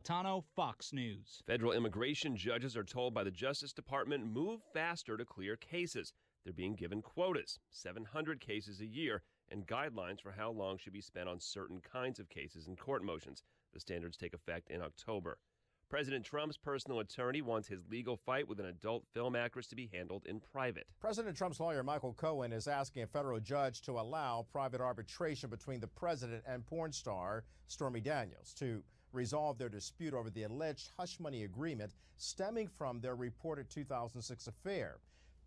Napolitano, Fox News. Federal immigration judges are told by the Justice Department move faster to clear cases. They're being given quotas, 700 cases a year, and guidelines for how long should be spent on certain kinds of cases and court motions. The standards take effect in October. President Trump's personal attorney wants his legal fight with an adult film actress to be handled in private. President Trump's lawyer, Michael Cohen, is asking a federal judge to allow private arbitration between the president and porn star Stormy Daniels to resolve their dispute over the alleged hush money agreement stemming from their reported 2006 affair.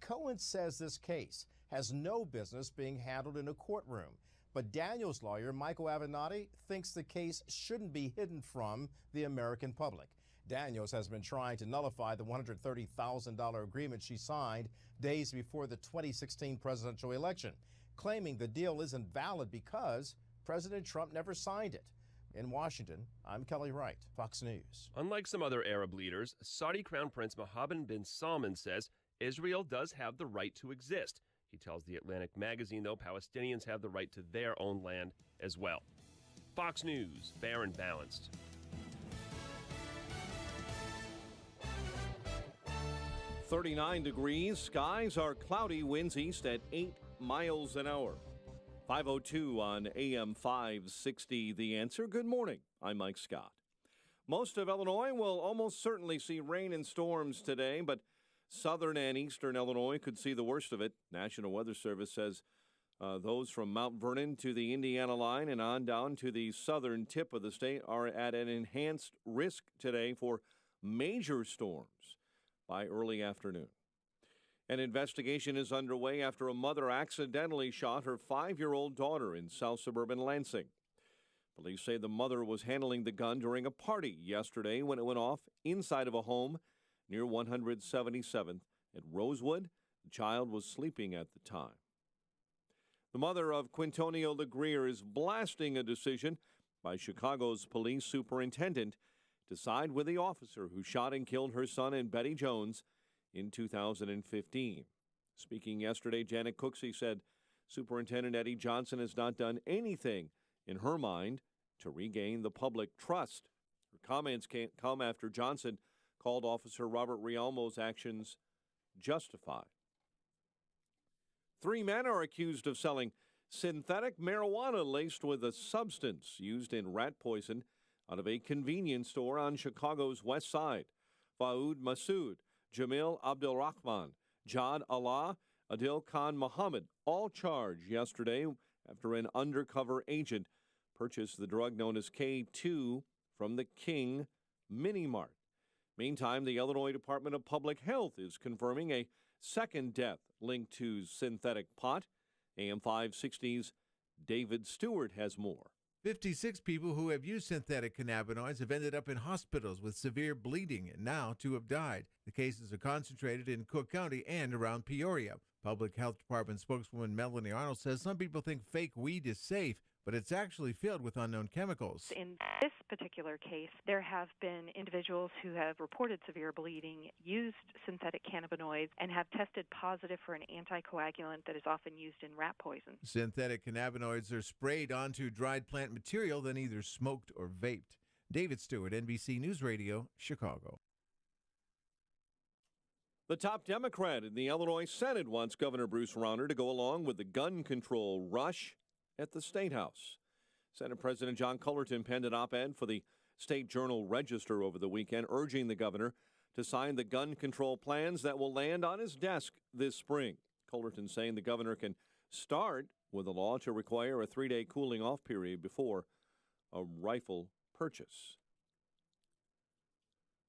Cohen says this case has no business being handled in a courtroom. But Daniels' lawyer, Michael Avenatti, thinks the case shouldn't be hidden from the American public. Daniels has been trying to nullify the $130,000 agreement she signed days before the 2016 presidential election, claiming the deal isn't valid because President Trump never signed it. In Washington, I'm Kelly Wright, Fox News. Unlike some other Arab leaders, Saudi Crown Prince Mohammed bin Salman says Israel does have the right to exist. He tells The Atlantic magazine, though, Palestinians have the right to their own land as well. Fox News, fair and balanced. .39 degrees. Skies are cloudy. Winds east at 8 miles an hour. 5:02 on AM 560. The Answer. Good morning. I'm Mike Scott. Most of Illinois will almost certainly see rain and storms today, but southern and eastern Illinois could see the worst of it. National Weather Service says those from Mount Vernon to the Indiana line and on down to the southern tip of the state are at an enhanced risk today for major storms by early afternoon. An investigation is underway after a mother accidentally shot her 5-year-old daughter in south suburban Lansing. Police say the mother was handling the gun during a party yesterday when it went off inside of a home near 177th at Rosewood. The child was sleeping at the time. The mother of Quintonio LeGrier is blasting a decision by Chicago's police superintendent to side with the officer who shot and killed her son and Betty Jones in 2015. Speaking yesterday, Janet Cooksey said Superintendent Eddie Johnson has not done anything in her mind to regain the public trust. Her comments come after Johnson called Officer Robert Rialmo's actions justified. 3 men are accused of selling synthetic marijuana laced with a substance used in rat poison out of a convenience store on Chicago's west side. Faoud Masood, Jamil Abdulrahman, Jad Allah, Adil Khan Muhammad, all charged yesterday after an undercover agent purchased the drug known as K2 from the King Mini Mart. Meantime, the Illinois Department of Public Health is confirming a second death linked to synthetic pot. AM 560's David Stewart has more. 56 people who have used synthetic cannabinoids have ended up in hospitals with severe bleeding, and now 2 have died. The cases are concentrated in Cook County and around Peoria. Public Health Department spokeswoman Melanie Arnold says some people think fake weed is safe, but it's actually filled with unknown chemicals. In this particular case, there have been individuals who have reported severe bleeding, used synthetic cannabinoids, and have tested positive for an anticoagulant that is often used in rat poison. Synthetic cannabinoids are sprayed onto dried plant material, then either smoked or vaped. David Stewart, NBC News Radio, Chicago. The top Democrat in the Illinois Senate wants Governor Bruce Rauner to go along with the gun control rush at the State House. Senate President John Cullerton penned an op-ed for the State Journal Register over the weekend, urging the governor to sign the gun control plans that will land on his desk this spring. Cullerton saying the governor can start with a law to require a 3-day cooling-off period before a rifle purchase.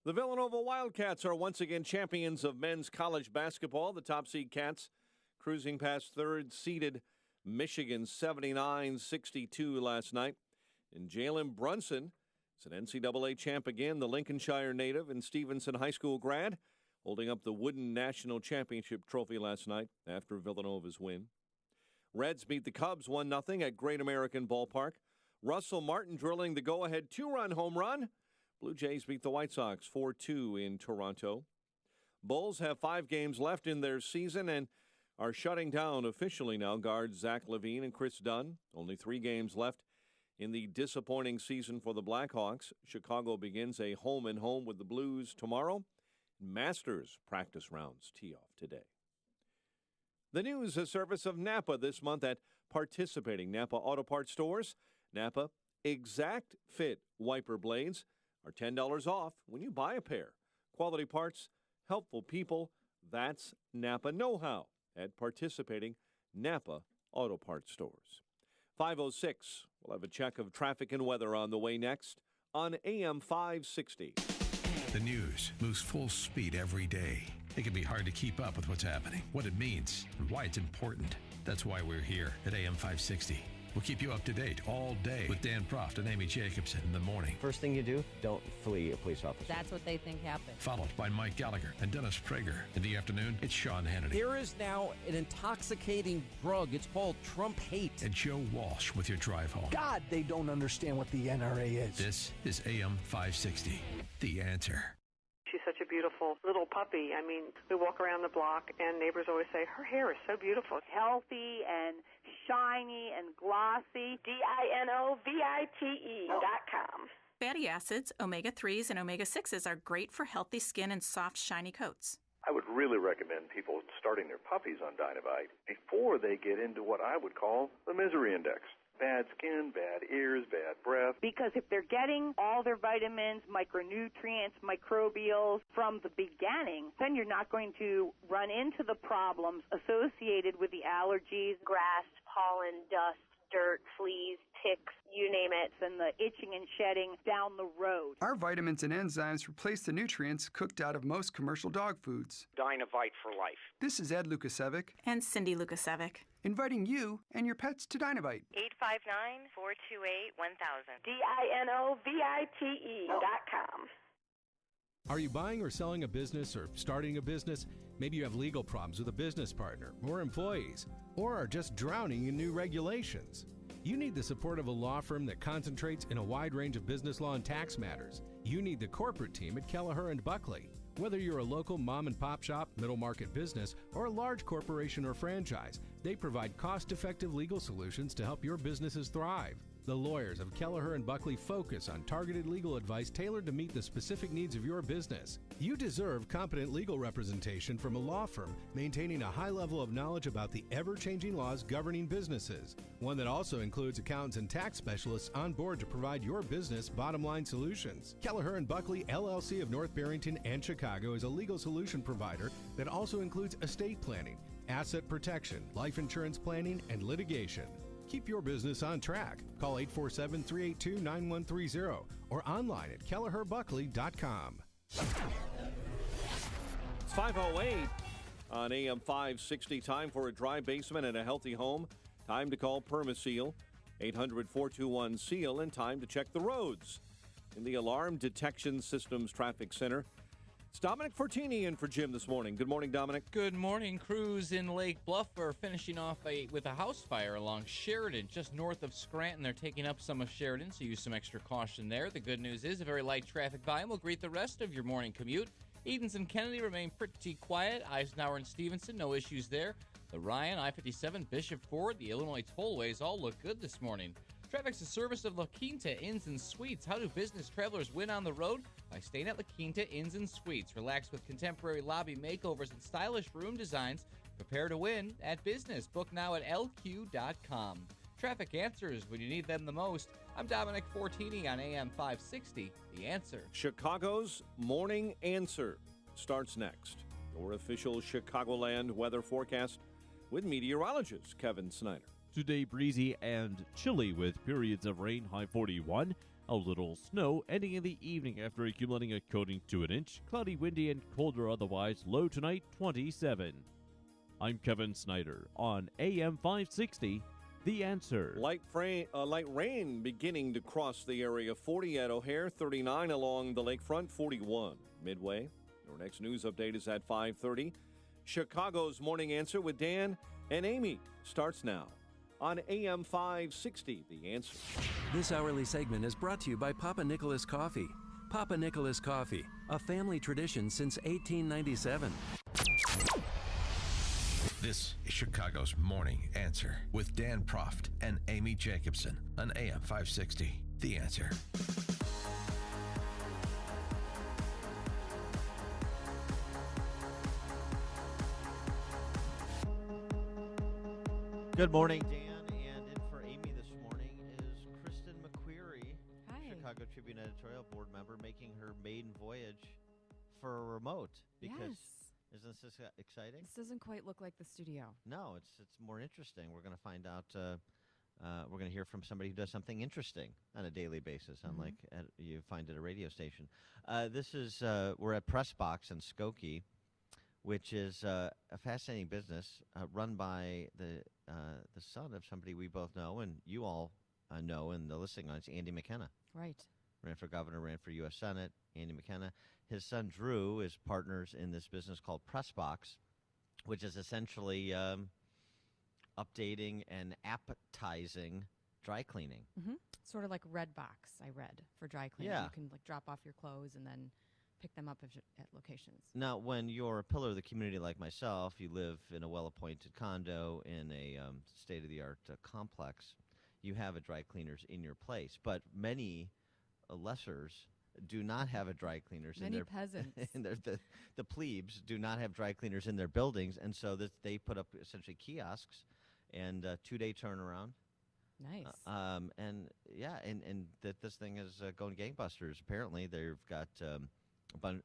The Villanova Wildcats are once again champions of men's college basketball. The top seed Cats cruising past third-seeded Michigan 79-62 last night. And Jalen Brunson is an NCAA champ again, the Lincolnshire native and Stevenson High School grad, holding up the wooden national championship trophy last night after Villanova's win. Reds beat the Cubs 1-0 at Great American Ballpark. Russell Martin drilling the go-ahead 2-run home run. Blue Jays beat the White Sox 4-2 in Toronto. Bulls have 5 games left in their season and are shutting down officially now guards Zach LaVine and Chris Dunn. Only 3 games left In the disappointing season for the Blackhawks, Chicago begins a home-and-home with the Blues tomorrow. Masters practice rounds tee off today. The news is service of Napa this month at participating Napa Auto Parts stores. Napa Exact Fit wiper blades are $10 off when you buy a pair. Quality parts, helpful people, that's Napa know-how at participating Napa Auto Parts stores. 5:06, we'll have a check of traffic and weather on the way next on AM 560. The news moves full speed every day. It can be hard to keep up with what's happening, what it means, and why it's important. That's why we're here at AM 560. We'll keep you up to date all day with Dan Proft and Amy Jacobson in the morning. First thing you do, don't flee a police officer. That's what they think happened. Followed by Mike Gallagher and Dennis Prager. In the afternoon, it's Sean Hannity. There is now an intoxicating drug. It's called Trump hate. And Joe Walsh with your drive home. God, they don't understand what the NRA is. This is AM 560, The Answer. She's such a beautiful little puppy. I mean, we walk around the block and neighbors always say, her hair is so beautiful. Healthy and shiny and glossy. DINOVITE.com. Fatty acids, omega-3s, and omega-6s are great for healthy skin and soft, shiny coats. I would really recommend people starting their puppies on Dinovite before they get into what I would call the misery index. Bad skin, bad ears, bad breath. Because if they're getting all their vitamins, micronutrients, microbials from the beginning, then you're not going to run into the problems associated with the allergies, grass, pollen, dust, dirt, fleas, ticks, you name it, and the itching and shedding down the road. Our vitamins and enzymes replace the nutrients cooked out of most commercial dog foods. Dinovite for life. This is Ed Lukasevic and Cindy Lukasevic, inviting you and your pets to Dinovite. 859-428-1000. DINOVITE.com. Are you buying or selling a business or starting a business? Maybe you have legal problems with a business partner or employees, or are just drowning in new regulations. You need the support of a law firm that concentrates in a wide range of business law and tax matters. You need the corporate team at Kelleher & Buckley. Whether you're a local mom and pop shop, middle market business, or a large corporation or franchise, they provide cost-effective legal solutions to help your businesses thrive. The lawyers of Kelleher & Buckley focus on targeted legal advice tailored to meet the specific needs of your business. You deserve competent legal representation from a law firm maintaining a high level of knowledge about the ever-changing laws governing businesses. One that also includes accountants and tax specialists on board to provide your business bottom-line solutions. Kelleher & Buckley, LLC of North Barrington and Chicago is a legal solution provider that also includes estate planning, asset protection, life insurance planning, and litigation. Keep your business on track. Call 847-382-9130 or online at kelleherbuckley.com. It's 5:08 on AM 560. Time for a dry basement and a healthy home. Time to call Permaseal, 800-421-SEAL, and time to check the roads. In the Alarm Detection Systems Traffic Center, it's Dominic Fortini in for Jim this morning. Good morning, Dominic. Good morning. Crews in Lake Bluff are finishing off with a house fire along Sheridan, just north of Scranton. They're taking up some of Sheridan, so use some extra caution there. The good news is a very light traffic volume will greet the rest of your morning commute. Edens and Kennedy remain pretty quiet. Eisenhower and Stevenson, no issues there. The Ryan, I-57, Bishop Ford, the Illinois tollways all look good this morning. Traffic's a service of La Quinta Inns and Suites. How do business travelers win on the road? By staying at La Quinta Inns and Suites. Relax with contemporary lobby makeovers and stylish room designs. Prepare to win at business. Book now at lq.com. Traffic answers when you need them the most. I'm Dominic Fortini on AM 560, The Answer. Chicago's Morning Answer starts next. Your official Chicagoland weather forecast with meteorologist Kevin Snyder. Today, breezy and chilly with periods of rain, high 41. A little snow ending in the evening after accumulating a coating to an inch. Cloudy, windy, and colder otherwise. Low tonight, 27. I'm Kevin Snyder on AM 560, The Answer. Light rain beginning to cross the area. 40 at O'Hare, 39 along the lakefront, 41 Midway. Your next news update is at 5:30. Chicago's Morning Answer with Dan and Amy starts now on AM 560, The Answer. This hourly segment is brought to you by Papa Nicholas Coffee. Papa Nicholas Coffee, a family tradition since 1897. This is Chicago's Morning Answer with Dan Proft and Amy Jacobson on AM 560. The Answer. Good morning, Dan, and in for Amy this morning is Kristen McQuarrie, Chicago Tribune editorial board member, making her maiden voyage for a remote. Because isn't this exciting? This doesn't quite look like the studio. No, it's more interesting. We're going to find out. We're going to hear from somebody who does something interesting on a daily basis, unlike you find at a radio station. This is we're at Press Box in Skokie, which is a fascinating business run by the son of somebody we both know, and you all know in the listening audience, Andy McKenna. Right. Ran for governor, ran for U.S. Senate, Andy McKenna. His son, Drew, is partners in this business called Press Box, which is essentially updating and appetizing dry cleaning. Mm-hmm. Sort of like Redbox, I read, for dry cleaning. Yeah. You can drop off your clothes and then pick them up at locations. Now, when you're a pillar of the community like myself, you live in a well-appointed condo in a state-of-the-art complex, you have a dry cleaners in your place. But many lessers do not have a dry cleaners Many in their peasants. The plebes do not have dry cleaners in their buildings, and so they put up essentially kiosks and 2-day turnaround. Nice. And that this thing is going gangbusters. Apparently, they've got a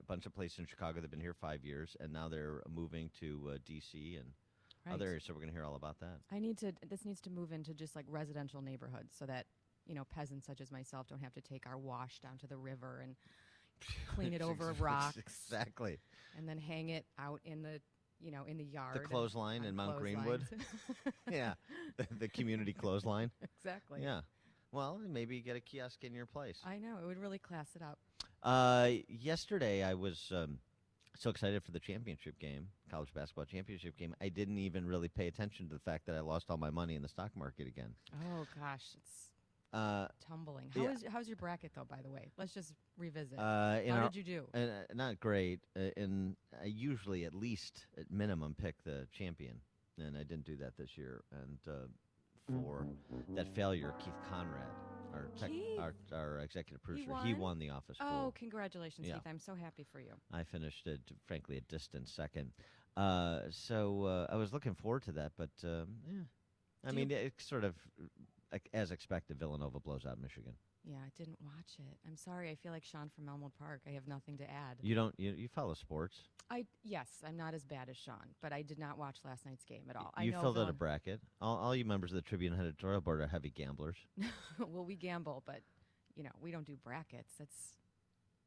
bunch of places in Chicago that have been here 5 years, and now they're moving to D.C. and other areas. So we're going to hear all about that. This needs to move into just like residential neighborhoods so that peasants such as myself don't have to take our wash down to the river and clean it over rocks. Exactly. And then hang it out in the yard. The clothesline in Mount Greenwood. Yeah. The community clothesline. Exactly. Yeah. Well, maybe get a kiosk in your place. I know. It would really class it up. Yesterday, I was so excited for the championship game, college basketball championship game. I didn't even really pay attention to the fact that I lost all my money in the stock market again. Oh, gosh. It's tumbling. How's your bracket, though, by the way? Let's just revisit. How did you do? Not great. And I usually, at least, at minimum, pick the champion. And I didn't do that this year. And for that failure, Keith Conrad, our executive producer, he won the office. Oh, congratulations, Yeah. Keith. I'm so happy for you. I finished it, frankly, a distant second. So I was looking forward to that, but I mean, it's sort of as expected. Villanova blows out Michigan. Yeah, I didn't watch it. I'm sorry. I feel like Sean from Elmwood Park. I have nothing to add. You don't? You follow sports? Yes, I'm not as bad as Sean, but I did not watch last night's game at all. You filled out a bracket. All you members of the Tribune editorial board are heavy gamblers. Well, we gamble, but we don't do brackets.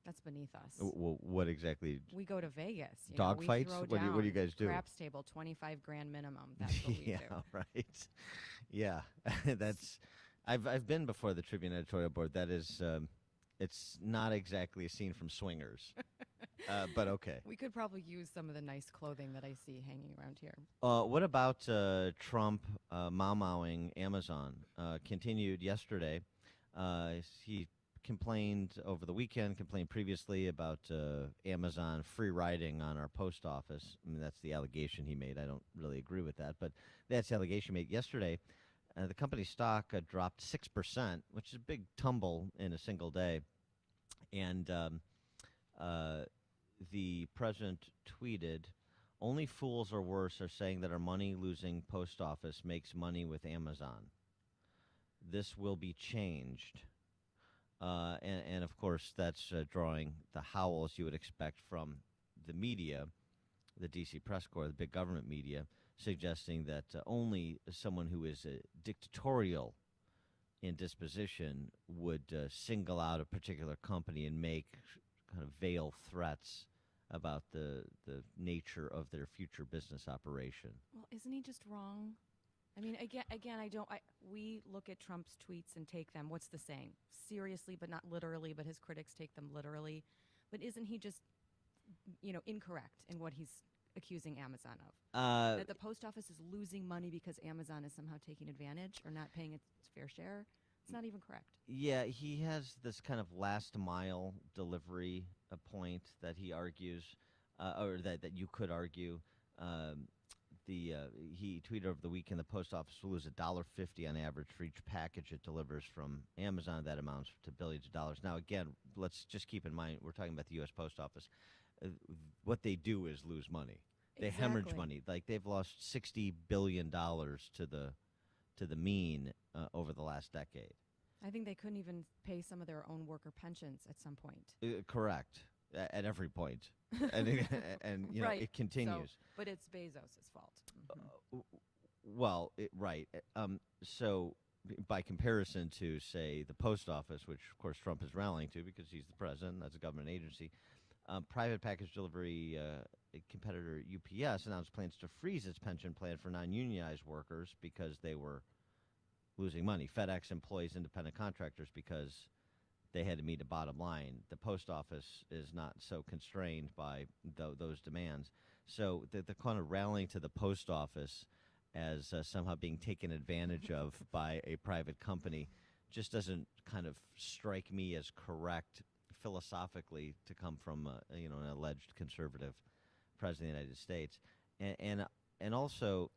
That's beneath us. Well, what exactly? We go to Vegas. Dog fights? What do you guys do? Craps table, $25,000 minimum. That's what we do. Yeah, right. Yeah, that's. I've been before the Tribune editorial board. That is, it's not exactly a scene from Swingers, but okay. We could probably use some of the nice clothing that I see hanging around here. What about Trump mau-mauing Amazon? Continued yesterday. He complained over the weekend, complained previously about Amazon free riding on our post office. I mean, that's the allegation he made. I don't really agree with that, but that's the allegation he made yesterday. The company's stock dropped 6%, which is a big tumble in a single day. And the president tweeted, "Only fools or worse are saying that our money-losing post office makes money with Amazon. This will be changed." And of course, that's drawing the howls you would expect from the media, the D.C. press corps, the big government media, suggesting that only someone who is dictatorial in disposition would single out a particular company and make kind of veiled threats about the nature of their future business operation. Well, isn't he just wrong? I mean, again, we look at Trump's tweets and take them, what's the saying? Seriously, but not literally, but his critics take them literally. But isn't he just, incorrect in what he's accusing Amazon of? That the post office is losing money because Amazon is somehow taking advantage or not paying its fair share? It's not even correct. Yeah, he has this kind of last mile delivery point that he argues, or that you could argue. he tweeted over the weekend the post office will lose $1.50 on average for each package it delivers from Amazon. That amounts to billions of dollars. Now, again, let's just keep in mind we're talking about the U.S. Post Office. What they do is lose money. They hemorrhage money. Like they've lost $60 billion to the mean over the last decade. I think they couldn't even pay some of their own worker pensions at some point. Correct. At every point. and you know, right. it continues. But it's Bezos' fault. Well, right. So by comparison to, say, the post office, which, of course, Trump is rallying to because he's the president, that's a government agency, private package delivery competitor UPS announced plans to freeze its pension plan for non-unionized workers because they were losing money. FedEx employs independent contractors because they had to meet a bottom line. The post office is not so constrained by those demands. So the kind of rallying to the post office as somehow being taken advantage of by a private company just doesn't kind of strike me as correct philosophically to come from an alleged conservative president of the United States. And also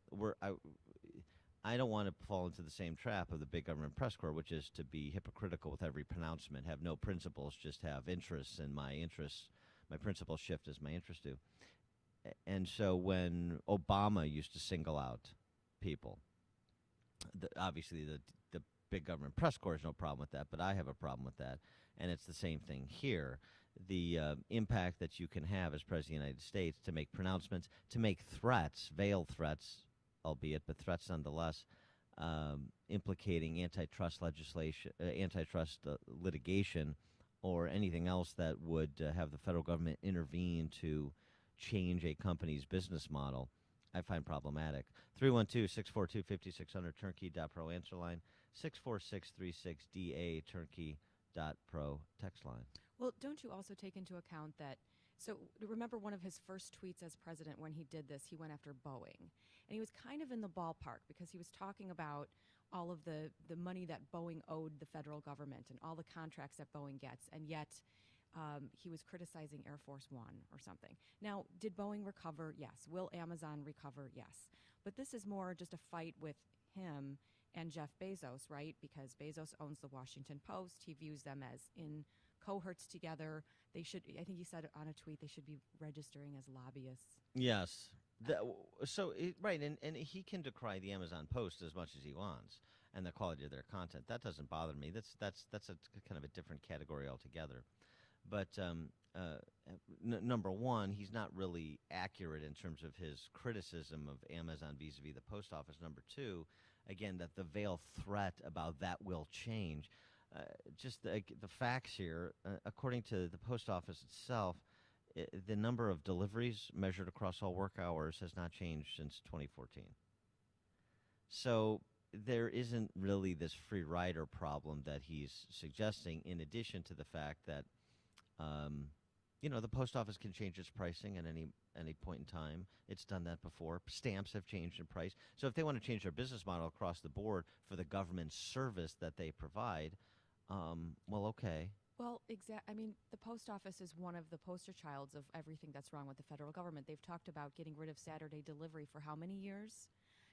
I don't want to fall into the same trap of the big government press corps, which is to be hypocritical with every pronouncement, have no principles, just have interests, and my principles shift as my interests do. And so when Obama used to single out people, obviously the big government press corps has no problem with that, but I have a problem with that. And it's the same thing here. The impact that you can have as President of the United States to make pronouncements, to make threats, veiled threats, albeit, but threats nonetheless, implicating antitrust legislation, litigation, or anything else that would have the federal government intervene to change a company's business model, I find problematic. 312-642-5600, turnkey.pro answer line, 64636DA, turnkey.pro text line. Well, don't you also take into account that, so remember one of his first tweets as president when he did this, he went after Boeing. And he was kind of in the ballpark because he was talking about all of the money that Boeing owed the federal government and all the contracts that Boeing gets, and yet he was criticizing Air Force One or something. Now, did Boeing recover? Yes. Will Amazon recover? Yes. But this is more just a fight with him and Jeff Bezos, right? Because Bezos owns the Washington Post. He views them as in cohorts together. They should, I think he said on a tweet, they should be registering as lobbyists. Yes. Right, and he can decry the Amazon Post as much as he wants and the quality of their content. That doesn't bother me. That's a kind of a different category altogether. But number one, he's not really accurate in terms of his criticism of Amazon vis-a-vis the post office. Number two, again, that the veiled threat about that will change. Just the facts here, according to the post office itself, the number of deliveries measured across all work hours has not changed since 2014. So there isn't really this free rider problem that he's suggesting, in addition to the fact that the post office can change its pricing at any point in time. It's done that before. Stamps have changed in price. So if they want to change their business model across the board for the government service that they provide, well, okay. Well, I mean, the post office is one of the poster childs of everything that's wrong with the federal government. They've talked about getting rid of Saturday delivery for how many years?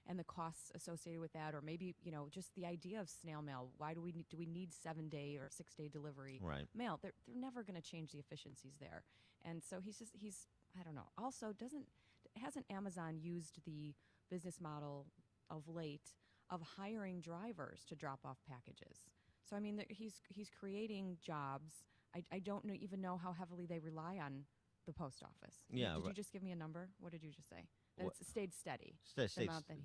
And the costs associated with that, or maybe, just the idea of snail mail. Why do we need 7-day or 6-day delivery mail? They're never going to change the efficiencies there. And so he's I don't know. Also, hasn't Amazon used the business model of late of hiring drivers to drop off packages? So I mean, he's creating jobs. I don't even know how heavily they rely on the post office. Yeah. Did you just give me a number? What did you just say? That it's stayed steady.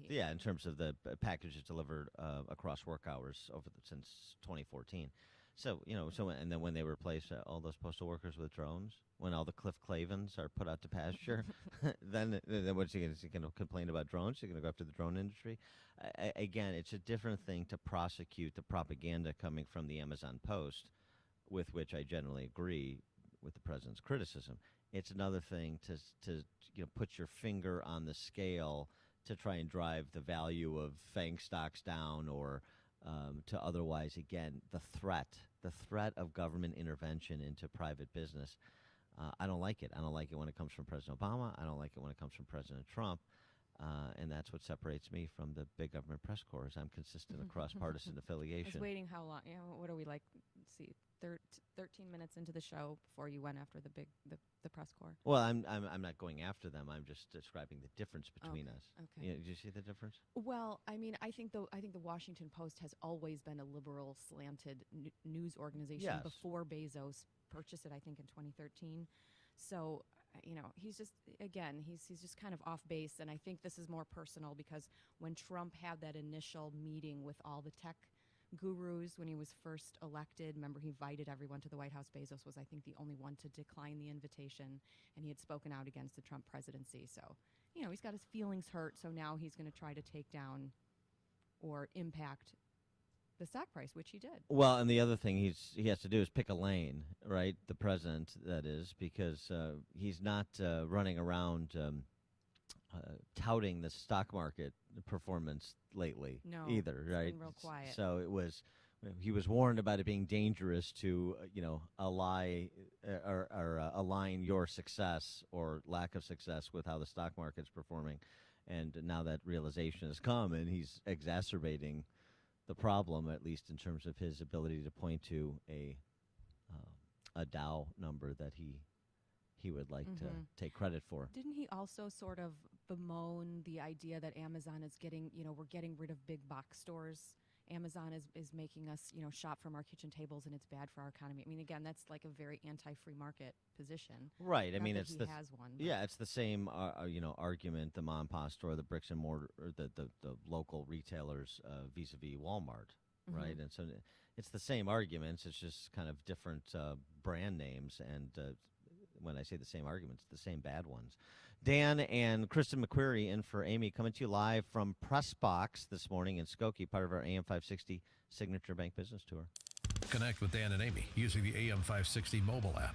Yeah, in terms of the packages delivered across work hours since 2014. So, and then when they replace all those postal workers with drones, when all the Cliff Clavins are put out to pasture, then what's he going to complain about drones? He's going to go after the drone industry? Again, it's a different thing to prosecute the propaganda coming from the Amazon Post, with which I generally agree with the president's criticism. It's another thing to put your finger on the scale to try and drive the value of FANG stocks down, or to otherwise, again, the threat of government intervention into private business. I don't like it. I don't like it when it comes from President Obama. I don't like it when it comes from President Trump. And that's what separates me from the big government press corps. I'm consistent across partisan affiliation. I was waiting how long? What are we like? Let's see, 13 minutes into the show before you went after the press corps. Well, I'm not going after them. I'm just describing the difference between us. Okay. Did you see the difference? Well, I mean, I think the Washington Post has always been a liberal slanted news organization before Bezos purchased it. I think in 2013. So. He's just he's just kind of off base, and I think this is more personal because when Trump had that initial meeting with all the tech gurus when he was first elected, remember he invited everyone to the White House. Bezos was, I think, the only one to decline the invitation, and he had spoken out against the Trump presidency. So, he's got his feelings hurt, so now he's going to try to take down or impact the stock price, which he did. Well, and the other thing he has to do is pick a lane, right? The president, that is, because he's not running around touting the stock market performance lately either, right? It's been real quiet. So he was warned about it being dangerous to align your success or lack of success with how the stock market's performing, and now that realization has come, and he's exacerbating the problem, at least in terms of his ability to point to a Dow number that he would like to take credit for. Didn't he also sort of bemoan the idea that Amazon is getting, we're getting rid of big box stores? Amazon is making us, shop from our kitchen tables, and it's bad for our economy. I mean, again, that's like a very anti-free market position. Right. I mean, it's he has one. It's the same, argument, the mom and pop store, the bricks and mortar, or the local retailers vis-a-vis Walmart, right? And so it's the same arguments. It's just kind of different brand names. And when I say the same arguments, the same bad ones. Dan and Kristen McQuarrie in for Amy, coming to you live from Press Box this morning in Skokie, part of our AM 560 Signature Bank Business Tour. Connect with Dan and Amy using the AM 560 mobile app.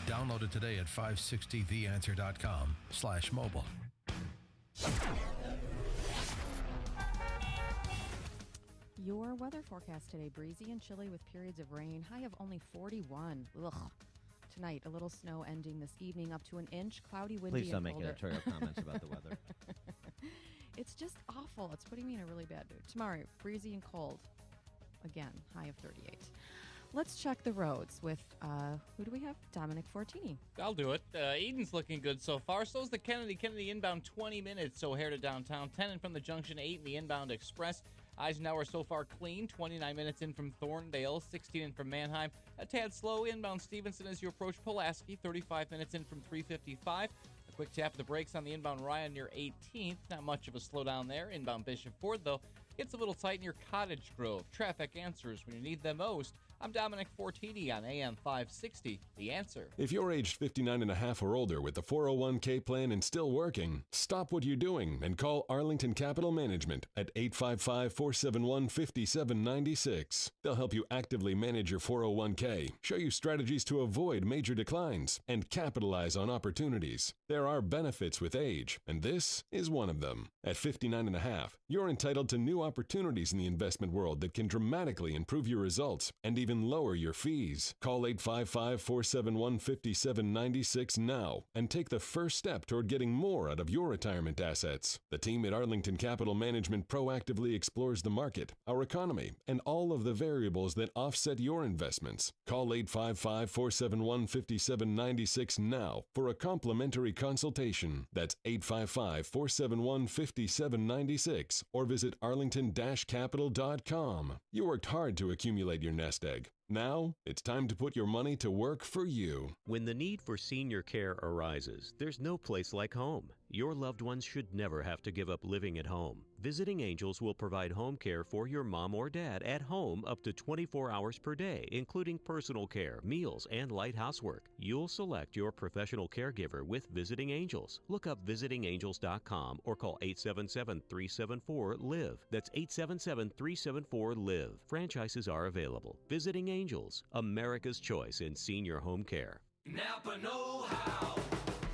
Download it today at 560theanswer.com/mobile. Your weather forecast today, breezy and chilly with periods of rain, high of only 41. Ugh. Tonight, a little snow ending this evening, up to an inch, cloudy, windy, Please don't and make colder. editorial comments about the weather. It's just awful. It's putting me in a really bad mood. Tomorrow, breezy and cold. Again, high of 38. Let's check the roads with, who do we have? Dominic Fortini. I'll do it. Eden's looking good so far. So is the Kennedy. Kennedy inbound 20 minutes, O'Hare to downtown. 10 in from the Junction 8 in the inbound express. Eisenhower so far clean, 29 minutes in from Thorndale, 16 in from Manheim. A tad slow inbound Stevenson as you approach Pulaski, 35 minutes in from 355. A quick tap of the brakes on the inbound Ryan near 18th. Not much of a slowdown there. Inbound Bishop Ford, though, gets a little tight near Cottage Grove. Traffic answers when you need them most. I'm Dominic Fortini on AM 560, The Answer. If you're aged 59 and a half or older with the 401k plan and still working, stop what you're doing and call Arlington Capital Management at 855-471-5796. They'll help you actively manage your 401k, show you strategies to avoid major declines, and capitalize on opportunities. There are benefits with age, and this is one of them. At 59 and a half, you're entitled to new opportunities in the investment world that can dramatically improve your results and even lower your fees. Call 855-471-5796 now and take the first step toward getting more out of your retirement assets. The team at Arlington Capital Management proactively explores the market, our economy, and all of the variables that offset your investments. Call 855-471-5796 now for a complimentary consultation. That's 855-471-5796 or visit arlington-capital.com. You worked hard to accumulate your nest egg. Now, it's time to put your money to work for you. When the need for senior care arises, there's no place like home. Your loved ones should never have to give up living at home. Visiting Angels will provide home care for your mom or dad at home up to 24 hours per day, including personal care, meals, and light housework. You'll select your professional caregiver with Visiting Angels. Look up visitingangels.com or call 877-374-LIVE. That's 877-374-LIVE. Franchises are available. Visiting Angels, America's choice in senior home care. Napa know-how.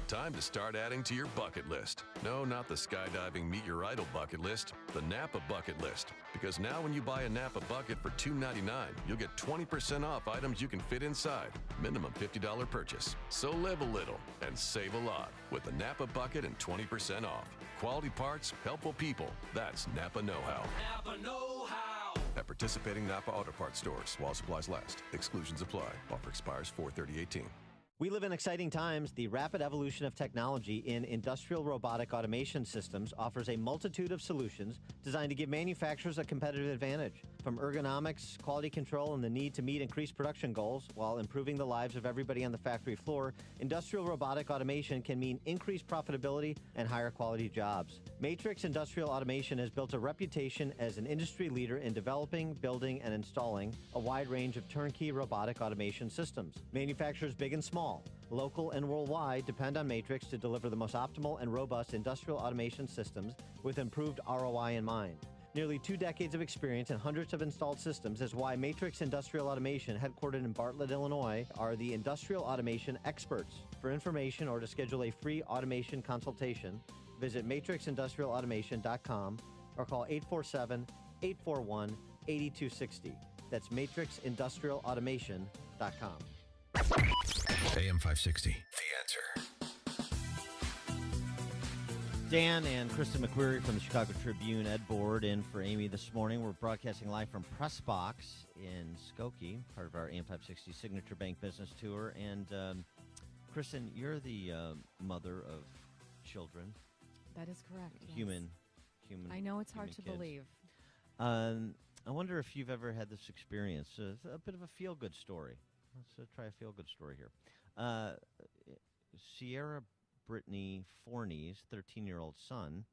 Time to start adding to your bucket list. No, not the skydiving meet your idol bucket list, the Napa bucket list. Because now when you buy a Napa bucket for $2.99, you'll get 20% off items you can fit inside. Minimum $50 purchase. So live a little and save a lot with the Napa bucket and 20% off. Quality parts, helpful people. That's Napa know-how. Napa know-how. At participating Napa Auto Parts stores while supplies last. Exclusions apply. Offer expires 4/30/18. We live in exciting times. The rapid evolution of technology in industrial robotic automation systems offers a multitude of solutions designed to give manufacturers a competitive advantage. From ergonomics, quality control, and the need to meet increased production goals while improving the lives of everybody on the factory floor, industrial robotic automation can mean increased profitability and higher quality jobs. Matrix Industrial Automation has built a reputation as an industry leader in developing, building, and installing a wide range of turnkey robotic automation systems. Manufacturers big and small, local and worldwide, depend on Matrix to deliver the most optimal and robust industrial automation systems with improved ROI in mind. Nearly 2 decades of experience and hundreds of installed systems is why Matrix Industrial Automation, headquartered in Bartlett, Illinois, are the industrial automation experts. For information or to schedule a free automation consultation, visit matrixindustrialautomation.com or call 847-841-8260. That's matrixindustrialautomation.com. AM 560, The Answer. Dan and Kristen McQuarrie from the Chicago Tribune, Ed Board in for Amy this morning. We're broadcasting live from Press Box in Skokie, part of our AM 560 Signature Bank Business Tour. And Kristen, you're the mother of children. That is correct. Yes. Human. I know it's hard to kids. believe. I wonder if you've ever had this experience, a bit of a feel-good story. Let's try a feel-good story here. Sierra Brittany Forney's 13-year-old son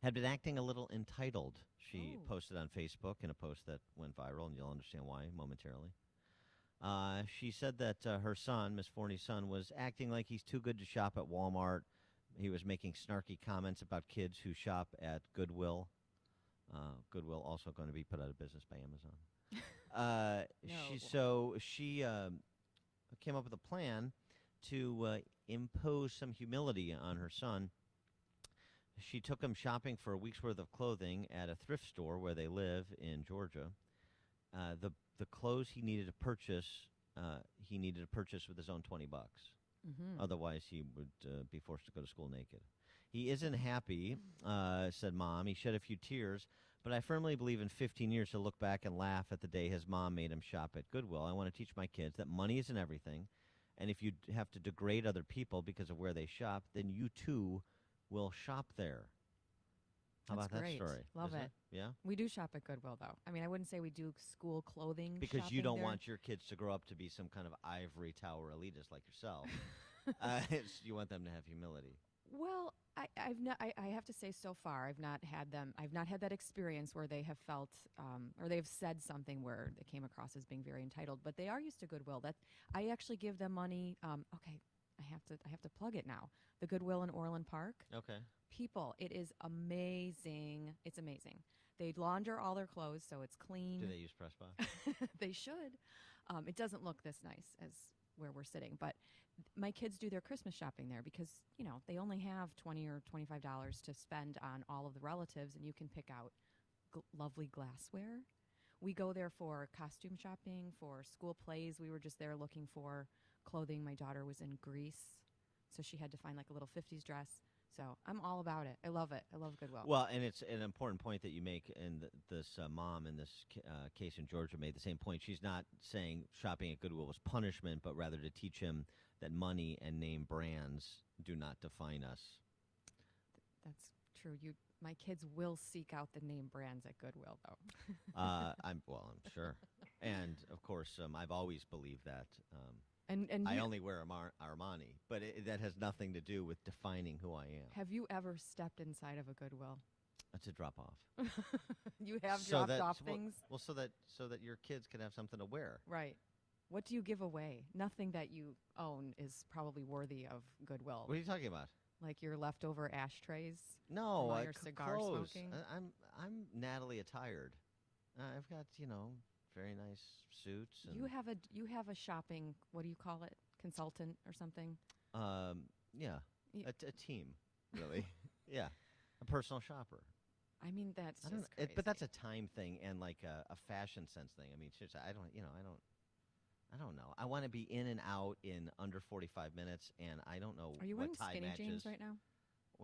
had been acting a little entitled. She posted on Facebook in a post that went viral, and you'll understand why momentarily. She said that her son, Miss Forney's son, was acting like he's too good to shop at Walmart. He was making snarky comments about kids who shop at Goodwill. Goodwill also going to be put out of business by Amazon. She came up with a plan to impose some humility on her son. She took him shopping for a week's worth of clothing at a thrift store where they live in Georgia. The clothes he needed to purchase with his own $20. Mm-hmm. Otherwise, he would be forced to go to school naked. He isn't happy, said Mom. He shed a few tears, but I firmly believe in 15 years he'll look back and laugh at the day his mom made him shop at Goodwill. I want to teach my kids that money isn't everything, and if you have to degrade other people because of where they shop, then you too will shop there. How That's about great. that story? Love Isn't it. Yeah? We do shop at Goodwill, though. I mean, I wouldn't say we do school clothing Because you shopping don't there. want your kids to grow up to be some kind of ivory tower elitist like yourself. You want them to have humility. Well, I have to say, so far, I've not had that experience where they have felt, or they've said something where they came across as being very entitled. But they are used to Goodwill. I actually give them money. Okay, I have to plug it now. The Goodwill in Orland Park. Okay. People, it is amazing. It's amazing. They launder all their clothes, so it's clean. Do they use press box? They should. It doesn't look this nice as where we're sitting, but my kids do their Christmas shopping there because, they only have $20 or $25 to spend on all of the relatives, and you can pick out lovely glassware. We go there for costume shopping, for school plays. We were just there looking for clothing. My daughter was in Greece, so she had to find like a little 50s dress. So I'm all about it. I love it. I love Goodwill. Well, and it's an important point that you make, and this mom in this case in Georgia made the same point. She's not saying shopping at Goodwill was punishment, but rather to teach him that money and name brands do not define us. That's true. My kids will seek out the name brands at Goodwill, though. I'm sure. And, of course, I've always believed that. And I only wear Armani, but that has nothing to do with defining who I am. Have you ever stepped inside of a Goodwill? That's a drop off. You have dropped off things? Well, so that your kids can have something to wear. Right. What do you give away? Nothing that you own is probably worthy of Goodwill. What are you talking about? Like your leftover ashtrays? No, while you're cigar clothes. smoking? I'm Natalie attired. I've got very nice suits. And You have a shopping, what do you call it? Consultant or something? Yeah, a team, really. Yeah, a personal shopper. I mean, that's just crazy. But that's a time thing and like a fashion sense thing. I mean, seriously, I don't know. I want to be in and out in under 45 minutes, and I don't know. Are you what wearing tie skinny matches. jeans right now?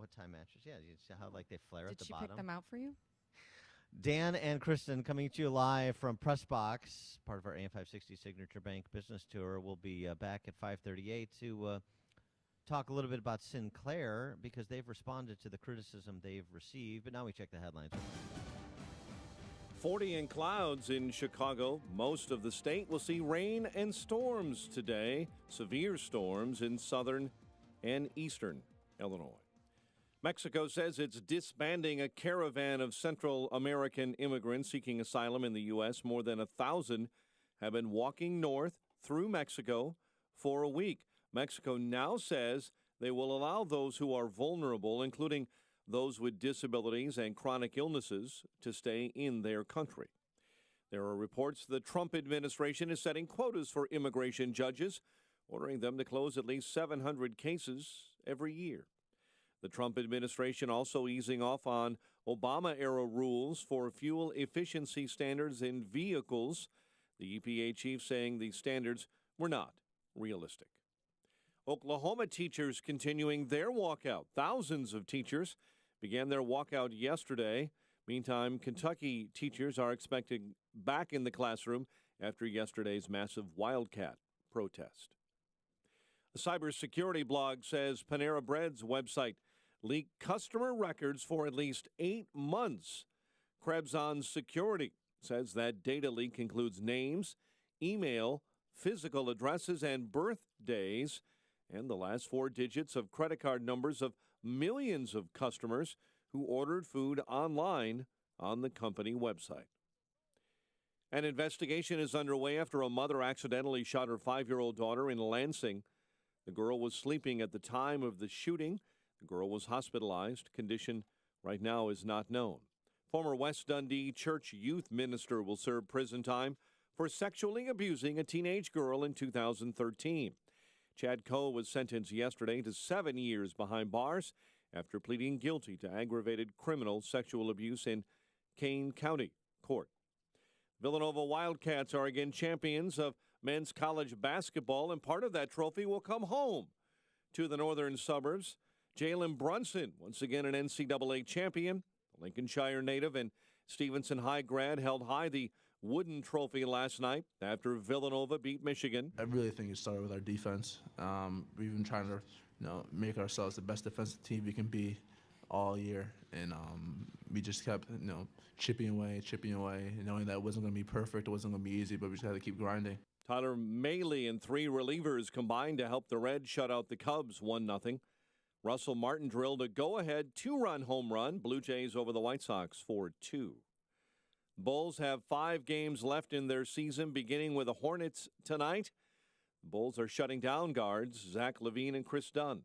What time mattress? Yeah, you see how like they flare at Did the she bottom? pick them out for you? Dan and Kristen coming to you live from Press Box, part of our AM 560 Signature Bank Business Tour. We'll be back at 5:38 to talk a little bit about Sinclair because they've responded to the criticism they've received. But now we check the headlines. 40 and clouds in Chicago. Most of the state will see rain and storms today. Severe storms in southern and eastern Illinois. Mexico says it's disbanding a caravan of Central American immigrants seeking asylum in the U.S. More than 1,000 have been walking north through Mexico for a week. Mexico now says they will allow those who are vulnerable, including those with disabilities and chronic illnesses, to stay in their country. There are reports the Trump administration is setting quotas for immigration judges, ordering them to close at least 700 cases every year. The Trump administration also easing off on Obama-era rules for fuel efficiency standards in vehicles. The EPA chief saying these standards were not realistic. Oklahoma teachers continuing their walkout. Thousands of teachers began their walkout yesterday. Meantime, Kentucky teachers are expected back in the classroom after yesterday's massive Wildcat protest. A cybersecurity blog says Panera Bread's website leaked customer records for at least 8 months. Krebs on Security says that data leak includes names, email, physical addresses, and birthdays, and the last 4 digits of credit card numbers of millions of customers who ordered food online on the company website. An investigation is underway after a mother accidentally shot her 5-year-old daughter in Lansing. The girl was sleeping at the time of the shooting. The girl was hospitalized. Condition right now is not known. Former West Dundee Church youth minister will serve prison time for sexually abusing a teenage girl in 2013. Chad Coe was sentenced yesterday to 7 years behind bars after pleading guilty to aggravated criminal sexual abuse in Kane County Court. Villanova Wildcats are again champions of men's college basketball, and part of that trophy will come home to the northern suburbs. Jalen Brunson, once again an NCAA champion, a Lincolnshire native and Stevenson High grad, held high the wooden trophy last night after Villanova beat Michigan. I really think it started with our defense. We've been trying to, make ourselves the best defensive team we can be all year, and we just kept, chipping away, knowing that it wasn't going to be perfect, it wasn't going to be easy, but we just had to keep grinding. Tyler Mahle and 3 relievers combined to help the Reds shut out the Cubs 1-0. Russell Martin drilled a go-ahead 2-run home run. Blue Jays over the White Sox 4-2. Bulls have 5 games left in their season, beginning with the Hornets tonight. The Bulls are shutting down guards Zach LaVine and Chris Dunn.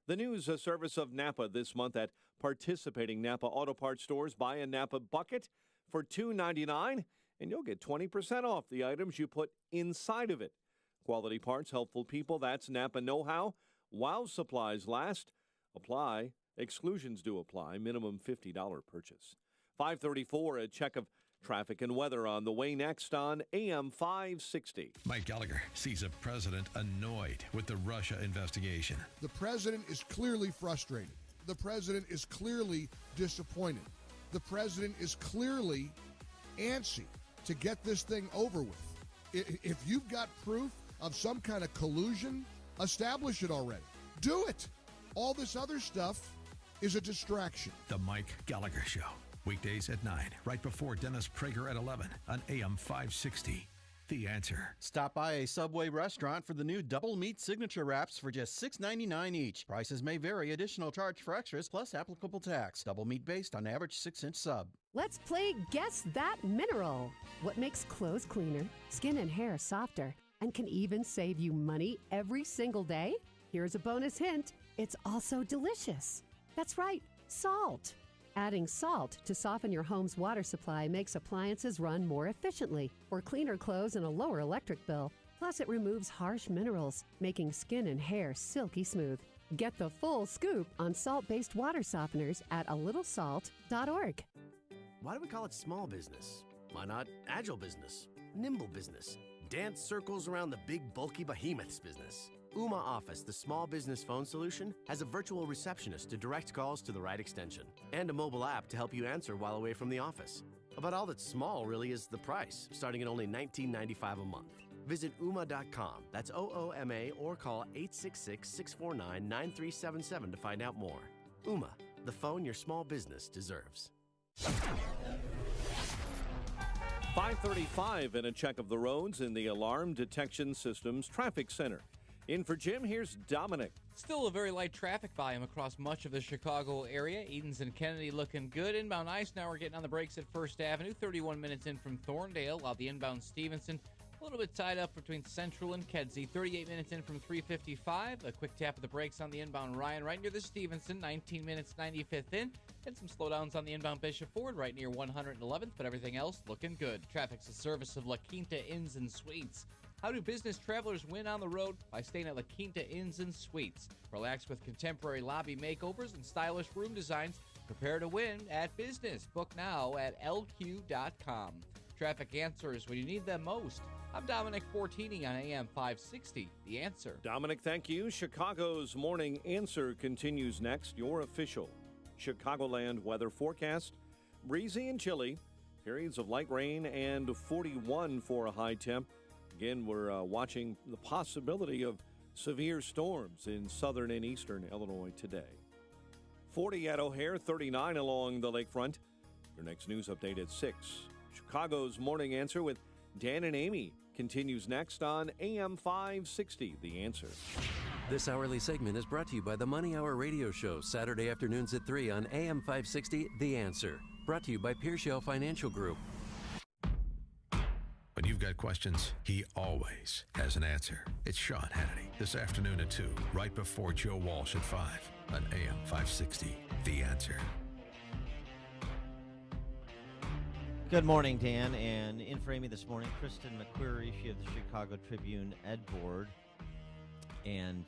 The news, a service of Napa this month at participating Napa Auto Parts stores. Buy a Napa bucket for $2.99, and you'll get 20% off the items you put inside of it. Quality parts, helpful people, that's Napa know-how. While supplies last, apply. Exclusions do apply. Minimum $50 purchase. 5:34, a check of traffic and weather on the way next on AM 560. Mike Gallagher sees a president annoyed with the Russia investigation. The president is clearly frustrated. The president is clearly disappointed. The president is clearly antsy to get this thing over with. If you've got proof of some kind of collusion, establish it already. Do it. All this other stuff is a distraction. The Mike Gallagher Show. Weekdays at 9, right before Dennis Prager at 11 on AM 560. The Answer. Stop by a Subway restaurant for the new double meat signature wraps for just $6.99 each. Prices may vary. Additional charge for extras plus applicable tax. Double meat based on average 6-inch sub. Let's play Guess That Mineral. What makes clothes cleaner, skin and hair softer, and can even save you money every single day? Here's a bonus hint. It's also delicious. That's right, salt. Adding salt to soften your home's water supply makes appliances run more efficiently, for cleaner clothes and a lower electric bill. Plus, it removes harsh minerals, making skin and hair silky smooth. Get the full scoop on salt-based water softeners at alittlesalt.org. Why do we call it small business? Why not agile business, nimble business, dance circles around the big, bulky behemoths business? Ooma Office, the small business phone solution, has a virtual receptionist to direct calls to the right extension and a mobile app to help you answer while away from the office. But all that's small really is the price, starting at only $19.95 a month. Visit Ooma.com, that's OOMA, or call 866-649-9377 to find out more. Ooma, the phone your small business deserves. 5:35 and a check of the roads in the Alarm Detection Systems Traffic Center. In for Jim, here's Dominic. Still a very light traffic volume across much of the Chicago area. Edens and Kennedy looking good. Inbound Eisenhower getting on the brakes at First Avenue. 31 minutes in from Thorndale, while the inbound Stevenson a little bit tied up between Central and Kedzie. 38 minutes in from 355. A quick tap of the brakes on the inbound Ryan right near the Stevenson. 19 minutes, 95th in. And some slowdowns on the inbound Bishop Ford right near 111th, but everything else looking good. Traffic's a service of La Quinta Inns and Suites. How do business travelers win on the road? By staying at La Quinta Inns and Suites. Relax with contemporary lobby makeovers and stylish room designs. Prepare to win at business. Book now at lq.com. Traffic answers when you need them most. I'm Dominic Fortini on AM 560, The Answer. Dominic, thank you. Chicago's Morning Answer continues next. Your official Chicagoland weather forecast. Breezy and chilly. Periods of light rain and 41 for a high temp. Again, we're watching the possibility of severe storms in southern and eastern Illinois today. 40 at O'Hare, 39 along the lakefront. Your next news update at 6. Chicago's Morning Answer with Dan and Amy continues next on AM 560, The Answer. This hourly segment is brought to you by the Money Hour radio show, Saturday afternoons at 3 on AM 560, The Answer. Brought to you by Pearshell Financial Group. When you've got questions, he always has an answer. It's Sean Hannity this afternoon at 2, right before Joe Walsh at 5 on AM 560, The Answer. Good morning, Dan. And in for Amy this morning, Kristen McQuarrie, she of the Chicago Tribune Ed Board. And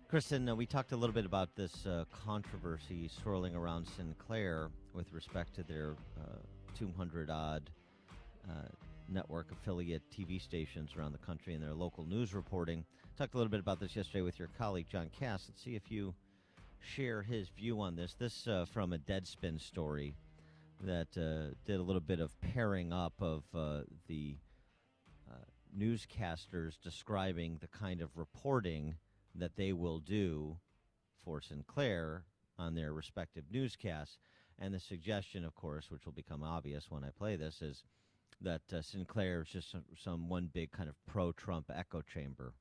Kristen, we talked a little bit about this controversy swirling around Sinclair with respect to their 200-odd network affiliate TV stations around the country and their local news reporting. Talked a little bit about this yesterday with your colleague, John Cass. Let's see if you share his view on this. This from a Deadspin story that did a little bit of pairing up of the newscasters describing the kind of reporting that they will do for Sinclair on their respective newscasts. And the suggestion, of course, which will become obvious when I play this, is that Sinclair is just some one big kind of pro-Trump echo chamber.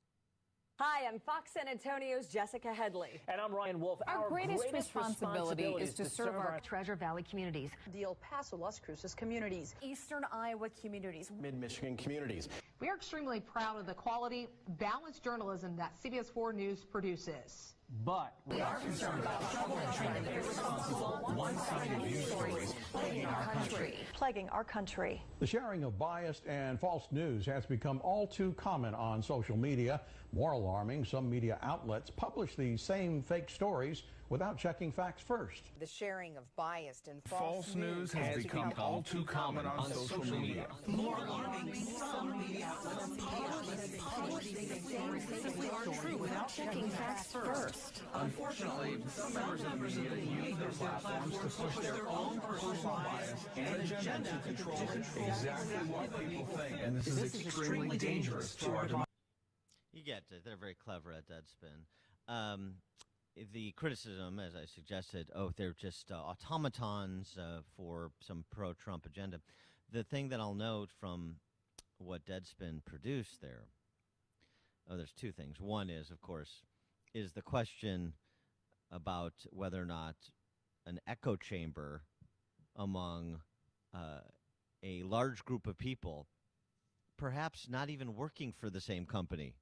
Hi, I'm Fox San Antonio's Jessica Headley. And I'm Ryan Wolf. Our greatest responsibility is to serve our Treasure Valley communities, the El Paso, Las Cruces communities, Eastern Iowa communities, Mid-Michigan communities. We are extremely proud of the quality, balanced journalism that CBS 4 News produces. But we are concerned about troubling trend of irresponsible, one-sided news stories plaguing our country. The sharing of biased and false news has become all too common on social media. More alarming, some media outlets publish these same fake stories without checking facts first. The sharing of biased and False news has become all too common on social media. More alarming, some media outlets publish these stories simply aren't true without checking facts first. Unfortunately, some members of the media use their platforms to push their own personal bias and agenda to control exactly what people think. And this is extremely dangerous to our democracy. You get it. They're very clever at Deadspin. The criticism, as I suggested, they're just automatons for some pro-Trump agenda. The thing that I'll note from what Deadspin produced there, there's two things. One is, of course, is the question about whether or not an echo chamber among a large group of people, perhaps not even working for the same company,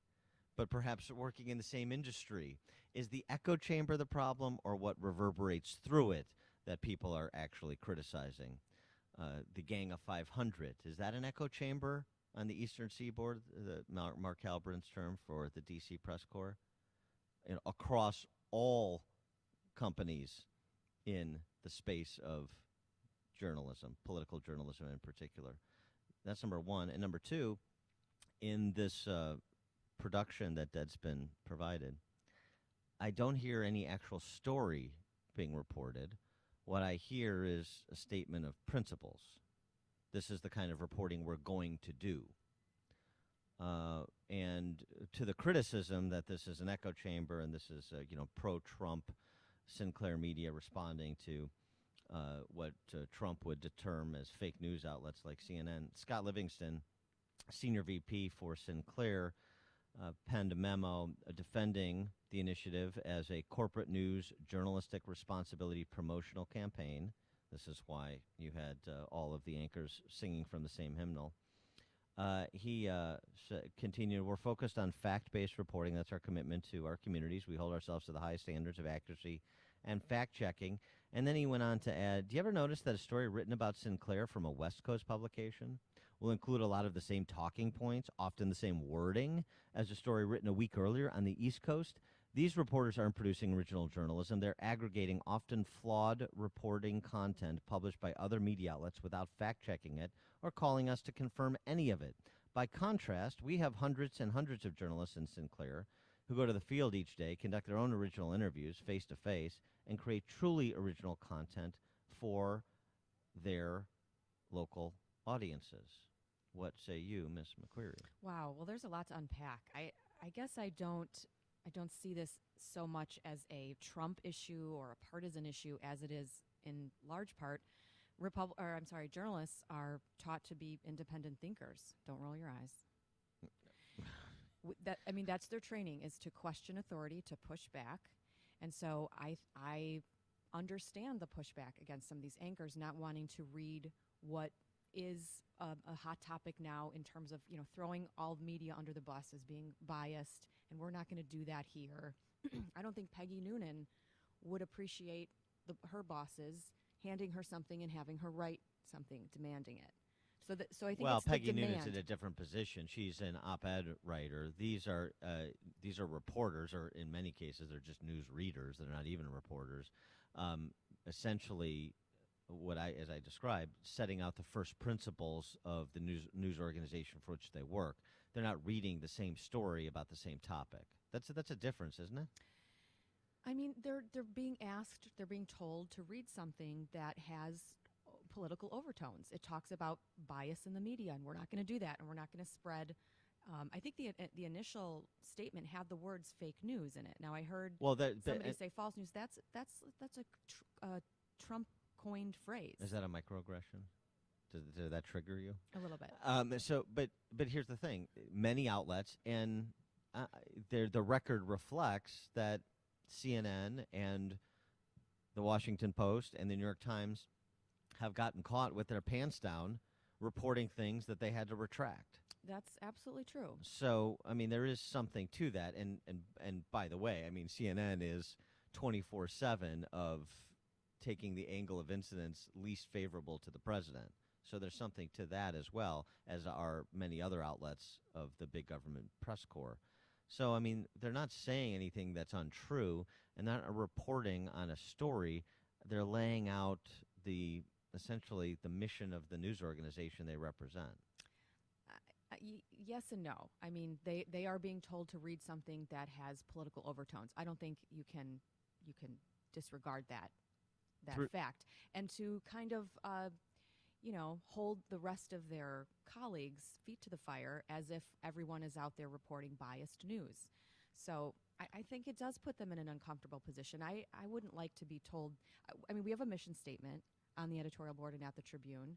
but perhaps working in the same industry. Is the echo chamber the problem, or what reverberates through it that people are actually criticizing? The Gang of 500, is that an echo chamber on the Eastern Seaboard, Mark Halbrin's term for the D.C. press corps? Across all companies in the space of journalism, political journalism in particular. That's number one. And number two, in this production that Deadspin provided, I don't hear any actual story being reported. What I hear is a statement of principles. This is the kind of reporting we're going to do. And to the criticism that this is an echo chamber and this is, pro-Trump Sinclair media responding to what Trump would term as fake news outlets like CNN, Scott Livingston, senior VP for Sinclair, penned a memo defending the initiative as a corporate news journalistic responsibility promotional campaign. This is why you had all of the anchors singing from the same hymnal. He continued, we're focused on fact-based reporting. That's our commitment to our communities. We hold ourselves to the highest standards of accuracy and fact-checking. And then he went on to add, do you ever notice that a story written about Sinclair from a West Coast publication will include a lot of the same talking points, often the same wording, as a story written a week earlier on the East Coast? These reporters aren't producing original journalism. They're aggregating often flawed reporting content published by other media outlets without fact-checking it or calling us to confirm any of it. By contrast, we have hundreds and hundreds of journalists in Sinclair who go to the field each day, conduct their own original interviews face-to-face, and create truly original content for their local audiences. What say you, Ms. McQueary? Wow. Well, there's a lot to unpack. I guess I don't see this so much as a Trump issue or a partisan issue as it is in large part. Journalists are taught to be independent thinkers. Don't roll your eyes. That's their training, is to question authority, to push back. And so I understand the pushback against some of these anchors not wanting to read what is a hot topic now in terms of, throwing all media under the bus as being biased, and we're not going to do that here. I don't think Peggy Noonan would appreciate her bosses handing her something and having her write something, demanding it. So I think it's Peggy the demand. Noonan's in a different position. She's an op-ed writer. These are reporters, or in many cases, they're just news readers. They're not even reporters. Essentially, as I described, setting out the first principles of the news organization for which they work. They're not reading the same story about the same topic. That's a difference, isn't it? I mean, they're being asked, they're being told to read something that has political overtones. It talks about bias in the media, and we're not going to do that, and we're not going to spread. I think the initial statement had the words "fake news" in it. Now I heard somebody say "false news." That's a Trump coined phrase. Is that a microaggression? Did that trigger you? A little bit. But here's the thing: many outlets, and the record reflects that CNN and the Washington Post and the New York Times have gotten caught with their pants down reporting things that they had to retract. That's absolutely true. So, I mean, there is something to that. And by the way, I mean, CNN is 24/7 of taking the angle of incidents least favorable to the president. So there's something to that as well, as are many other outlets of the big government press corps. So, I mean, they're not saying anything that's untrue and not reporting on a story. They're laying out essentially the mission of the news organization they represent. Yes and no. I mean, they are being told to read something that has political overtones. I don't think you can disregard that fact, and to kind of hold the rest of their colleagues' feet to the fire as if everyone is out there reporting biased news. So I think it does put them in an uncomfortable position. I wouldn't like to be told. I mean, we have a mission statement on the editorial board and at the Tribune,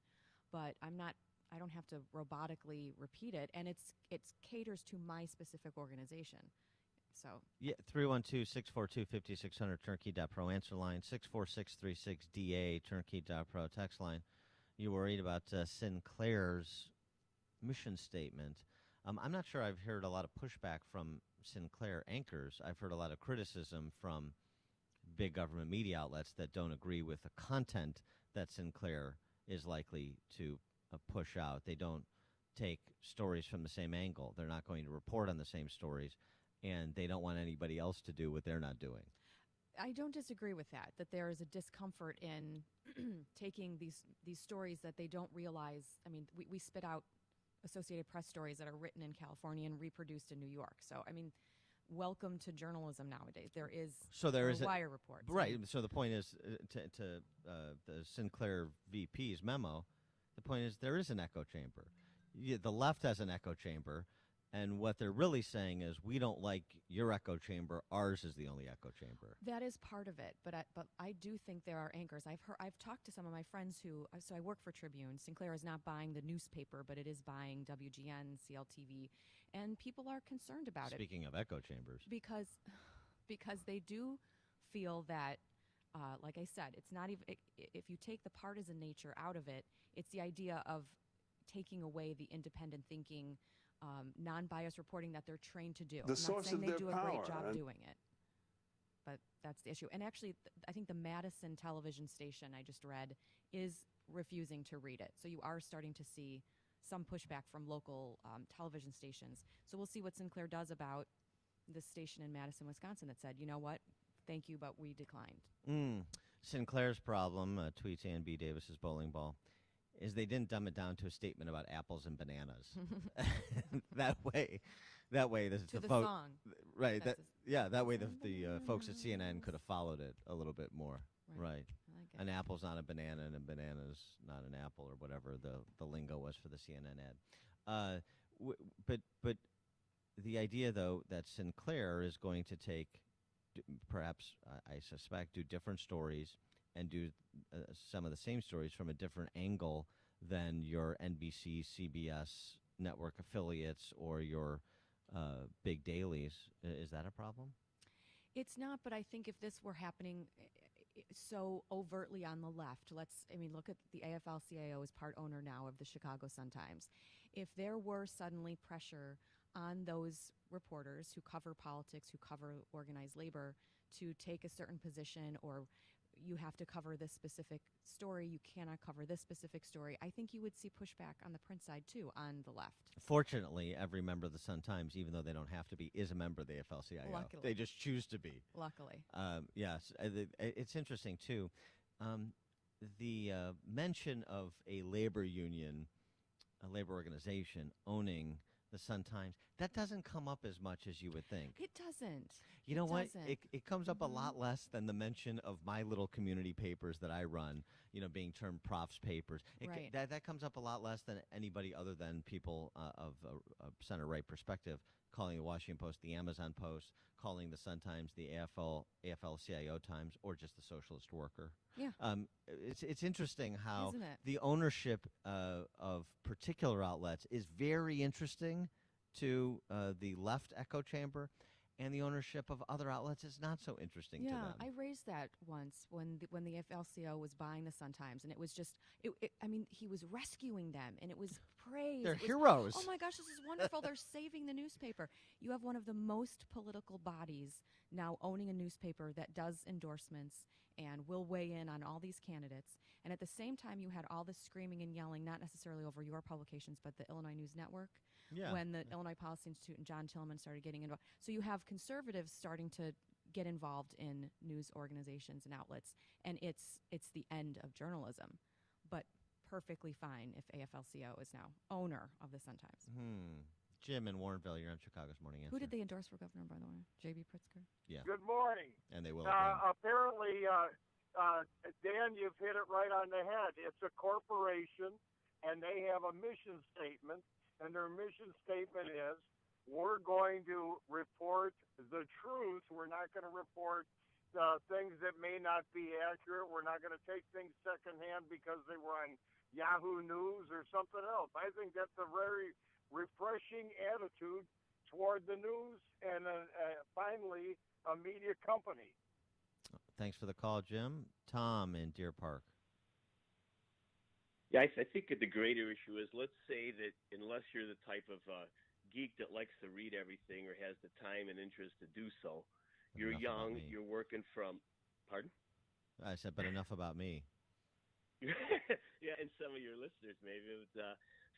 but I don't have to robotically repeat it, and it caters to my specific organization. So 312-642-5600 turnkey.pro answer line, 64636DA turnkey.pro text line. You worried about Sinclair's mission statement. I'm not sure I've heard a lot of pushback from Sinclair anchors. I've heard a lot of criticism from big government media outlets that don't agree with the content that Sinclair is likely to push out. They don't take stories from the same angle. They're not going to report on the same stories, and they don't want anybody else to do what they're not doing. I don't disagree with that there is a discomfort in taking these stories that they don't realize. I mean, we spit out Associated Press stories that are written in California and reproduced in New York. So, I mean, welcome to journalism nowadays. There is wire reports. Right. So the point is, to the Sinclair VP's memo, the point is there is an echo chamber. The left has an echo chamber, and what they're really saying is we don't like your echo chamber. Ours is the only echo chamber. That is part of it, but I do think there are anchors. I've talked to some of my friends who, so I work for Tribune. Sinclair is not buying the newspaper, but it is buying WGN, CLTV, and people are concerned about it. Speaking of echo chambers, because they do feel that, like I said, it's not even if you take the partisan nature out of it, it's the idea of taking away the independent thinking, non-biased reporting that they're trained to do. The I'm source not saying of they their do a power, great job and- doing it, but that's the issue. And actually, I think the Madison television station I just read is refusing to read it. So you are starting to see some pushback from local television stations. So we'll see what Sinclair does about this station in Madison, Wisconsin that said, you know what, thank you, but we declined. Sinclair's problem, tweets Ann B. Davis's bowling ball, is they didn't dumb it down to a statement about apples and bananas. that way, To the song. right? That's That way the folks at CNN could have followed it a little bit more. Right. I like it. An apple's not a banana, and a banana's not an apple, or whatever the lingo was for the CNN ad. But the idea, though, that Sinclair is going to take, perhaps I suspect, do different stories and do some of the same stories from a different angle than your NBC, CBS network affiliates or your big dailies. Is that a problem? It's not, but I think if this were happening so overtly on the left, look at the AFL-CIO is part owner now of the Chicago Sun-Times. If there were suddenly pressure on those reporters who cover politics, who cover organized labor, to take a certain position, or you have to cover this specific story, you cannot cover this specific story, I think you would see pushback on the print side, too, on the left. Fortunately, every member of the Sun-Times, even though they don't have to be, is a member of the AFL-CIO. Luckily. They just choose to be. Luckily. Yes. It's interesting, too. The mention of a labor union, a labor organization, owning the Sun-Times, that doesn't come up as much as you would think. It doesn't. You know what? Doesn't. It comes up a lot less than the mention of my little community papers that I run, being termed profs papers. Right. That comes up a lot less than anybody other than people of a center-right perspective, calling the Washington Post the Amazon Post, calling the Sun-Times the AFL-CIO Times, or just the Socialist Worker. Yeah. It's interesting how Isn't it? the ownership of particular outlets is very interesting to the left echo chamber, and the ownership of other outlets is not so interesting to them. I raised that once when the AFL-CIO was buying the Sun-Times, and it was just, he was rescuing them, and it was praise. They're It was, heroes. Oh my gosh, this is wonderful. They're saving the newspaper. You have one of the most political bodies now owning a newspaper that does endorsements and will weigh in on all these candidates. And at the same time, you had all this screaming and yelling, not necessarily over your publications, but the Illinois News Network, when the Illinois Policy Institute and John Tillman started getting involved. So you have conservatives starting to get involved in news organizations and outlets, and it's the end of journalism. But perfectly fine if AFL-CIO is now owner of the Sun-Times. Jim in Warrenville, you're on Chicago's Morning Answer. Who did they endorse for governor, by the way? J.B. Pritzker? Yeah. Good morning. And they will. Apparently, Dan, you've hit it right on the head. It's a corporation, and they have a mission statement, and their mission statement is, we're going to report the truth. We're not going to report things that may not be accurate. We're not going to take things secondhand because they were on Yahoo News or something else. I think that's a very refreshing attitude toward the news and finally a media company. Thanks for the call, Jim. Tom in Deer Park. Yeah, I think the greater issue is, let's say that unless you're the type of geek that likes to read everything or has the time and interest to do so, you're young, you're working from, pardon? I said, but enough about me. Yeah, and some of your listeners maybe.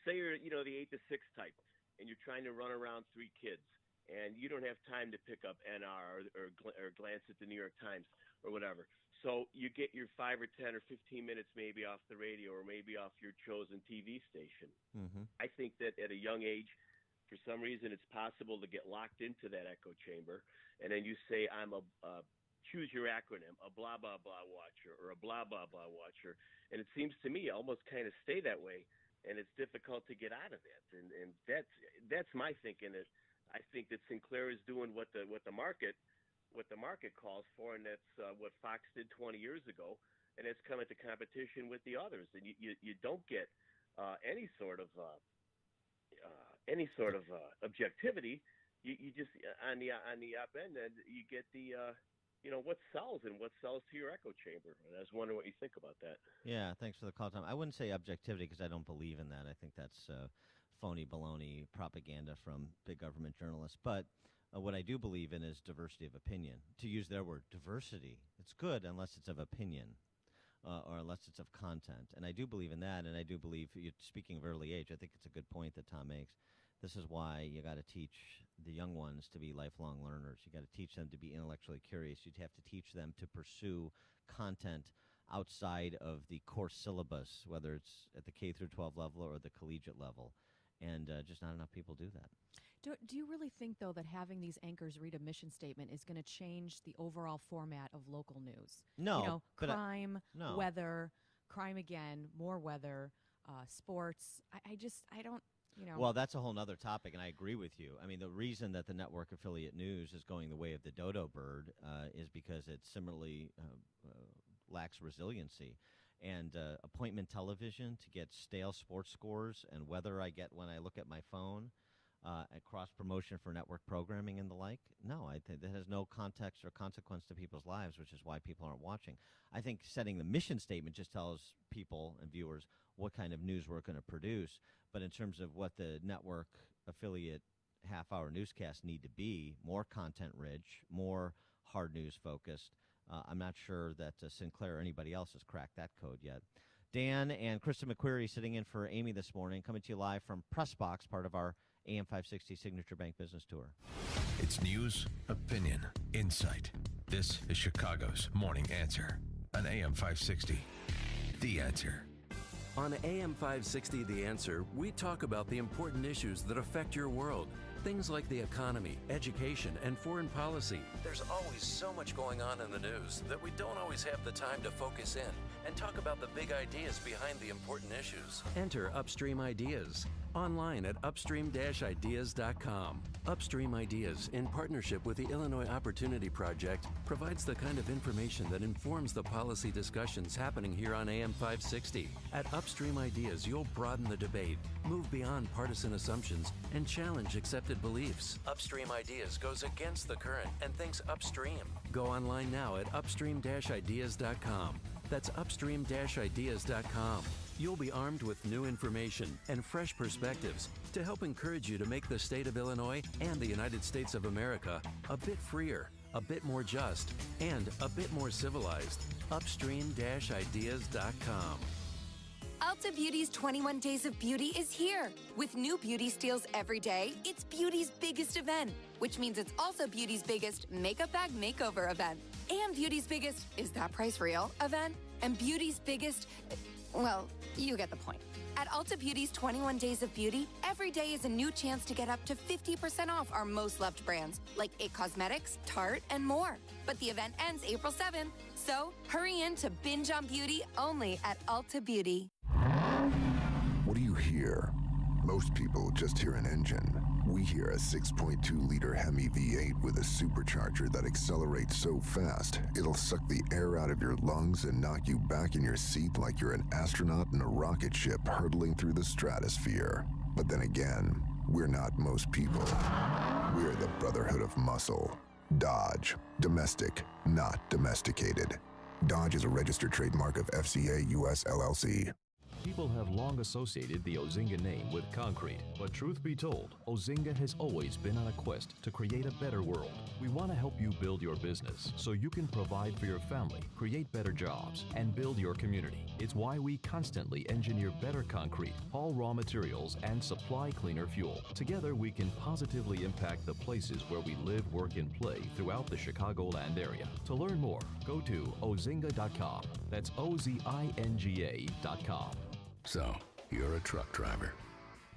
Say you're, the 8 to 6 type, and you're trying to run around 3 kids, and you don't have time to pick up NR or glance at the New York Times or whatever. So you get your 5 or 10 or 15 minutes maybe off the radio or maybe off your chosen TV station. Mm-hmm. I think that at a young age, for some reason, it's possible to get locked into that echo chamber, and then you say, I'm a choose your acronym, a blah, blah, blah watcher or a blah, blah, blah watcher. And it seems to me almost kind of stay that way, and it's difficult to get out of it. And that's my thinking. I think that Sinclair is doing what the market calls for, and that's what Fox did 20 years ago, and it's come into competition with the others. And you don't get any sort of objectivity. You just on the up end, you get the what sells and what sells to your echo chamber. And I was wondering what you think about that. Yeah, thanks for the call, Tom. I wouldn't say objectivity because I don't believe in that. I think that's phony baloney propaganda from big government journalists. But what I do believe in is diversity of opinion. To use their word, diversity. It's good unless it's of opinion. Or unless it's of content. And I do believe in that, and I do believe, speaking of early age, I think it's a good point that Tom makes. This is why you got to teach the young ones to be lifelong learners. You got to teach them to be intellectually curious. You'd have to teach them to pursue content outside of the course syllabus, whether it's at the K through 12 level or the collegiate level. And just not enough people do that. Do you really think, though, that having these anchors read a mission statement is going to change the overall format of local news? No. Crime, no. weather, crime again, more weather, sports. I don't, Well, that's a whole nother topic, and I agree with you. I mean, the reason that the network affiliate news is going the way of the dodo bird is because it similarly lacks resiliency. And appointment television to get stale sports scores and weather I get when I look at my phone, and cross-promotion for network programming and the like, no, I think that has no context or consequence to people's lives, which is why people aren't watching. I think setting the mission statement just tells people and viewers what kind of news we're going to produce. But in terms of what the network affiliate half-hour newscasts need to be, more content-rich, more hard news-focused, I'm not sure that Sinclair or anybody else has cracked that code yet. Dan and Krista McQuarrie sitting in for Amy this morning, coming to you live from Press Box, part of our AM 560 Signature Bank Business Tour. It's news, opinion, insight. This is Chicago's Morning Answer on AM 560. The Answer. On AM 560 The Answer, we talk about the important issues that affect your world. Things like the economy, education, and foreign policy. There's always so much going on in the news that we don't always have the time to focus in and talk about the big ideas behind the important issues. Enter Upstream Ideas online at upstream-ideas.com. Upstream Ideas, in partnership with the Illinois Opportunity Project, provides the kind of information that informs the policy discussions happening here on AM 560. At Upstream Ideas, you'll broaden the debate, move beyond partisan assumptions, and challenge accepted beliefs. Upstream Ideas goes against the current and thinks upstream. Go online now at upstream-ideas.com. That's upstream-ideas.com. You'll be armed with new information and fresh perspectives to help encourage you to make the state of Illinois and the United States of America a bit freer, a bit more just, and a bit more civilized. Upstream-ideas.com. Ulta Beauty's 21 Days of Beauty is here. With new beauty steals every day, it's beauty's biggest event, which means it's also beauty's biggest makeup bag makeover event. And beauty's biggest, is that price real, event. And beauty's biggest, well, you get the point. At Ulta Beauty's 21 Days of Beauty, every day is a new chance to get up to 50% off our most loved brands, like IT Cosmetics, Tarte, and more. But the event ends April 7th, so hurry in to binge on beauty only at Ulta Beauty. What do you hear? Most people just hear an engine. We hear a 6.2-liter Hemi V8 with a supercharger that accelerates so fast, it'll suck the air out of your lungs and knock you back in your seat like you're an astronaut in a rocket ship hurtling through the stratosphere. But then again, we're not most people. We're the Brotherhood of Muscle. Dodge. Domestic, not domesticated. Dodge is a registered trademark of FCA US LLC. People have long associated the Ozinga name with concrete, but truth be told, Ozinga has always been on a quest to create a better world. We want to help you build your business so you can provide for your family, create better jobs, and build your community. It's why we constantly engineer better concrete, haul raw materials, and supply cleaner fuel. Together, we can positively impact the places where we live, work, and play throughout the Chicagoland area. To learn more, go to ozinga.com. That's OZINGA.com. So, you're a truck driver,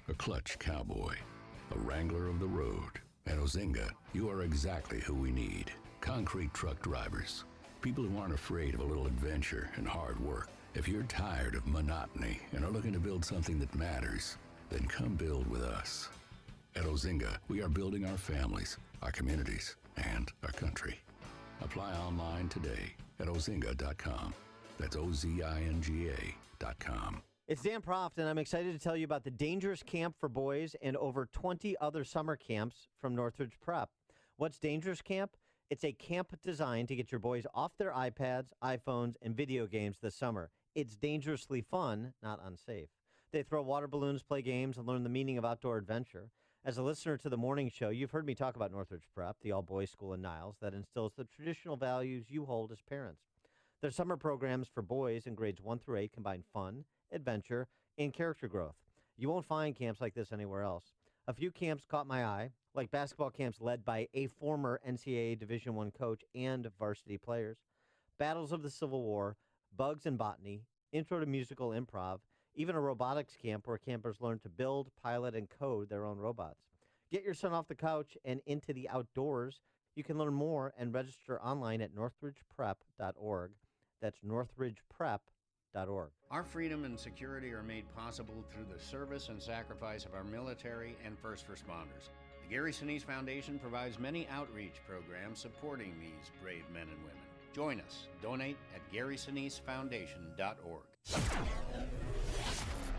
a clutch cowboy, a wrangler of the road. At Ozinga, you are exactly who we need. Concrete truck drivers. People who aren't afraid of a little adventure and hard work. If you're tired of monotony and are looking to build something that matters, then come build with us. At Ozinga, we are building our families, our communities, and our country. Apply online today at ozinga.com. That's OZINGA.com. It's Dan Proft, and I'm excited to tell you about the Dangerous Camp for Boys and over 20 other summer camps from Northridge Prep. What's Dangerous Camp? It's a camp designed to get your boys off their iPads, iPhones, and video games this summer. It's dangerously fun, not unsafe. They throw water balloons, play games, and learn the meaning of outdoor adventure. As a listener to the morning show, you've heard me talk about Northridge Prep, the all-boys school in Niles that instills the traditional values you hold as parents. Their summer programs for boys in grades 1 through 8 combine fun, adventure, and character growth. You won't find camps like this anywhere else. A few camps caught my eye, like basketball camps led by a former NCAA Division I coach and varsity players, Battles of the Civil War, Bugs and Botany, Intro to Musical Improv, even a robotics camp where campers learn to build, pilot, and code their own robots. Get your son off the couch and into the outdoors. You can learn more and register online at northridgeprep.org. That's northridgeprep.org. Our freedom and security are made possible through the service and sacrifice of our military and first responders. The Gary Sinise Foundation provides many outreach programs supporting these brave men and women. Join us. Donate at GarySiniseFoundation.org.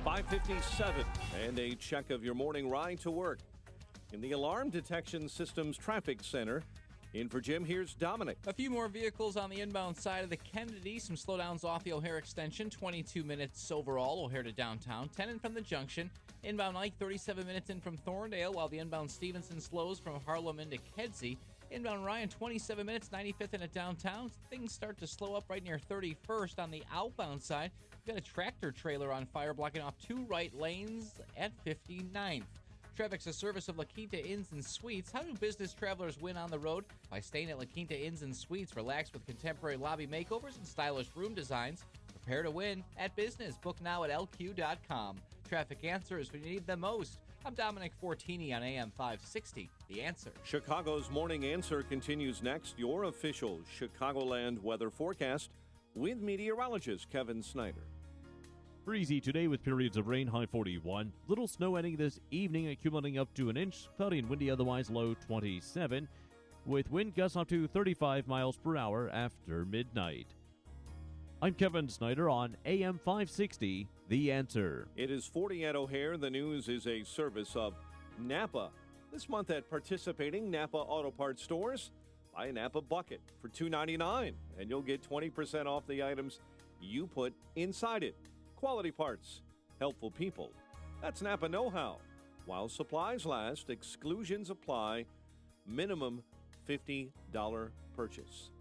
5:57 and a check of your morning ride to work. In the Alarm Detection Systems Traffic Center, in for Jim, here's Dominic. A few more vehicles on the inbound side of the Kennedy. Some slowdowns off the O'Hare extension. 22 minutes overall, O'Hare to downtown. 10 in from the junction. Inbound Ike, 37 minutes in from Thorndale, while the inbound Stevenson slows from Harlem into Kedzie. Inbound Ryan, 27 minutes, 95th in at downtown. Things start to slow up right near 31st on the outbound side. We've got a tractor trailer on fire blocking off 2 right lanes at 59th. Traffic's a service of La Quinta Inns and Suites. How do business travelers win on the road? By staying at La Quinta Inns and Suites. Relax with contemporary lobby makeovers and stylish room designs. Prepare to win at business. Book now at lq.com. Traffic answers when you need them most. I'm Dominic Fortini on AM 560. The Answer. Chicago's Morning Answer continues next. Your official Chicagoland weather forecast with meteorologist Kevin Snyder. Breezy today with periods of rain, high 41. Little snow ending this evening, accumulating up to an inch. Cloudy and windy, otherwise low 27. With wind gusts up to 35 miles per hour after midnight. I'm Kevin Snyder on AM 560, The Answer. It is 40 at O'Hare. The news is a service of Napa. This month at participating Napa Auto Parts stores, buy a Napa bucket for $2.99, and you'll get 20% off the items you put inside it. Quality parts, helpful people. That's Napa know-how. While supplies last, exclusions apply. Minimum $50 purchase.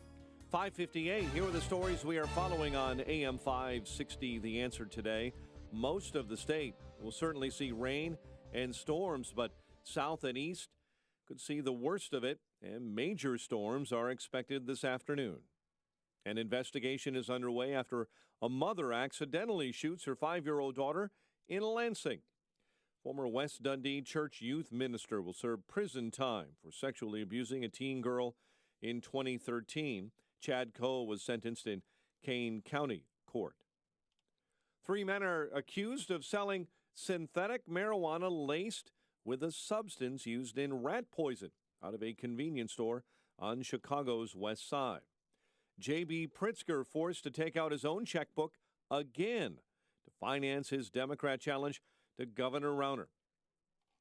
5:58, here are the stories we are following on AM 560, The Answer today. Most of the state will certainly see rain and storms, but south and east could see the worst of it, and major storms are expected this afternoon. An investigation is underway after a mother accidentally shoots her 5-year-old daughter in Lansing. Former West Dundee Church youth minister will serve prison time for sexually abusing a teen girl in 2013. Chad Coe was sentenced in Kane County Court. 3 men are accused of selling synthetic marijuana laced with a substance used in rat poison out of a convenience store on Chicago's west side. J.B. Pritzker forced to take out his own checkbook again to finance his Democrat challenge to Governor Rauner.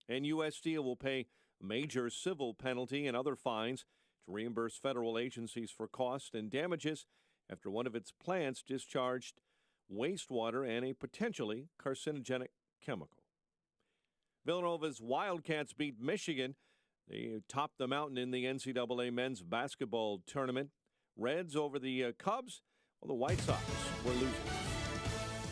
And U.S. Steel will pay major civil penalty and other fines to reimburse federal agencies for costs and damages after one of its plants discharged wastewater, and a potentially carcinogenic chemical. Villanova's Wildcats beat Michigan. They topped the mountain in the NCAA men's basketball tournament. Reds over the Cubs, while the White Sox were losing.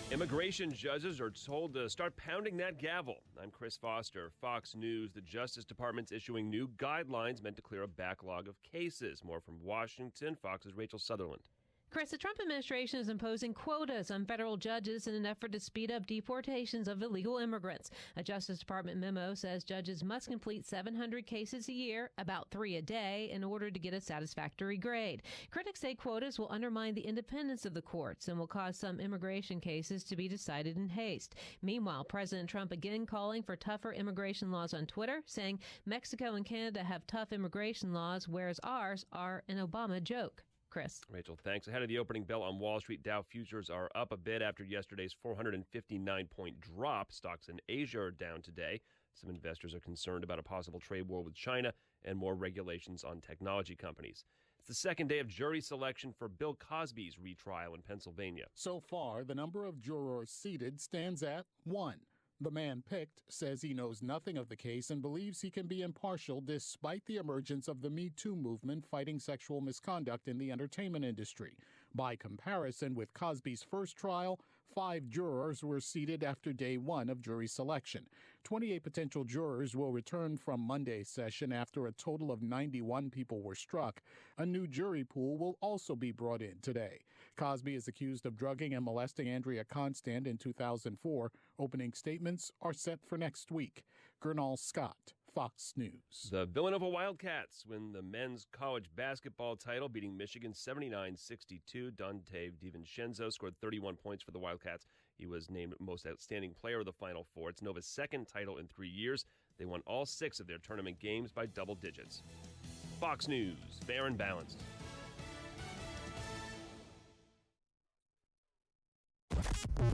Immigration judges are told to start pounding that gavel. I'm Chris Foster, Fox News. The Justice Department's issuing new guidelines meant to clear a backlog of cases. More from Washington, Fox's Rachel Sutherland. Chris, the Trump administration is imposing quotas on federal judges in an effort to speed up deportations of illegal immigrants. A Justice Department memo says judges must complete 700 cases a year, about 3 a day, in order to get a satisfactory grade. Critics say quotas will undermine the independence of the courts and will cause some immigration cases to be decided in haste. Meanwhile, President Trump again calling for tougher immigration laws on Twitter, saying Mexico and Canada have tough immigration laws, whereas ours are an Obama joke. Chris. Rachel, thanks. Ahead of the opening bell on Wall Street, Dow futures are up a bit after yesterday's 459-point drop. Stocks in Asia are down today. Some investors are concerned about a possible trade war with China and more regulations on technology companies. It's the second day of jury selection for Bill Cosby's retrial in Pennsylvania. So far, the number of jurors seated stands at 1. The man picked says he knows nothing of the case and believes he can be impartial despite the emergence of the Me Too movement fighting sexual misconduct in the entertainment industry. By comparison with Cosby's first trial, 5 jurors were seated after day 1 of jury selection. 28 potential jurors will return from Monday's session after a total of 91 people were struck. A new jury pool will also be brought in today. Cosby is accused of drugging and molesting Andrea Constand in 2004. Opening statements are set for next week. Gernal Scott, Fox News. The Villanova Wildcats win the men's college basketball title, beating Michigan 79-62. Dante DiVincenzo scored 31 points for the Wildcats. He was named Most Outstanding Player of the Final Four. It's Nova's second title in 3 years. They won all 6 of their tournament games by double digits. Fox News, fair and balanced.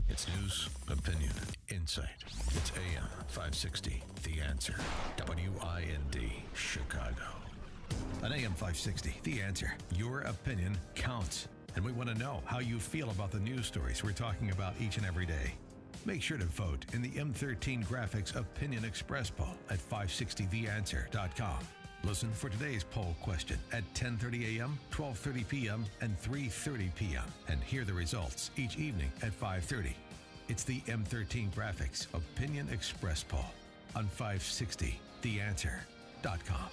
It's news, opinion, insight. It's AM 560, The Answer. WIND, Chicago. On AM 560, The Answer, your opinion counts. And we want to know how you feel about the news stories we're talking about each and every day. Make sure to vote in the M13 Graphics Opinion Express poll at 560theanswer.com. Listen for today's poll question at 10:30 a.m., 12:30 p.m., and 3:30 p.m. and hear the results each evening at 5:30. It's the M13 Graphics Opinion Express poll on 560theanswer.com.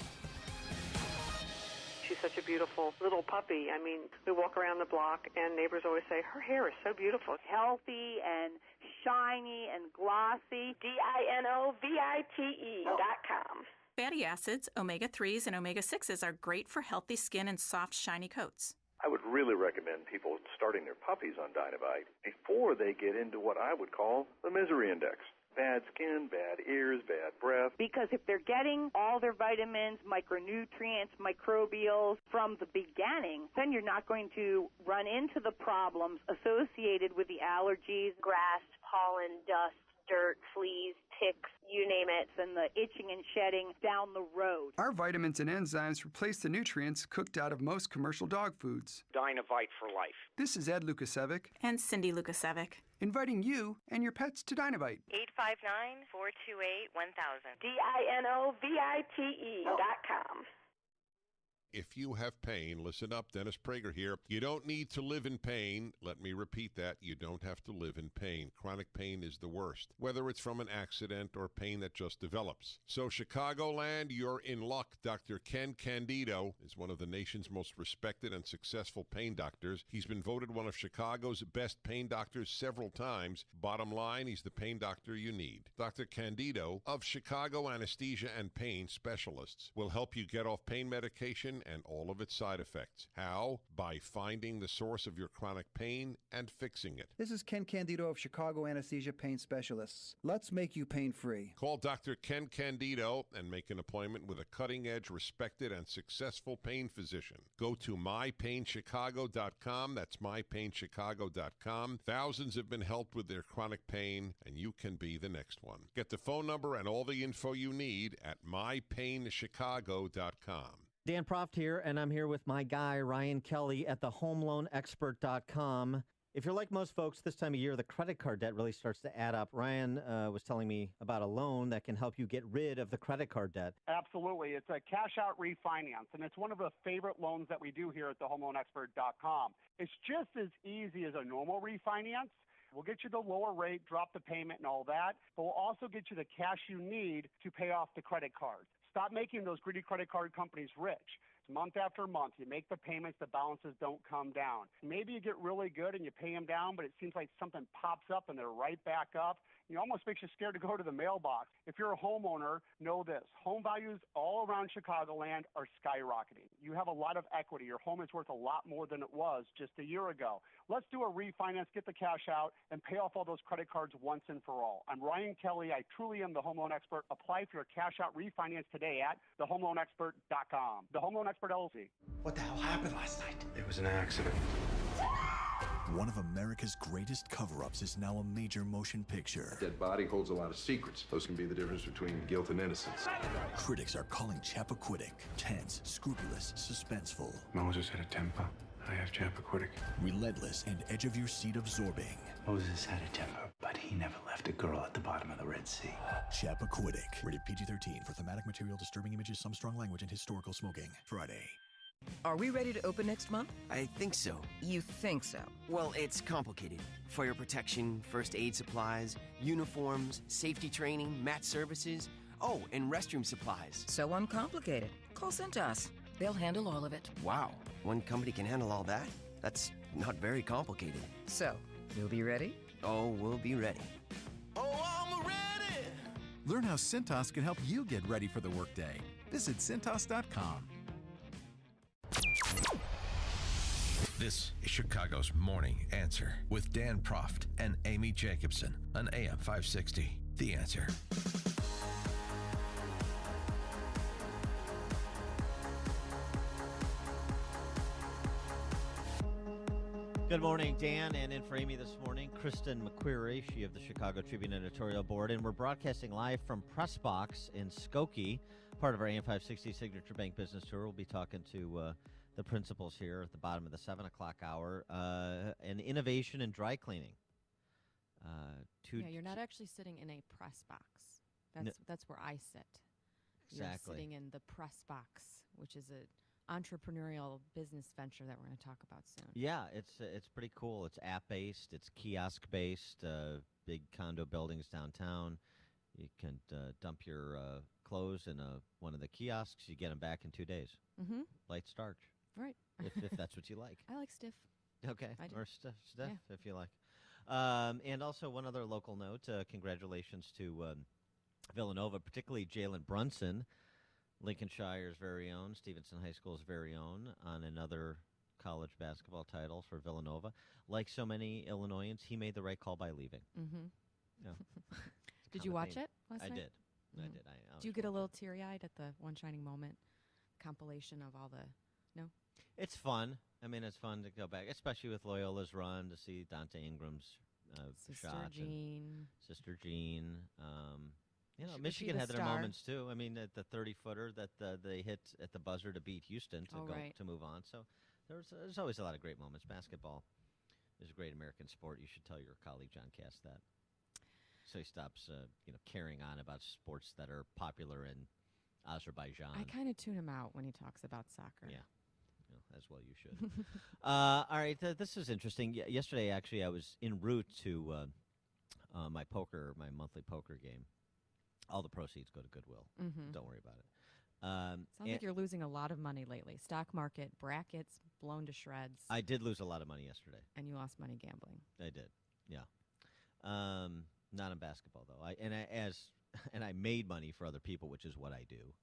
She's such a beautiful little puppy. I mean, we walk around the block and neighbors always say, her hair is so beautiful. Healthy and shiny and glossy. DINOVITE.com. Fatty acids, omega-3s, and omega-6s are great for healthy skin and soft, shiny coats. I would really recommend people starting their puppies on Dynavite before they get into what I would call the misery index. Bad skin, bad ears, bad breath. Because if they're getting all their vitamins, micronutrients, microbials from the beginning, then you're not going to run into the problems associated with the allergies, grass, pollen, dust, dirt, fleas, ticks, you name it. And the itching and shedding down the road. Our vitamins and enzymes replace the nutrients cooked out of most commercial dog foods. Dynavite for life. This is Ed Lukasevic. And Cindy Lukasevic. Inviting you and your pets to Dynavite. 859-428-1000. DINOVITE.com. If you have pain, listen up, Dennis Prager here. You don't need to live in pain. Let me repeat that. You don't have to live in pain. Chronic pain is the worst, whether it's from an accident or pain that just develops. So Chicagoland, you're in luck. Dr. Ken Candido is one of the nation's most respected and successful pain doctors. He's been voted one of Chicago's best pain doctors several times. Bottom line, he's the pain doctor you need. Dr. Candido of Chicago Anesthesia and Pain Specialists will help you get off pain medication and all of its side effects. How? By finding the source of your chronic pain and fixing it. This is Ken Candido of Chicago Anesthesia Pain Specialists. Let's make you pain-free. Call Dr. Ken Candido and make an appointment with a cutting-edge, respected, and successful pain physician. Go to mypainchicago.com. That's mypainchicago.com. Thousands have been helped with their chronic pain, and you can be the next one. Get the phone number and all the info you need at mypainchicago.com. Dan Proft here, and I'm here with my guy, Ryan Kelly, at thehomeloanexpert.com. If you're like most folks this time of year, the credit card debt really starts to add up. Ryan was telling me about a loan that can help you get rid of the credit card debt. Absolutely. It's a cash-out refinance, and it's one of the favorite loans that we do here at thehomeloanexpert.com. It's just as easy as a normal refinance. We'll get you the lower rate, drop the payment and all that, but we'll also get you the cash you need to pay off the credit card. Stop making those greedy credit card companies rich. Month after month, you make the payments, the balances don't come down. Maybe you get really good and you pay them down, but it seems like something pops up and they're right back up. It almost makes you scared to go to the mailbox. If you're a homeowner, know this. Home values all around Chicagoland are skyrocketing. You have a lot of equity. Your home is worth a lot more than it was just a year ago. Let's do a refinance, get the cash out, and pay off all those credit cards once and for all. I'm Ryan Kelly. I truly am the home loan expert. Apply for your cash out refinance today at thehomeloanexpert.com. The Home Loan Expert LLC. What the hell happened last night? It was an accident. One of America's greatest cover-ups is now a major motion picture. Dead body holds a lot of secrets. Those can be the difference between guilt and innocence. Critics are calling Chappaquiddick tense, scrupulous, suspenseful. Moses had a temper. I have Chappaquiddick. Relentless and edge-of-your-seat absorbing. Moses had a temper, but he never left a girl at the bottom of the Red Sea. Chappaquiddick. Rated PG-13 for thematic material, disturbing images, some strong language, and historical smoking. Friday. Are we ready to open next month? I think so. You think so? Well, it's complicated. Fire protection, first aid supplies, uniforms, safety training, mat services, and restroom supplies. So uncomplicated. Call Cintas. They'll handle all of it. Wow, one company can handle all that? That's not very complicated. So, you'll be ready? Oh, we'll be ready. Oh, I'm ready! Learn how Cintas can help you get ready for the workday. Visit Cintas.com. This is Chicago's Morning Answer with Dan Proft and Amy Jacobson on AM 560. The Answer. Good morning, Dan, and in for Amy this morning, Kristen McQuarrie, she of the Chicago Tribune editorial board, and we're broadcasting live from Press Box in Skokie, part of our AM 560 Signature Bank Business Tour. We'll be talking to the principals here at the bottom of the 7 o'clock hour, and innovation in dry cleaning. Yeah, you're not actually sitting in a press box. That's where I sit. Exactly. You're sitting in the press box, which is an entrepreneurial business venture that we're going to talk about soon. Yeah, it's pretty cool. It's app-based. It's kiosk-based. Big condo buildings downtown. You can dump your clothes in one of the kiosks. You get them back in 2 days. Mm-hmm. Light starch. Right. if that's what you like. I like stiff. Okay. I do. Or stuff Yeah. if you like. And also one other local note. Congratulations to Villanova, particularly Jalen Brunson, Lincolnshire's very own, Stevenson High School's very own, on another college basketball title for Villanova. Like so many Illinoisans, he made the right call by leaving. Mm-hmm. Yeah. Did you watch it last night? I did. Mm-hmm. I did. Do you get a little teary-eyed at the One Shining Moment compilation of all the... No? It's fun. I mean, it's fun to go back, especially with Loyola's run, to see Dante Ingram's Sister shot. Jean. Sister Jean. You know, Was she Michigan the had their star? moments too. I mean, the 30-footer that they hit at the buzzer to beat Houston to move on. So there's always a lot of great moments. Basketball is a great American sport. You should tell your colleague John Cass that, so he stops carrying on about sports that are popular in Azerbaijan. I kind of tune him out when he talks about soccer. Yeah. As well you should. All right, this is interesting. Yesterday, actually, I was en route to my monthly poker game. All the proceeds go to Goodwill. Mm-hmm. Don't worry about it. Sounds like you're losing a lot of money lately. Stock market, brackets blown to shreds. I did lose a lot of money yesterday. And you lost money gambling. I did, yeah. Not in basketball, though. I made money for other people, which is what I do.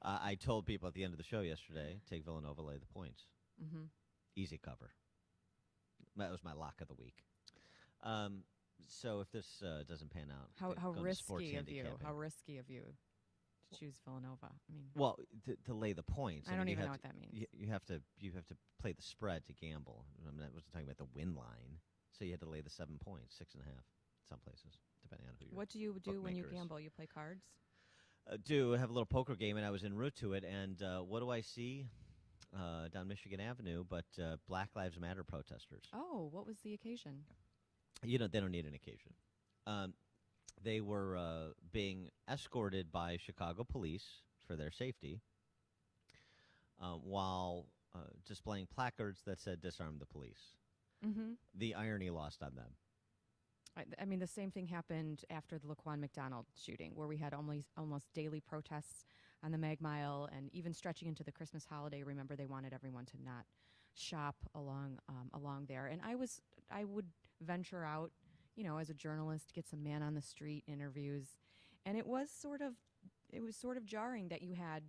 I told people at the end of the show yesterday, take Villanova, lay the points. Mm-hmm. Easy cover. That was my lock of the week. So if this doesn't pan out, how go to sports risky of you? handicapping. How risky of you to choose Villanova? I mean, well, to lay the points. I don't mean, even know what that means. You have to play the spread to gamble. I wasn't talking about the win line. So you had to lay the 7 points, 6.5, some places, depending on who you're. What do you do when you gamble? You play cards? Have a little poker game, and I was en route to it, and what do I see? down Michigan Avenue, but Black Lives Matter protesters. Oh, what was the occasion? They don't need an occasion. They were being escorted by Chicago police for their safety while displaying placards that said "Disarm the police." Mm-hmm. The irony lost on them. I mean, the same thing happened after the Laquan McDonald shooting, where we had almost daily protests on the Mag Mile, and even stretching into the Christmas holiday. Remember, they wanted everyone to not shop along there. And I would venture out, as a journalist, get some man on the street interviews, and it was sort of jarring that you had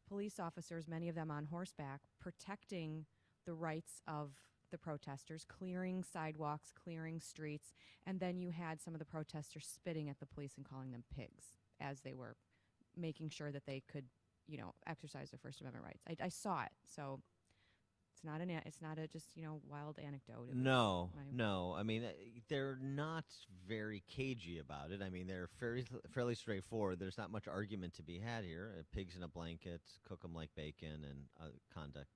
police officers, many of them on horseback, protecting the rights of the protesters, clearing sidewalks, clearing streets, and then you had some of the protesters spitting at the police and calling them pigs as they were making sure that they could, exercise their First Amendment rights. I saw it, so it's not a just wild anecdote. No. I mean, they're not very cagey about it. I mean, they're fairly straightforward. There's not much argument to be had here. Pigs in a blanket, cook them like bacon, and conduct,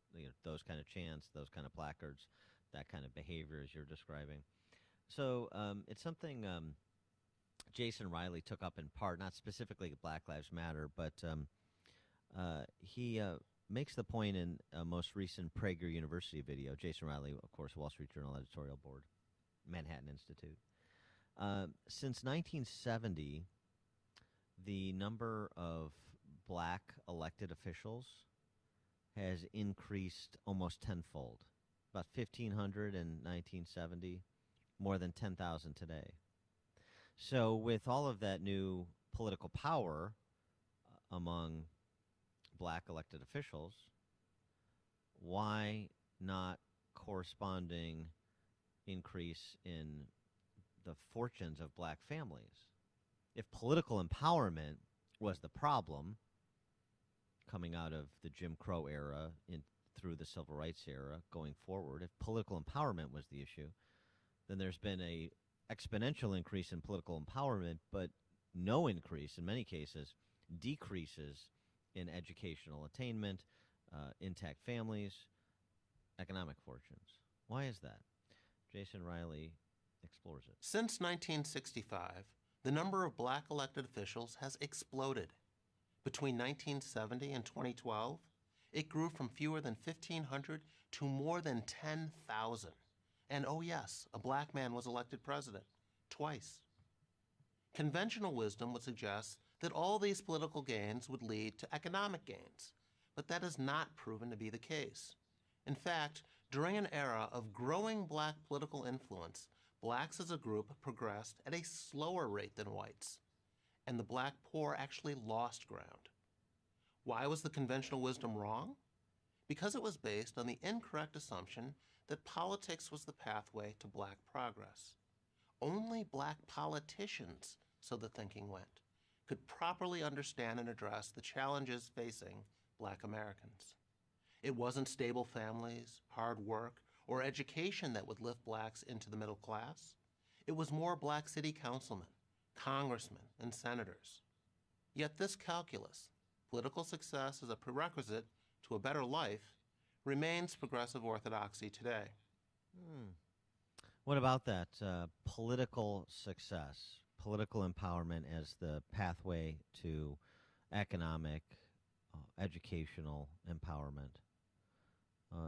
those kind of chants, those kind of placards, that kind of behavior as you're describing. So it's something Jason Riley took up in part, not specifically Black Lives Matter, but he makes the point in a most recent Prager University video. Jason Riley, of course, Wall Street Journal editorial board, Manhattan Institute. Since 1970, the number of black elected officials has increased almost tenfold. About 1,500 in 1970, more than 10,000 today. So with all of that new political power among black elected officials, why not corresponding increase in the fortunes of black families? If political empowerment was the problem coming out of the Jim Crow era through the Civil Rights era going forward, if political empowerment was the issue, then there's been a exponential increase in political empowerment, but no increase, in many cases, decreases in educational attainment, intact families, economic fortunes. Why is that? Jason Riley explores it. Since 1965, the number of black elected officials has exploded. Between 1970 and 2012, it grew from fewer than 1,500 to more than 10,000. And oh yes, a black man was elected president, twice. Conventional wisdom would suggest that all these political gains would lead to economic gains, but that has not proven to be the case. In fact, during an era of growing black political influence, blacks as a group progressed at a slower rate than whites, and the black poor actually lost ground. Why was the conventional wisdom wrong? Because it was based on the incorrect assumption that politics was the pathway to black progress. Only black politicians, so the thinking went, could properly understand and address the challenges facing black Americans. It wasn't stable families, hard work, or education that would lift blacks into the middle class. It was more black city councilmen, congressmen, and senators. Yet this calculus, political success as a prerequisite to a better life, remains progressive orthodoxy today. What about that political success, political empowerment as the pathway to economic, educational empowerment?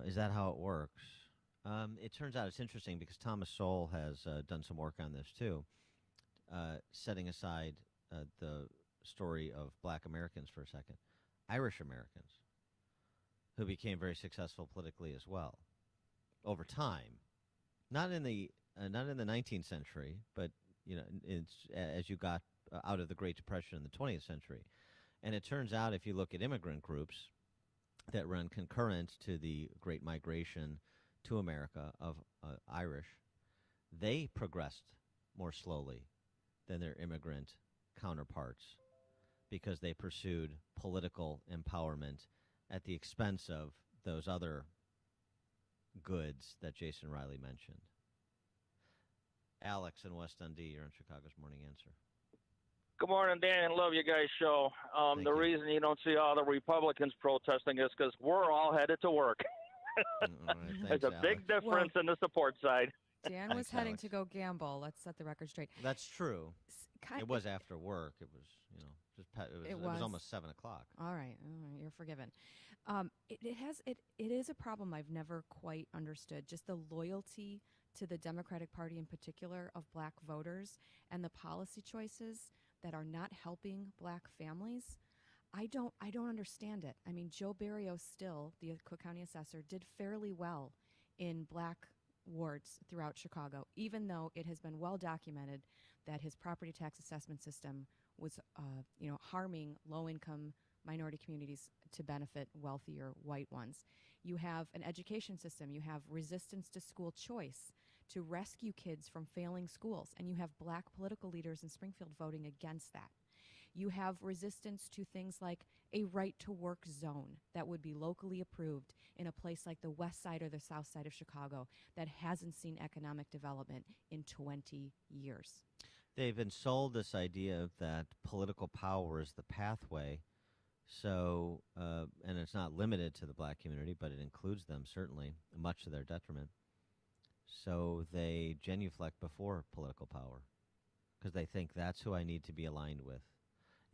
Is that how it works? It turns out it's interesting because Thomas Sowell has done some work on this too, setting aside the story of black Americans for a second. Irish Americans who became very successful politically as well over time. Not in the 19th century, but as you got out of the Great Depression in the 20th century. And it turns out if you look at immigrant groups that run concurrent to the Great Migration to America of Irish, they progressed more slowly than their immigrant counterparts because they pursued political empowerment at the expense of those other goods that Jason Riley mentioned. Alex in West Dundee, you're on Chicago's Morning Answer. Good morning, Dan. Love you guys' show. The reason you don't see all the Republicans protesting is because we're all headed to work. There's a big difference in the support side. Dan was heading to go gamble. Let's set the record straight. That's true. It was after work. It was, it was almost 7 o'clock. All right, you're forgiven. It is a problem I've never quite understood. Just the loyalty to the Democratic Party in particular of black voters and the policy choices that are not helping black families. I don't understand it. I mean, Joe Barrios still, the Cook County assessor, did fairly well in black wards throughout Chicago, even though it has been well documented that his property tax assessment system was, harming low-income minority communities to benefit wealthier white ones. You have an education system. You have resistance to school choice to rescue kids from failing schools, and you have black political leaders in Springfield voting against that. You have resistance to things like a right-to-work zone that would be locally approved in a place like the west side or the south side of Chicago that hasn't seen economic development in 20 years. They've been sold this idea that political power is the pathway. So, and it's not limited to the black community, but it includes them, certainly, much to their detriment. So they genuflect before political power because they think that's who I need to be aligned with.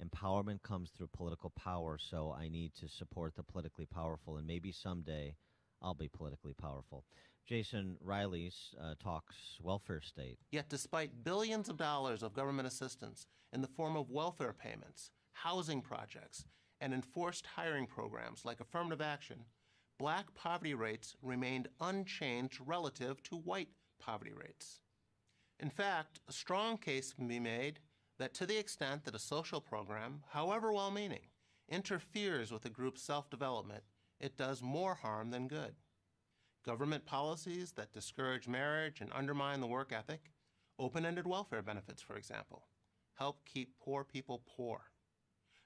Empowerment comes through political power, so I need to support the politically powerful, and maybe someday I'll be politically powerful. Jason Riley's talks welfare state. Yet despite billions of dollars of government assistance in the form of welfare payments, housing projects, and enforced hiring programs like affirmative action, black poverty rates remained unchanged relative to white poverty rates. In fact, a strong case can be made that to the extent that a social program, however well-meaning, interferes with a group's self-development, it does more harm than good. Government policies that discourage marriage and undermine the work ethic, open-ended welfare benefits, for example, help keep poor people poor.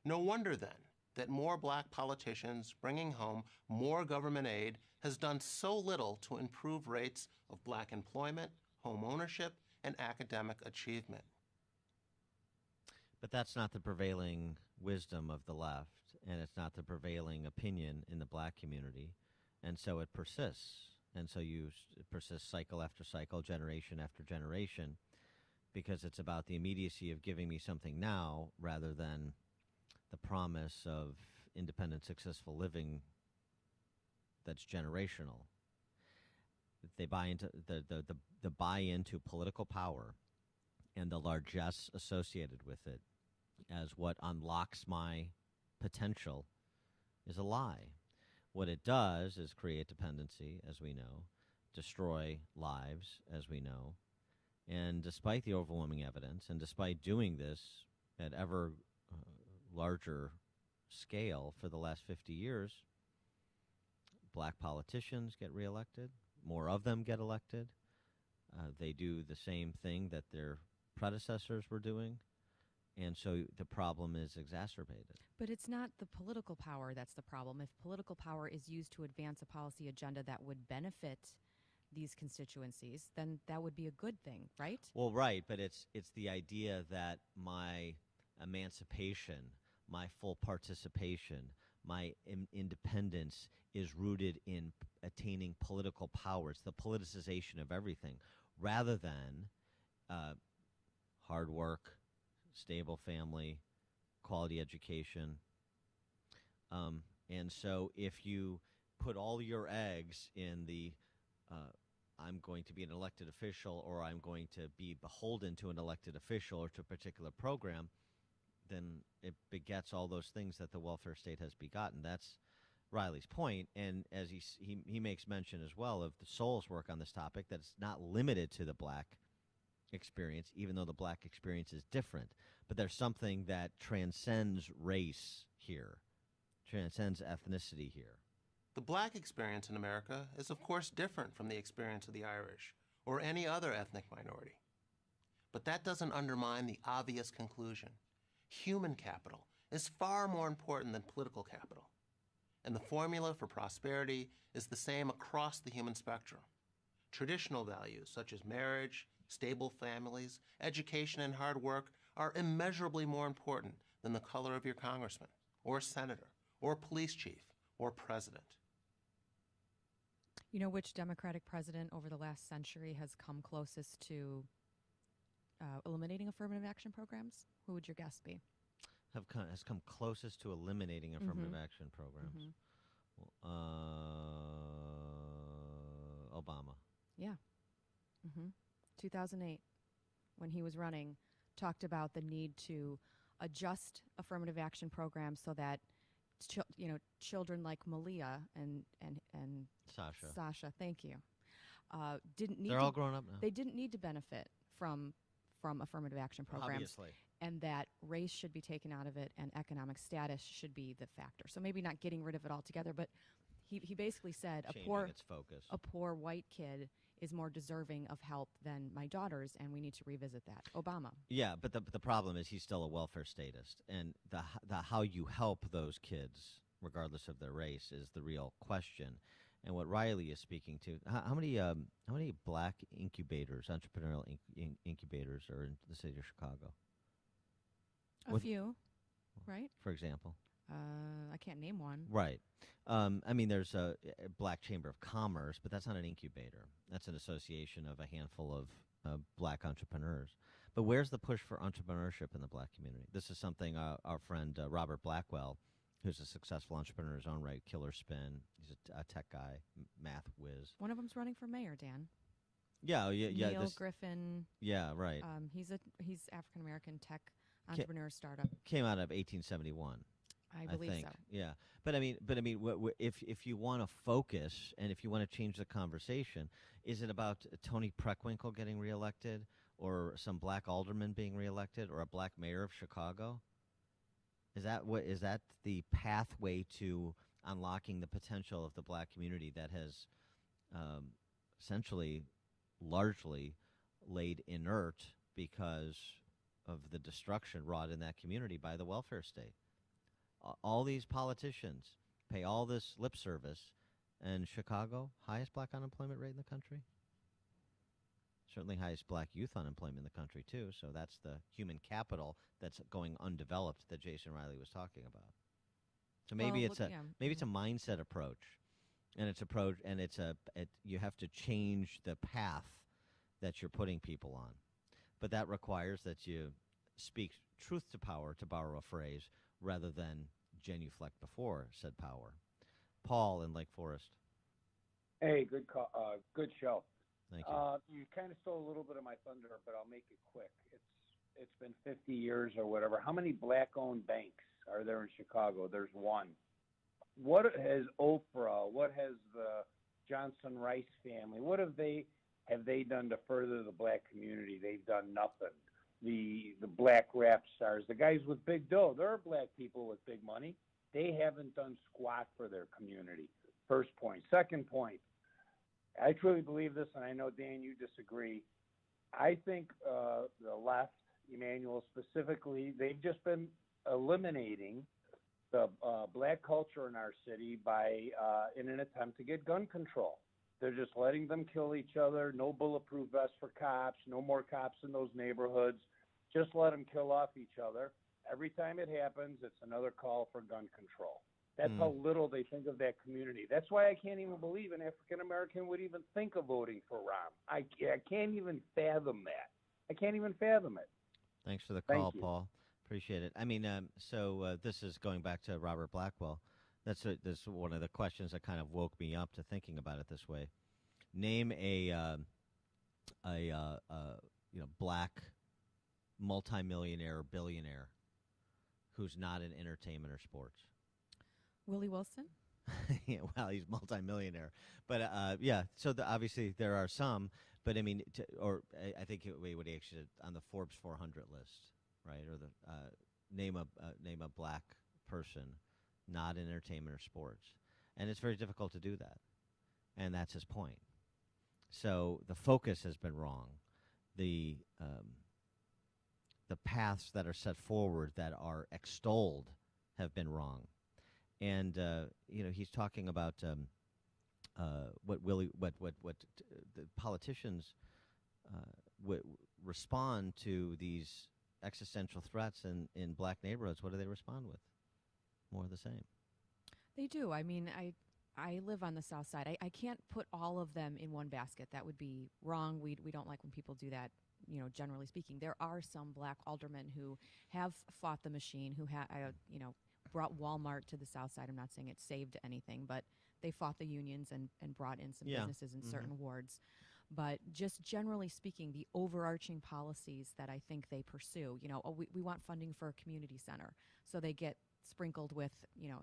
No wonder, then, that more black politicians bringing home more government aid has done so little to improve rates of black employment, home ownership, and academic achievement. But that's not the prevailing wisdom of the left, and it's not the prevailing opinion in the black community, and so it persists. And so it persists cycle after cycle, generation after generation, because it's about the immediacy of giving me something now rather than the promise of independent, successful living that's generational. They buy into the buy into political power and the largesse associated with it as what unlocks my potential is a lie. What it does is create dependency, as we know, destroy lives, as we know, and despite the overwhelming evidence, and despite doing this at ever larger scale for the last 50 years, black politicians get reelected, more of them get elected. They do the same thing that their predecessors were doing, and so the problem is exacerbated. But it's not the political power that's the problem. If political power is used to advance a policy agenda that would benefit these constituencies, then that would be a good thing, right? Well, right, but it's the idea that my emancipation, my full participation, my independence is rooted in attaining political power. It's the politicization of everything, rather than hard work, stable family, quality education. And so if you put all your eggs in the I'm going to be an elected official, or I'm going to be beholden to an elected official or to a particular program, then it begets all those things that the welfare state has begotten. That's Riley's point. And as he makes mention as well of the Soule's work on this topic, that it's not limited to the black experience, even though the black experience is different. But there's something that transcends race here, transcends ethnicity here. The black experience in America is, of course, different from the experience of the Irish or any other ethnic minority. But that doesn't undermine the obvious conclusion. Human capital is far more important than political capital. And the formula for prosperity is the same across the human spectrum. Traditional values such as marriage, stable families, education, and hard work are immeasurably more important than the color of your congressman, or senator, or police chief, or president. You know which Democratic president over the last century has come closest to eliminating affirmative action programs? Who would your guess be? Has come closest to eliminating affirmative action programs? Obama. Yeah. 2008, when he was running, talked about the need to adjust affirmative action programs so that children like Malia and Sasha, thank you, didn't need. They're all grown up now. They didn't need to benefit from affirmative action programs. Obviously. And that race should be taken out of it and economic status should be the factor. So maybe not getting rid of it altogether, but he basically said its focus. A poor white kid is more deserving of help than my daughters, and we need to revisit that. Obama. Yeah, but the problem is he's still a welfare statist, and the how you help those kids, regardless of their race, is the real question. And what Riley is speaking to, how many black incubators, entrepreneurial incubators, are in the city of Chicago? A few, right? For example. I can't name one. Right. I mean, there's a Black Chamber of Commerce, but that's not an incubator. That's an association of a handful of black entrepreneurs. But where's the push for entrepreneurship in the black community? This is something our friend Robert Blackwell, who's a successful entrepreneur in his own right, Killer Spin. He's a tech guy, math whiz. One of them's running for mayor, Dan. Yeah. Neil Griffin. Yeah, right. He's African American tech entrepreneur startup. Came out of 1871. I believe think. So. Yeah, but I mean, if you want to focus and if you want to change the conversation, is it about Tony Preckwinkle getting reelected, or some black alderman being reelected, or a black mayor of Chicago? Is that the pathway to unlocking the potential of the black community that has essentially largely laid inert because of the destruction wrought in that community by the welfare state? All these politicians pay all this lip service, and Chicago, highest black unemployment rate in the country. Certainly highest black youth unemployment in the country, too. So that's the human capital that's going undeveloped that Jason Riley was talking about. So maybe it's a mindset approach, and you have to change the path that you're putting people on. But that requires that you speak truth to power, to borrow a phrase, rather than genuflect before said power. Paul in Lake Forest. Hey, good call, good show. Thank you. You kind of stole a little bit of my thunder, but I'll make it quick. It's been 50 years or whatever. How many black-owned banks are there in Chicago? There's one. What has Oprah? What has the Johnson Rice family? What have they done to further the black community? They've done nothing. The black rap stars, the guys with big dough, there are black people with big money. They haven't done squat for their community. First point. Second point, I truly believe this, and I know, Dan, you disagree. I think the left, Emmanuel specifically, they've just been eliminating the black culture in our city in an attempt to get gun control. They're just letting them kill each other. No bulletproof vests for cops. No more cops in those neighborhoods. Just let them kill off each other. Every time it happens, it's another call for gun control. That's how little they think of that community. That's why I can't even believe an African American would even think of voting for Rahm. I can't even fathom that. I can't even fathom it. Thanks for the call, Paul. Appreciate it. I mean, so this is going back to Robert Blackwell. That's one of the questions that kind of woke me up to thinking about it this way. Name a black multimillionaire or billionaire who's not in entertainment or sports. Willie Wilson? Yeah, well, he's multimillionaire, but yeah. So obviously there are some, but I mean, I think we would actually on the Forbes 400 list, right? Or the name a black person not in entertainment or sports, and it's very difficult to do that, and that's his point. So the focus has been wrong. The paths that are set forward that are extolled have been wrong. And he's talking about what the politicians respond to these existential threats in black neighborhoods, what do they respond with? More of the same. They do. I mean, I live on the south side. I can't put all of them in one basket. That would be wrong. We don't like when people do that, generally speaking. There are some black aldermen who have fought the machine, who have, brought Walmart to the south side. I'm not saying it saved anything, but they fought the unions and brought in some businesses in certain wards. But just generally speaking, the overarching policies that I think they pursue, we want funding for a community center. So they get sprinkled with,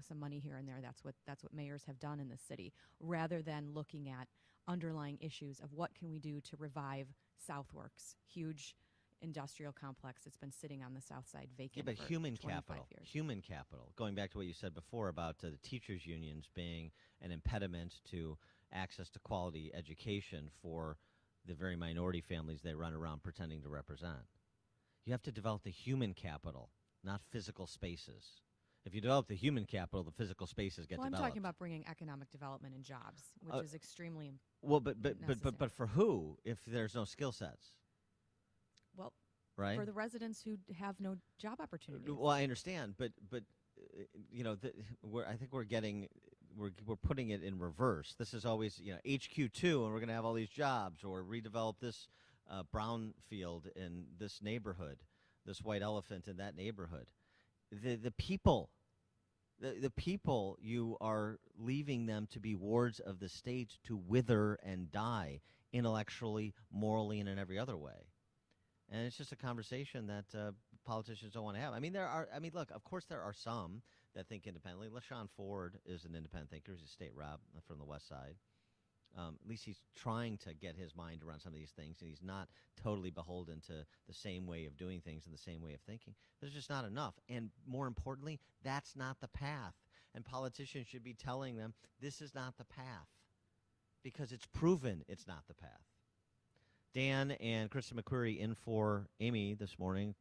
some money here and there. That's what mayors have done in this city, rather than looking at underlying issues of what can we do to revive Southworks, huge industrial complex that's been sitting on the south side vacant but for human 25 capital, years. human capital. Going back to what you said before about the teachers' unions being an impediment to access to quality education for the very minority families they run around pretending to represent. You have to develop the human capital, not physical spaces. If you develop the human capital, the physical spaces get developed. I'm talking about bringing economic development and jobs, which is extremely well. But for who? If there's no skill sets. Well, right? For the residents who have no job opportunities. Well, I understand, but I think we're putting it in reverse. This is always HQ2, and we're going to have all these jobs, or redevelop this brownfield in this neighborhood, this white elephant in that neighborhood. The people, you are leaving them to be wards of the state to wither and die intellectually, morally, and in every other way. And it's just a conversation that politicians don't want to have. Look, of course there are some that think independently. LaShawn Ford is an independent thinker. He's a state rep from the West Side. At least he's trying to get his mind around some of these things, and he's not totally beholden to the same way of doing things and the same way of thinking. There's just not enough. And more importantly, that's not the path. And politicians should be telling them this is not the path, because it's proven it's not the path. Dan and Kristen McQuarrie in for Amy this morning,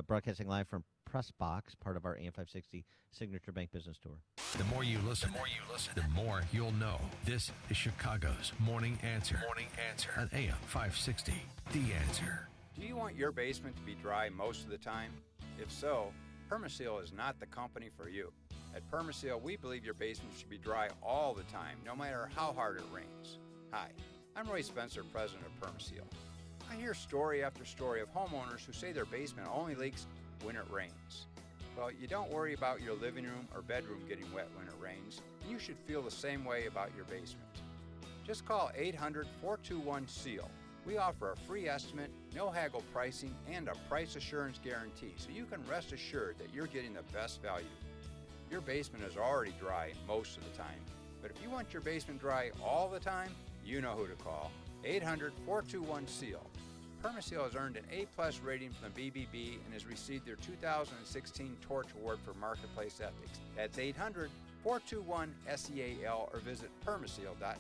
broadcasting live from Press Box, part of our AM 560 Signature Bank Business Tour. The more you listen, the more you'll know. This is Chicago's Morning Answer. Morning Answer on AM 560. The Answer. Do you want your basement to be dry most of the time? If so, Permaseal is not the company for you. At Permaseal, we believe your basement should be dry all the time, no matter how hard it rains. Hi, I'm Roy Spencer, president of Permaseal. I hear story after story of homeowners who say their basement only leaks when it rains. Well, you don't worry about your living room or bedroom getting wet when it rains, and you should feel the same way about your basement. Just call 800-421-SEAL. We offer a free estimate, no haggle pricing, and a price assurance guarantee, so you can rest assured that you're getting the best value. Your basement is already dry most of the time, but if you want your basement dry all the time, you know who to call. 800-421-SEAL. Permaseal has earned an A-plus rating from the BBB and has received their 2016 Torch Award for Marketplace Ethics. That's 800-421-SEAL or visit permaseal.net.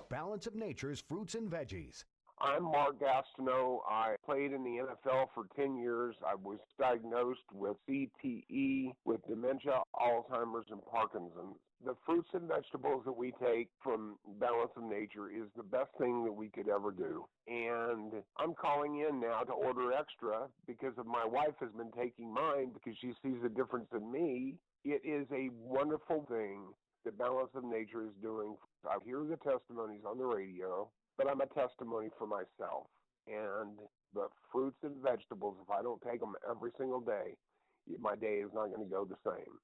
Balance of Nature's fruits and veggies. I'm Mark Gastineau. I played in the NFL for 10 years. I was diagnosed with CTE, with dementia, Alzheimer's, and Parkinson's. The fruits and vegetables that we take from Balance of Nature is the best thing that we could ever do. And I'm calling in now to order extra because my wife has been taking mine because she sees a difference in me. It is a wonderful thing that Balance of Nature is doing. I hear the testimonies on the radio, but I'm a testimony for myself. And the fruits and vegetables, if I don't take them every single day, my day is not going to go the same.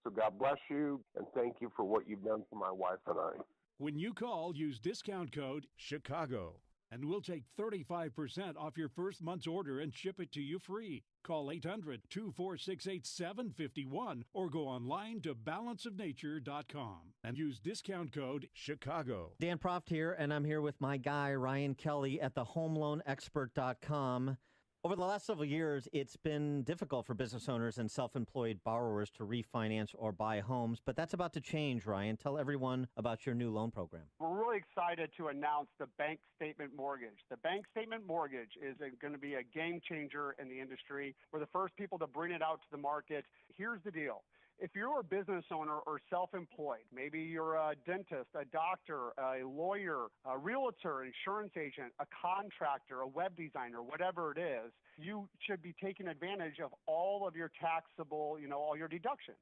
So God bless you, and thank you for what you've done for my wife and I. When you call, use discount code CHICAGO, and we'll take 35% off your first month's order and ship it to you free. Call 800-246-8751 or go online to balanceofnature.com and use discount code CHICAGO. Dan Proft here, and I'm here with my guy, Ryan Kelly, at thehomeloanexpert.com. Over the last several years, it's been difficult for business owners and self-employed borrowers to refinance or buy homes, but that's about to change, Ryan. Tell everyone about your new loan program. We're really excited to announce the Bank Statement Mortgage. The Bank Statement Mortgage is going to be a game changer in the industry. We're the first people to bring it out to the market. Here's the deal. If you're a business owner or self-employed, maybe you're a dentist, a doctor, a lawyer, a realtor, insurance agent, a contractor, a web designer, whatever it is, you should be taking advantage of all of your taxable, all your deductions.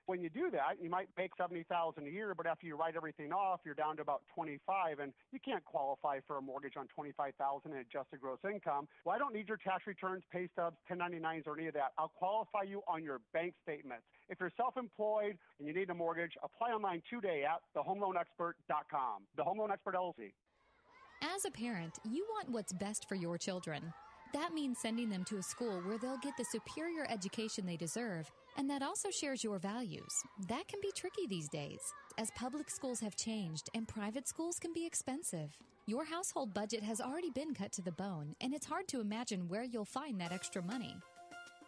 When you do that, you might make $70,000 a year, but after you write everything off, you're down to about $25,000, and you can't qualify for a mortgage on $25,000 in adjusted gross income. Well, I don't need your tax returns, pay stubs, 1099s, or any of that. I'll qualify you on your bank statements. If you're self-employed and you need a mortgage, apply online today at thehomeloanexpert.com. The Home Loan Expert LLC. As a parent, you want what's best for your children. That means sending them to a school where they'll get the superior education they deserve, and that also shares your values. That can be tricky these days, as public schools have changed and private schools can be expensive. Your household budget has already been cut to the bone, and it's hard to imagine where you'll find that extra money.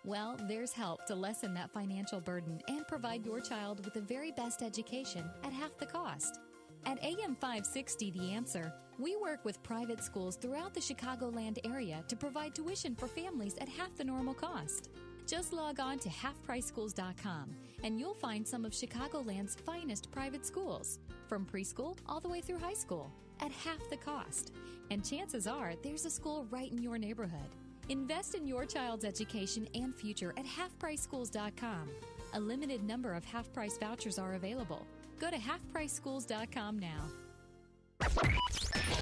Well, there's help to lessen that financial burden and provide your child with the very best education at half the cost. At AM 560 The Answer, we work with private schools throughout the Chicagoland area to provide tuition for families at half the normal cost. Just log on to halfpriceschools.com and you'll find some of Chicagoland's finest private schools, from preschool all the way through high school, at half the cost. And chances are there's a school right in your neighborhood. Invest in your child's education and future at halfpriceschools.com. A limited number of half-price vouchers are available. Go to halfpriceschools.com now.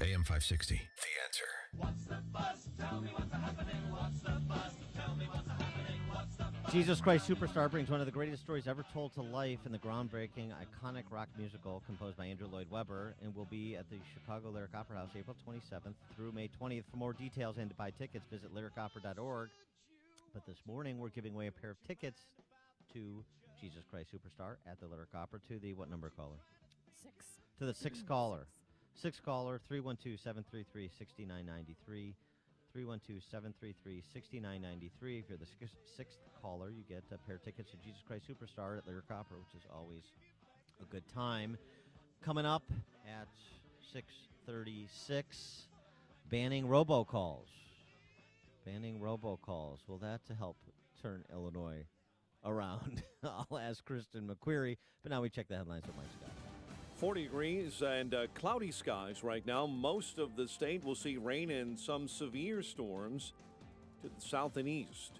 AM 560, The Answer. What's the buzz? Tell me what's happening. What's the buzz? Tell me what's happening. What's the buzz? Jesus Christ Superstar brings one of the greatest stories ever told to life in the groundbreaking, iconic rock musical composed by Andrew Lloyd Webber, and will be at the Chicago Lyric Opera House April 27th through May 20th. For more details and to buy tickets, visit lyricopera.org. But this morning, we're giving away a pair of tickets to Jesus Christ Superstar at the Lyric Opera to the what number caller? 6. To the sixth caller. Sixth caller, 312-733-6993. 312-733-6993. If you're the sixth caller, you get a pair of tickets to Jesus Christ Superstar at Lyric Opera, which is always a good time. Coming up at 6:36, banning robocalls. Banning robocalls. Will that to help turn Illinois around? I'll ask Kristen McQuarrie, but now we check the headlines with Mike Scott. 40 degrees and cloudy skies right now. Most of the state will see rain and some severe storms to the south and east.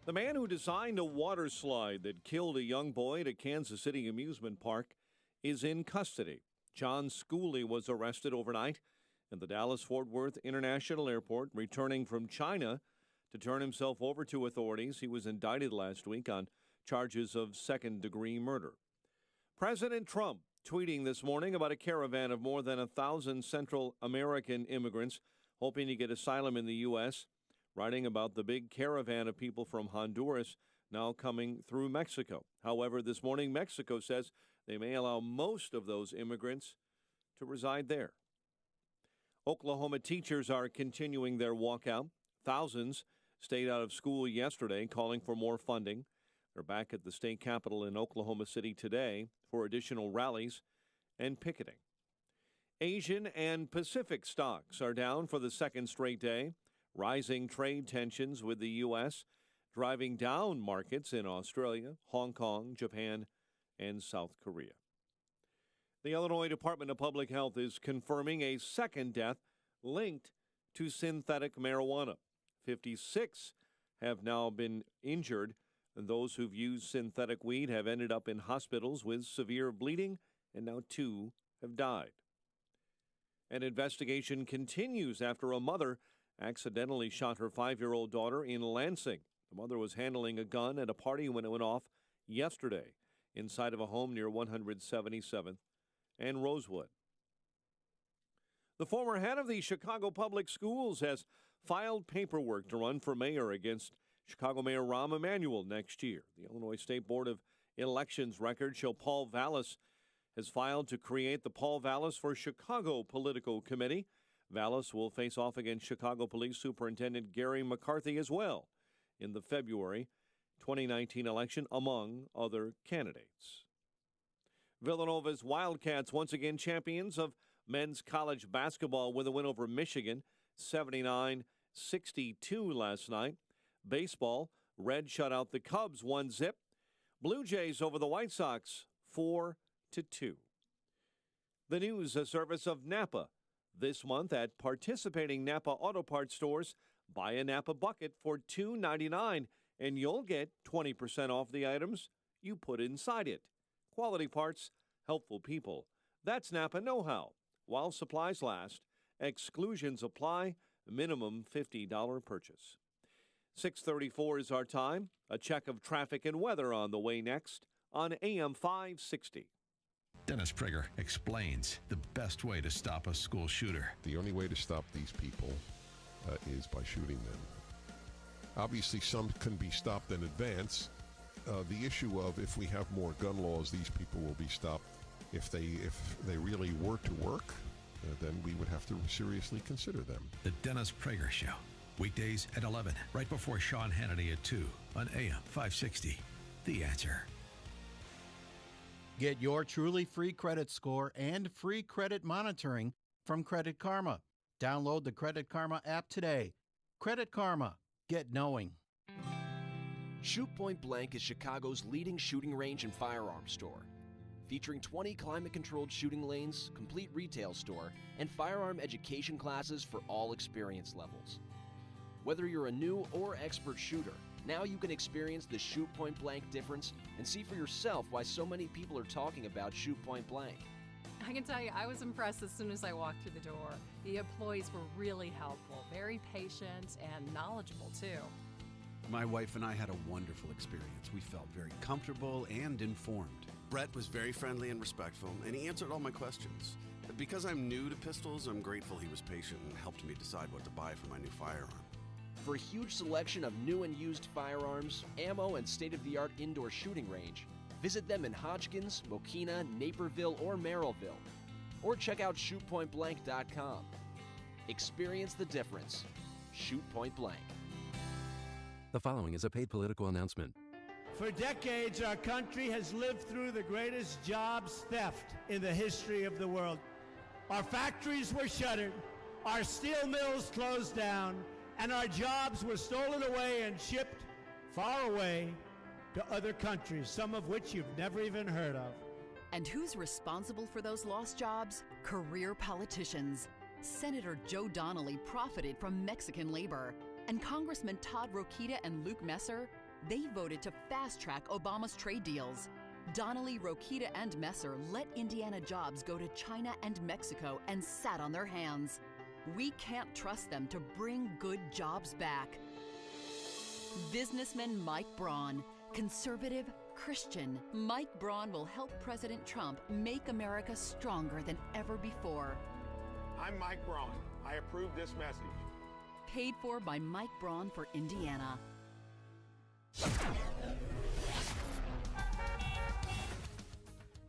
The man who designed a water slide that killed a young boy at a Kansas City amusement park is in custody. John Schooley was arrested overnight at the Dallas-Fort Worth International Airport, returning from China to turn himself over to authorities. He was indicted last week on charges of second-degree murder. President Trump tweeting this morning about a caravan of more than 1,000 Central American immigrants hoping to get asylum in the U.S., writing about the big caravan of people from Honduras now coming through Mexico. However, this morning, Mexico says they may allow most of those immigrants to reside there. Oklahoma teachers are continuing their walkout. Thousands stayed out of school yesterday, calling for more funding. They're back at the state capitol in Oklahoma City today for additional rallies and picketing. Asian and Pacific stocks are down for the second straight day. Rising trade tensions with the U.S. driving down markets in Australia, Hong Kong, Japan, and South Korea. The Illinois Department of Public Health is confirming a second death linked to synthetic marijuana. 56 have now been injured, and those who've used synthetic weed have ended up in hospitals with severe bleeding, and now 2 have died. An investigation continues after a mother accidentally shot her 5-year-old daughter in Lansing. The mother was handling a gun at a party when it went off yesterday inside of a home near 177th and Rosewood. The former head of the Chicago Public Schools has filed paperwork to run for mayor against Chicago Mayor Rahm Emanuel next year. The Illinois State Board of Elections records show Paul Vallis has filed to create the Paul Vallis for Chicago Political Committee. Vallis will face off against Chicago Police Superintendent Gary McCarthy as well in the February 2019 election, among other candidates. Villanova's Wildcats once again champions of men's college basketball with a win over Michigan, 79-62 last night. Baseball, Red shut out the Cubs 1-0. Blue Jays over the White Sox 4-2. The news, a service of Napa. This month at participating Napa Auto Parts stores, buy a Napa bucket for $2.99 and you'll get 20% off the items you put inside it. Quality parts, helpful people. That's Napa know-how. While supplies last, exclusions apply, minimum $50 purchase. 6:34 is our time. A check of traffic and weather on the way next on AM 560. Dennis Prager explains the best way to stop a school shooter. The only way to stop these people is by shooting them. Obviously, some can be stopped in advance. The issue of if we have more gun laws, these people will be stopped. If they really were to work, then we would have to seriously consider them. The Dennis Prager Show. Weekdays at 11, right before Sean Hannity at 2 on AM 560. The Answer. Get your truly free credit score and free credit monitoring from Credit Karma. Download the Credit Karma app today. Credit Karma. Get knowing. Shoot Point Blank is Chicago's leading shooting range and firearms store. Featuring 20 climate-controlled shooting lanes, complete retail store, and firearm education classes for all experience levels. Whether you're a new or expert shooter, now you can experience the Shoot Point Blank difference and see for yourself why so many people are talking about Shoot Point Blank. I can tell you, I was impressed as soon as I walked through the door. The employees were really helpful, very patient, and knowledgeable, too. My wife and I had a wonderful experience. We felt very comfortable and informed. Brett was very friendly and respectful, and he answered all my questions. Because I'm new to pistols, I'm grateful he was patient and helped me decide what to buy for my new firearm. For a huge selection of new and used firearms, ammo, and state-of-the-art indoor shooting range, visit them in Hodgkins, Mokina, Naperville, or Merrillville. Or check out shootpointblank.com. Experience the difference. Shoot Point Blank. The following is a paid political announcement. For decades, our country has lived through the greatest jobs theft in the history of the world. Our factories were shuttered, our steel mills closed down, and our jobs were stolen away and shipped far away to other countries, some of which you've never even heard of. And who's responsible for those lost jobs? Career politicians. Senator Joe Donnelly profited from Mexican labor, and Congressman Todd Rokita and Luke Messer, they voted to fast-track Obama's trade deals. Donnelly, Rokita, and Messer let Indiana jobs go to China and Mexico and sat on their hands. We can't trust them to bring good jobs back. Businessman Mike Braun, conservative, Christian. Mike Braun will help President Trump make America stronger than ever before. I'm Mike Braun. I approve this message. Paid for by Mike Braun for Indiana.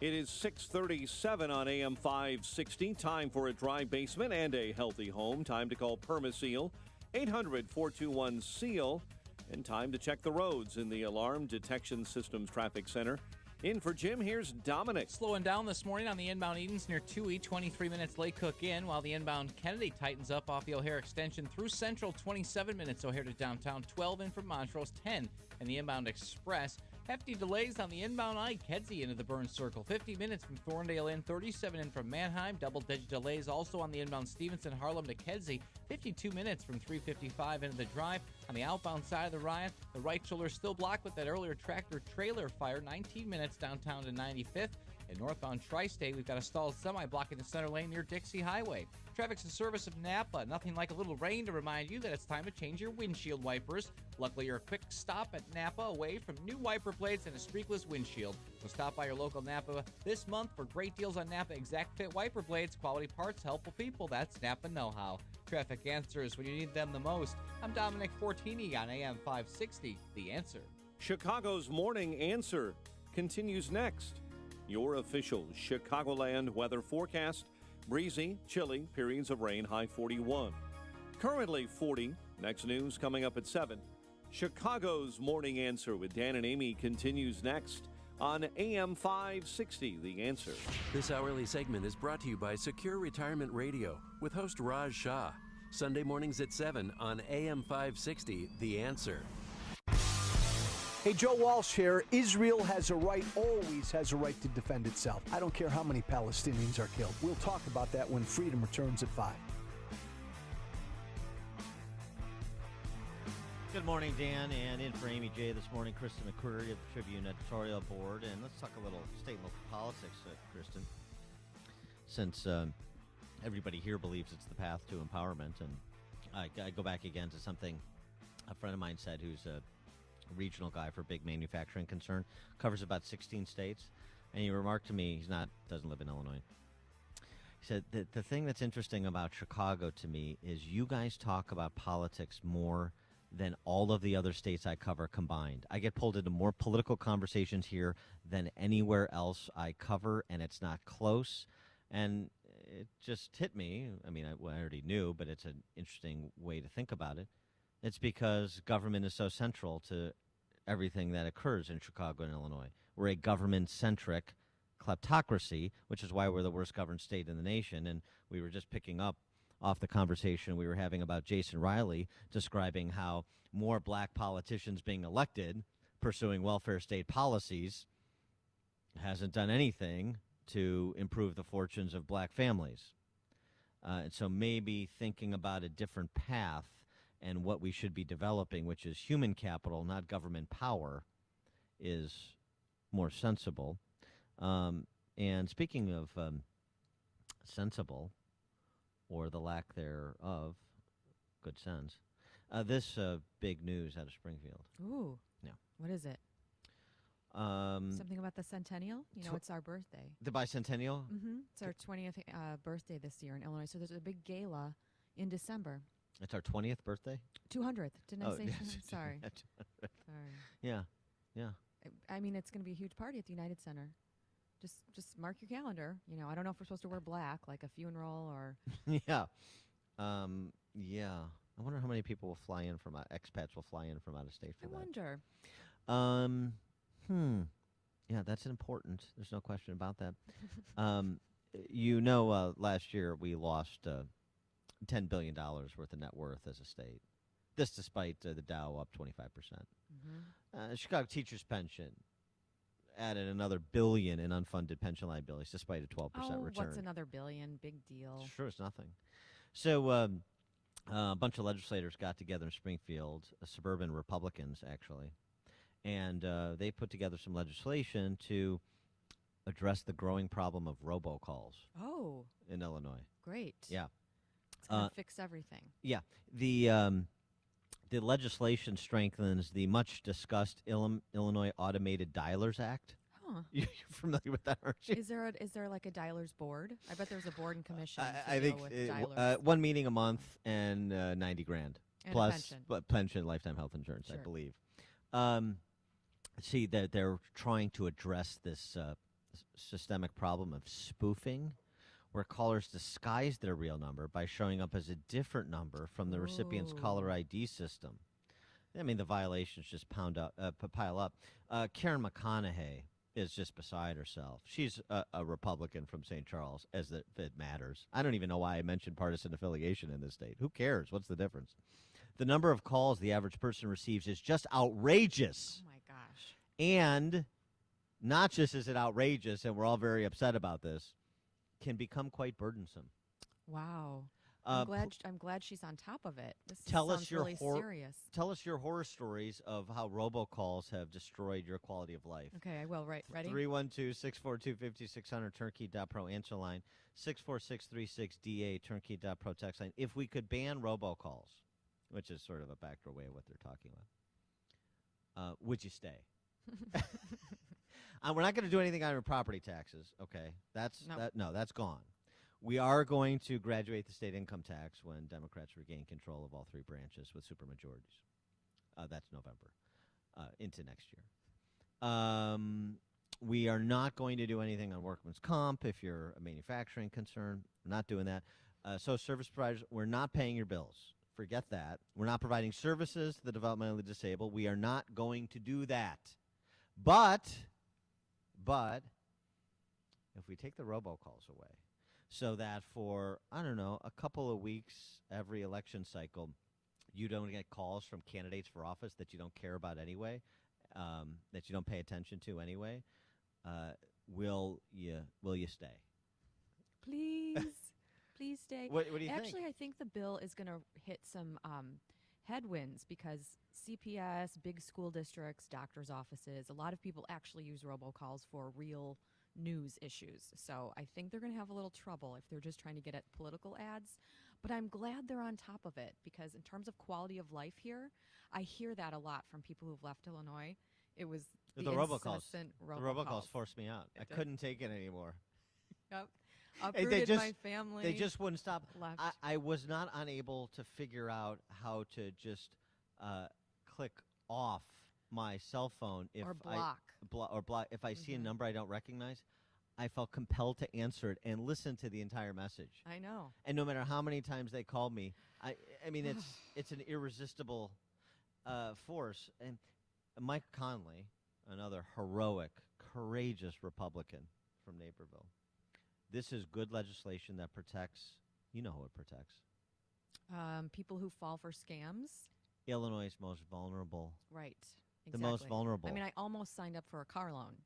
It is 6:37 on AM 560. Time for a dry basement and a healthy home. Time to call Permaseal, 800-421-SEAL. And time to check the roads in the Alarm Detection Systems Traffic Center. In for Jim, here's Dominic. Slowing down this morning on the inbound Edens near 2E, 23 minutes Lake Cook in, while the inbound Kennedy tightens up off the O'Hare extension through Central, 27 minutes O'Hare to downtown, 12 in from Montrose, 10 in the inbound Express. Hefty delays on the inbound I-Kedzie into the Burns Circle. 50 minutes from Thorndale in, 37 in from Manheim. Double-digit delays also on the inbound Stevenson, Harlem to Kedzie. 52 minutes from 355 into the drive. On the outbound side of the Ryan, the right shoulder is still blocked with that earlier tractor-trailer fire. 19 minutes downtown to 95th. In northbound Tri-State, we've got a stalled semi blocking the center lane near Dixie Highway. Traffic's in service of Napa. Nothing like a little rain to remind you that it's time to change your windshield wipers. Luckily, you're a quick stop at Napa away from new wiper blades and a streakless windshield. So stop by your local Napa this month for great deals on Napa Exact Fit wiper blades, quality parts, helpful people. That's Napa know-how. Traffic answers when you need them the most. I'm Dominic Fortini on AM 560, The Answer. Chicago's Morning Answer continues next. Your official Chicagoland weather forecast. Breezy, chilly, periods of rain, high 41. Currently 40. Next news coming up at 7. Chicago's Morning Answer with Dan and Amy continues next on AM 560, The Answer. This hourly segment is brought to you by Secure Retirement Radio with host Raj Shah. Sunday mornings at 7 on AM 560, The Answer. Hey, Joe Walsh here. Israel has a right, always has a right to defend itself. I don't care how many Palestinians are killed. We'll talk about that when Freedom returns at 5. Good morning, Dan, and in for Amy J. this morning, Kristen McCreary of the Tribune editorial board. And let's talk a little state and local politics, Kristen, since everybody here believes it's the path to empowerment. And I go back again to something a friend of mine said, who's a regional guy for a big manufacturing concern, covers about 16 states, and he remarked to me, doesn't live in Illinois. He said that the thing that's interesting about Chicago to me is you guys talk about politics more than all of the other states I cover combined. I get pulled into more political conversations here than anywhere else I cover, and it's not close. And it just hit me. I mean, I already knew, but it's an interesting way to think about it. It's because government is so central to everything that occurs in Chicago and Illinois. We're a government-centric kleptocracy, which is why we're the worst governed state in the nation. And we were just picking up off the conversation we were having about Jason Riley describing how more black politicians being elected, pursuing welfare state policies, hasn't done anything to improve the fortunes of black families. And so maybe thinking about a different path and what we should be developing, which is human capital, not government power, is more sensible. And speaking of sensible, or the lack thereof, good sense, this big news out of Springfield. Ooh. Yeah. What is it? Something about the centennial? It's our birthday. The bicentennial? Mm-hmm. It's our 20th birthday this year in Illinois. So there's a big gala in December. It's our 20th birthday? 200th. Didn't I say? Yes. Sorry. Sorry. Yeah. Yeah. I mean, it's going to be a huge party at the United Center. Just mark your calendar. I don't know if we're supposed to wear black, like a funeral or. Yeah. Yeah. I wonder how many people will fly in from expats will fly in from out of state for that. I wonder. Yeah, that's important. There's no question about that. Last year we lost $10 billion worth of net worth as a state. This despite the Dow up 25%. Mm-hmm. Chicago teachers' pension added another $1 billion in unfunded pension liabilities despite a 12% return. What's another $1 billion? Big deal. Sure, it's nothing. So a bunch of legislators got together in Springfield, suburban Republicans actually, and they put together some legislation to address the growing problem of robocalls. Oh. In Illinois. Great. Yeah. It's going to fix everything. Yeah. The legislation strengthens the much-discussed Illinois Automated Dialers Act. Huh. You're familiar with that, aren't you? Is there like a dialers board? I bet there's a board and commission to I deal think with dialers. one meeting a month and $90,000 And plus a pension, lifetime health insurance, Sure. I believe. See that they're trying to address this systemic problem of spoofing, where callers disguise their real number by showing up as a different number from the recipient's caller ID system. I mean, the violations just pile up. Karen McConaughey is just beside herself. She's a Republican from St. Charles, as if it matters. I don't even know why I mentioned partisan affiliation in this state. Who cares? What's the difference? The number of calls the average person receives is just outrageous. Oh, my gosh. And not just is it outrageous, and we're all very upset about this, can become quite burdensome. Wow. I'm glad she's on top of it. This sounds really serious. Tell us your horror stories of how robocalls have destroyed your quality of life. Okay, I will. Right, ready? 312-642-5600, turnkey.pro answer line, 64636DA, turnkey.pro text line. If we could ban robocalls, which is sort of a backdoor way of what they're talking about, would you stay? We're not going to do anything on your property taxes, okay? That's gone. We are going to graduate the state income tax when Democrats regain control of all three branches with supermajorities. That's November into next year. We are not going to do anything on workman's comp if you're a manufacturing concern. We're not doing that. So service providers, we're not paying your bills. Forget that. We're not providing services to the developmentally disabled. We are not going to do that. But if we take the robocalls away, so that for, I don't know, a couple of weeks every election cycle, you don't get calls from candidates for office that you don't care about anyway, that you don't pay attention to anyway. Will you stay? Please, please stay. What do you Actually, think? I think the bill is going to hit some headwinds because CPS, big school districts, doctors' offices, a lot of people actually use robocalls for real news issues. So I think they're going to have a little trouble if they're just trying to get at political ads. But I'm glad they're on top of it because in terms of quality of life here, I hear that a lot from people who've left Illinois. It was the robocalls. incessant The robocalls forced me out. I couldn't take it anymore. Yep. They Uprooted just, my family. They just wouldn't stop. Left. I was not unable to figure out how to just click off my cell phone if Or block. or block if I see a number I don't recognize. I felt compelled to answer it and listen to the entire message. I know. And no matter how many times they called me, I mean it's an irresistible force. And Mike Conley, another heroic, courageous Republican from Naperville. This is good legislation that protects, you know who it protects. People who fall for scams. Illinois' most vulnerable. Right. The most exactly. vulnerable. I mean, I almost signed up for a car loan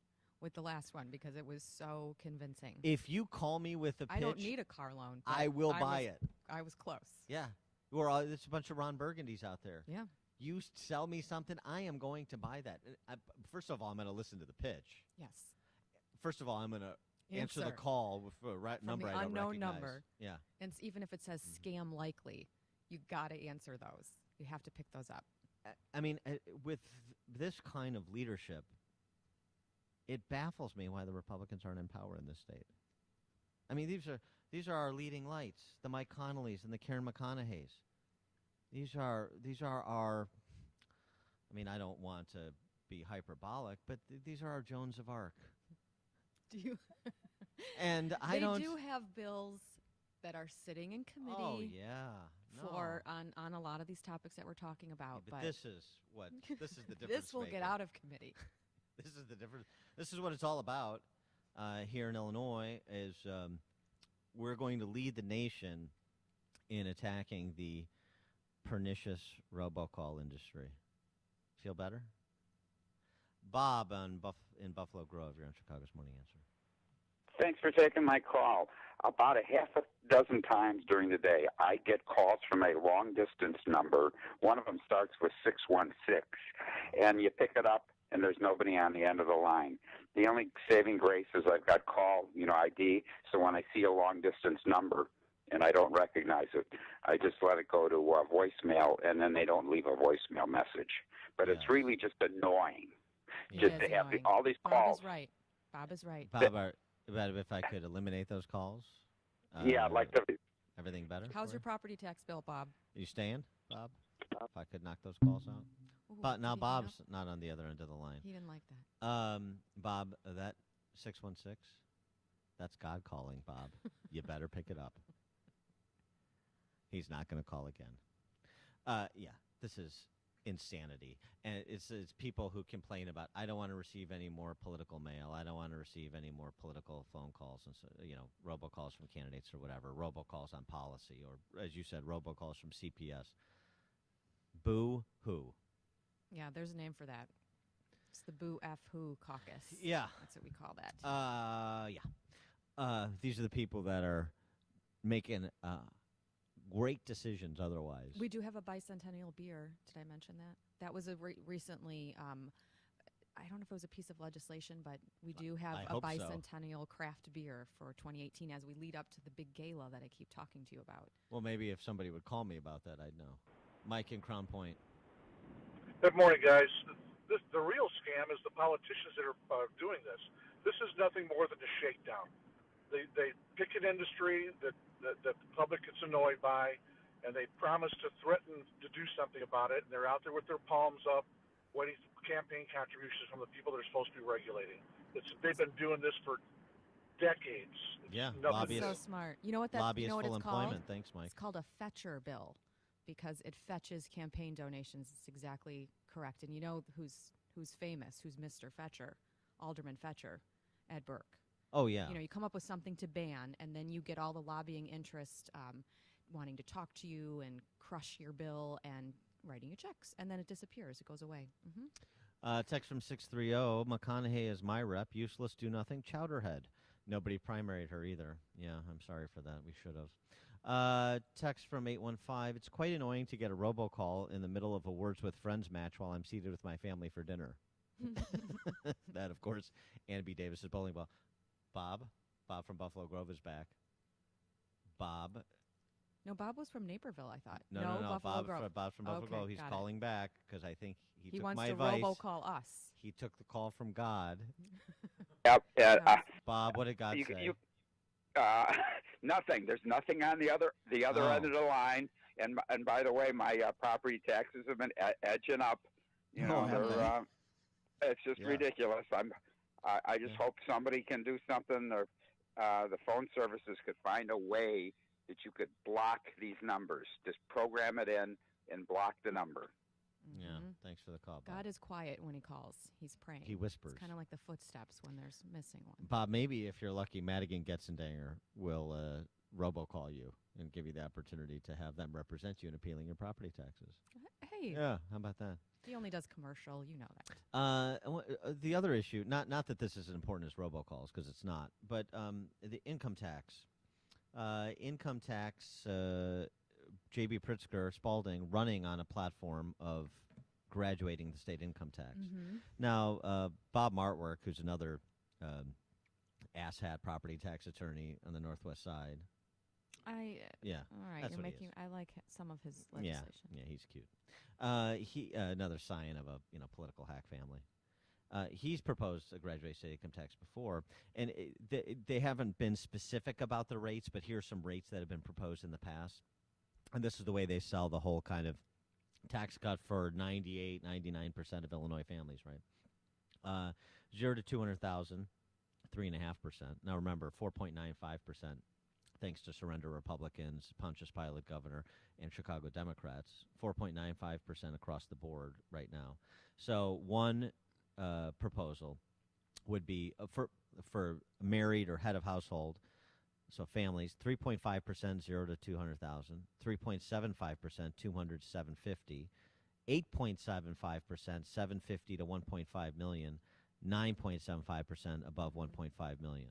with the last one because it was so convincing. If you call me with a pitch, I don't need a car loan. but I will buy it. I was close. Yeah. There's a bunch of Ron Burgundys out there. Yeah. You sell me something, I am going to buy that. First of all, I'm going to listen to the pitch. Yes. First of all, I'm going to answer the Answer. call with a number the I don't unknown recognize. number. Yeah. And even if it says scam likely, you got to answer those. You have to pick those up. I mean, with this kind of leadership, it baffles me why the Republicans aren't in power in this state. I mean, these are our leading lights, the Mike Connollys and the Karen McConaughey's. These are our. I mean, I don't want to be hyperbolic, but these are our Joans of Arc. Do you? And I they don't. do have bills that are sitting in committee. Oh yeah. For on a lot of these topics that we're talking about, but this is the difference. This will get out of committee. This is the difference. This is what it's all about here in Illinois. Is we're going to lead the nation in attacking the pernicious robocall industry. Feel better? Bob in Buffalo Grove, you're on Chicago's Morning Answer. Thanks for taking my call. About a half a dozen times during the day, I get calls from a long-distance number. One of them starts with 616, and you pick it up, and there's nobody on the end of the line. The only saving grace is I've got call, ID, so when I see a long-distance number and I don't recognize it, I just let it go to voicemail, and then they don't leave a voicemail message. But it's really just annoying just to have all these calls. Bob is right. Bob, if I could eliminate those calls. Yeah, I'd like to. Everything better? How's your property tax bill, Bob? You staying, Bob? If I could knock those calls out. Ooh, But now did he hang Bob's up? not on the other end of the line. He didn't like that. Bob, that 616, that's God calling, Bob. You better pick it up. He's not going to call again. Yeah, this is insanity. And it's people who complain about, I don't want to receive any more political mail. I don't want to receive any more political phone calls and robocalls from candidates or whatever, robocalls on policy, or as you said, robocalls from CPS. Boo-hoo. Yeah, there's a name for that. It's the Boo F Who caucus. Yeah. That's what we call that. Yeah. These are the people that are making great decisions otherwise. We do have a bicentennial beer. Did I mention that? That was a recently, I don't know if it was a piece of legislation, but we do have I a hope so. bicentennial craft beer for 2018 as we lead up to the big gala that I keep talking to you about. Well, maybe if somebody would call me about that, I'd know. Mike in Crown Point. Good morning, guys. The real scam is the politicians that are doing this. This is nothing more than a shakedown. They pick an industry that the public gets annoyed by, and they promise to threaten to do something about it, and they're out there with their palms up, waiting for campaign contributions from the people they're supposed to be regulating. They've been doing this for decades. Yeah, So smart. You know what that? You know what full it's called? employment. Thanks, Mike. It's called a fetcher bill, because it fetches campaign donations. It's exactly correct. And you know who's famous? Who's Mr. Fetcher? Alderman Fetcher, Ed Burke. Oh, yeah. You come up with something to ban, and then you get all the lobbying interest wanting to talk to you and crush your bill and writing you checks, and then it disappears. It goes away. Text from 630, McConaughey is my rep. Useless, do nothing, chowderhead. Nobody primaried her either. Yeah, I'm sorry for that. We should have. Text from 815, it's quite annoying to get a robocall in the middle of a Words with Friends match while I'm seated with my family for dinner. That, of course, Anna B. Davis's bowling ball. Bob from Buffalo Grove is back. Bob. No, Bob was from Naperville, I thought. No, Buffalo Grove. Bob's from Buffalo Grove. He's got calling back because I think he took wants my to advice. robocall us. He took the call from God. Yep. Bob, what did God say? Nothing. There's nothing on the other end of the line. And by the way, my property taxes have been edging up. You know, it's just ridiculous. I just hope somebody can do something, or the phone services could find a way that you could block these numbers. Just program it in and block the number. Yeah, thanks for the call, Bob. God is quiet when he calls. He's praying. He whispers. It's kind of like the footsteps when there's missing one. Bob, maybe if you're lucky, Madigan Getzendanger will robocall you and give you the opportunity to have them represent you in appealing your property taxes. Hey. Yeah, how about that? He only does commercial, you know that. The other issue, not that this is as important as robocalls, because it's not, but the income tax. J.B. Pritzker, Spalding, running on a platform of graduating the state income tax. Mm-hmm. Now, Bob Martwerk, who's another asshat property tax attorney on the Northwest Side. All right, you're making. I like some of his legislation. Yeah, he's cute. He another scion of a political hack family. He's proposed a graduated state income tax before, and they haven't been specific about the rates, but here's some rates that have been proposed in the past. And this is the way they sell the whole kind of tax cut for 99% of Illinois families, right? 0 to 200,000, 3.5%. Now remember, 4.95%, thanks to Surrender Republicans, Pontius Pilate governor, and Chicago Democrats. 4.95% across the board right now. So one proposal would be for married or head of household. So families, 3.5%, 0 to 200,000, 3.75%, 200 to 750, 8.75%, 750 to 1.5 million, 9.75% above 1.5 million.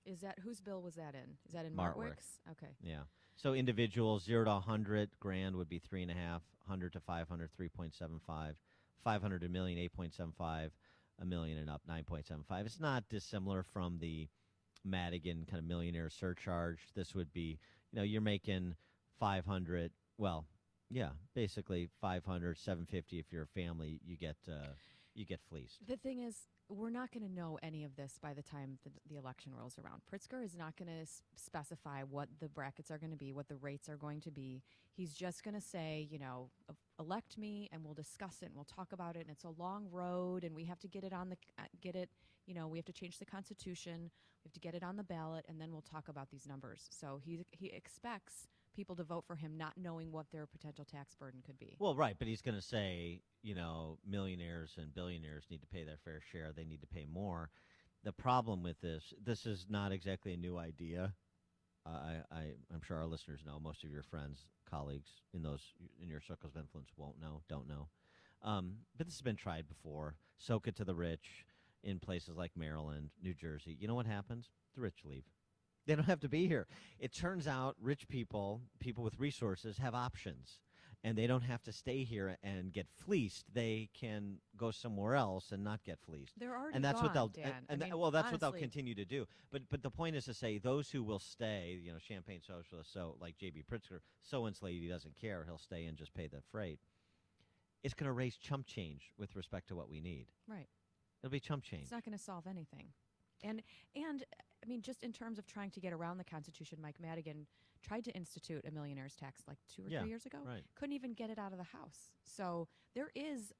Is that whose bill was that in? Is that in Martwerk. Martwerk's? Okay. Yeah. So individuals, 0 to 100 grand would be 3.5, 100 to 500, 3.75, 500 to a million, 8.75, a million and up, 9.75. It's not dissimilar from the Madigan kind of millionaire surcharge. This would be, you're making 500. Well, yeah, basically 500, 750. If you're a family, you get fleeced. The thing is, we're not going to know any of this by the time the election rolls around. Pritzker is not going to specify what the brackets are going to be, what the rates are going to be. He's just going to say, elect me and we'll discuss it and we'll talk about it. And it's a long road and we have to get it we have to change the Constitution. We have to get it on the ballot and then we'll talk about these numbers. So he expects people to vote for him not knowing what their potential tax burden could be. Well, right, but he's going to say, millionaires and billionaires need to pay their fair share. They need to pay more. The problem with this is not exactly a new idea. I'm sure our listeners know. Most of your friends, colleagues in your circles of influence don't know. But this has been tried before. Soak it to the rich in places like Maryland, New Jersey. You know what happens? The rich leave. They don't have to be here. It turns out rich people with resources, have options. And they don't have to stay here and get fleeced. They can go somewhere else and not get fleeced. They're already and that's gone, what they'll Dan. that's honestly, what they'll continue to do. But the point is to say those who will stay, champagne socialists, so like J.B. Pritzker, so insulated he doesn't care. He'll stay and just pay the freight. It's going to raise chump change with respect to what we need. Right. It'll be chump change. It's not going to solve anything. And I mean, just in terms of trying to get around the Constitution, Mike Madigan tried to institute a millionaire's tax like 2 or 3 years ago. Right. Couldn't even get it out of the House. So there is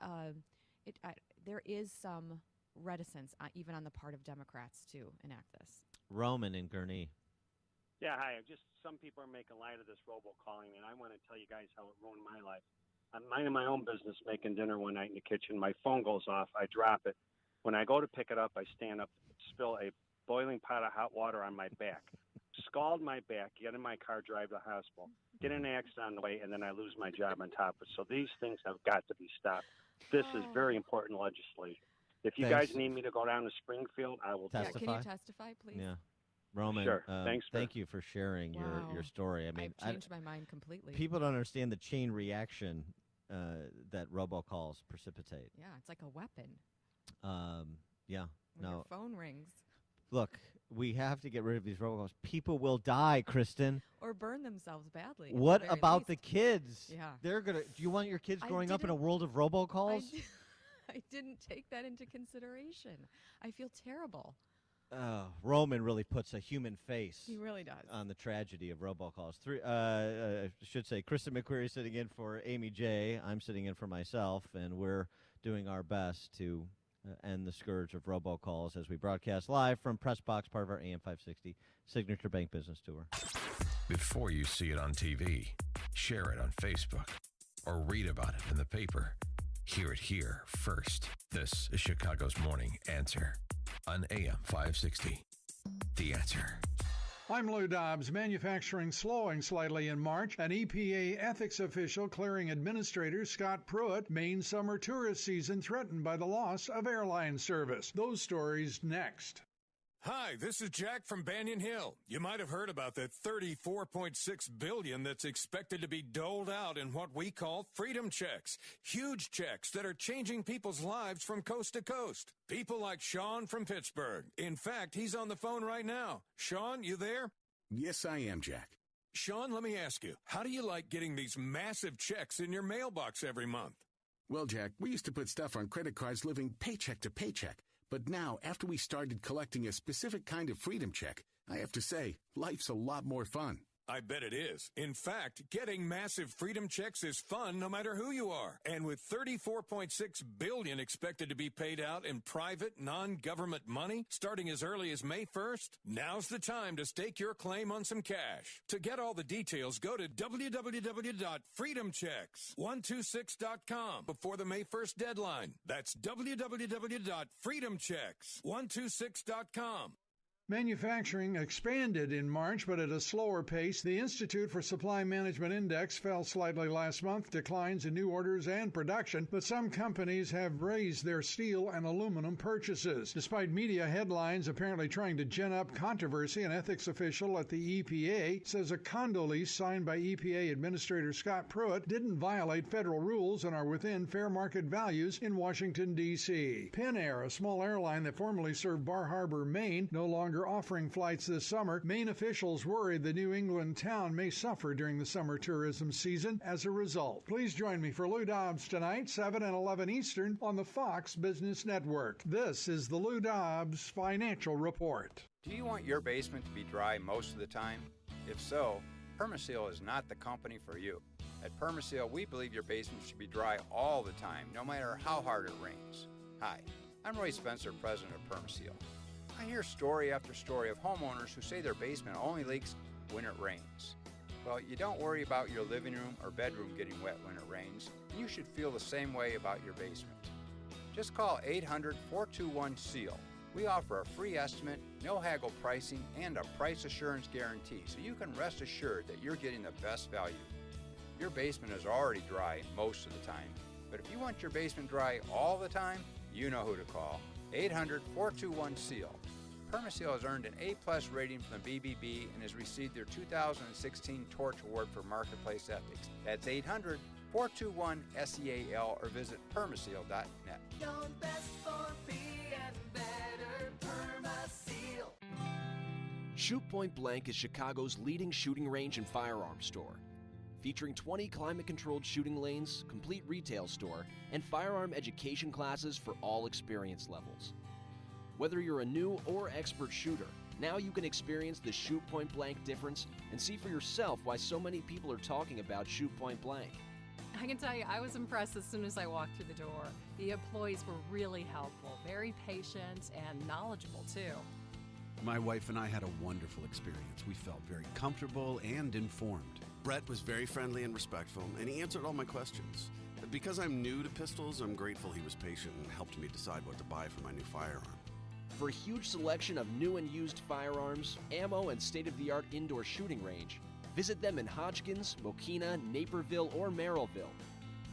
some reticence, even on the part of Democrats, to enact this. Roman in Gurnee. Yeah, hi. Just some people are making light of this robocalling, and I want to tell you guys how it ruined my life. I'm minding my own business, making dinner one night in the kitchen. My phone goes off. I drop it. When I go to pick it up, I stand up, spill a boiling pot of hot water on my back. scald my back, get in my car, drive to the hospital, get in an accident on the way, and then I lose my job on top of it. So these things have got to be stopped. This is very important legislation. If you Thanks. guys need me to go down to Springfield, I will Testify? do Can it. you testify, please? Yeah. Roman, Sure. Thanks for- thank you for sharing your story. I mean, I've changed my mind completely. people don't understand the chain reaction that robocalls precipitate. Yeah, it's like a weapon. Yeah. When your phone rings. Look, we have to get rid of these robocalls. People will die, Kristen. Or burn themselves badly. at the What very about least. the kids? Yeah. They're gonna. Do you want your kids I growing up in a didn't- world of robocalls? I didn't take that into consideration. I feel terrible. Roman really puts a human face. He really does. On the tragedy of robocalls. I should say, Kristen McQuarrie sitting in for Amy J. I'm sitting in for myself, and we're doing our best to end the scourge of robocalls as we broadcast live from Press Box, part of our AM 560 Signature Bank Business Tour. Before you see it on TV, share it on Facebook, or read about it in the paper. Hear it here first. This is Chicago's Morning Answer on AM 560. The Answer. I'm Lou Dobbs. Manufacturing slowing slightly in March. An EPA ethics official clearing Administrator Scott Pruitt. Maine summer tourist season threatened by the loss of airline service. Those stories next. Hi, this is Jack from Banyan Hill. You might have heard about the $34.6 billion that's expected to be doled out in what we call freedom checks. Huge checks that are changing people's lives from coast to coast. People like Sean from Pittsburgh. In fact, he's on the phone right now. Sean, you there? Yes, I am, Jack. Sean, let me ask you, how do you like getting these massive checks in your mailbox every month? Well, Jack, we used to put stuff on credit cards living paycheck to paycheck. But now, after we started collecting a specific kind of freedom check, I have to say, life's a lot more fun. I bet it is. In fact, getting massive freedom checks is fun no matter who you are. And with $34.6 billion expected to be paid out in private, non-government money starting as early as May 1st, now's the time to stake your claim on some cash. To get all the details, go to www.freedomchecks126.com before the May 1st deadline. That's www.freedomchecks126.com. Manufacturing expanded in March, but at a slower pace. The Institute for Supply Management Index fell slightly last month, declines in new orders and production, but some companies have raised their steel and aluminum purchases. Despite media headlines apparently trying to gin up controversy, an ethics official at the EPA says a condo lease signed by EPA Administrator Scott Pruitt didn't violate federal rules and are within fair market values in Washington, D.C. Pinair, a small airline that formerly served Bar Harbor, Maine, no longer offering flights this summer. Maine officials worry the New England town may suffer during the summer tourism season as a result. Please join me for Lou Dobbs tonight, 7 and 11 Eastern on the Fox Business Network. This is the Lou Dobbs Financial Report. Do you want your basement to be dry most of the time? If so, Permaseal is not the company for you. At Permaseal, we believe your basement should be dry all the time, no matter how hard it rains. Hi, I'm Roy Spencer, president of Permaseal. I hear story after story of homeowners who say their basement only leaks when it rains. Well, you don't worry about your living room or bedroom getting wet when it rains, and you should feel the same way about your basement. Just call 800-421-SEAL. We offer a free estimate, no haggle pricing, and a price assurance guarantee, so you can rest assured that you're getting the best value. Your basement is already dry most of the time, but if you want your basement dry all the time, you know who to call. 800-421-SEAL. Permaseal has earned an A-plus rating from the BBB and has received their 2016 Torch Award for Marketplace Ethics. That's 800-421-SEAL or visit permaseal.net. Known best for being better, Permaseal. Shoot Point Blank is Chicago's leading shooting range and firearms store. Featuring 20 climate-controlled shooting lanes, complete retail store, and firearm education classes for all experience levels. Whether you're a new or expert shooter, now you can experience the Shoot Point Blank difference and see for yourself why so many people are talking about Shoot Point Blank. I can tell you, I was impressed as soon as I walked through the door. The employees were really helpful, very patient, and knowledgeable, too. My wife and I had a wonderful experience. We felt very comfortable and informed. Brett was very friendly and respectful, and he answered all my questions. Because I'm new to pistols, I'm grateful he was patient and helped me decide what to buy for my new firearm. For a huge selection of new and used firearms, ammo, and state-of-the-art indoor shooting range, visit them in Hodgkins, Mokina, Naperville, or Merrillville.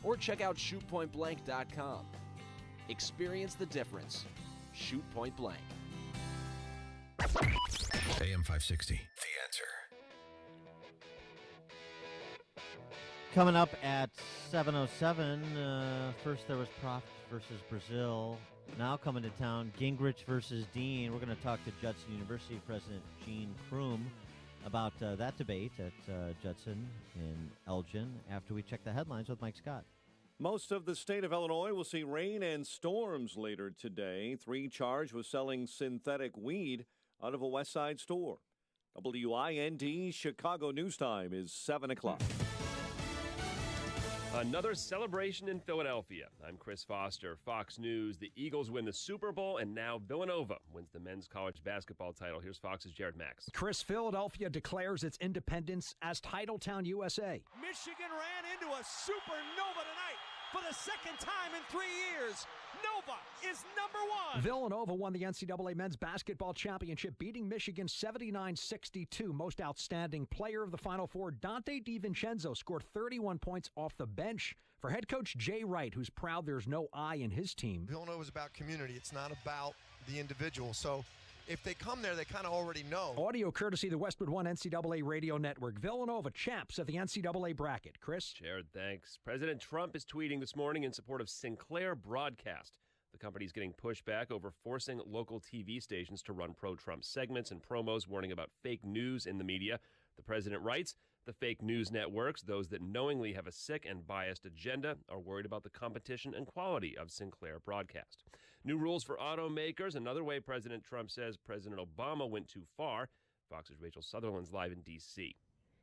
Or check out shootpointblank.com. Experience the difference. Shoot Point Blank. AM 560, The Answer. Coming up at 7:07, first there was Prof versus Brazil. Now coming to town, Gingrich versus Dean. We're going to talk to Judson University President Gene Kroom about that debate at Judson in Elgin after we check the headlines with Mike Scott. Most of the state of Illinois will see rain and storms later today. 3 charged with selling synthetic weed out of a West Side store. WIND Chicago News Time is 7 o'clock. Another celebration in Philadelphia. I'm Chris Foster, Fox News. The Eagles win the Super Bowl, and now Villanova wins the men's college basketball title. Here's Fox's Jared Max. Chris, Philadelphia declares its independence as Titletown, USA. Michigan ran into a supernova tonight for the second time in 3 years. Nova is number 1. Villanova won the NCAA men's basketball championship, beating Michigan 79-62. Most outstanding player of the Final Four, Dante DiVincenzo, scored 31 points off the bench for head coach Jay Wright, who's proud there's no I in his team. Villanova is about community. It's not about the individual. So if they come there, they kind of already know. Audio courtesy the Westwood One NCAA Radio Network. Villanova champs of the NCAA bracket. Chris? Jared, thanks. President Trump is tweeting this morning in support of Sinclair Broadcast. The company's getting pushback over forcing local TV stations to run pro-Trump segments and promos warning about fake news in the media. The president writes, the fake news networks, those that knowingly have a sick and biased agenda, are worried about the competition and quality of Sinclair Broadcast. New rules for automakers, another way President Trump says President Obama went too far. Fox's Rachel Sutherland's live in D.C.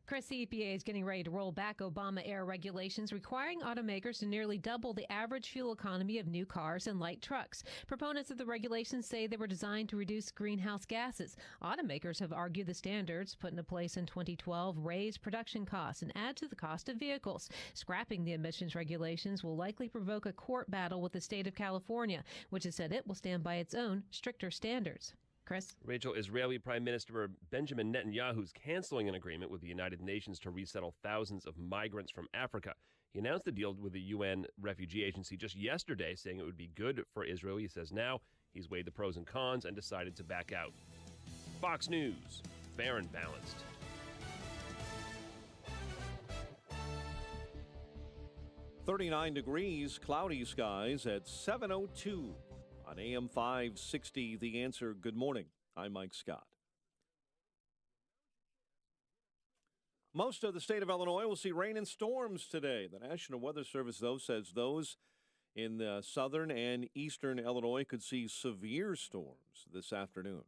Chris, the EPA is getting ready to roll back Obama-era regulations requiring automakers to nearly double the average fuel economy of new cars and light trucks. Proponents of the regulations say they were designed to reduce greenhouse gases. Automakers have argued the standards put into place in 2012 raise production costs and add to the cost of vehicles. Scrapping the emissions regulations will likely provoke a court battle with the state of California, which has said it will stand by its own stricter standards. Chris? Rachel, Israeli Prime Minister Benjamin Netanyahu is canceling an agreement with the United Nations to resettle thousands of migrants from Africa. He announced the deal with the UN Refugee Agency just yesterday, saying it would be good for Israel. He says now he's weighed the pros and cons and decided to back out. Fox News, fair and balanced. .39 degrees, cloudy skies at 7:02. On AM 560, The Answer. Good morning. I'm Mike Scott. Most of the state of Illinois will see rain and storms today. The National Weather Service, though, says those in the southern and eastern Illinois could see severe storms this afternoon.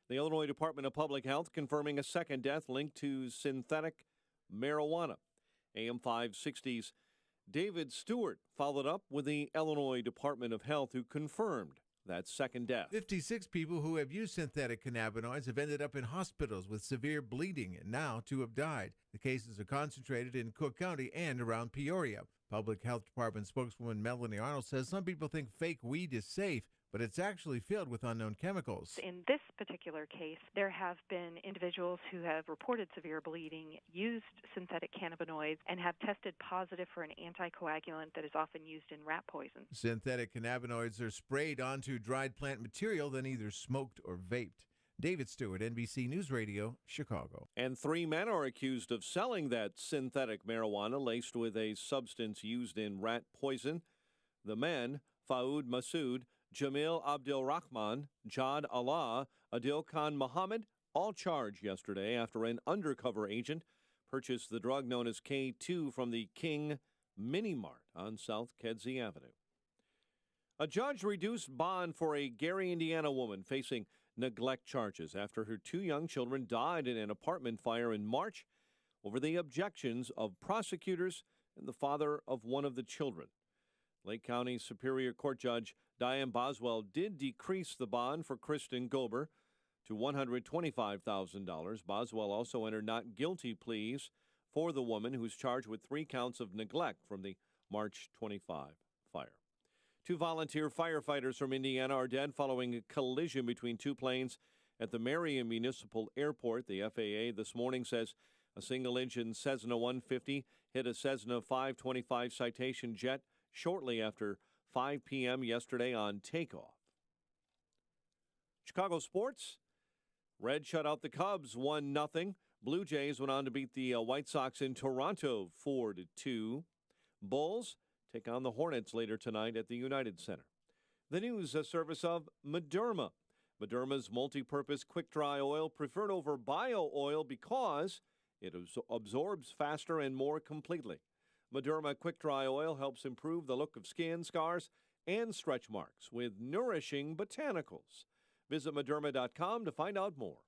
The Illinois Department of Public Health confirming a second death linked to synthetic marijuana. AM 560's David Stewart followed up with the Illinois Department of Health, who confirmed that second death. 56 people who have used synthetic cannabinoids have ended up in hospitals with severe bleeding, and now 2 have died. The cases are concentrated in Cook County and around Peoria. Public Health Department spokeswoman Melanie Arnold says some people think fake weed is safe, but it's actually filled with unknown chemicals. In this particular case, there have been individuals who have reported severe bleeding, used synthetic cannabinoids, and have tested positive for an anticoagulant that is often used in rat poison. Synthetic cannabinoids are sprayed onto dried plant material, then either smoked or vaped. David Stewart, NBC News Radio, Chicago. And 3 men are accused of selling that synthetic marijuana laced with a substance used in rat poison. The men, Faoud Masood, Jamil Abdulrahman, Jad Allah, Adil Khan Muhammad, all charged yesterday after an undercover agent purchased the drug known as K2 from the King Mini Mart on South Kedzie Avenue. A judge reduced bond for a Gary, Indiana woman facing neglect charges after her 2 young children died in an apartment fire in March over the objections of prosecutors and the father of one of the children. Lake County Superior Court Judge Diane Boswell did decrease the bond for Kristen Gober to $125,000. Boswell also entered not guilty pleas for the woman who's charged with 3 counts of neglect from the March 25 fire. 2 volunteer firefighters from Indiana are dead following a collision between 2 planes at the Marion Municipal Airport. The FAA this morning says a single-engine Cessna 150 hit a Cessna 525 Citation jet shortly after 5 p.m. yesterday on takeoff. Chicago sports. Reds shut out the Cubs 1-0. Blue Jays went on to beat the White Sox in Toronto 4-2. Bulls take on the Hornets later tonight at the United Center. The news, a service of Mederma. Mederma's multi-purpose quick-dry oil preferred over bio oil because it absorbs faster and more completely. Mederma quick-dry oil helps improve the look of skin, scars, and stretch marks with nourishing botanicals. Visit Mederma.com to find out more.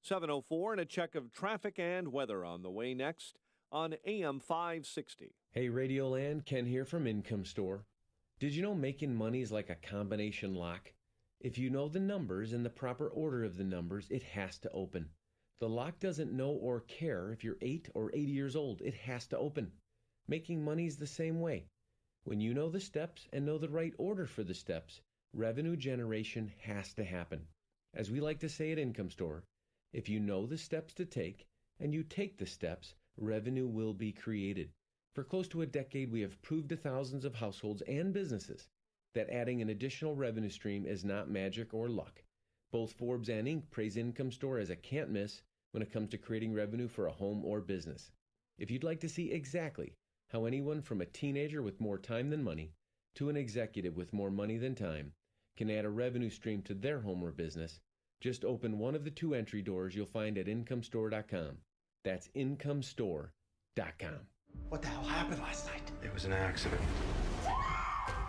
7:04 and a check of traffic and weather on the way next on AM 560. Hey, Radioland, Ken here from Income Store. Did you know making money is like a combination lock? If you know the numbers and the proper order of the numbers, it has to open. The lock doesn't know or care if you're 8 or 80 years old. It has to open. Making money is the same way. When you know the steps and know the right order for the steps, revenue generation has to happen. As we like to say at Income Store, if you know the steps to take and you take the steps, revenue will be created. For close to a decade, we have proved to thousands of households and businesses that adding an additional revenue stream is not magic or luck. Both Forbes and Inc. praise Income Store as a can't miss when it comes to creating revenue for a home or business. If you'd like to see exactly how anyone from a teenager with more time than money to an executive with more money than time can add a revenue stream to their home or business, just open one of the 2 entry doors you'll find at IncomeStore.com. That's IncomeStore.com. What the hell happened last night? It was an accident.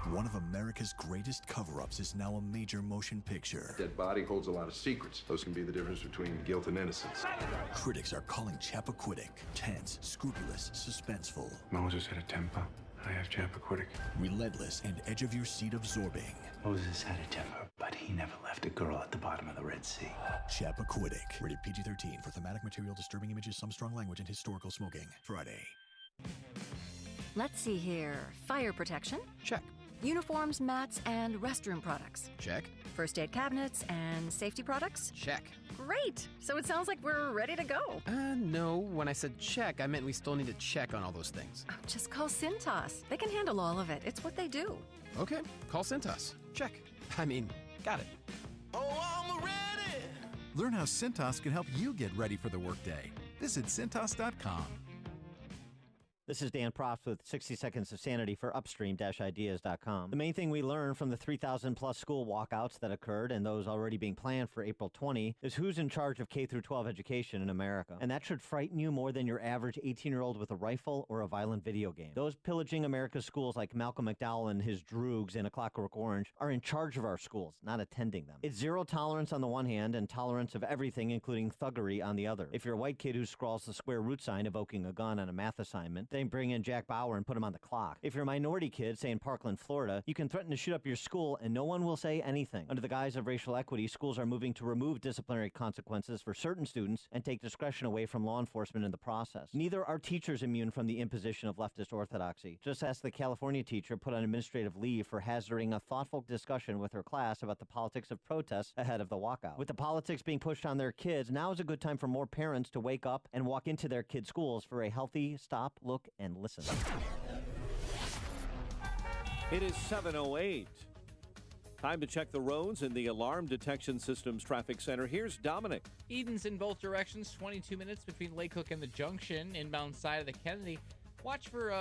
One of America's greatest cover-ups is now a major motion picture. A dead body holds a lot of secrets. Those can be the difference between guilt and innocence. Critics are calling Chappaquiddick tense, scrupulous, suspenseful. Moses had a temper. I have Chappaquiddick. Relentless and edge-of-your-seat absorbing. Moses had a temper, but he never left a girl at the bottom of the Red Sea. Chappaquiddick. Rated PG-13 for thematic material, disturbing images, some strong language, and historical smoking. Friday. Let's see here. Fire protection? Check. Uniforms, mats, and restroom products? Check. First aid cabinets and safety products? Check. Great! So it sounds like we're ready to go. No. When I said check, I meant we still need to check on all those things. Oh, just call Cintas. They can handle all of it. It's what they do. Okay, call Cintas. Check. I mean, got it. Oh, I'm ready! Learn how Cintas can help you get ready for the workday. Visit Cintas.com. This is Dan Proft with 60 Seconds of Sanity for Upstream-Ideas.com. The main thing we learned from the 3,000-plus school walkouts that occurred and those already being planned for April 20 is who's in charge of K-12 education in America. And that should frighten you more than your average 18-year-old with a rifle or a violent video game. Those pillaging America's schools like Malcolm McDowell and his droogs in A Clockwork Orange are in charge of our schools, not attending them. It's zero tolerance on the one hand and tolerance of everything, including thuggery, on the other. If you're a white kid who scrawls the square root sign evoking a gun on a math assignment, then bring in Jack Bauer and put him on the clock. If you're a minority kid, say in Parkland, Florida, you can threaten to shoot up your school and no one will say anything. Under the guise of racial equity, schools are moving to remove disciplinary consequences for certain students and take discretion away from law enforcement in the process. Neither are teachers immune from the imposition of leftist orthodoxy. Just ask the California teacher put on administrative leave for hazarding a thoughtful discussion with her class about the politics of protests ahead of the walkout. With the politics being pushed on their kids, now is a good time for more parents to wake up and walk into their kids' schools for a healthy stop, look, and listen. It is 7:08. Time to check the roads in the Alarm Detection Systems Traffic Center. Here's Dominic. Edens in both directions, 22 minutes between Lake Hook and the Junction, inbound side of the Kennedy. Watch for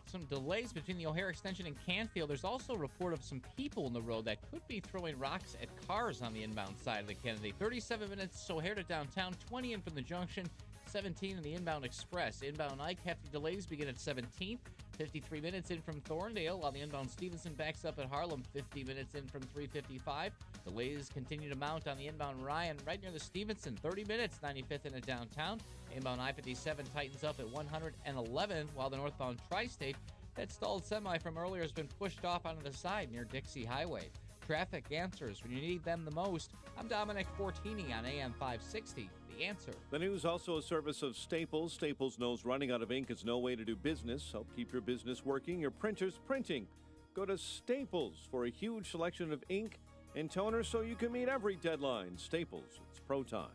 some delays between the O'Hare Extension and Canfield. There's also a report of some people in the road that could be throwing rocks at cars on the inbound side of the Kennedy. 37 minutes O'Hare to downtown, 20 in from the Junction, 17 in the inbound express. Inbound Ike, hefty delays begin at 17th. 53 minutes in from Thorndale, while the inbound Stevenson backs up at Harlem. 50 minutes in from 355. Delays continue to mount on the inbound Ryan right near the Stevenson. 30 minutes, 95th in at downtown. Inbound I-57 tightens up at 111, while the northbound Tri-State, that stalled semi from earlier, has been pushed off onto the side near Dixie Highway. Traffic answers when you need them the most. I'm Dominic Fortini on AM 560. The Answer. The news also a service of Staples. Staples knows running out of ink is no way to do business. Help keep your business working, your printers printing. Go to Staples for a huge selection of ink and toner so you can meet every deadline. Staples, it's pro time.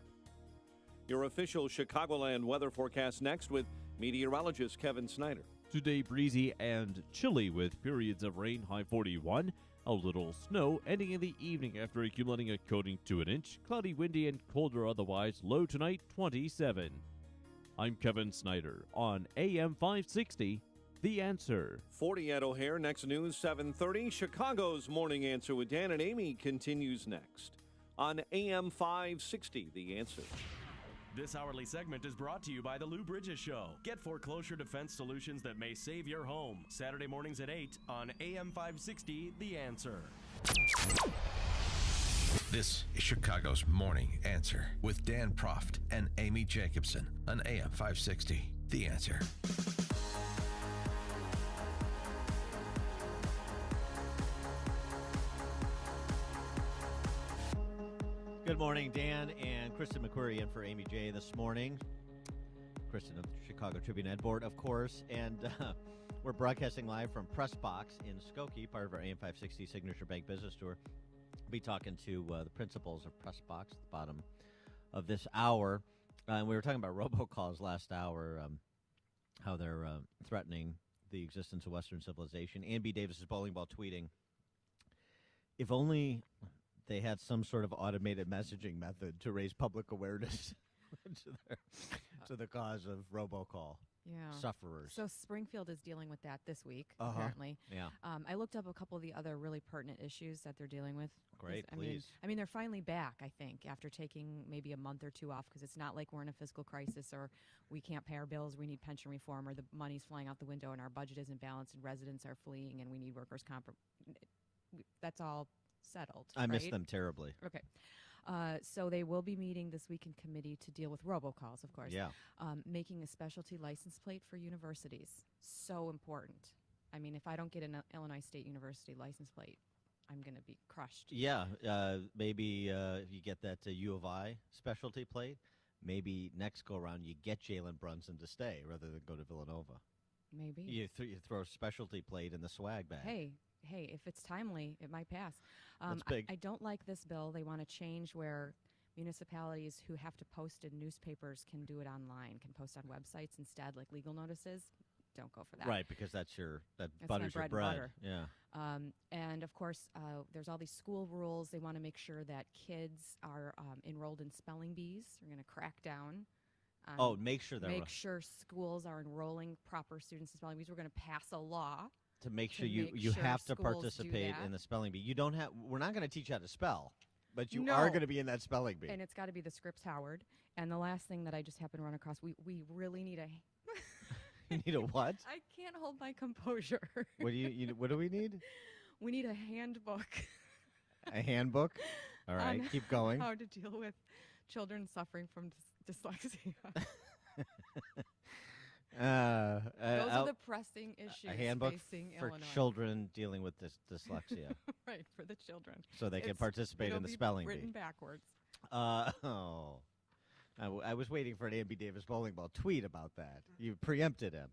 Your official Chicagoland weather forecast next with meteorologist Kevin Snyder. Today, breezy and chilly with periods of rain, high 41. A little snow ending in the evening after accumulating a coating to an inch. Cloudy, windy, and colder otherwise. Low tonight, 27. I'm Kevin Snyder on AM 560, The Answer. 40 at O'Hare. Next news, 7:30. Chicago's Morning Answer with Dan and Amy continues next on AM 560, The Answer. This hourly segment is brought to you by the Lou Bridges Show. Get foreclosure defense solutions that may save your home. Saturday mornings at 8 on AM 560, The Answer. This is Chicago's Morning Answer with Dan Proft and Amy Jacobson on AM 560, The Answer. Good morning, Dan and Kristen McQuarrie in for Amy J this morning. Kristen of the Chicago Tribune Ed Board, of course. And we're broadcasting live from Press Box in Skokie, part of our AM 560 Signature Bank Business Tour. We'll be talking to the principals of Press Box at the bottom of this hour. And we were talking about robocalls last hour, how they're threatening the existence of Western civilization. Ann B. Davis's bowling ball tweeting, if only they had some sort of automated messaging method to raise public awareness to the cause of robocall sufferers. So Springfield is dealing with that this week, Uh-huh. apparently. Yeah. I looked up a couple of the other really pertinent issues that they're dealing with. Great, I please. mean, they're finally back, I think, after taking maybe a month or two off, because it's not like we're in a fiscal crisis or we can't pay our bills, we need pension reform, or the money's flying out the window and our budget isn't balanced and residents are fleeing and we need workers' comp. That's all settled. I miss right? them terribly. Okay. So they will be meeting this week in committee to deal with robocalls, of course. Yeah. Making a specialty license plate for universities. So important. I mean, if I don't get an Illinois State University license plate, I'm going to be crushed. Yeah, maybe if you get that U of I specialty plate, maybe next go around you get Jalen Brunson to stay rather than go to Villanova. Maybe. You throw a specialty plate in the swag bag. Hey, if it's timely, it might pass. That's big. I don't like this bill. They want to change where municipalities who have to post in newspapers can do it online, can post on websites instead, like legal notices. Don't go for that. Right, because that That's butters my your bread and bread. butter. Yeah. And of course, there's all these school rules. They want to make sure that kids are enrolled in spelling bees. They're going to crack down. Make sure they're make sure schools are enrolling proper students in spelling bees. We're going to pass a law to make sure you have to participate in the spelling bee. You don't have. We're not going to teach you how to spell, but you are going to be in that spelling bee. And it's got to be the Scripps Howard. And the last thing that I just happened to run across, we really need a. You need a what? I can't hold my composure. What do what do we need? We need a handbook. A handbook? All right, keep going. How to deal with children suffering from dyslexia. Those are the pressing issues a handbook facing for Illinois. children dealing with dyslexia. Right, for the children. So they can participate in the spelling bee. Written backwards. I was waiting for an Ann B. Davis bowling ball tweet about that. You preempted him.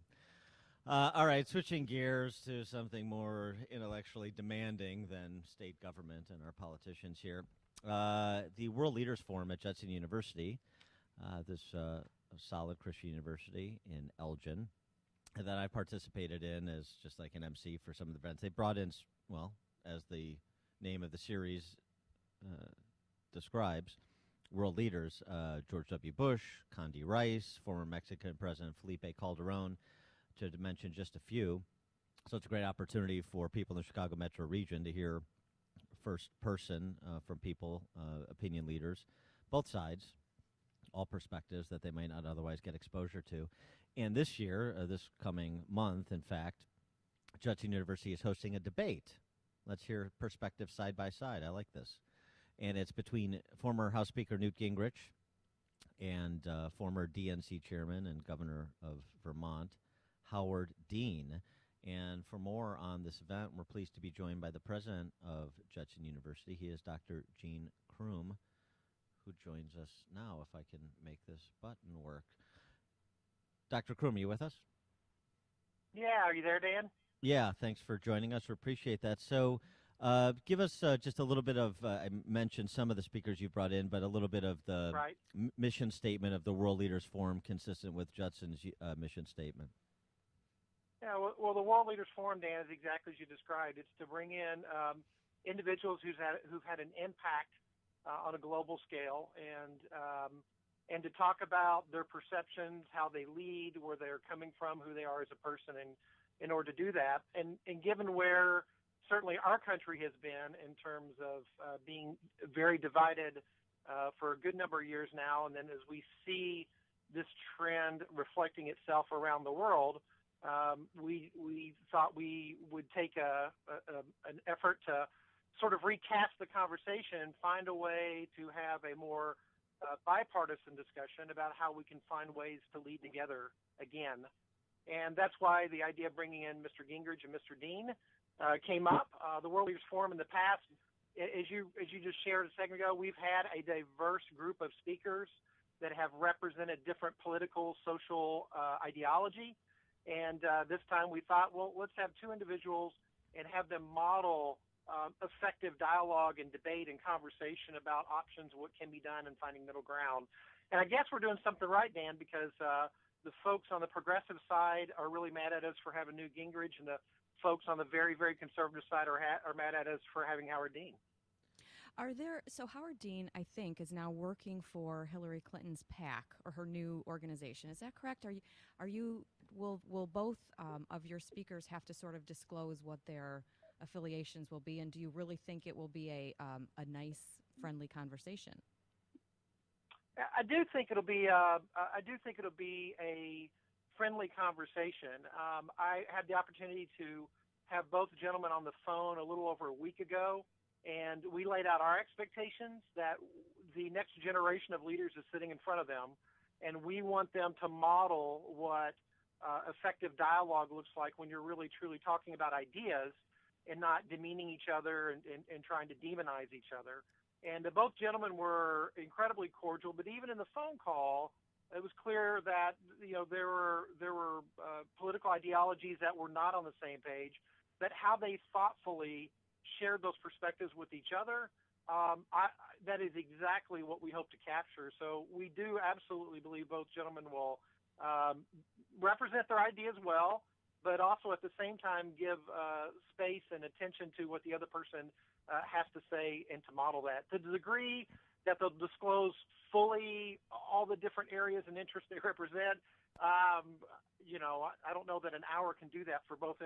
All right, switching gears to something more intellectually demanding than state government and our politicians here. The World Leaders Forum at Judson University, this solid Christian university in Elgin, that I participated in as just like an MC for some of the events. They brought in, well, as the name of the series describes, world leaders, George W. Bush, Condi Rice, former Mexican President Felipe Calderon, to mention just a few. So it's a great opportunity for people in the Chicago metro region to hear first person from people, opinion leaders, both sides, all perspectives that they might not otherwise get exposure to. And this year, this coming month, in fact, Judson University is hosting a debate. Let's hear perspectives side by side. I like this. And it's between former House Speaker Newt Gingrich and former DNC chairman and governor of Vermont, Howard Dean. And for more on this event, we're pleased to be joined by the president of Judson University. He is Dr. Gene Crume, who joins us now, if I can make this button work. Dr. Crume, are you with us? Yeah, are you there, Dan? Yeah, thanks for joining us. We appreciate that. So give us just a little bit of, I mentioned some of the speakers you brought in, but a little bit of the mission statement of the World Leaders Forum consistent with Judson's mission statement. Yeah, well, the World Leaders Forum, Dan, is exactly as you described. It's to bring in individuals who've had an impact on a global scale, and to talk about their perceptions, how they lead, where they're coming from, who they are as a person, and in order to do that, and given where certainly our country has been in terms of being very divided for a good number of years now, and then as we see this trend reflecting itself around the world, we thought we would take an effort to sort of recast the conversation, find a way to have a more bipartisan discussion about how we can find ways to lead together again. And that's why the idea of bringing in Mr. Gingrich and Mr. Dean came up. The World Leaders Forum in the past, as you just shared a second ago, we've had a diverse group of speakers that have represented different political, social ideology. And this time we thought, well, let's have two individuals and have them model effective dialogue and debate and conversation about options, what can be done, and finding middle ground. And I guess we're doing something right, Dan, because the folks on the progressive side are really mad at us for having Newt Gingrich, and the folks on the very, very conservative side are mad at us for having Howard Dean. So Howard Dean, I think, is now working for Hillary Clinton's PAC, or her new organization. Is that correct? Will both of your speakers have to sort of disclose what their affiliations will be, and do you really think it will be a nice, friendly conversation? I do think it'll be a friendly conversation. I had the opportunity to have both gentlemen on the phone a little over a week ago, and we laid out our expectations that the next generation of leaders is sitting in front of them, and we want them to model what effective dialogue looks like when you're really, truly talking about ideas and not demeaning each other and trying to demonize each other. And both gentlemen were incredibly cordial, but even in the phone call, it was clear that there were political ideologies that were not on the same page, but how they thoughtfully shared those perspectives with each other, that is exactly what we hope to capture. So we do absolutely believe both gentlemen will represent their ideas well, but also at the same time give space and attention to what the other person has to say and to model that. To the degree that they'll disclose fully all the different areas and interests they represent, I don't know that an hour can do that for both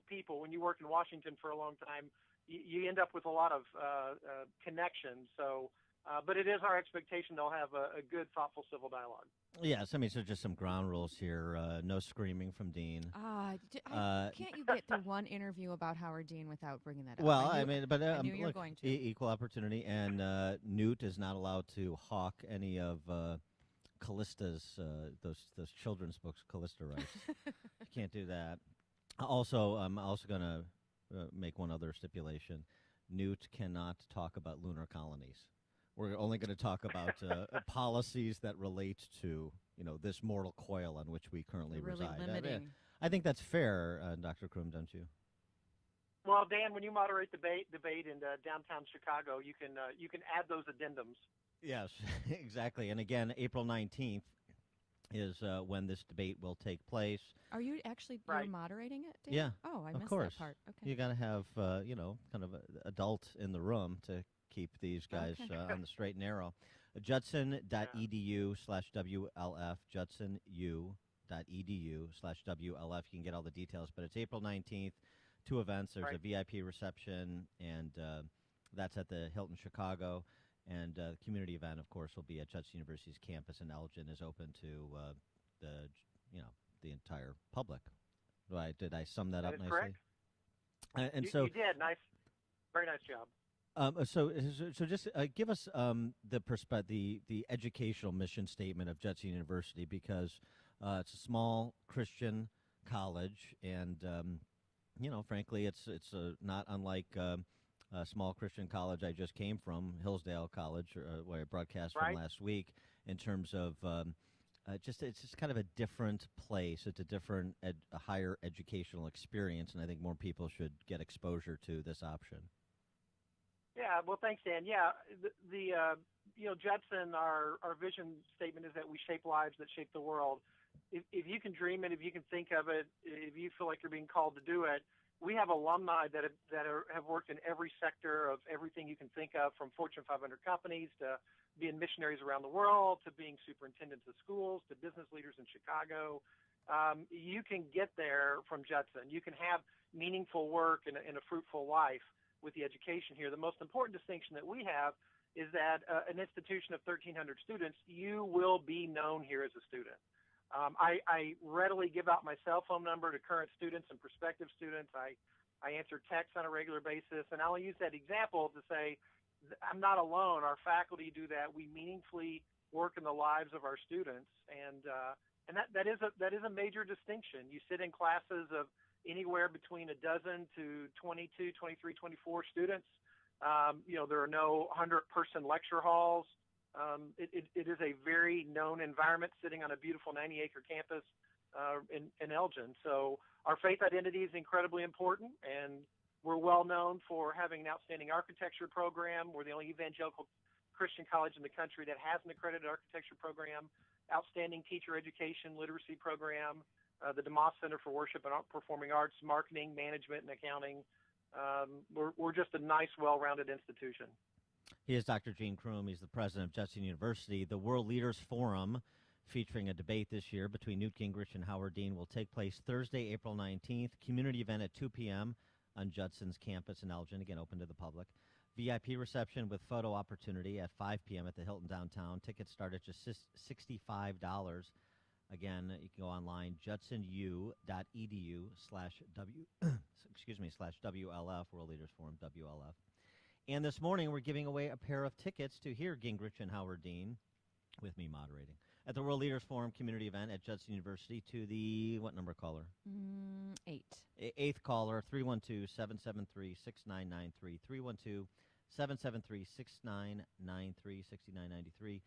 people. When you work in Washington for a long time, you end up with a lot of connections. So, but it is our expectation they'll have a good, thoughtful civil dialogue. Yes, I mean, so just some ground rules here. No screaming from Dean. Can't you get through one interview about Howard Dean without bringing that up? Well, I knew you were look, going to. Equal opportunity, and Newt is not allowed to hawk any of Callista's those children's books, Callista writes. You can't do that. Also, I'm also going to make one other stipulation. Newt cannot talk about lunar colonies. We're only going to talk about policies that relate to, this mortal coil on which we currently reside. Limiting. I think that's fair, Dr. Crum, don't you? Well, Dan, when you moderate debate in downtown Chicago, you can add those addendums. Yes, exactly. And again, April 19th is when this debate will take place. Are you actually you're moderating it, Dan? Yeah. Oh, I of missed course. that part. Okay. You got to have, kind of an adult in the room to keep these guys on the straight and narrow. Judson.edu/WLF, JudsonU.edu/WLF. You can get all the details, but it's April 19th, 2 events. There's a VIP reception, and that's at the Hilton Chicago. And the community event, of course, will be at Judson University's campus in Elgin, is open to the entire public. Did I sum that up nicely? Correct. And you did. Nice, very nice job. So just give us the educational mission statement of Judson University, because it's a small Christian college, and frankly, it's not unlike a small Christian college I just came from, Hillsdale College, where I broadcast from last week, in terms of It's just kind of a different place. It's a different, a higher educational experience, and I think more people should get exposure to this option. Yeah, well, thanks, Dan. Yeah, Judson, our vision statement is that we shape lives that shape the world. If you can dream it, if you can think of it, if you feel like you're being called to do it, we have alumni that have worked in every sector of everything you can think of, from Fortune 500 companies to being missionaries around the world to being superintendents of schools to business leaders in Chicago. You can get there from Judson. You can have meaningful work and a fruitful life with the education here. The most important distinction that we have is that an institution of 1,300 students, you will be known here as a student. I readily give out my cell phone number to current students and prospective students. I answer texts on a regular basis, and I'll use that example to say I'm not alone. Our faculty do that. We meaningfully work in the lives of our students, and that is a major distinction. You sit in classes of anywhere between a dozen to 22, 23, 24 students. There are no 100-person lecture halls. It is a very known environment sitting on a beautiful 90-acre campus in Elgin. So our faith identity is incredibly important, and we're well known for having an outstanding architecture program. We're the only evangelical Christian college in the country that has an accredited architecture program, outstanding teacher education, literacy program, the DeMoss Center for Worship and Performing Arts, marketing, management, and accounting. We're just a nice, well-rounded institution. He is Dr. Gene Crume. He's the president of Judson University. The World Leaders Forum, featuring a debate this year between Newt Gingrich and Howard Dean, will take place Thursday, April 19th. Community event at 2 p.m. on Judson's campus in Elgin, again, open to the public. VIP reception with photo opportunity at 5 p.m. at the Hilton downtown. Tickets start at just $65. Again, you can go online, judsonu.edu/WLF, World Leaders Forum, WLF. And this morning, we're giving away a pair of tickets to hear Gingrich and Howard Dean, with me moderating, at the World Leaders Forum community event at Judson University to the, what number caller? 8. Eighth caller, 312-773-6993, 312-773-6993, 6993.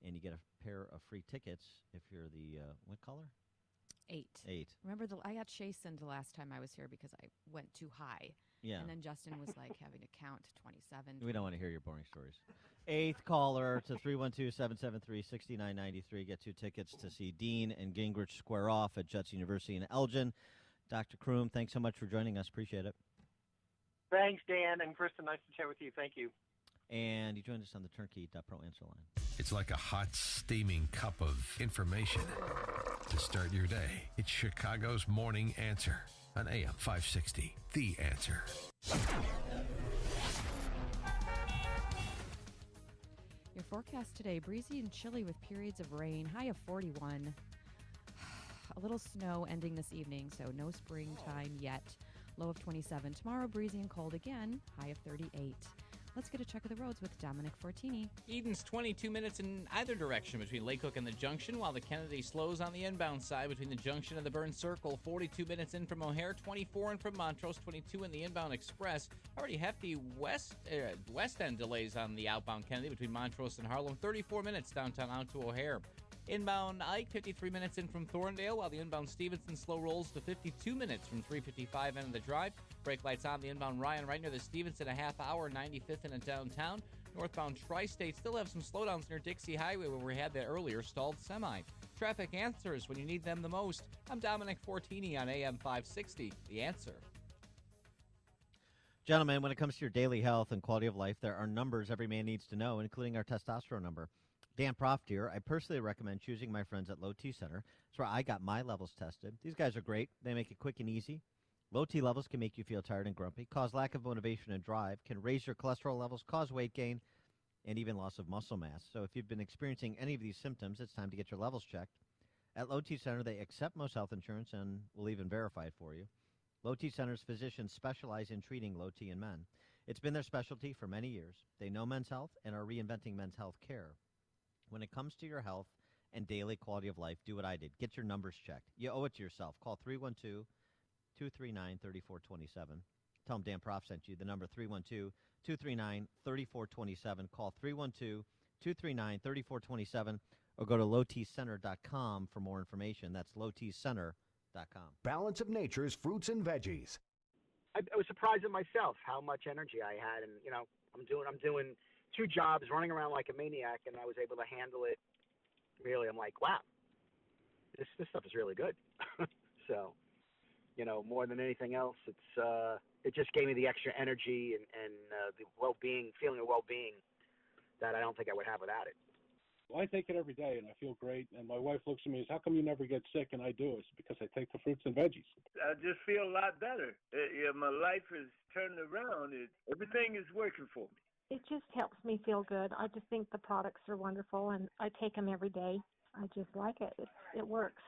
And you get a pair of free tickets if you're the, what caller? 8. Remember, I got chastened the last time I was here because I went too high. Yeah. And then Justin was like having to count to 27. We don't want to hear your boring stories. Eighth caller to 312-773-6993. Get 2 tickets to see Dean and Gingrich square off at Judson University in Elgin. Dr. Crume, thanks so much for joining us. Appreciate it. Thanks, Dan and Kristen. Nice to chat with you. Thank you. And he joined us on the Turnkey.pro answer line. It's like a hot, steaming cup of information to start your day. It's Chicago's Morning Answer on AM 560. The Answer. Your forecast today, breezy and chilly with periods of rain, high of 41. A little snow ending this evening, so no springtime yet. Low of 27. Tomorrow, breezy and cold again, high of 38. Let's get a check of the roads with Dominic Fortini. Eden's 22 minutes in either direction between Lake Hook and the Junction, while the Kennedy slows on the inbound side between the Junction and the Burn Circle. 42 minutes in from O'Hare, 24 in from Montrose, 22 in the inbound Express. Already hefty west end delays on the outbound Kennedy between Montrose and Harlem. 34 minutes downtown out to O'Hare. Inbound Ike, 53 minutes in from Thorndale, while the inbound Stevenson slow rolls to 52 minutes from 355 end of the drive. Brake lights on the inbound Ryan right near the Stevenson, a half hour, 95th in downtown. Northbound Tri-State still have some slowdowns near Dixie Highway where we had that earlier stalled semi. Traffic answers when you need them the most. I'm Dominic Fortini on AM 560, The Answer. Gentlemen, when it comes to your daily health and quality of life, there are numbers every man needs to know, including our testosterone number. Dan Proft here. I personally recommend choosing my friends at Low T Center. That's where I got my levels tested. These guys are great. They make it quick and easy. Low T levels can make you feel tired and grumpy, cause lack of motivation and drive, can raise your cholesterol levels, cause weight gain, and even loss of muscle mass. So if you've been experiencing any of these symptoms, it's time to get your levels checked. At Low T Center, they accept most health insurance and will even verify it for you. Low T Center's physicians specialize in treating low T in men. It's been their specialty for many years. They know men's health and are reinventing men's health care. When it comes to your health and daily quality of life, do what I did. Get your numbers checked. You owe it to yourself. Call 312-239-3427. Tell them Dan Proft sent you. The number 312-239-3427. Call 312-239-3427. or go to lowtcenter.com for more information. That's lowtcenter.com. Balance of Nature's fruits and veggies. I was surprised at myself how much energy I had, and I'm doing 2 jobs, running around like a maniac, and I was able to handle it. Really, I'm like, wow, this stuff is really good. So, more than anything else, it just gave me the extra energy and the well-being, feeling of well-being that I don't think I would have without it. Well, I take it every day, and I feel great. And my wife looks at me and says, how come you never get sick? And I do. It's because I take the fruits and veggies. I just feel a lot better. My life is turning around. Everything is working for me. It just helps me feel good. I just think the products are wonderful, and I take them every day. I just like it. It works.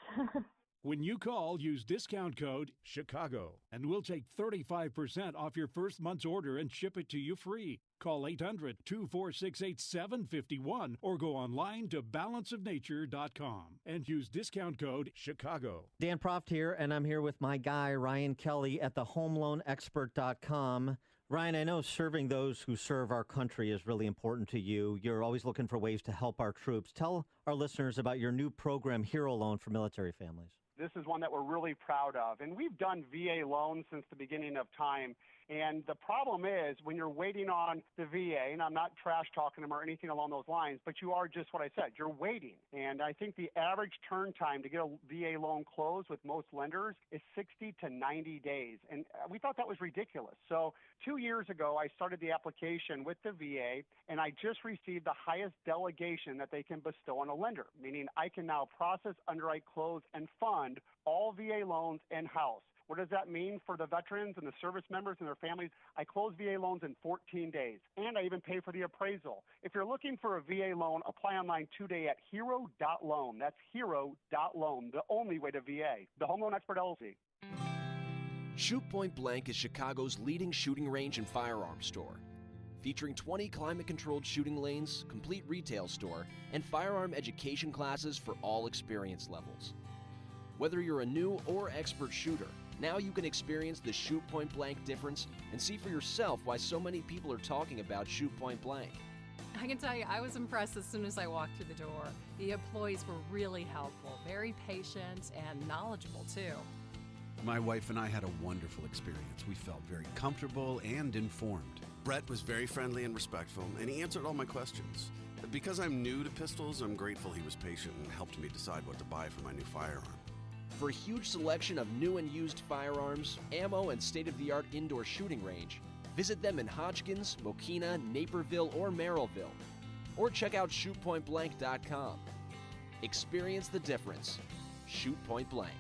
When you call, use discount code CHICAGO, and we'll take 35% off your first month's order and ship it to you free. Call 800-246-8751 or go online to balanceofnature.com and use discount code CHICAGO. Dan Proft here, and I'm here with my guy, Ryan Kelly, at thehomeloanexpert.com. Ryan, I know serving those who serve our country is really important to you. You're always looking for ways to help our troops. Tell our listeners about your new program, Hero Loan for Military Families. This is one that we're really proud of. And we've done VA loans since the beginning of time. And the problem is when you're waiting on the VA, and I'm not trash talking them or anything along those lines, but you are just what I said, you're waiting. And I think the average turn time to get a VA loan closed with most lenders is 60 to 90 days. And we thought that was ridiculous. So 2 years ago, I started the application with the VA, and I just received the highest delegation that they can bestow on a lender, meaning I can now process, underwrite, close, and fund all VA loans in-house. What does that mean for the veterans and the service members and their families? I close VA loans in 14 days, and I even pay for the appraisal. If you're looking for a VA loan, apply online today at hero.loan. That's hero.loan, the only way to VA. The Home Loan Expert LLC. Shoot Point Blank is Chicago's leading shooting range and firearms store. Featuring 20 climate-controlled shooting lanes, complete retail store, and firearm education classes for all experience levels. Whether you're a new or expert shooter, now you can experience the Shoot Point Blank difference and see for yourself why so many people are talking about Shoot Point Blank. I can tell you, I was impressed as soon as I walked through the door. The employees were really helpful, very patient, and knowledgeable, too. My wife and I had a wonderful experience. We felt very comfortable and informed. Brett was very friendly and respectful, and he answered all my questions. Because I'm new to pistols, I'm grateful he was patient and helped me decide what to buy for my new firearm. For a huge selection of new and used firearms, ammo, and state-of-the-art indoor shooting range, visit them in Hodgkins, Mokina, Naperville, or Merrillville. Or check out shootpointblank.com. Experience the difference. Shoot Point Blank.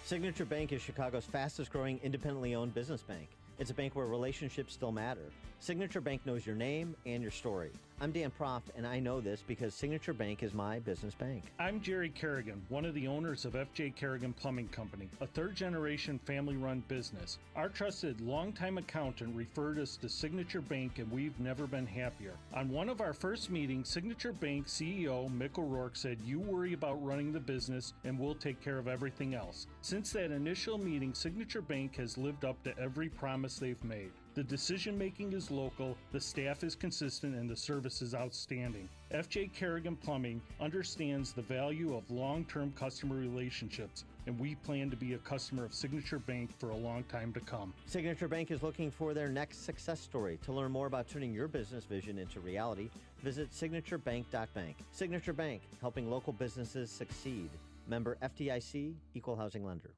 Signature Bank is Chicago's fastest-growing independently owned business bank. It's a bank where relationships still matter. Signature Bank knows your name and your story. I'm Dan Proft, and I know this because Signature Bank is my business bank. I'm Jerry Kerrigan, one of the owners of FJ Kerrigan Plumbing Company, a third-generation family-run business. Our trusted longtime accountant referred us to Signature Bank, and we've never been happier. On one of our first meetings, Signature Bank CEO Mick O'Rourke said, "You worry about running the business, and we'll take care of everything else." Since that initial meeting, Signature Bank has lived up to every promise they've made. The decision-making is local, the staff is consistent, and the service is outstanding. FJ Kerrigan Plumbing understands the value of long-term customer relationships, and we plan to be a customer of Signature Bank for a long time to come. Signature Bank is looking for their next success story. To learn more about turning your business vision into reality, visit signaturebank.bank. Signature Bank, helping local businesses succeed. Member FDIC, Equal Housing Lender.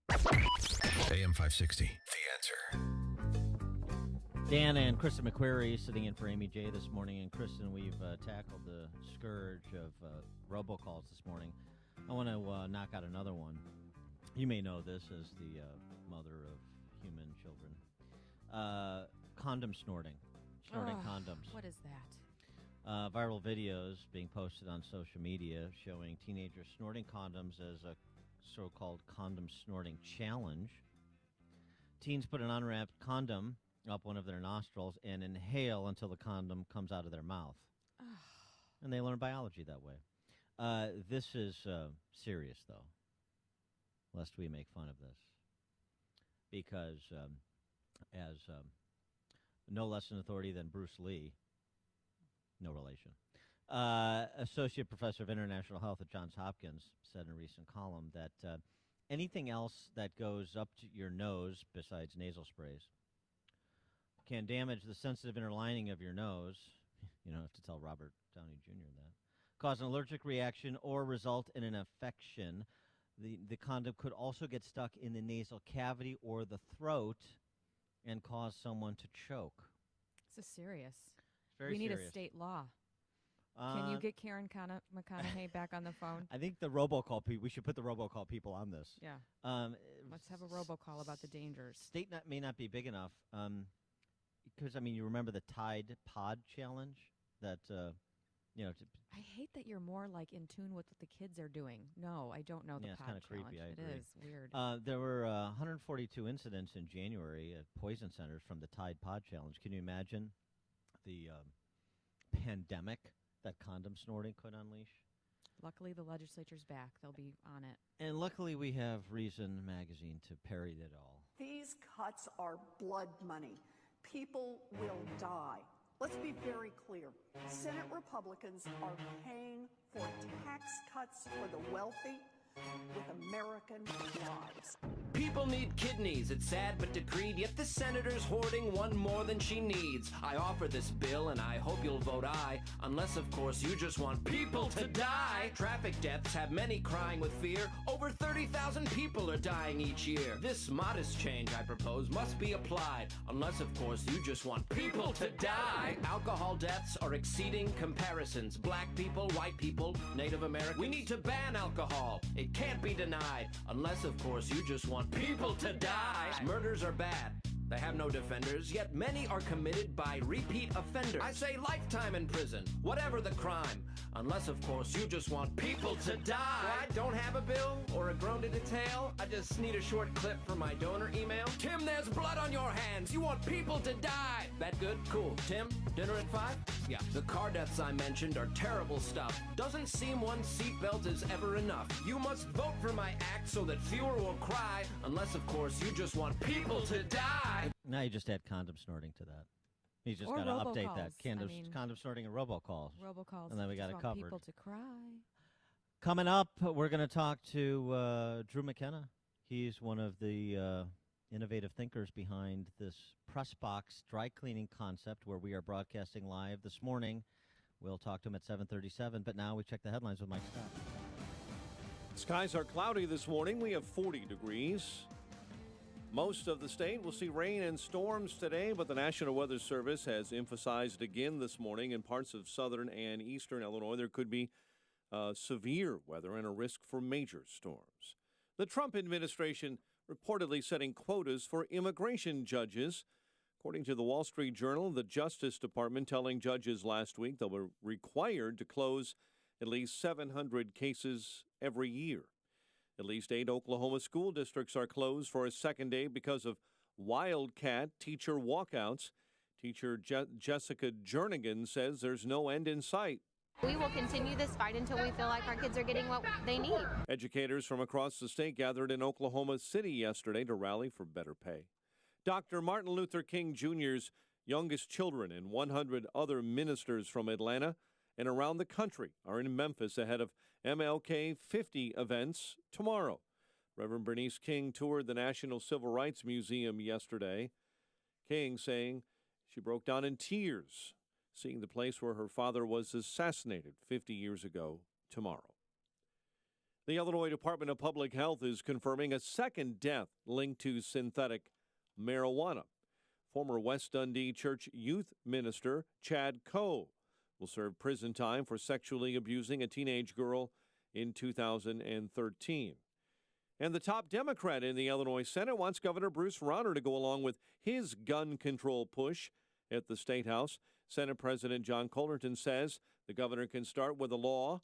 AM 560, The Answer. Dan and Kristen McQuarrie sitting in for Amy J this morning. And Kristen, we've tackled the scourge of robocalls this morning. I want to knock out another one. You may know this as the mother of human children. Condom snorting. Snorting condoms. What is that? Viral videos being posted on social media showing teenagers snorting condoms as a so-called condom snorting challenge. Teens put an unwrapped condom up one of their nostrils and inhale until the condom comes out of their mouth. And they learn biology that way. This is serious, though, lest we make fun of this. Because as no less an authority than Bruce Lee, no relation, Associate Professor of International Health at Johns Hopkins said in a recent column that anything else that goes up to your nose besides nasal sprays can damage the sensitive inner lining of your nose. You don't have to tell Robert Downey Jr. that. Cause an allergic reaction or result in an infection. The condom could also get stuck in the nasal cavity or the throat and cause someone to choke. This is serious. Very we need serious. a state law. Can you get Karen McConaughey back on the phone? I think the robocall people. We should put the robocall people on this. Yeah. Let's have a robocall about the dangers. State may not be big enough, because I mean, you remember the Tide Pod Challenge that, I hate that you're more like in tune with what the kids are doing. No, I don't know the it's pod kind of challenge. creepy. I It agree. is weird. There were 142 incidents in January at poison centers from the Tide Pod Challenge. Can you imagine the pandemic that condom snorting could unleash? Luckily, the legislature's back. They'll be on it. And luckily, we have Reason magazine to parry it all. These cuts are blood money. People will die. Let's be very clear. Senate Republicans are paying for tax cuts for the wealthy with American lives. People need kidneys, it's sad but decreed, yet the senator's hoarding one more than she needs. I offer this bill and I hope you'll vote aye, unless of course you just want people to die. Traffic deaths have many crying with fear. Over 30,000 people are dying each year. This modest change I propose must be applied, unless of course you just want people to die. Alcohol deaths are exceeding comparisons. Black people, white people, Native Americans. We need to ban alcohol. It can't be denied, unless of course you just want people to die. Murders are bad. They have no defenders, yet many are committed by repeat offenders. I say lifetime in prison, whatever the crime, unless of course you just want people to die. I don't have a bill or a groan to detail. I just need a short clip for my donor email. Tim, there's blood on your hands. You want people to die. That good? Cool. Tim, dinner at 5? Yeah. The car deaths I mentioned are terrible stuff. Doesn't seem one seatbelt is ever enough. You must vote for my act so that fewer will cry, unless of course you just want people to die. Now you just add condom snorting to that. You just Or got to update that. robocalls. Condom snorting and robocalls. Robocalls. And then we got just it want covered. people to cry. Coming up, we're going to talk to Drew McKenna. He's one of the innovative thinkers behind this press box dry cleaning concept where we are broadcasting live this morning. We'll talk to him at 7:37, but now we check the headlines with Mike Scott. Skies are cloudy this morning. We have 40 degrees. Most of the state will see rain and storms today, but the National Weather Service has emphasized again this morning in parts of southern and eastern Illinois there could be severe weather and a risk for major storms. The Trump administration reportedly setting quotas for immigration judges. According to the Wall Street Journal, the Justice Department telling judges last week they were required to close at least 700 cases every year. At least 8 Oklahoma school districts are closed for a second day because of wildcat teacher walkouts. Teacher Jessica Jernigan says there's no end in sight. We will continue this fight until we feel like our kids are getting what they need. Educators from across the state gathered in Oklahoma City yesterday to rally for better pay. Dr. Martin Luther King Jr.'s youngest children and 100 other ministers from Atlanta and around the country are in Memphis ahead of MLK 50 events tomorrow. Reverend Bernice King toured the National Civil Rights Museum yesterday. King saying she broke down in tears, seeing the place where her father was assassinated 50 years ago tomorrow. The Illinois Department of Public Health is confirming a second death linked to synthetic marijuana. Former West Dundee Church youth minister Chad Coe will serve prison time for sexually abusing a teenage girl in 2013. And the top Democrat in the Illinois Senate wants Governor Bruce Rauner to go along with his gun control push at the State House. Senate President John Collerton says the governor can start with a law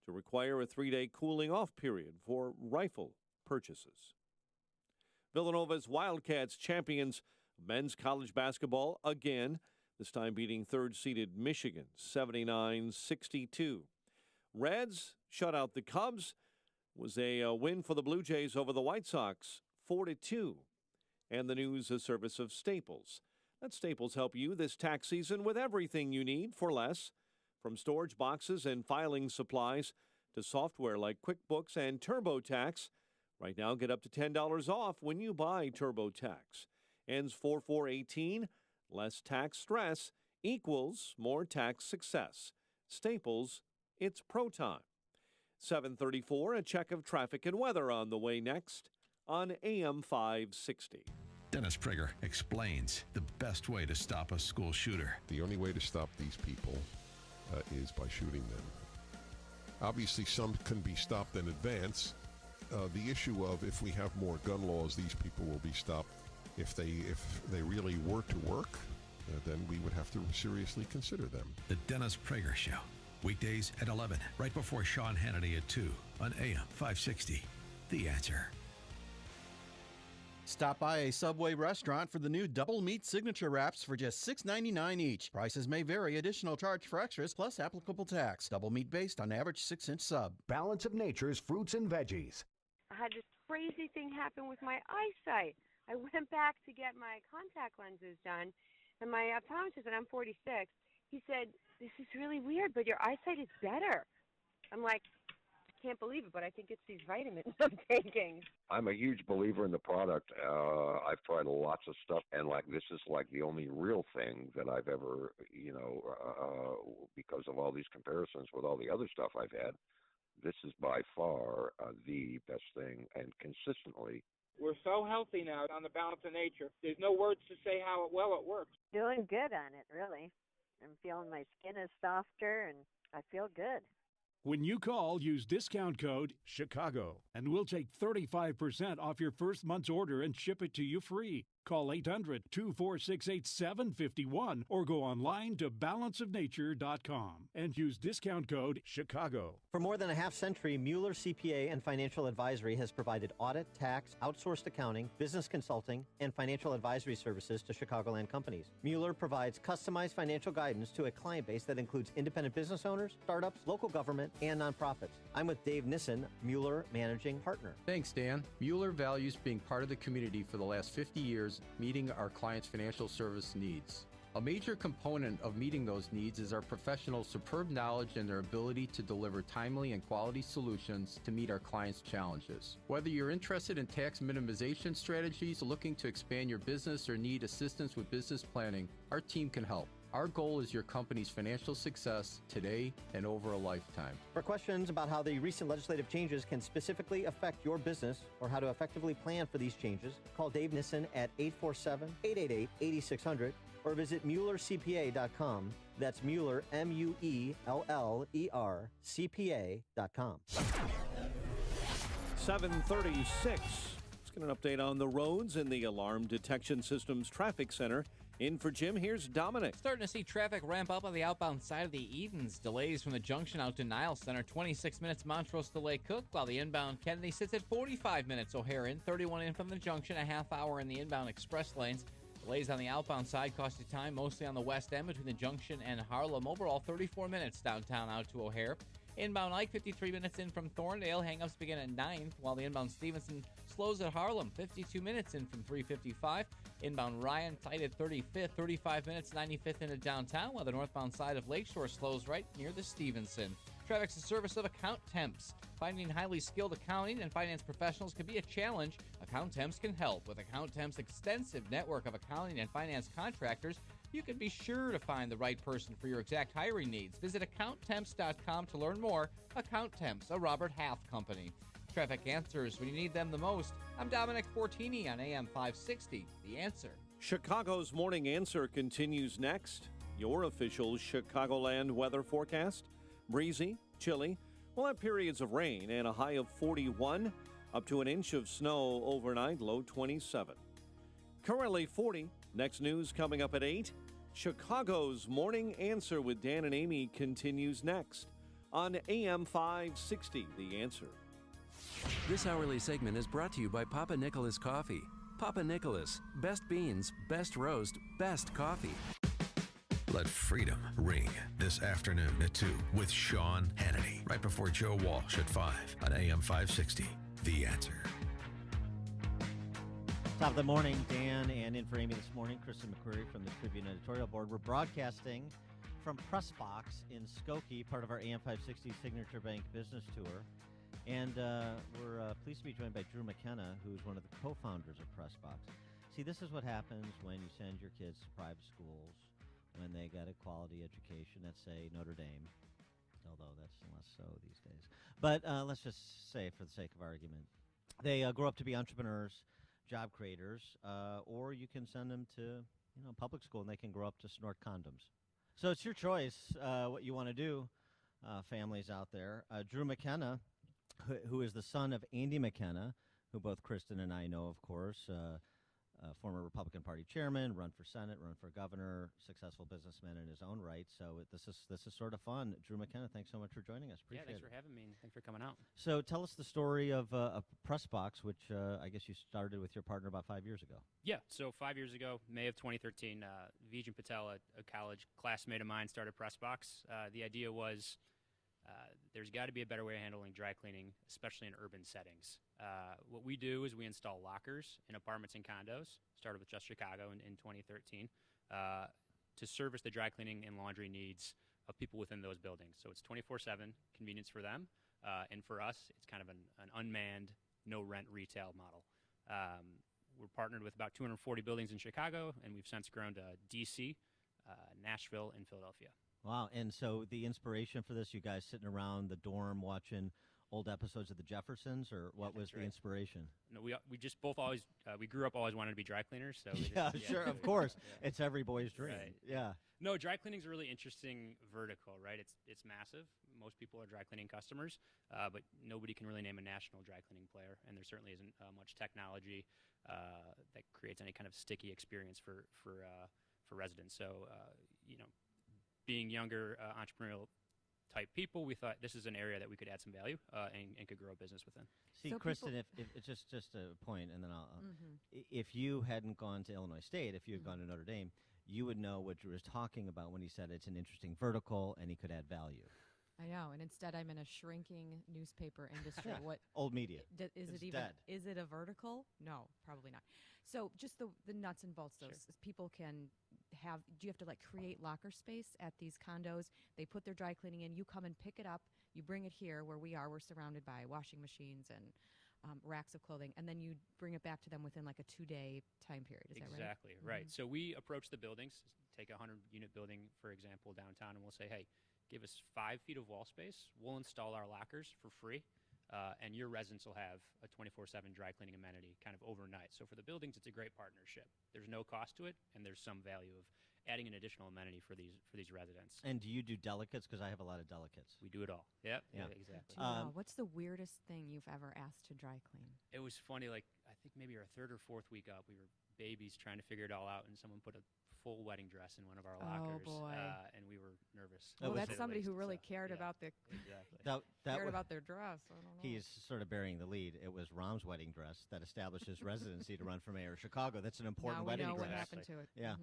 to require a 3-day cooling-off period for rifle purchases. Villanova's Wildcats champions men's college basketball again, this time beating third-seeded Michigan 79-62. Reds shut out the Cubs. Was a win for the Blue Jays over the White Sox 4-2. And the news a service of Staples. Let Staples help you this tax season with everything you need for less. From storage boxes and filing supplies to software like QuickBooks and TurboTax. Right now, get up to $10 off when you buy TurboTax. Ends 4/4/18. Less tax stress equals more tax success. Staples, it's pro time. 7:34, a check of traffic and weather on the way next on AM 560. Dennis Prager explains the best way to stop a school shooter. The only way to stop these people is by shooting them. Obviously, some can be stopped in advance. The issue of if we have more gun laws, these people will be stopped. If they really were to work, then we would have to seriously consider them. The Dennis Prager Show. Weekdays at 11, right before Sean Hannity at 2 on AM 560. The Answer. Stop by a Subway restaurant for the new Double Meat Signature Wraps for just $6.99 each. Prices may vary. Additional charge for extras plus applicable tax. Double meat based on average 6-inch sub. Balance of Nature's fruits and veggies. I had this crazy thing happen with my eyesight. I went back to get my contact lenses done, and my optometrist, and I'm 46, he said, "This is really weird, but your eyesight is better." I'm like, I can't believe it, but I think it's these vitamins I'm taking. I'm a huge believer in the product. I've tried lots of stuff, and this is the only real thing that I've ever, because of all these comparisons with all the other stuff I've had, this is by far the best thing, and consistently. We're so healthy now on the Balance of Nature. There's no words to say how well it works. Doing good on it, really. I'm feeling my skin is softer, and I feel good. When you call, use discount code CHICAGO, and we'll take 35% off your first month's order and ship it to you free. Call 800-246-8751 or go online to balanceofnature.com and use discount code CHICAGO. For more than a half century, Mueller CPA and Financial Advisory has provided audit, tax, outsourced accounting, business consulting, and financial advisory services to Chicagoland companies. Mueller provides customized financial guidance to a client base that includes independent business owners, startups, local government, and nonprofits. I'm with Dave Nissen, Mueller Managing Partner. Thanks, Dan. Mueller values being part of the community for the last 50 years, meeting our clients' financial service needs. A major component of meeting those needs is our professionals' superb knowledge and their ability to deliver timely and quality solutions to meet our clients' challenges. Whether you're interested in tax minimization strategies, looking to expand your business, or need assistance with business planning, our team can help. Our goal is your company's financial success today and over a lifetime. For questions about how the recent legislative changes can specifically affect your business or how to effectively plan for these changes, call Dave Nissen at 847-888-8600 or visit MuellerCPA.com. That's Mueller, MUELLER, CPA.com. 7:36. Let's get an update on the roads in the Alarm Detection Systems Traffic Center. In for Jim, here's Dominic. Starting to see traffic ramp up on the outbound side of the Edens. Delays from the junction out to Niles Center, 26 minutes Montrose to Lake Cook, while the inbound Kennedy sits at 45 minutes. O'Hare in, 31 in from the junction, a half hour in the inbound express lanes. Delays on the outbound side cost you time, mostly on the west end between the junction and Harlem. Overall, 34 minutes downtown out to O'Hare. Inbound Ike, 53 minutes in from Thorndale. Hangups begin at 9th, while the inbound Stevenson slows at Harlem. 52 minutes in from 355. Inbound Ryan tight at 35th, 35 minutes, 95th into downtown, while the northbound side of Lakeshore slows right near the Stevenson. Traffic's a service of Account Temps. Finding highly skilled accounting and finance professionals can be a challenge. Account Temps can help. With Account Temps' extensive network of accounting and finance contractors, you can be sure to find the right person for your exact hiring needs. Visit AccountTemps.com to learn more. Account Temps, a Robert Half company. Traffic answers when you need them the most. I'm Dominic Fortini on AM 560, The Answer. Chicago's Morning Answer continues next. Your official Chicagoland weather forecast. Breezy, chilly. We'll have periods of rain and a high of 41, up to an inch of snow overnight, low 27. Currently 40. Next news coming up at 8. Chicago's Morning Answer with Dan and Amy continues next on AM 560, The Answer. This hourly segment is brought to you by Papa Nicholas Coffee. Papa Nicholas, best beans, best roast, best coffee. Let freedom ring this afternoon at 2 with Sean Hannity, right before Joe Walsh at 5 on AM 560, The Answer. Top of the morning, Dan, and in for Amy this morning, Kristen McQuarrie from the Tribune Editorial Board. We're broadcasting from Pressbox in Skokie, part of our AM 560 Signature Bank Business Tour. And we're pleased to be joined by Drew McKenna, who's one of the co-founders of Pressbox. See, this is what happens when you send your kids to private schools, when they get a quality education at, say, Notre Dame, although that's less so these days. But let's just say, for the sake of argument, they grow up to be entrepreneurs, job creators, or you can send them to public school and they can grow up to snort condoms. So it's your choice what you want to do, families out there. Drew McKenna, who is the son of Andy McKenna, who both Kristen and I know, of course, former Republican Party chairman, run for Senate, run for governor, successful businessman in his own right. So this is sort of fun. Drew McKenna, thanks so much for joining us. Appreciate thanks it. for having me. And thanks for coming out. So tell us the story of Pressbox, which I guess you started with your partner about 5 years ago. Yeah, so 5 years ago, May of 2013, Vijay Patel, a college classmate of mine, started Pressbox. The idea was there's got to be a better way of handling dry cleaning, especially in urban settings. What we do is we install lockers in apartments and condos, started with just Chicago in 2013, to service the dry cleaning and laundry needs of people within those buildings. So it's 24/7 convenience for them, and for us, it's kind of an unmanned, no-rent retail model. We're partnered with about 240 buildings in Chicago, and we've since grown to D.C., Nashville, and Philadelphia. Wow. And so the inspiration for this, you guys sitting around the dorm watching old episodes of The Jeffersons, or what was the inspiration? No, we just both always, we grew up always wanting to be dry cleaners. So we yeah, just, sure, of course. It's every boy's dream. Right. Yeah. No, dry cleaning is a really interesting vertical, right? It's massive. Most people are dry cleaning customers, but nobody can really name a national dry cleaning player, and there certainly isn't much technology that creates any kind of sticky experience for residents. So, being younger entrepreneurial type people, we thought this is an area that we could add some value and could grow a business within. See, so Kristen, if it's just a point, and then I'll, if you hadn't gone to Illinois State, if you had gone to Notre Dame, you would know what Drew was talking about when he said it's an interesting vertical and he could add value. I know, and instead I'm in a shrinking newspaper industry. What old media? Is it a vertical? No, probably not. So just the nuts and bolts. Those people can have. Do you have to create locker space at these condos? They put their dry cleaning in. You come and pick it up. You bring it here where we are. We're surrounded by washing machines and racks of clothing, and then you bring it back to them within a 2-day time period. Is that right? Exactly right. So we approach the buildings. Take a 100-unit building, for example, downtown, and we'll say, hey, give us 5 feet of wall space. We'll install our lockers for free, and your residents will have a 24/7 dry cleaning amenity kind of overnight. So for the buildings, it's a great partnership. There's no cost to it, and there's some value of adding an additional amenity for these residents. And do you do delicates? Because I have a lot of delicates. We do it all. Yep. Yeah, exactly. What's the weirdest thing you've ever asked to dry clean? It was funny. I think maybe our 3rd or 4th week up, we were babies trying to figure it all out, and someone put a full wedding dress in one of our lockers. Oh boy! And we were nervous. Well, that's somebody who really cared about the cared about their dress. I don't know. He's sort of bearing the lead. It was Rom's wedding dress that established his residency to run for mayor of Chicago. That's an important wedding dress. Now we know what happened to it. Yeah.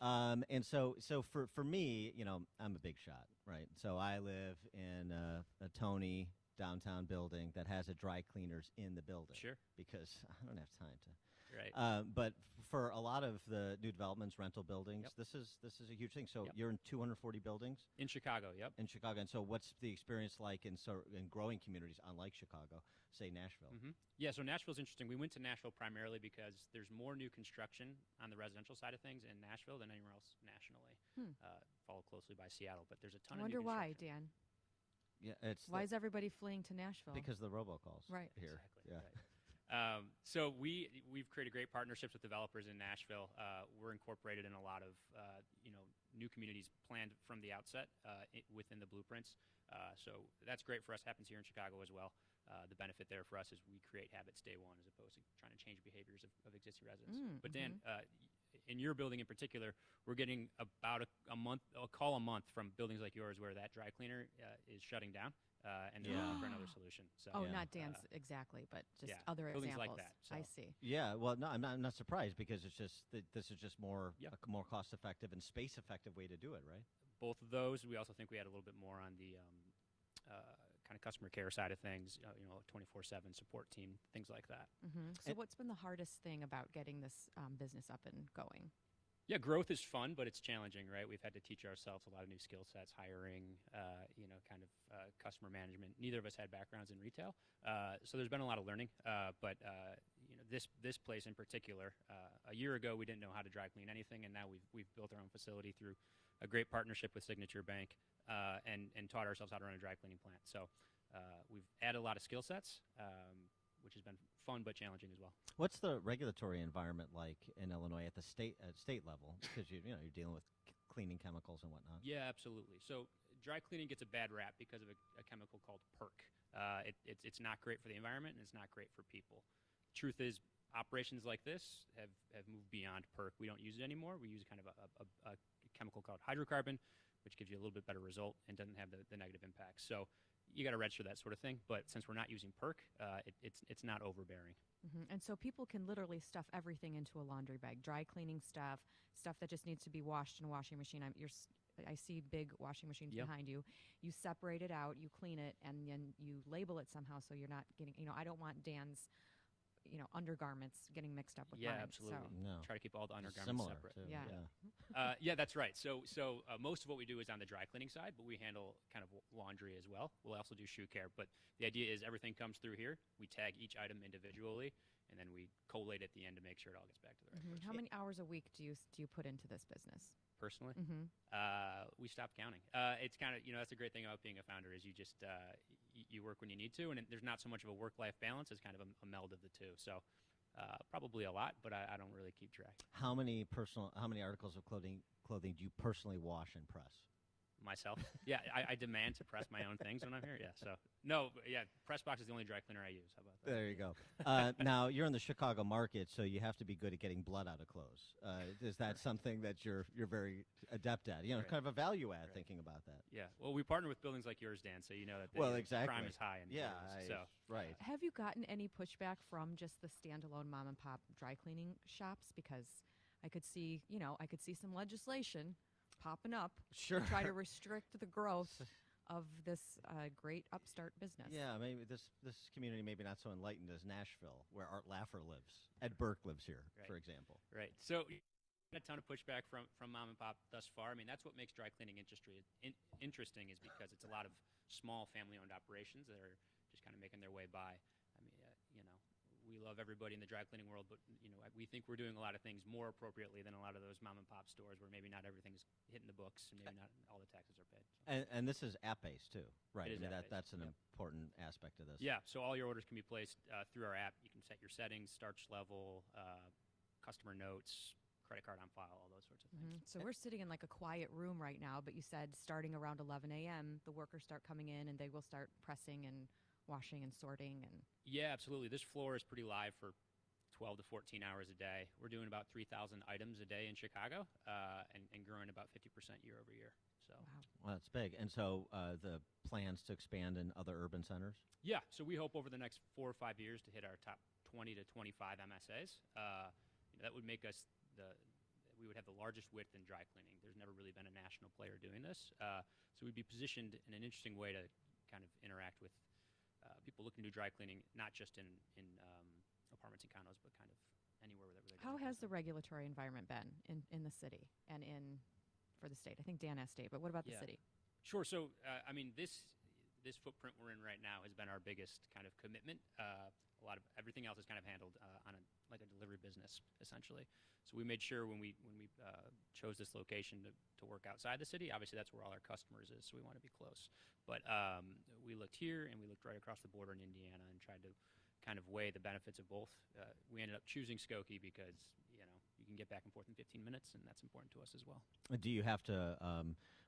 Mm-hmm. And so for me, I'm a big shot, right? So I live in a Tony downtown building that has a dry cleaners in the building. Sure. Because I don't have time to. Right. But for a lot of the new developments, rental buildings, this is a huge thing. So you're in 240 buildings in Chicago. Yep. In Chicago, and so what's the experience like in growing communities, unlike Chicago, say Nashville? Mm-hmm. Yeah. So Nashville's interesting. We went to Nashville primarily because there's more new construction on the residential side of things in Nashville than anywhere else nationally. Followed closely by Seattle, but there's a ton. I wonder why, Dan. Yeah, why is everybody fleeing to Nashville? Because of the robocalls. Right. Here. Exactly. Yeah. Right. So we've created great partnerships with developers in Nashville. We're incorporated in a lot of new communities planned from the outset within the blueprints. So that's great for us. Happens here in Chicago as well. The benefit there for us is we create habits day one as opposed to trying to change behaviors of existing residents. But Dan, in your building in particular, we're getting about a call a month from buildings like yours where that dry cleaner is shutting down. And they're looking for another solution. So, not Dan's exactly, but just other buildings examples. like that. So. I see. Yeah, well, no, I'm not surprised because it's just this is just a more cost-effective and space-effective way to do it, right? Both of those. We also think we had a little bit more on the kind of customer care side of things. 24/7 support team, things like that. Mm-hmm. So, what's been the hardest thing about getting this business up and going? Yeah, growth is fun, but it's challenging, right? We've had to teach ourselves a lot of new skill sets, hiring, customer management. Neither of us had backgrounds in retail, so there's been a lot of learning. But this place in particular, a year ago we didn't know how to dry clean anything, and now we've built our own facility through a great partnership with Signature Bank, and taught ourselves how to run a dry cleaning plant. So we've added a lot of skill sets, which has been fun but challenging as well. What's the regulatory environment like in Illinois at the state level? Because you're dealing with cleaning chemicals and whatnot. Yeah, absolutely. So dry cleaning gets a bad rap because of a chemical called PERC. It's not great for the environment, and it's not great for people. Truth is, operations like this have moved beyond PERC. We don't use it anymore. We use kind of a chemical called hydrocarbon, which gives you a little bit better result and doesn't have the negative impacts. So you got to register that sort of thing. But since we're not using PERC, it's not overbearing. Mm-hmm. And so people can literally stuff everything into a laundry bag, dry cleaning stuff that just needs to be washed in a washing machine. I see big washing machines behind you. You separate it out, you clean it, and then you label it somehow so you're not getting, I don't want Dan's, undergarments getting mixed up with mine. Yeah, absolutely. So. No. Try to keep all the undergarments separate. Too. Yeah. Yeah, that's right. So most of what we do is on the dry cleaning side, but we handle kind of laundry as well. We'll also do shoe care, but the idea is everything comes through here. We tag each item individually, and then we collate at the end to make sure it all gets back to the right place. How many hours a week do you put into this business? Personally, we stopped counting. It's kind of, that's the great thing about being a founder is you just you work when you need to, and there's not so much of a work-life balance. It's kind of a meld of the two. So probably a lot, but I don't really keep track. How many articles of clothing do you personally wash and press? Myself? Yeah, I demand to press my own things when I'm here. Yeah, so no, yeah, PressBox is the only dry cleaner I use. How about that? There you go. Now you're in the Chicago market, so you have to be good at getting blood out of clothes. Is that something that you're very adept at? Kind of a value add thinking about that. Yeah. Well, we partner with buildings like yours, Dan, so you know that exactly. crime is high in buildings, so right. Have you gotten any pushback from just the standalone mom and pop dry cleaning shops? Because I could see some legislation popping up to try to restrict the growth of this great upstart business. Yeah, maybe this community maybe not so enlightened as Nashville, where Art Laffer lives. Ed Burke lives here, for example. Right. So a ton of pushback from mom and pop thus far. I mean, that's what makes dry cleaning interesting is because it's a lot of small family-owned operations that are just kind of making their way by. I mean, we love everybody in the dry cleaning world, but we think we're doing a lot of things more appropriately than a lot of those mom and pop stores where maybe not everything's hitting the books and maybe not all the taxes are paid. So. And this is app-based too, right? It is app-based. That's an important aspect of this. Yeah, so all your orders can be placed through our app. You can set your settings, starch level, customer notes, credit card on file, all those sorts of things. So we're sitting in like a quiet room right now, but you said starting around 11 a.m., the workers start coming in and they will start pressing and washing and sorting. And yeah, absolutely. This floor is pretty live for 12 to 14 hours a day. We're doing about 3,000 items a day in Chicago and growing about 50% year over year. So Well, that's big. And so the plans to expand in other urban centers? Yeah, so we hope over the next 4 or 5 years to hit our top 20 to 25 MSAs. That would make us we would have the largest width in dry cleaning. There's never really been a national player doing this. So we'd be positioned in an interesting way to kind of interact with people looking to do dry cleaning, not just in apartments and condos, but kind of anywhere where they're. How has the regulatory environment been in the city and for the state? I think Dan asked state, but what about the city? Sure. So, I mean, this footprint we're in right now has been our biggest kind of commitment. A lot of everything else is kind of handled on like a delivery business, essentially. So we made sure when we chose this location to work outside the city, obviously that's where all our customers is, so we want to be close. But we looked here and we looked right across the border in Indiana and tried to kind of weigh the benefits of both. We ended up choosing Skokie because you can get back and forth in 15 minutes, and that's important to us as well. Do you have to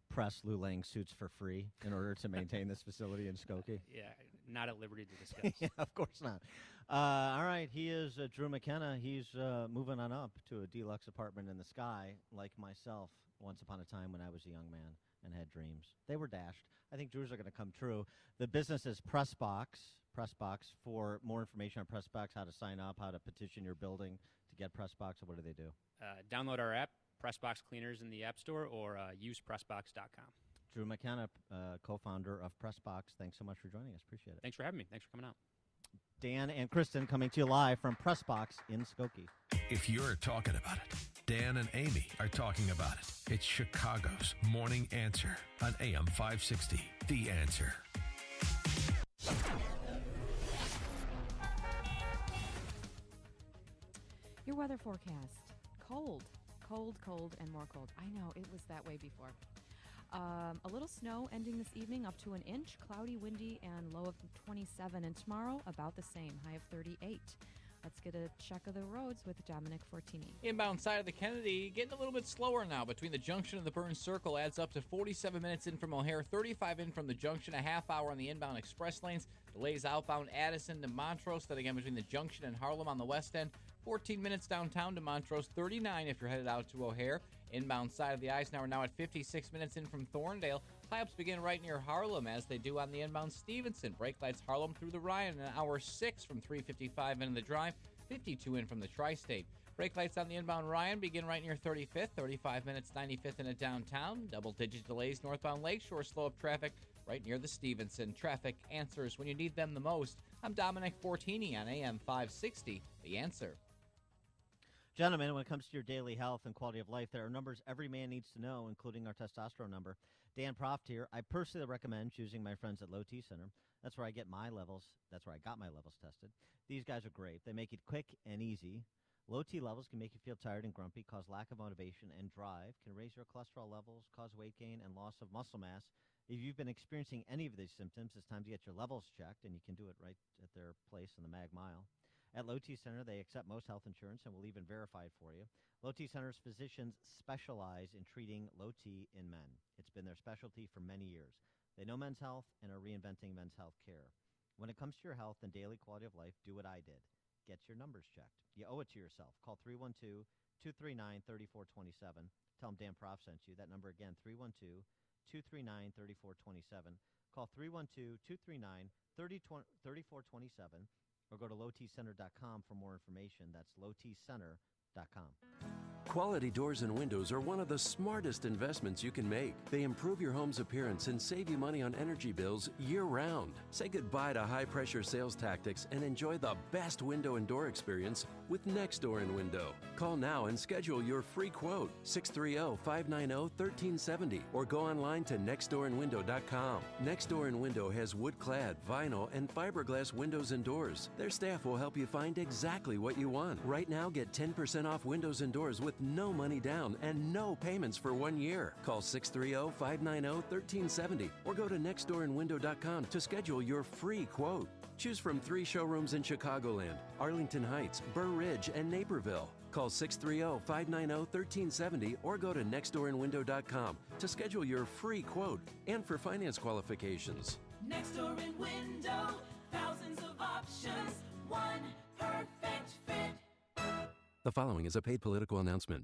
press Lou Lang suits for free in order to maintain this facility in Skokie? Yeah, not at liberty to discuss. Yeah, of course not. All right, he is Drew McKenna. He's moving on up to a deluxe apartment in the sky, like myself, once upon a time when I was a young man and had dreams. They were dashed. I think Drew's are going to come true. The business is PressBox. PressBox. For more information on PressBox, how to sign up, how to petition your building to get PressBox, what do they do? Download our app, PressBox Cleaners in the App Store, or use PressBox.com. Drew McKenna, co-founder of PressBox. Thanks so much for joining us. Appreciate it. Thanks for having me. Thanks for coming out. Dan and Kristen coming to you live from PressBox in Skokie. If you're talking about it, Dan and Amy are talking about it. It's Chicago's Morning Answer on AM 560. The Answer. Your weather forecast. Cold, and more cold. I know, it was that way before. A little snow ending this evening, up to an inch. Cloudy, windy, and low of 27. And tomorrow, about the same, high of 38. Let's get a check of the roads with Dominic Fortini. Inbound side of the Kennedy, getting a little bit slower now. Between the junction and the Burns Circle, adds up to 47 minutes in from O'Hare, 35 in from the junction, a half hour on the inbound express lanes. Delays outbound Addison to Montrose. Then again between the junction and Harlem on the west end. 14 minutes downtown to Montrose, 39 if you're headed out to O'Hare. Inbound side of the Eisenhower now at 56 minutes in from Thorndale. Tie-ups begin right near Harlem, as they do on the inbound Stevenson. Brake lights Harlem through the Ryan, an hour 6 from 355 into the drive, 52 in from the Tri-State. Brake lights on the inbound Ryan begin right near 35th, 35 minutes 95th into downtown. Double-digit delays northbound Lakeshore, slow-up traffic right near the Stevenson. Traffic answers when you need them the most. I'm Dominic Fortini on AM 560, The Answer. Gentlemen, when it comes to your daily health and quality of life, there are numbers every man needs to know, including our testosterone number. Dan Proft here. I personally recommend choosing my friends at Low T Center. That's where I get my levels. That's where I got my levels tested. These guys are great. They make it quick and easy. Low T levels can make you feel tired and grumpy, cause lack of motivation and drive, can raise your cholesterol levels, cause weight gain and loss of muscle mass. If you've been experiencing any of these symptoms, it's time to get your levels checked, and you can do it right at their place in the Mag Mile. At Low T Center, they accept most health insurance and will even verify it for you. Low T Center's physicians specialize in treating low T in men. It's been their specialty for many years. They know men's health and are reinventing men's health care. When it comes to your health and daily quality of life, do what I did. Get your numbers checked. You owe it to yourself. Call 312-239-3427. Tell them Dan Proft sent you. That number again, 312-239-3427. Call 312-239-3427. Or go to lowtcenter.com for more information. That's lowtcenter.com. Quality doors and windows are one of the smartest investments you can make. They improve your home's appearance and save you money on energy bills year-round. Say goodbye to high-pressure sales tactics and enjoy the best window and door experience with Next Door and Window. Call now and schedule your free quote, 630-590-1370, or go online to nextdoorandwindow.com. Next Door and Window has wood-clad, vinyl, and fiberglass windows and doors. Their staff will help you find exactly what you want. Right now, get 10% off windows and doors with no money down and no payments for 1 year. Call 630-590-1370 or go to nextdoorandwindow.com to schedule your free quote. Choose from 3 showrooms in Chicagoland, Arlington Heights, Burr Ridge, and Naperville. Call 630-590-1370 or go to nextdoorandwindow.com to schedule your free quote and for finance qualifications. Next Door and Window, thousands of options, one perfect fit. The following is a paid political announcement.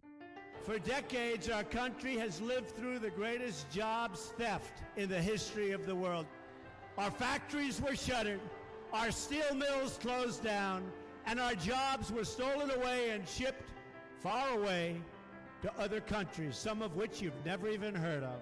For decades, our country has lived through the greatest jobs theft in the history of the world. Our factories were shuttered, our steel mills closed down, and our jobs were stolen away and shipped far away to other countries, some of which you've never even heard of.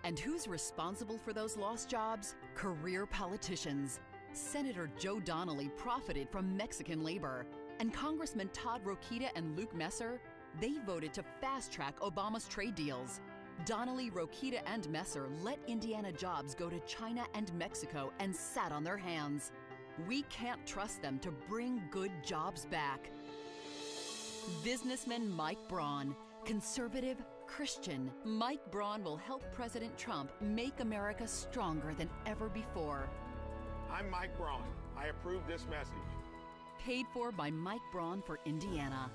And who's responsible for those lost jobs? Career politicians. Senator Joe Donnelly profited from Mexican labor. And Congressman Todd Rokita and Luke Messer, they voted to fast-track Obama's trade deals. Donnelly, Rokita, and Messer let Indiana jobs go to China and Mexico and sat on their hands. We can't trust them to bring good jobs back. Businessman Mike Braun, conservative, Christian. Mike Braun will help President Trump make America stronger than ever before. I'm Mike Braun. I approve this message. Paid for by Mike Braun for Indiana.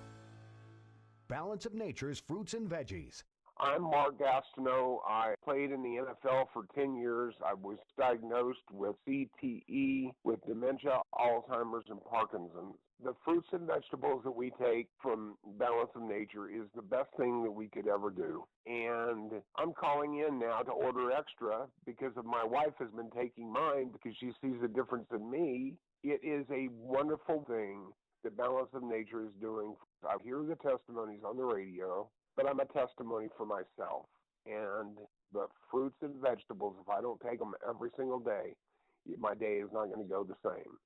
Balance of Nature's fruits and veggies. I'm Mark Gastineau. I played in the NFL for 10 years. I was diagnosed with CTE, with dementia, Alzheimer's, and Parkinson's. The fruits and vegetables that we take from Balance of Nature is the best thing that we could ever do. And I'm calling in now to order extra because my wife has been taking mine because she sees a difference in me. It is a wonderful thing that Balance of Nature is doing. I hear the testimonies on the radio, but I'm a testimony for myself. And the fruits and vegetables, if I don't take them every single day, my day is not going to go the same.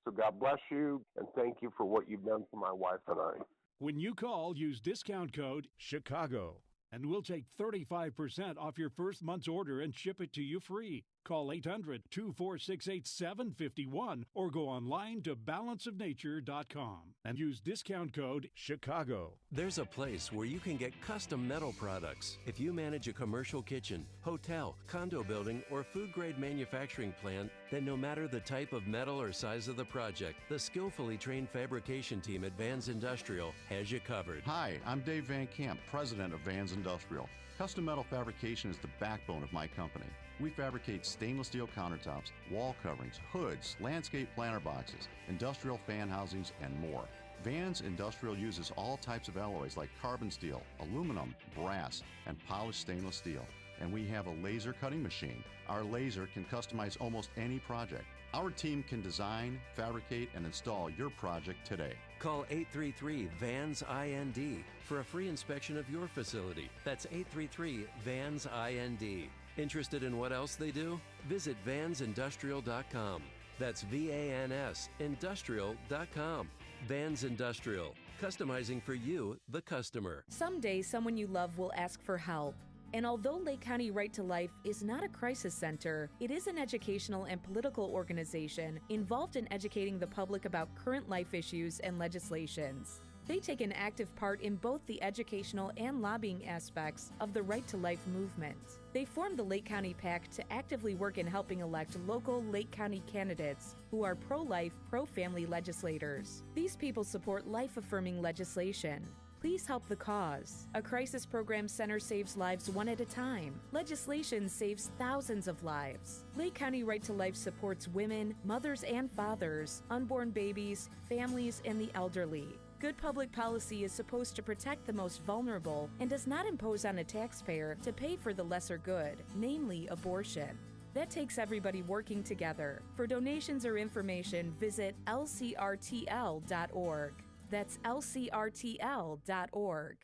So God bless you, and thank you for what you've done for my wife and I. When you call, use discount code CHICAGO, and we'll take 35% off your first month's order and ship it to you free. Call 800-246-8751 or go online to balanceofnature.com and use discount code CHICAGO. There's a place where you can get custom metal products. If you manage a commercial kitchen, hotel, condo building, or food-grade manufacturing plant, then no matter the type of metal or size of the project, the skillfully trained fabrication team at Vans Industrial has you covered. Hi, I'm Dave Van Camp, president of Vans Industrial. Custom metal fabrication is the backbone of my company. We fabricate stainless steel countertops, wall coverings, hoods, landscape planter boxes, industrial fan housings, and more. Vans Industrial uses all types of alloys like carbon steel, aluminum, brass, and polished stainless steel. And we have a laser cutting machine. Our laser can customize almost any project. Our team can design, fabricate, and install your project today. Call 833-VANS-IND for a free inspection of your facility. That's 833-VANS-IND. Interested in what else they do? Visit vansindustrial.com. That's VANS industrial.com. Vans Industrial, customizing for you, the customer. Someday, someone you love will ask for help. And although Lake County Right to Life is not a crisis center, it is an educational and political organization involved in educating the public about current life issues and legislations. They take an active part in both the educational and lobbying aspects of the Right to Life movement. They formed the Lake County PAC to actively work in helping elect local Lake County candidates who are pro-life, pro-family legislators. These people support life-affirming legislation. Please help the cause. A crisis program center saves lives one at a time. Legislation saves thousands of lives. Lake County Right to Life supports women, mothers and fathers, unborn babies, families, and the elderly. Good public policy is supposed to protect the most vulnerable and does not impose on a taxpayer to pay for the lesser good, namely abortion. That takes everybody working together. For donations or information, visit lcrtl.org. That's lcrtl.org.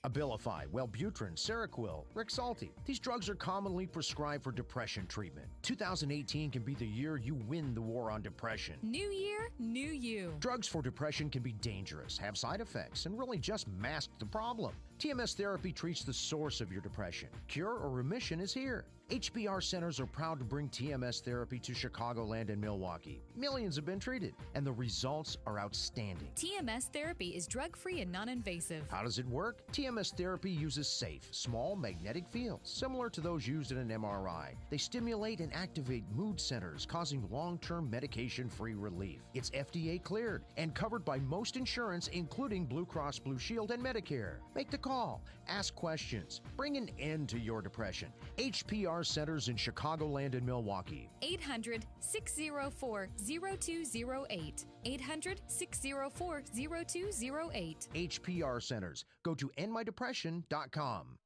Abilify, Wellbutrin, Seroquel, Rexulti. These drugs are commonly prescribed for depression treatment. 2018 can be the year you win the war on depression. New year, new you. Drugs for depression can be dangerous, have side effects, and really just mask the problem. TMS therapy treats the source of your depression. Cure or remission is here. HBR centers are proud to bring TMS therapy to Chicagoland and Milwaukee. Millions have been treated, and the results are outstanding. TMS therapy is drug-free and non-invasive. How does it work? TMS therapy uses safe, small magnetic fields, similar to those used in an MRI. They stimulate and activate mood centers, causing long-term medication-free relief. It's FDA cleared and covered by most insurance, including Blue Cross Blue Shield and Medicare. Make the call. Ask questions. Bring an end to your depression. HPR centers in Chicagoland and Milwaukee. 800-604-0208. 800-604-0208. HPR centers. Go to endmydepression.com.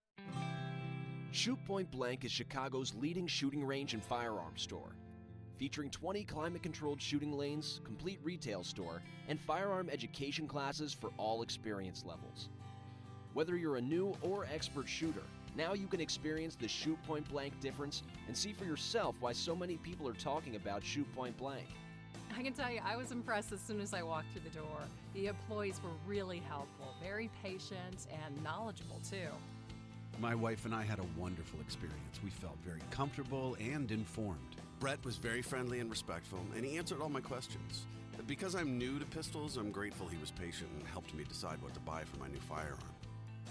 Shoot Point Blank is Chicago's leading shooting range and firearms store. Featuring 20 climate-controlled shooting lanes, complete retail store, and firearm education classes for all experience levels. Whether you're a new or expert shooter, now you can experience the Shoot Point Blank difference and see for yourself why so many people are talking about Shoot Point Blank. I can tell you, I was impressed as soon as I walked through the door. The employees were really helpful, very patient, and knowledgeable, too. My wife and I had a wonderful experience. We felt very comfortable and informed. Brett was very friendly and respectful, and he answered all my questions. Because I'm new to pistols, I'm grateful he was patient and helped me decide what to buy for my new firearm.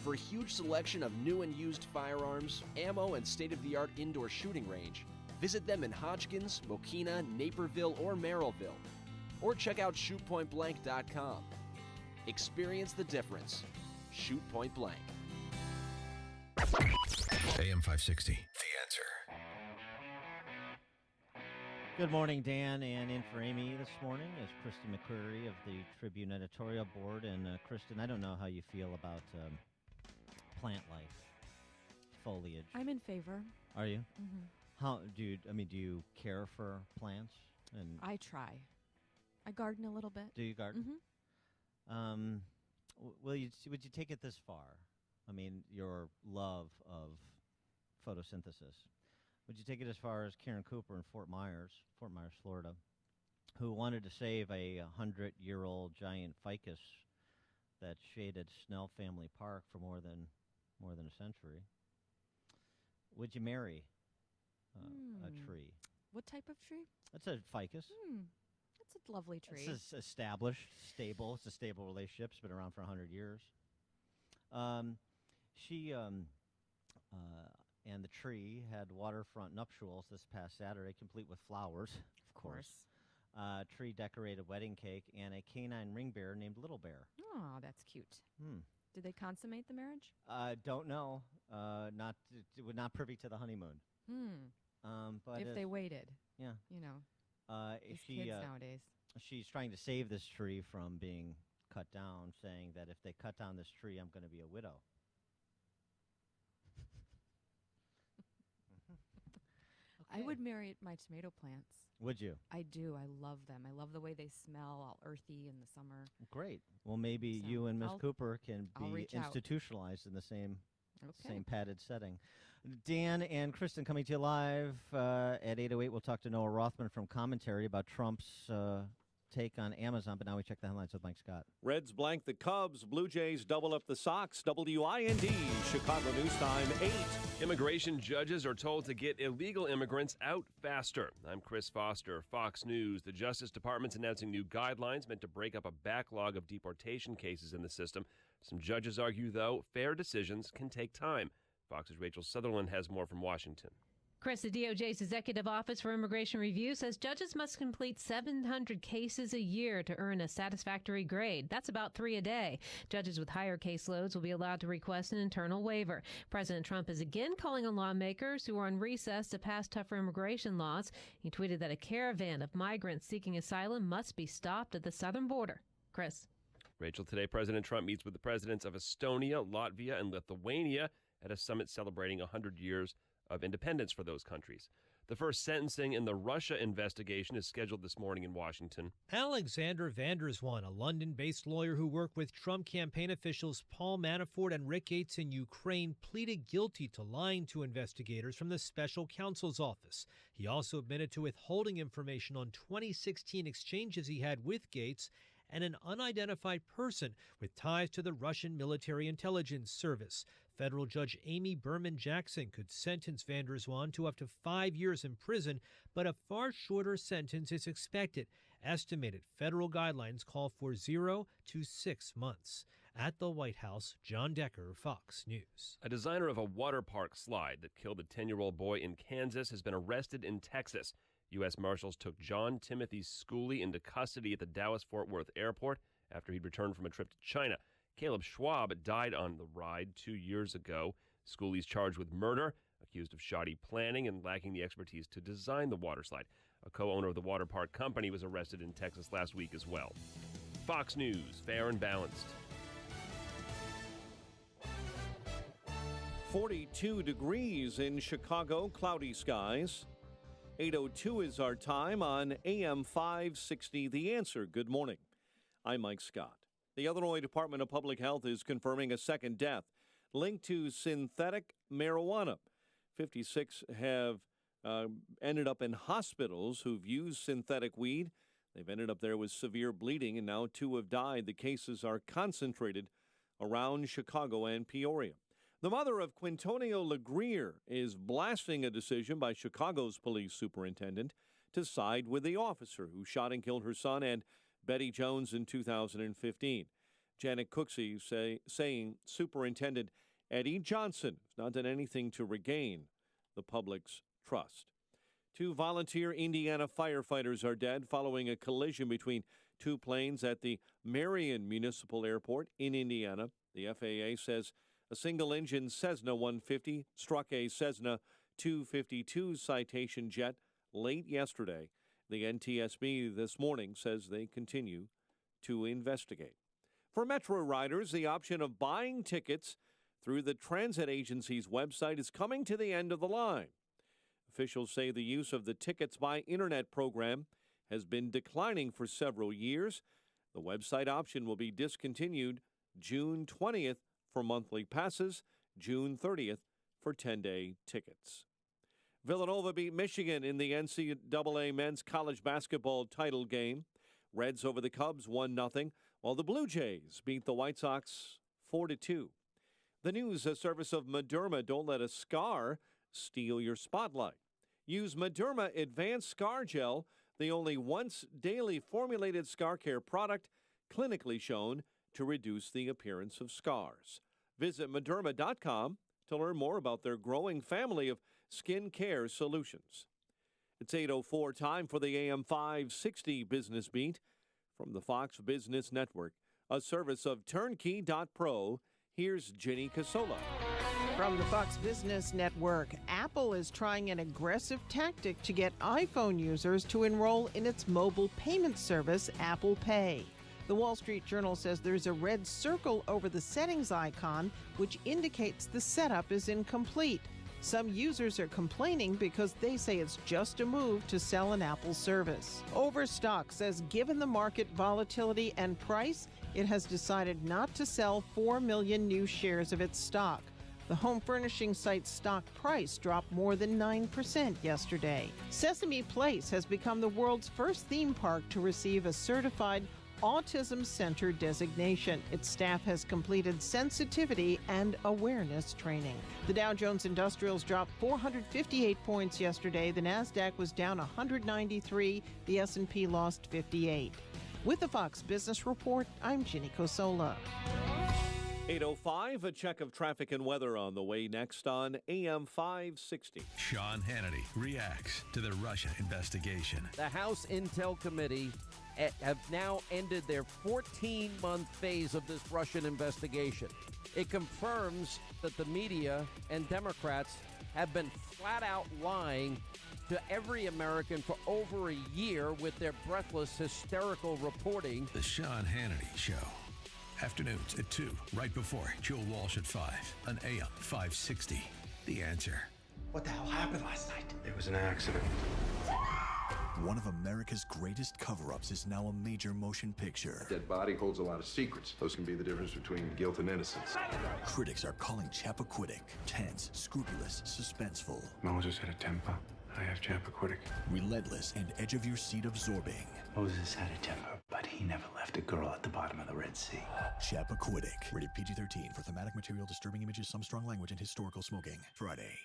For a huge selection of new and used firearms, ammo, and state-of-the-art indoor shooting range, visit them in Hodgkins, Mokina, Naperville, or Merrillville. Or check out shootpointblank.com. Experience the difference. Shoot Point Blank. AM 560, The Answer. Good morning, Dan, and in for Amy this morning is Kristen McCreary of the Tribune Editorial Board. And Kristen, I don't know how you feel about plant life, foliage. I'm in favor. Are you? Mm-hmm. How do you care for plants? And I try. I garden a little bit. Do you garden? Mm-hmm. Would you take it this far? I mean, your love of photosynthesis. Would you take it as far as Karen Cooper in Fort Myers, Florida, who wanted to save a 100-year-old giant ficus that shaded Snell Family Park for more than a century. Would you marry a tree? What type of tree? That's a ficus. That's a lovely tree. It's established, stable. It's a stable relationship. It's been around for 100 years. She and the tree had waterfront nuptials this past Saturday, complete with flowers. Of course. Tree decorated wedding cake and a canine ring bear named Little Bear. Oh, that's cute. Did they consummate the marriage? Don't know. We're not privy to the honeymoon. But if they waited. Yeah. You know, these kids nowadays. She's trying to save this tree from being cut down, saying that if they cut down this tree, I'm going to be a widow. I would marry my tomato plants. Would you? I do. I love them. I love the way they smell, all earthy in the summer. Great. Well, maybe you and Ms. Cooper can be reach out. institutionalized in the same Okay. same padded setting. Dan and Kristen coming to you live at 8:08. We'll talk to Noah Rothman from Commentary about Trump's take on Amazon. But now we check the headlines with Mike Scott. Reds blank the Cubs. Blue Jays double up the Sox. WIND, Chicago News Time 8. Immigration judges are told to get illegal immigrants out faster. I'm Chris Foster, Fox News. The Justice Department's announcing new guidelines meant to break up a backlog of deportation cases in the system. Some judges argue, though, fair decisions can take time. Fox's Rachel Sutherland has more from Washington. Chris, the DOJ's Executive Office for Immigration Review says judges must complete 700 cases a year to earn a satisfactory grade. That's about 3 a day. Judges with higher caseloads will be allowed to request an internal waiver. President Trump is again calling on lawmakers who are on recess to pass tougher immigration laws. He tweeted that a caravan of migrants seeking asylum must be stopped at the southern border. Chris. Rachel, today President Trump meets with the presidents of Estonia, Latvia, and Lithuania at a summit celebrating 100 years of independence for those countries. The first sentencing in the Russia investigation is scheduled this morning in Washington. Alexander Vanderswan, a London-based lawyer who worked with Trump campaign officials Paul Manafort and Rick Gates in Ukraine, pleaded guilty to lying to investigators from the special counsel's office. He also admitted to withholding information on 2016 exchanges he had with Gates and an unidentified person with ties to the Russian military intelligence service. Federal Judge Amy Berman Jackson could sentence Vanderswan to up to 5 years in prison, but a far shorter sentence is expected. Estimated federal guidelines call for 0 to 6 months. At the White House, John Decker, Fox News. A designer of a water park slide that killed a 10-year-old boy in Kansas has been arrested in Texas. U.S. Marshals took John Timothy Schooley into custody at the Dallas-Fort Worth airport after he'd returned from a trip to China. Caleb Schwab died on the ride 2 years ago. Schooley's charged with murder, accused of shoddy planning and lacking the expertise to design the water slide. A co-owner of the water park company was arrested in Texas last week as well. Fox News, fair and balanced. 42 degrees in Chicago, cloudy skies. 8:02 is our time on AM 560, The Answer. Good morning. I'm Mike Scott. The Illinois Department of Public Health is confirming a second death linked to synthetic marijuana. 56 have ended up in hospitals who've used synthetic weed. They've ended up there with severe bleeding, and now 2 have died. The cases are concentrated around Chicago and Peoria. The mother of Quintonio LeGrier is blasting a decision by Chicago's police superintendent to side with the officer who shot and killed her son and Betty Jones in 2015. Janet Cooksey saying Superintendent Eddie Johnson has not done anything to regain the public's trust. 2 volunteer Indiana firefighters are dead following a collision between 2 planes at the Marion Municipal Airport in Indiana. The FAA says a single-engine Cessna 150 struck a Cessna 252 Citation jet late yesterday. The NTSB this morning says they continue to investigate. For Metro riders, the option of buying tickets through the transit agency's website is coming to the end of the line. Officials say the use of the Tickets by Internet program has been declining for several years. The website option will be discontinued June 20th for monthly passes, June 30th for 10-day tickets. Villanova beat Michigan in the NCAA men's college basketball title game. Reds over the Cubs 1-0. while the Blue Jays beat the White Sox 4-2. The news service of Mederma. Don't let a scar steal your spotlight. Use Mederma Advanced Scar Gel, the only once daily formulated scar care product clinically shown to reduce the appearance of scars. Visit Mederma.com to learn more about their growing family of skin care solutions. It's 8:04, time for the AM 560 Business Beat from the Fox Business Network, a service of Turnkey.pro. Here's Jenny Casola. From the Fox Business Network, Apple is trying an aggressive tactic to get iPhone users to enroll in its mobile payment service, Apple Pay. The Wall Street Journal says there's a red circle over the settings icon, which indicates the setup is incomplete. Some users are complaining because they say it's just a move to sell an Apple service. Overstock says given the market volatility and price, it has decided not to sell 4 million new shares of its stock. The home furnishing site's stock price dropped more than 9% yesterday. Sesame Place has become the world's first theme park to receive a certified Autism Center designation. Its staff has completed sensitivity and awareness training. The Dow Jones Industrials dropped 458 points yesterday. The Nasdaq was down 193. The S&P lost 58. With the Fox Business Report, I'm Ginny Cosola. 8:05, a check of traffic and weather on the way next on AM 560. Sean Hannity reacts to the Russia investigation. The House Intel Committee have now ended their 14-month phase of this Russian investigation. It confirms that the media and Democrats have been flat out lying to every American for over a year with their breathless, hysterical reporting. The Sean Hannity Show. Afternoons at 2, right before Joe Walsh at 5 on AM 560. The Answer. What the hell happened last night? It was an accident. One of America's greatest cover-ups is now a major motion picture. Dead body holds a lot of secrets. Those can be the difference between guilt and innocence. Critics are calling Chappaquiddick tense, scrupulous, suspenseful. Moses had a temper. I have Chappaquiddick. Relentless and edge-of-your-seat absorbing. Moses had a temper, but he never left a girl at the bottom of the Red Sea. Chappaquiddick. Rated PG-13 for thematic material, disturbing images, some strong language, and historical smoking. Friday.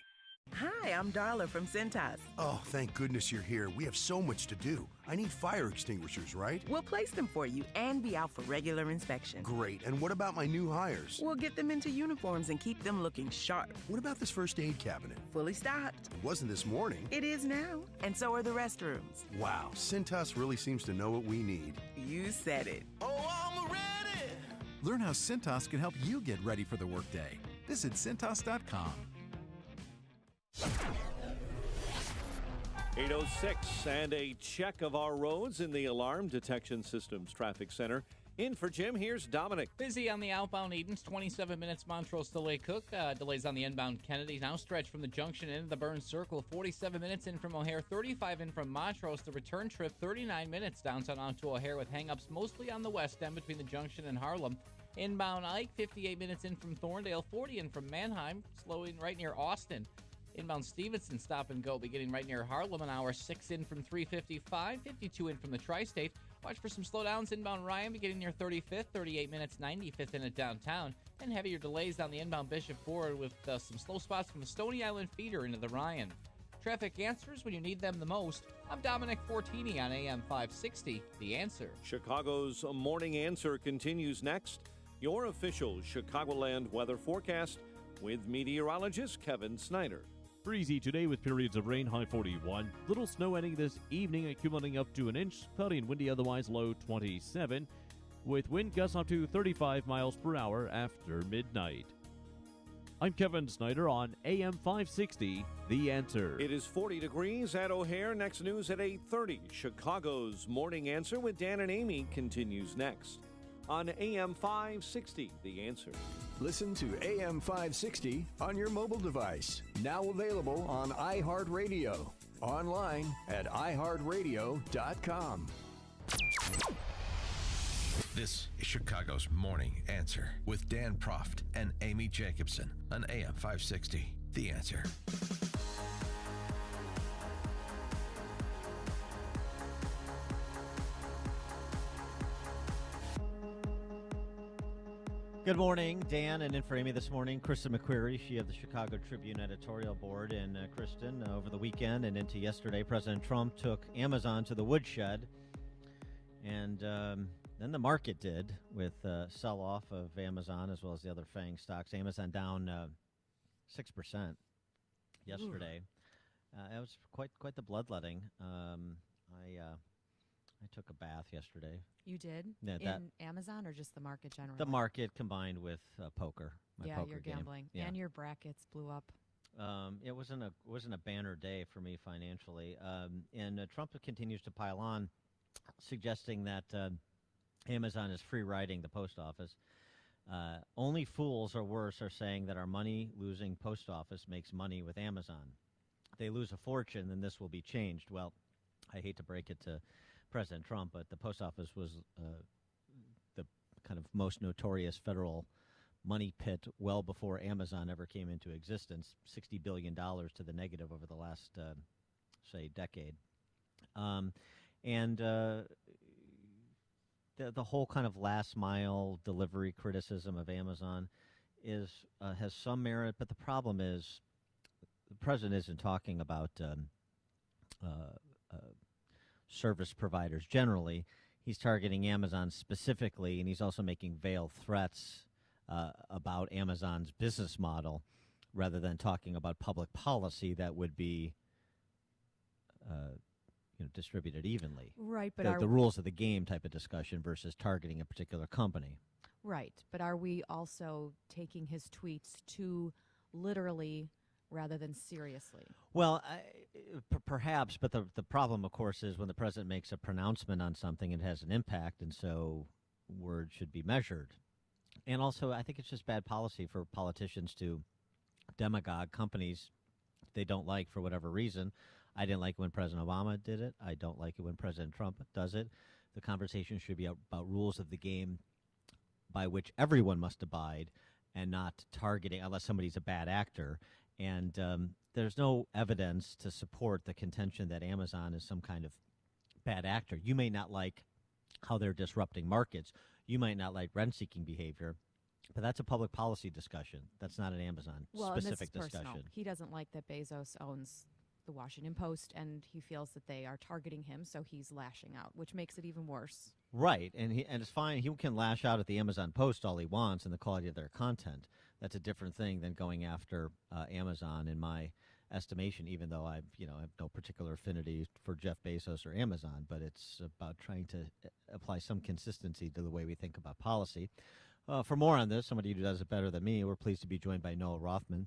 Hi, I'm Darla from Cintas. Oh, thank goodness you're here. We have so much to do. I need fire extinguishers, right? We'll place them for you and be out for regular inspection. Great. And what about my new hires? We'll get them into uniforms and keep them looking sharp. What about this first aid cabinet? Fully stocked. It wasn't this morning. It is now. And so are the restrooms. Wow, Cintas really seems to know what we need. You said it. Oh, I'm ready! Learn how Cintas can help you get ready for the workday. Visit Cintas.com. 8:06, and a check of our roads in the Alarm Detection Systems Traffic Center. In for Jim, here's Dominic. Busy on the outbound Edens, 27 minutes Montrose to Lake Cook. Delays on the inbound Kennedy. Now stretch from the junction into the Burns Circle. 47 minutes in from O'Hare, 35 in from Montrose. The return trip, 39 minutes downtown onto O'Hare with hang-ups mostly on the west end between the junction and Harlem. Inbound Ike, 58 minutes in from Thorndale, 40 in from Manheim, slowing right near Austin. Inbound Stevenson stop and go beginning right near Harlem, an hour 6 in from 355, 52 in from the Tri-State. Watch for some slowdowns inbound Ryan beginning near 35th, 38 minutes, 95th in at downtown. And heavier delays down the inbound Bishop Ford with some slow spots from the Stony Island feeder into the Ryan. Traffic answers when you need them the most. I'm Dominic Fortini on AM 560, The Answer. Chicago's Morning Answer continues next. Your official Chicagoland weather forecast with meteorologist Kevin Snyder. Breezy today with periods of rain, high 41. Little snow ending this evening, accumulating up to an inch. Cloudy and windy, otherwise low 27. With wind gusts up to 35 miles per hour after midnight. I'm Kevin Snyder on AM 560, The Answer. It is 40 degrees at O'Hare. Next news at 8:30. Chicago's Morning Answer with Dan and Amy continues next on AM 560, The Answer. Listen to AM 560 on your mobile device. Now available on iHeartRadio. Online at iHeartRadio.com. This is Chicago's Morning Answer with Dan Proft and Amy Jacobson on AM 560, The Answer. Good morning, Dan, and in for Amy this morning, Kristen McQuarrie, she of the Chicago Tribune editorial board. And Kristen, over the weekend and into yesterday, President Trump took Amazon to the woodshed, and then the market did with sell-off of Amazon as well as the other FANG stocks. Amazon down 6% yesterday. It was quite the bloodletting. I took a bath yesterday. You did? Yeah, in Amazon or just the market generally? The market combined with poker. My poker you're game. gambling. Yeah. And your brackets blew up. It wasn't a banner day for me financially. And Trump continues to pile on, suggesting that Amazon is free riding the post office. Only fools or worse are saying that our money-losing post office makes money with Amazon. If they lose a fortune, then this will be changed. Well, I hate to break it to President Trump, but the post office was the kind of most notorious federal money pit well before Amazon ever came into existence. $60 billion to the negative over the last, say, decade. The whole kind of last mile delivery criticism of Amazon has some merit, but the problem is the president isn't talking about service providers generally. He's targeting Amazon specifically, and he's also making veiled threats about Amazon's business model rather than talking about public policy that would be distributed evenly. Right, but the rules of the game type of discussion versus targeting a particular company. Right, but are we also taking his tweets too literally rather than seriously? Well, perhaps, but the problem, of course, is when the president makes a pronouncement on something, it has an impact, and so words should be measured. And also, I think it's just bad policy for politicians to demagogue companies they don't like for whatever reason. I didn't like it when President Obama did it. I don't like it when President Trump does it. The conversation should be about rules of the game by which everyone must abide and not targeting unless somebody's a bad actor. And there's no evidence to support the contention that Amazon is some kind of bad actor. You may not like how they're disrupting markets. You might not like rent-seeking behavior, but that's a public policy discussion. That's not an Amazon-specific discussion. Personal. He doesn't like that Bezos owns the Washington Post, and he feels that they are targeting him, so he's lashing out, which makes it even worse. Right, and it's fine. He can lash out at the Amazon Post all he wants and the quality of their content. That's a different thing than going after Amazon, in my estimation, even though I have no particular affinity for Jeff Bezos or Amazon, but it's about trying to apply some consistency to the way we think about policy. For more on this, somebody who does it better than me, we're pleased to be joined by Noah Rothman,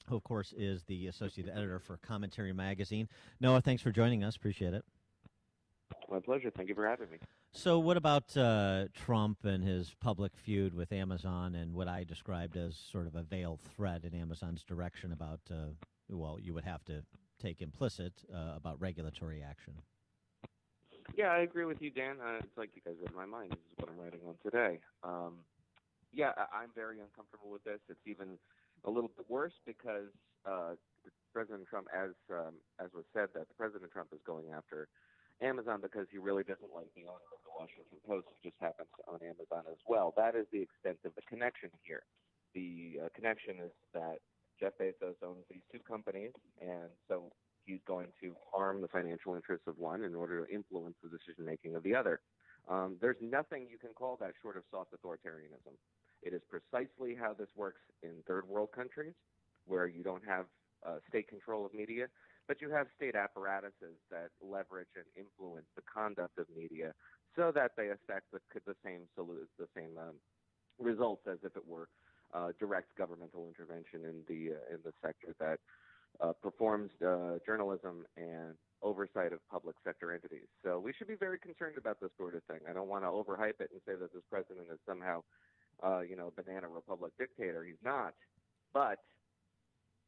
who, of course, is the associate editor for Commentary Magazine. Noah, thanks for joining us. Appreciate it. My pleasure. Thank you for having me. So what about Trump and his public feud with Amazon and what I described as sort of a veiled threat in Amazon's direction about, you would have to take implicit about regulatory action? Yeah, I agree with you, Dan. It's like you guys read my mind. This is what I'm writing on today. I'm very uncomfortable with this. It's even a little bit worse because President Trump, as was said, that President Trump is going after Amazon because he really doesn't like the owner of the Washington Post, who just happens to own Amazon as well. That is the extent of the connection here. The connection is that Jeff Bezos owns these two companies, and so he's going to harm the financial interests of one in order to influence the decision-making of the other. There's nothing you can call that short of soft authoritarianism. It is precisely how this works in third-world countries, where you don't have state control of media, but you have state apparatuses that leverage and influence the conduct of media so that they affect the same results as if it were direct governmental intervention in the sector that performs journalism and oversight of public sector entities. So we should be very concerned about this sort of thing. I don't want to overhype it and say that this president is somehow a banana republic dictator. He's not. But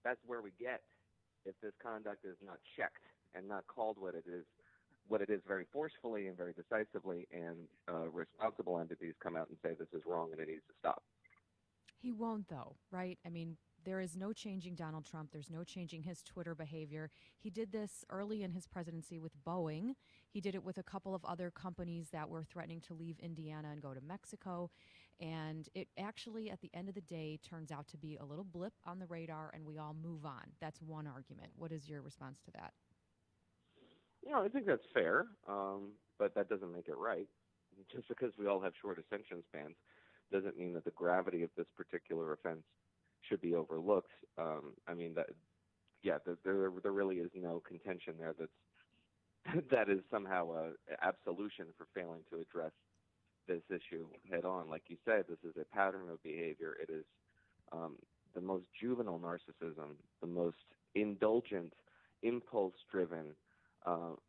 that's where we get if this conduct is not checked and not called what it is very forcefully and very decisively, and responsible entities come out and say this is wrong and it needs to stop. He won't, though, right? I mean, there is no changing Donald Trump. There's no changing his Twitter behavior. He did this early in his presidency with Boeing. He did it with a couple of other companies that were threatening to leave Indiana and go to Mexico. And it actually, at the end of the day, turns out to be a little blip on the radar, and we all move on. That's one argument. What is your response to that? I think that's fair, but that doesn't make it right. Just because we all have short attention spans doesn't mean that the gravity of this particular offense should be overlooked. There really is no contention there that is somehow a absolution for failing to address this issue head on. Like you said, this is a pattern of behavior. It is the most juvenile narcissism, the most indulgent, impulse-driven,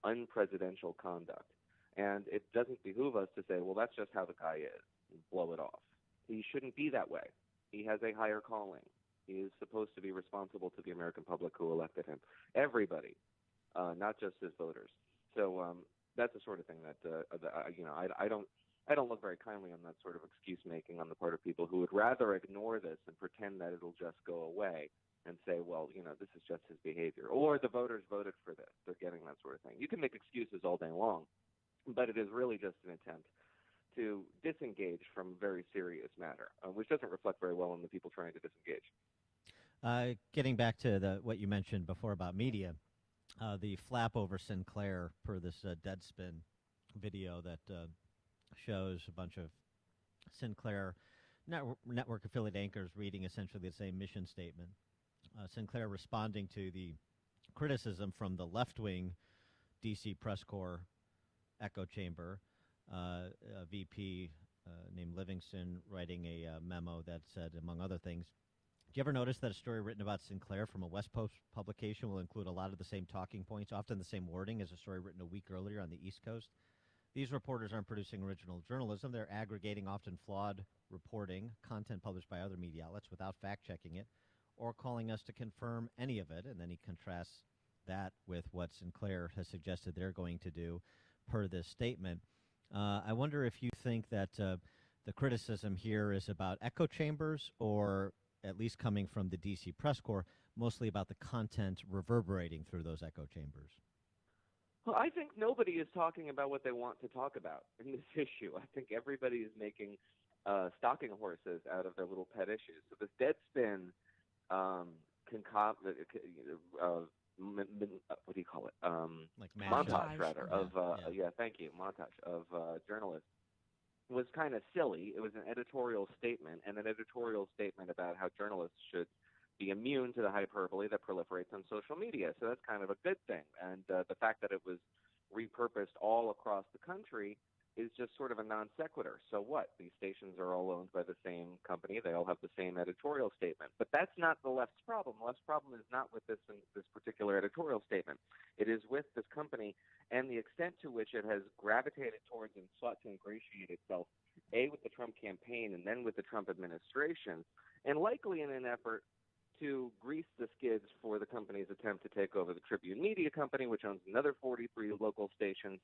unpresidential conduct. And it doesn't behoove us to say, well, that's just how the guy is, and blow it off. He shouldn't be that way. He has a higher calling. He is supposed to be responsible to the American public who elected him. Everybody, not just his voters. So that's the sort of thing that I don't look very kindly on that sort of excuse making on the part of people who would rather ignore this and pretend that it'll just go away and say, well, this is just his behavior, or the voters voted for this. They're getting that sort of thing. You can make excuses all day long, but it is really just an attempt to disengage from a very serious matter, which doesn't reflect very well on the people trying to disengage. Getting back to what you mentioned before about media, the flap over Sinclair per this Deadspin video that shows a bunch of Sinclair network affiliate anchors reading essentially the same mission statement. Sinclair responding to the criticism from the left-wing D.C. press corps echo chamber, a VP named Livingston writing a memo that said, among other things, do you ever notice that a story written about Sinclair from a West Coast publication will include a lot of the same talking points, often the same wording as a story written a week earlier on the East Coast? These reporters aren't producing original journalism. They're aggregating often flawed reporting, content published by other media outlets without fact-checking it or calling us to confirm any of it. And then he contrasts that with what Sinclair has suggested they're going to do per this statement. I wonder if you think that the criticism here is about echo chambers, or at least coming from the D.C. press corps, mostly about the content reverberating through those echo chambers. Well, I think nobody is talking about what they want to talk about in this issue. I think everybody is making stocking horses out of their little pet issues. So this Deadspin what do you call it? Montage, rather, of montage of journalists was kind of silly. It was an editorial statement, and an editorial statement about how journalists should be immune to the hyperbole that proliferates on social media. So that's kind of a good thing. And the fact that it was repurposed all across the country is just sort of a non sequitur. So what? These stations are all owned by the same company. They all have the same editorial statement. But that's not the left's problem. The left's problem is not with this particular editorial statement. It is with this company and the extent to which it has gravitated towards and sought to ingratiate itself, A, with the Trump campaign and then with the Trump administration, and likely in an effort to grease the skids for the company's attempt to take over the Tribune Media Company, which owns another 43 local stations.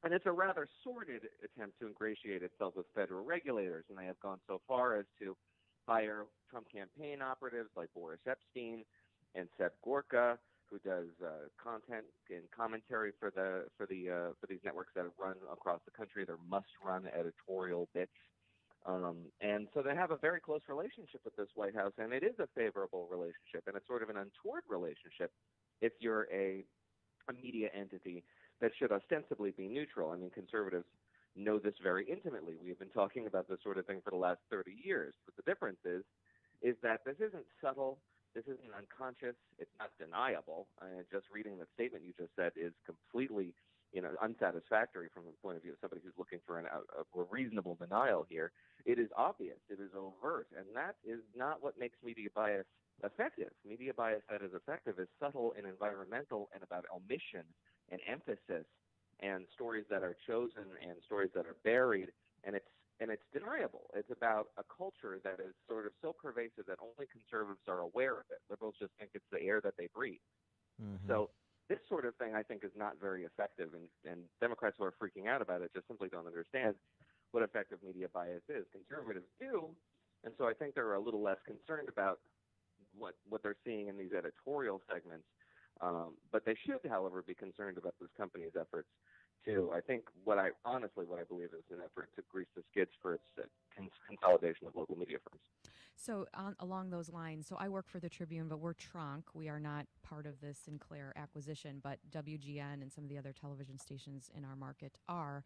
And it's a rather sordid attempt to ingratiate itself with federal regulators, and they have gone so far as to hire Trump campaign operatives like Boris Epstein and Seb Gorka, who does content and commentary for these networks that run across the country. They're must-run editorial bits. And so they have a very close relationship with this White House, and it is a favorable relationship, and it's sort of an untoward relationship if you're a media entity that should ostensibly be neutral. I mean, conservatives know this very intimately. We've been talking about this sort of thing for the last 30 years. But the difference is that this isn't subtle, this isn't unconscious, it's not deniable. Just reading the statement you just said is completely unsatisfactory from the point of view of somebody who's looking for a reasonable denial here. It is obvious, it is overt, and that is not what makes media bias effective. Media bias that is effective is subtle and environmental and about omission and emphasis and stories that are chosen and stories that are buried, and it's deniable. It's about a culture that is sort of so pervasive that only conservatives are aware of it. Liberals just think it's the air that they breathe. Mm-hmm. So this sort of thing, I think, is not very effective, and Democrats who are freaking out about it just simply don't understand what effective media bias is. Conservatives do, and so I think they're a little less concerned about what they're seeing in these editorial segments. But they should, however, be concerned about this company's efforts too. I think what I believe is an effort to grease the skids for its consolidation of local media firms. So along those lines, so I work for the Tribune, but we're Trunk. We are not part of the Sinclair acquisition, but WGN and some of the other television stations in our market are.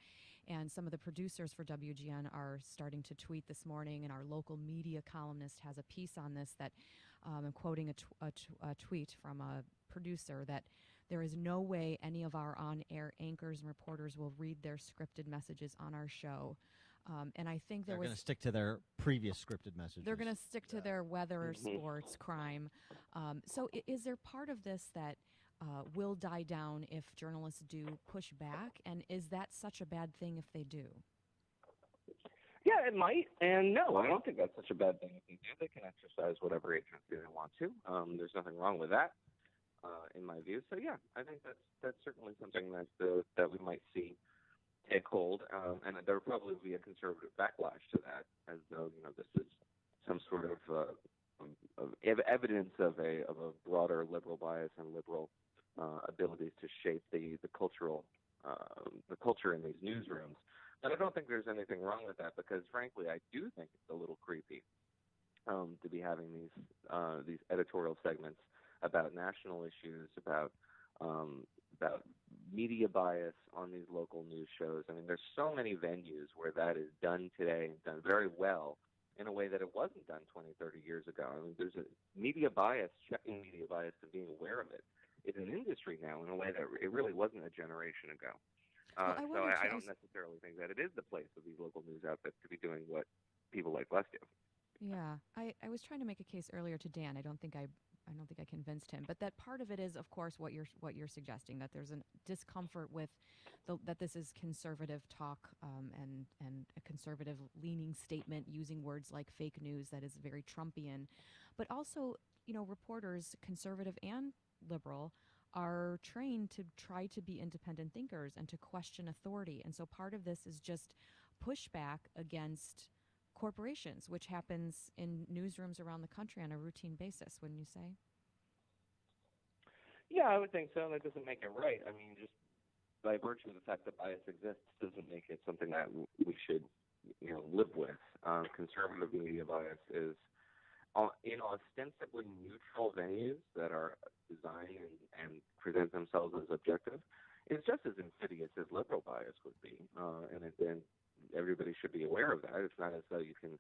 And some of the producers for WGN are starting to tweet this morning, and our local media columnist has a piece on this that I'm quoting a tweet from a producer that there is no way any of our on-air anchors and reporters will read their scripted messages on our show. And I think they're going to stick to their previous scripted messages. They're going to stick to their weather, sports, crime. So is there part of this that will die down if journalists do push back? And is that such a bad thing if they do? Yeah, it might. And no, I don't think that's such a bad thing if they do. They can exercise whatever agency they want to. There's nothing wrong with that, in my view. So, yeah, I think that's certainly something that we might see take hold, and there will probably be a conservative backlash to that, as though this is some sort of evidence of a broader liberal bias and liberal abilities to shape the culture in these newsrooms. But I don't think there's anything wrong with that, because frankly, I do think it's a little creepy to be having these editorial segments about national issues, about media bias on these local news shows. I mean, there's so many venues where that is done today and done very well in a way that it wasn't done 20, 30 years ago. I mean, there's a media bias, checking media bias and being aware of it. It's an industry now in a way that it really wasn't a generation ago. So I don't necessarily think that it is the place of these local news outfits to be doing what people like us do. Yeah, I was trying to make a case earlier to Dan. I don't think I convinced him, but that part of it is, of course, what you're suggesting, that there's a discomfort with that this is conservative talk and a conservative leaning statement using words like fake news that is very Trumpian, but also reporters, conservative and liberal, are trained to try to be independent thinkers and to question authority, and so part of this is just pushback against corporations, which happens in newsrooms around the country on a routine basis, wouldn't you say? Yeah, I would think so. That doesn't make it right. I mean, just by virtue of the fact that bias exists doesn't make it something that we should, live with. Conservative media bias is in ostensibly neutral venues that are designed and present themselves as objective. It's just as insidious as liberal bias would be, and everybody should be aware of that. It's not as though you can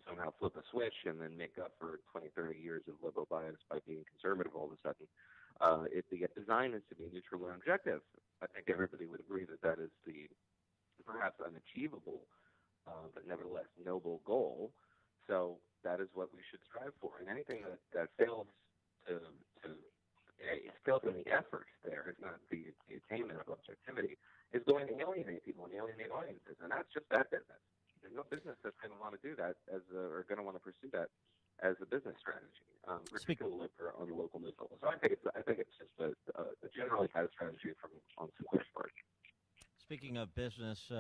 somehow flip a switch and then make up for 20, 30 years of liberal bias by being conservative all of a sudden. The design is to be neutral and objective. I think everybody would agree that is the perhaps unachievable, but nevertheless noble goal. So that is what we should strive for. And anything that fails fails in the effort there, it's not the attainment of objectivity, is going to alienate people and alienate audiences. And that's just bad business. There's no business that's going to want to do that or going to want to pursue that as a business strategy, particularly on the local news level. So I think it's just a generally bad strategy on Sinclair's part. Speaking of business,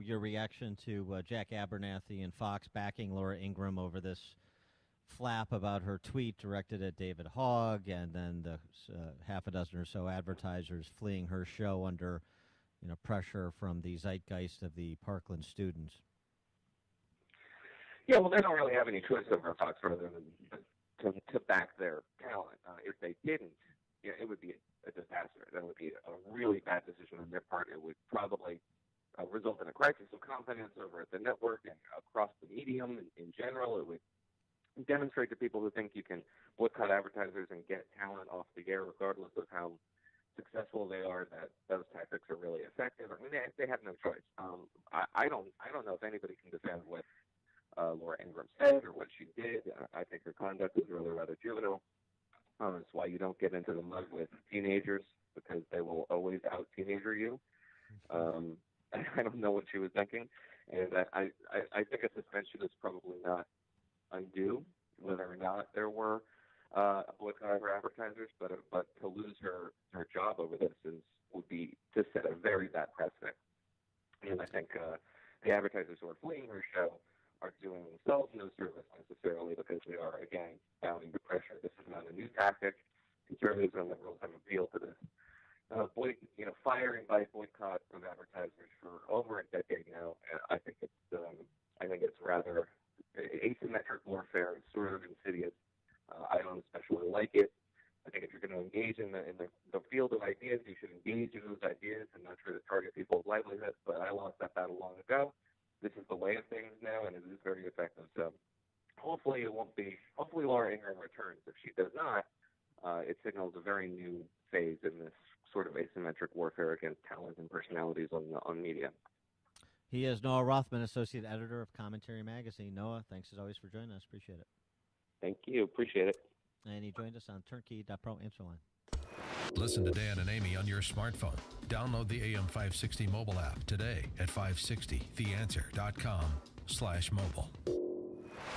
your reaction to Jack Abernathy and Fox backing Laura Ingraham over this flap about her tweet directed at David Hogg, and then the half a dozen or so advertisers fleeing her show under pressure from the zeitgeist of the Parkland students. Yeah, well, they don't really have any choice over Fox rather than to back their talent. If they didn't, it would be a disaster. That would be a really bad decision on their part. It would probably result in a crisis of confidence over at the network and across the medium in general. It would demonstrate to people who think you can boycott advertisers and get talent off the air regardless of how successful they are, that those tactics are really effective. I mean, they have no choice. I don't know if anybody can defend what Laura Ingraham said or what she did. I think her conduct is really rather juvenile. It's why you don't get into the mud with teenagers, because they will always out-teenager you. I don't know what she was thinking, and I think a suspension is probably not undue, whether or not there were a boycott of her advertisers, but to lose her job over this would be to set a very bad precedent. And I think the advertisers who are fleeing her show are doing themselves no service necessarily, because they are, again, bowing to pressure. This is not a new tactic. Conservatives and liberals have appealed to this firing by boycott of advertisers for over a decade now. I think it's rather asymmetric warfare. It's sort of insidious. I don't especially like it. I think if you're going to engage in the field of ideas, you should engage in those ideas and not try to target people's livelihoods. But I lost that battle long ago. This is the way of things now, and it is very effective. So hopefully it won't be. Hopefully Laura Ingraham returns. If she does not, it signals a very new phase in this sort of asymmetric warfare against talent and personalities on media. He is Noah Rothman, Associate Editor of Commentary Magazine. Noah, thanks as always for joining us. Appreciate it. Thank you. Appreciate it. And he joined us on turnkey.pro answer line. Listen to Dan and Amy on your smartphone. Download the AM560 mobile app today at 560theanswer.com/mobile.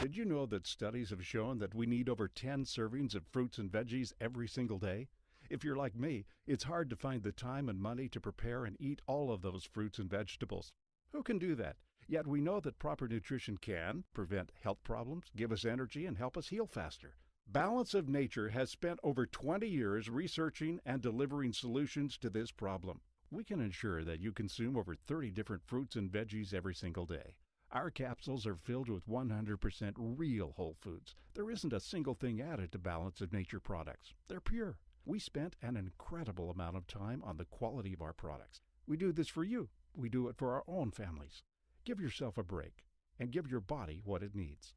Did you know that studies have shown that we need over 10 servings of fruits and veggies every single day? If you're like me, it's hard to find the time and money to prepare and eat all of those fruits and vegetables. Who can do that? Yet we know that proper nutrition can prevent health problems, give us energy, and help us heal faster. Balance of Nature has spent over 20 years researching and delivering solutions to this problem. We can ensure that you consume over 30 different fruits and veggies every single day. Our capsules are filled with 100% real whole foods. There isn't a single thing added to Balance of Nature products. They're pure. We spent an incredible amount of time on the quality of our products. We do this for you. We do it for our own families. Give yourself a break and give your body what it needs.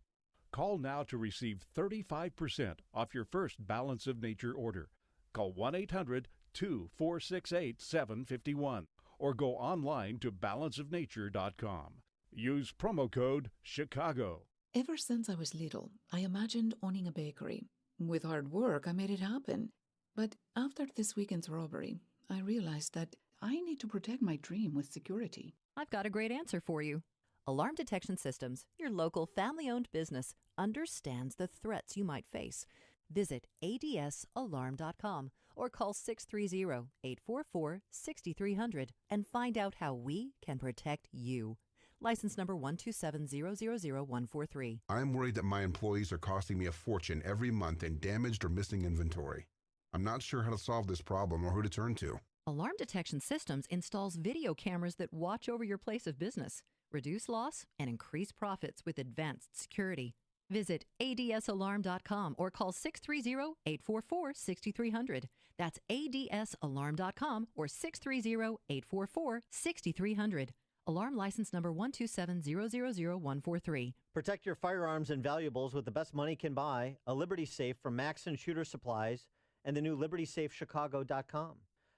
Call now to receive 35% off your first Balance of Nature order. Call 1-800-2468-751 or go online to balanceofnature.com. Use promo code Chicago. Ever since I was little, I imagined owning a bakery. With hard work, I made it happen. But after this weekend's robbery, I realized that I need to protect my dream with security. I've got a great answer for you. Alarm Detection Systems, your local family-owned business, understands the threats you might face. Visit adsalarm.com or call 630-844-6300 and find out how we can protect you. License number 127000143. I'm worried that my employees are costing me a fortune every month in damaged or missing inventory. I'm not sure how to solve this problem or who to turn to. Alarm Detection Systems installs video cameras that watch over your place of business, reduce loss, and increase profits with advanced security. Visit adsalarm.com or call 630-844-6300. That's adsalarm.com or 630-844-6300. Alarm license number 127000143. Protect your firearms and valuables with the best money can buy, a Liberty Safe from Maxon Shooter Supplies, and the new LibertySafeChicago.com.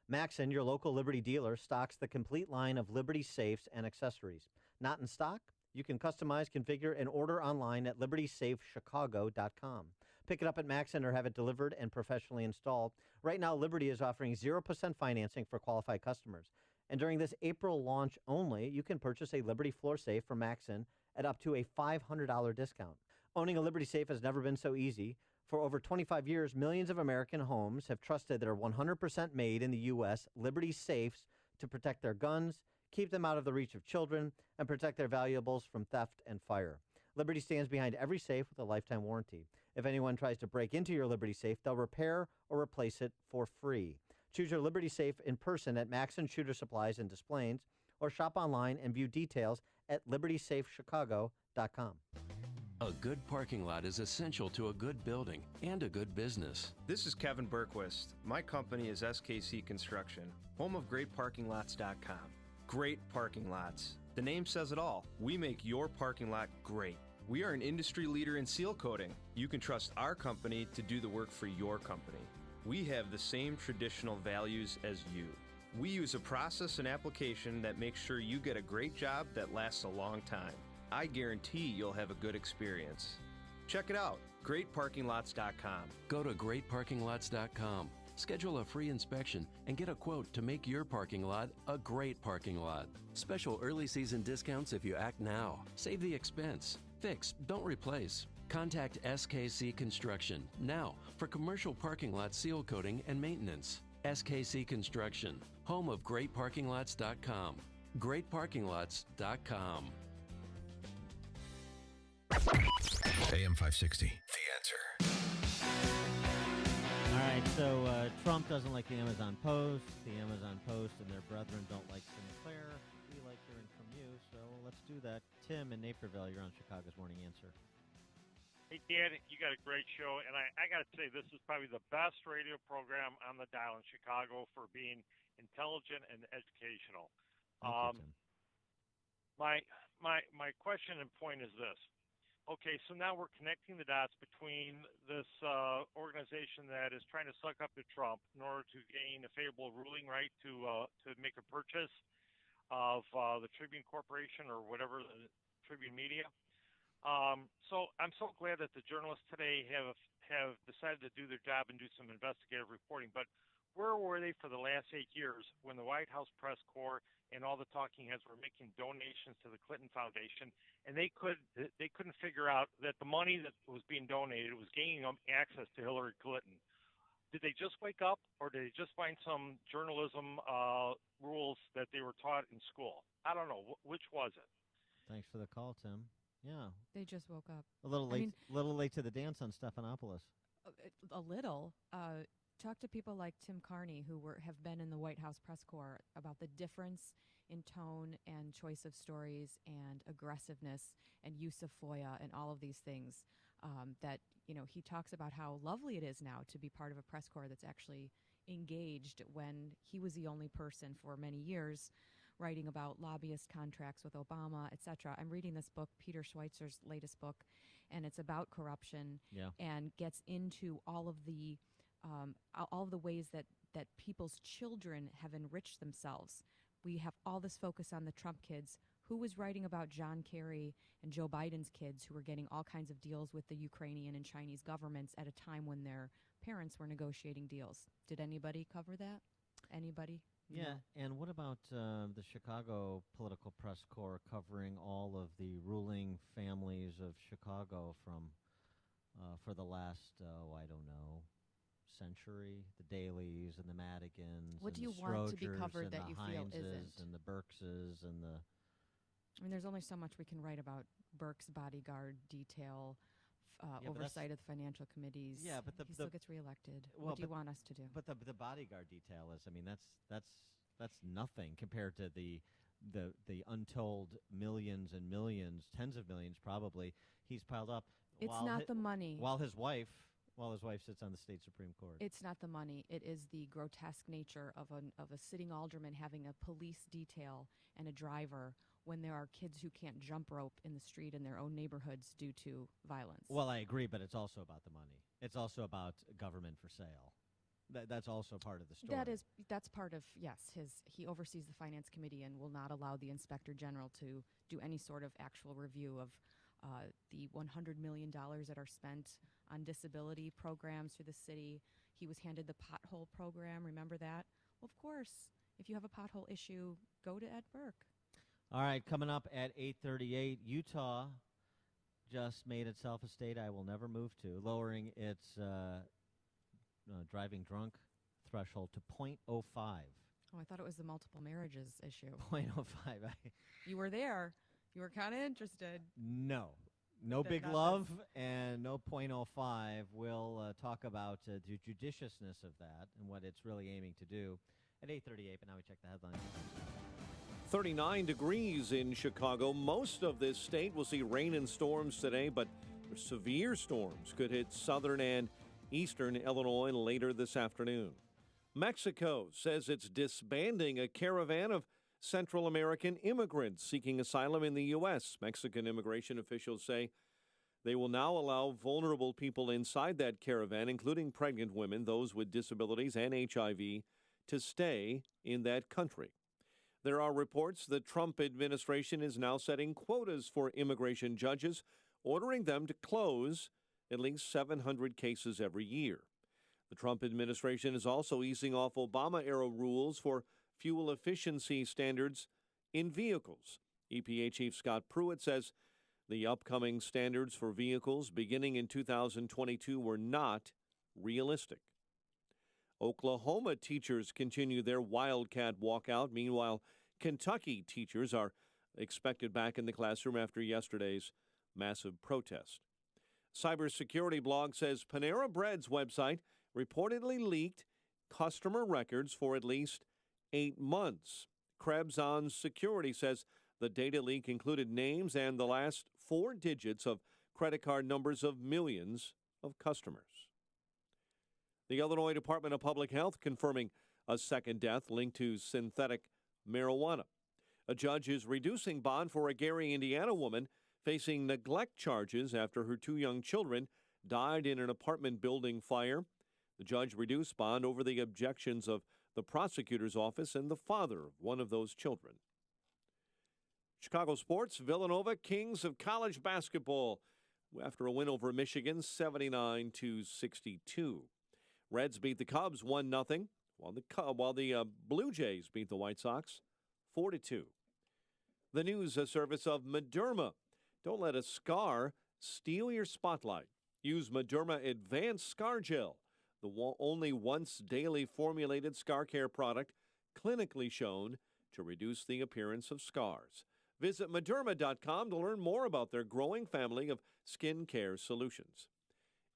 Maxon, your local Liberty dealer, stocks the complete line of Liberty safes and accessories. Not in stock? You can customize, configure, and order online at LibertySafeChicago.com. Pick it up at Maxon or have it delivered and professionally installed. Right now, Liberty is offering 0% financing for qualified customers. And during this April launch only, you can purchase a Liberty floor safe from Maxon at up to a $500 discount. Owning a Liberty safe has never been so easy. For over 25 years, millions of American homes have trusted their 100% made in the U.S. Liberty safes to protect their guns, keep them out of the reach of children, and protect their valuables from theft and fire. Liberty stands behind every safe with a lifetime warranty. If anyone tries to break into your Liberty safe, they'll repair or replace it for free. Choose your Liberty safe in person at Maxon Shooter Supplies in Des Plaines, or shop online and view details at LibertySafeChicago.com. A good parking lot is essential to a good building and a good business. This is Kevin Berquist. My company is SKC Construction, home of GreatParkingLots.com. Great parking lots. The name says it all. We make your parking lot great. We are an industry leader in seal coating. You can trust our company to do the work for your company. We have the same traditional values as you. We use a process and application that makes sure you get a great job that lasts a long time. I guarantee you'll have a good experience. Check it out, GreatParkingLots.com. Go to GreatParkingLots.com. Schedule a free inspection and get a quote to make your parking lot a great parking lot. Special early season discounts if you act now. Save the expense. Fix, don't replace. Contact SKC Construction now for commercial parking lot seal coating and maintenance. SKC Construction, home of GreatParkingLots.com. GreatParkingLots.com. AM 560, The Answer. All right. So Trump doesn't like the Amazon Post. The Amazon Post and their brethren don't like Sinclair. We like hearing from you, so let's do that. Tim in Naperville, you're on Chicago's Morning Answer. Hey, Dan, you got a great show, and I got to say, this is probably the best radio program on the dial in Chicago for being intelligent and educational. Thank you, Tim. My question and point is this. Okay, so now we're connecting the dots between this organization that is trying to suck up to Trump in order to gain a favorable ruling, right, to make a purchase of the Tribune Corporation or whatever, the Tribune Media. So I'm so glad that the journalists today have decided to do their job and do some investigative reporting. But where were they for the last 8 years when the White House press corps and all the talking heads were making donations to the Clinton Foundation, and they couldn't figure out that the money that was being donated was gaining them access to Hillary Clinton? Did they just wake up, or did they just find some journalism rules that they were taught in school? I don't know. Which was it? Thanks for the call, Tim. Yeah. They just woke up. A little late, I mean, little late to the dance on Stephanopoulos. a little. Talk to people like Tim Carney, who have been in the White House press corps, about the difference in tone and choice of stories and aggressiveness and use of FOIA and all of these things. That, he talks about how lovely it is now to be part of a press corps that's actually engaged, when he was the only person for many years writing about lobbyist contracts with Obama, etc. I'm reading this book, Peter Schweitzer's latest book, and it's about corruption and gets into all of the ways that people's children have enriched themselves. We have all this focus on the Trump kids. Who was writing about John Kerry and Joe Biden's kids who were getting all kinds of deals with the Ukrainian and Chinese governments at a time when their parents were negotiating deals? Did anybody cover that? Anybody? Yeah, No. and what about the Chicago Political Press Corps covering all of the ruling families of Chicago from for the last, I don't know, century? The Dailies and the Madigans. What and do you the want to be Strogers covered and that the you feel Hineses isn't? and the Berkses and the. I mean, there's only so much we can write about Burke's bodyguard detail, Yeah, but oversight of the financial committees. Yeah, but he still gets reelected. Well, What do you want us to do? But the bodyguard detail is, I mean, that's nothing compared to the untold millions and millions, tens of millions probably he's piled up. It's not the money. While his wife sits on the state Supreme Court. It's not the money. It is the grotesque nature of a sitting alderman having a police detail and a driver when there are kids who can't jump rope in the street in their own neighborhoods due to violence. Well, I agree, but it's also about the money. It's also about government for sale. That's also part of the story. That's part of, yes, he oversees the finance committee and will not allow the inspector general to do any sort of actual review of the $100 million that are spent on disability programs through the city. He was handed the pothole program. Remember that? Well, of course, if you have a pothole issue, go to Ed Burke. All right, coming up at 8:38, Utah just made itself a state I will never move to, lowering its driving drunk threshold to 0.05. Oh, I thought it was the multiple marriages issue. 0.05. You were there. You were kind of interested. No Then big not love and no 0.05. We'll talk about the judiciousness of that and what it's really aiming to do at 8:38, but now we check the headlines. 39 degrees in Chicago. Most of this state will see rain and storms today, but severe storms could hit southern and eastern Illinois later this afternoon. Mexico says it's disbanding a caravan of Central American immigrants seeking asylum in the U.S. Mexican immigration officials say they will now allow vulnerable people inside that caravan, including pregnant women, those with disabilities, and HIV, to stay in that country. There are reports the Trump administration is now setting quotas for immigration judges, ordering them to close at least 700 cases every year. The Trump administration is also easing off Obama-era rules for fuel efficiency standards in vehicles. EPA Chief Scott Pruitt says the upcoming standards for vehicles beginning in 2022 were not realistic. Oklahoma teachers continue their wildcat walkout. Meanwhile, Kentucky teachers are expected back in the classroom after yesterday's massive protest. Cybersecurity blog says Panera Bread's website reportedly leaked customer records for at least 8 months. Krebs on Security says the data leak included names and the last 4 digits of credit card numbers of millions of customers. The Illinois Department of Public Health confirming a second death linked to synthetic marijuana. A judge is reducing bond for a Gary, Indiana woman facing neglect charges after her 2 young children died in an apartment building fire. The judge reduced bond over the objections of the prosecutor's office and the father of one of those children. Chicago sports, Villanova Kings of college basketball after a win over Michigan 79-62. Reds beat the Cubs 1-0, while the Blue Jays beat the White Sox 4-2. The news service of Mederma. Don't let a scar steal your spotlight. Use Mederma Advanced Scar Gel, the only once daily formulated scar care product clinically shown to reduce the appearance of scars. Visit Mederma.com to learn more about their growing family of skin care solutions.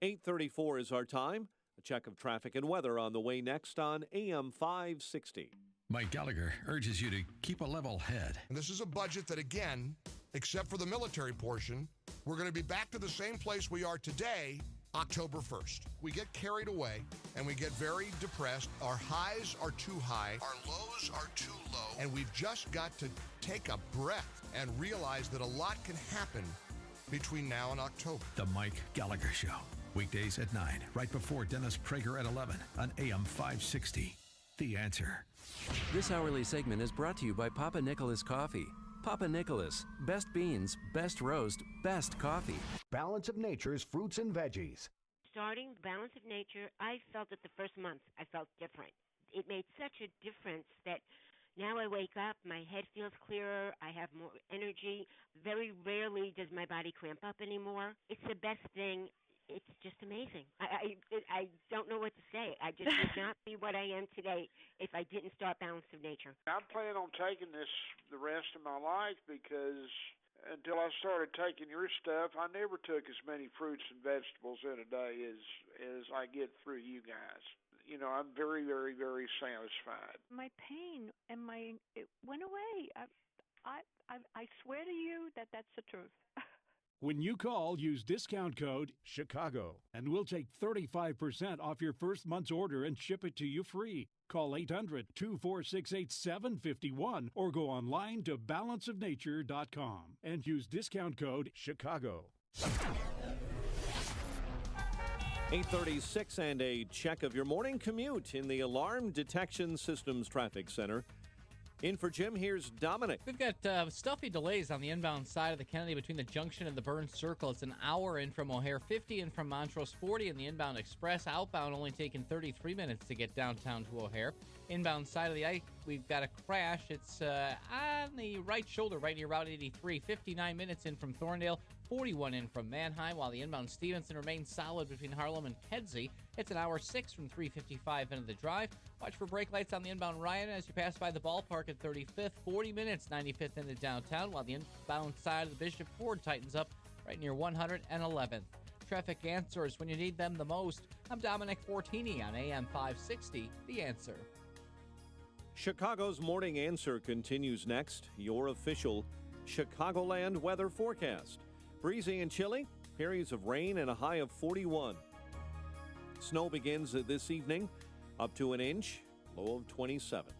8:34 is our time. A check of traffic and weather on the way next on AM 560. Mike Gallagher urges you to keep a level head. And this is a budget that, again, except for the military portion, we're going to be back to the same place we are today, October 1st. We get carried away and we get very depressed. Our highs are too high. Our lows are too low. And we've just got to take a breath and realize that a lot can happen between now and October. The Mike Gallagher Show. Weekdays at 9, right before Dennis Prager at 11 on AM 560. The Answer. This hourly segment is brought to you by Papa Nicholas Coffee. Papa Nicholas, best beans, best roast, best coffee. Balance of Nature's fruits and veggies. Starting Balance of Nature, I felt that the first month I felt different. It made such a difference that now I wake up, my head feels clearer, I have more energy. Very rarely does my body cramp up anymore. It's the best thing. It's just amazing. I don't know what to say. I just would not be what I am today if I didn't start Balance of Nature. I'm planning on taking this the rest of my life because until I started taking your stuff, I never took as many fruits and vegetables in a day as I get through you guys. You know, I'm very, very, very satisfied. My pain and it went away. I swear to you that that's the truth. When you call, use discount code CHICAGO, and we'll take 35% off your first month's order and ship it to you free. Call 800-246-8751 or go online to balanceofnature.com and use discount code CHICAGO. 8:36 and a check of your morning commute in the Alarm Detection Systems Traffic Center. In for Jim, here's Dominic. We've got stuffy delays on the inbound side of the Kennedy between the junction and the Burns Circle. It's an hour in from O'Hare, 50 in from Montrose, 40 in the inbound express. Outbound only taking 33 minutes to get downtown to O'Hare. Inbound side of the I, we've got a crash. It's on the right shoulder, right near Route 83. 59 minutes in from Thorndale, 41 in from Manheim, while the inbound Stevenson remains solid between Harlem and Kedzie. It's an hour 6 from 355 into the drive. Watch for brake lights on the inbound Ryan as you pass by the ballpark at 35th. 40 minutes, 95th into downtown, while the inbound side of the Bishop Ford tightens up right near 111th. Traffic answers when you need them the most. I'm Dominic Fortini on AM 560, The Answer. Chicago's Morning Answer continues next. Your official Chicagoland weather forecast. Breezy and chilly, periods of rain and a high of 41. Snow begins this evening, up to an inch, low of 27.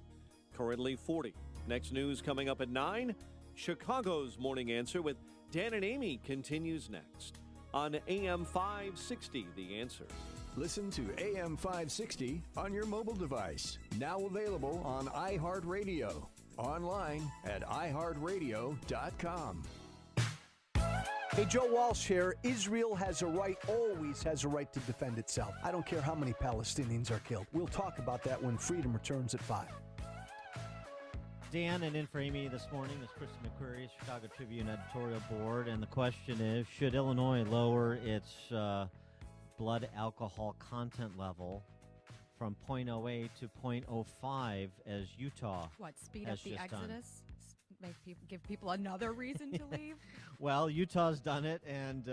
Currently 40. Next news coming up at 9. Chicago's Morning Answer with Dan and Amy continues next on AM 560, The Answer. Listen to AM 560 on your mobile device. Now available on iHeartRadio. Online at iHeartRadio.com. Hey, Joe Walsh here. Israel has a right, always has a right to defend itself. I don't care how many Palestinians are killed. We'll talk about that when Freedom returns at 5. Dan and in for Amy this morning is Kristen McQuarrie, Chicago Tribune editorial board. And the question is, should Illinois lower its blood alcohol content level from 0.08 to 0.05 as Utah What, speed has up the just done? exodus? Give people another reason to leave? Well, Utah's done it, and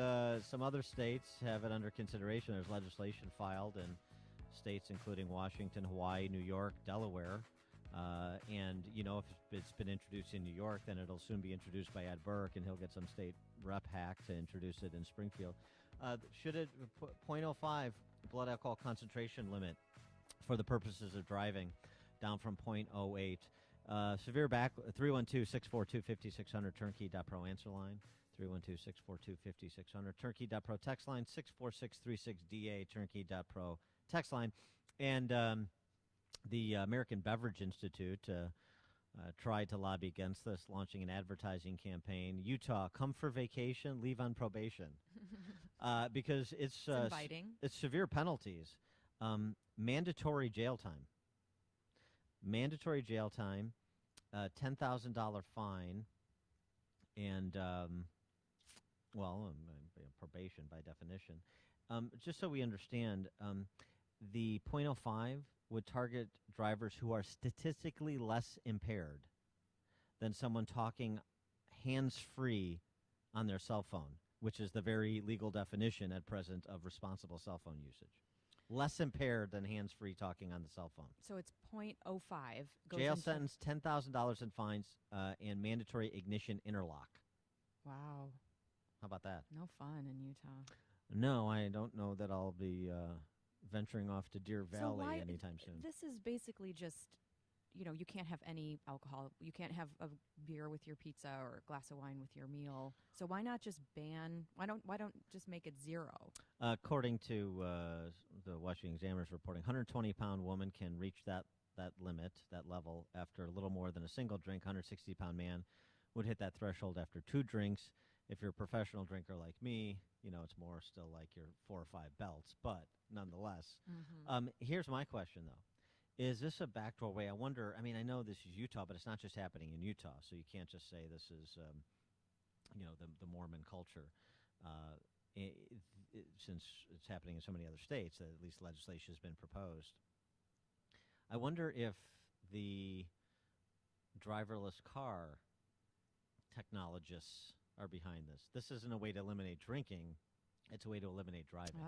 some other states have it under consideration. There's legislation filed, and states including Washington, Hawaii, New York, Delaware. And, if it's been introduced in New York, then it'll soon be introduced by Ed Burke, and he'll get some state rep hack to introduce it in Springfield. Should it 0.05 blood alcohol concentration limit for the purposes of driving, down from 0.08. Severe back, 312-642-5600, turnkey.pro answer line, 312-642-5600, turnkey.pro text line, 64636DA, turnkey.pro text line. And the American Beverage Institute tried to lobby against this, launching an advertising campaign. Utah, come for vacation, leave on probation. Because it's inviting. It's severe penalties. Mandatory jail time. Mandatory jail time, $10,000 fine, and, probation by definition. Just so we understand, the 0.05 would target drivers who are statistically less impaired than someone talking hands-free on their cell phone, which is the very legal definition at present of responsible cell phone usage. Less impaired than hands-free talking on the cell phone. So it's 0.05. Jail sentence, $10,000 in fines, and mandatory ignition interlock. Wow. How about that? No fun in Utah. No, I don't know that I'll be venturing off to Deer Valley anytime soon. This is basically just, you can't have any alcohol. You can't have a beer with your pizza or a glass of wine with your meal. So why not just ban? Why don't just make it zero? According to the Washington Examiner's reporting, 120-pound woman can reach that limit, that level, after a little more than a single drink. 160-pound man would hit that threshold after 2 drinks. If you're a professional drinker like me, it's more still like your 4 or 5 belts. But nonetheless, here's my question, though. Is this a backdoor way? I wonder, I know this is Utah, but it's not just happening in Utah, so you can't just say this is, the Mormon culture. Since it's happening in so many other states, that at least legislation has been proposed. I wonder if the driverless car technologists are behind this. This isn't a way to eliminate drinking. It's a way to eliminate driving.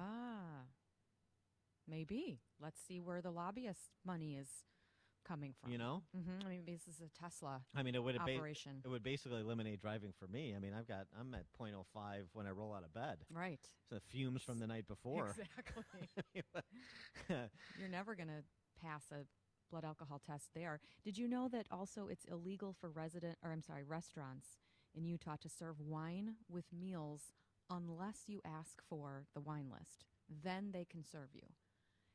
Maybe. Let's see where the lobbyist money is coming from. Mm-hmm. This is a Tesla it would operation. It would basically eliminate driving for me. I'm at 0.05 when I roll out of bed. Right. So the fumes from the night before. Exactly. You're never going to pass a blood alcohol test there. Did you know that also it's illegal for restaurants in Utah to serve wine with meals unless you ask for the wine list? Then they can serve you.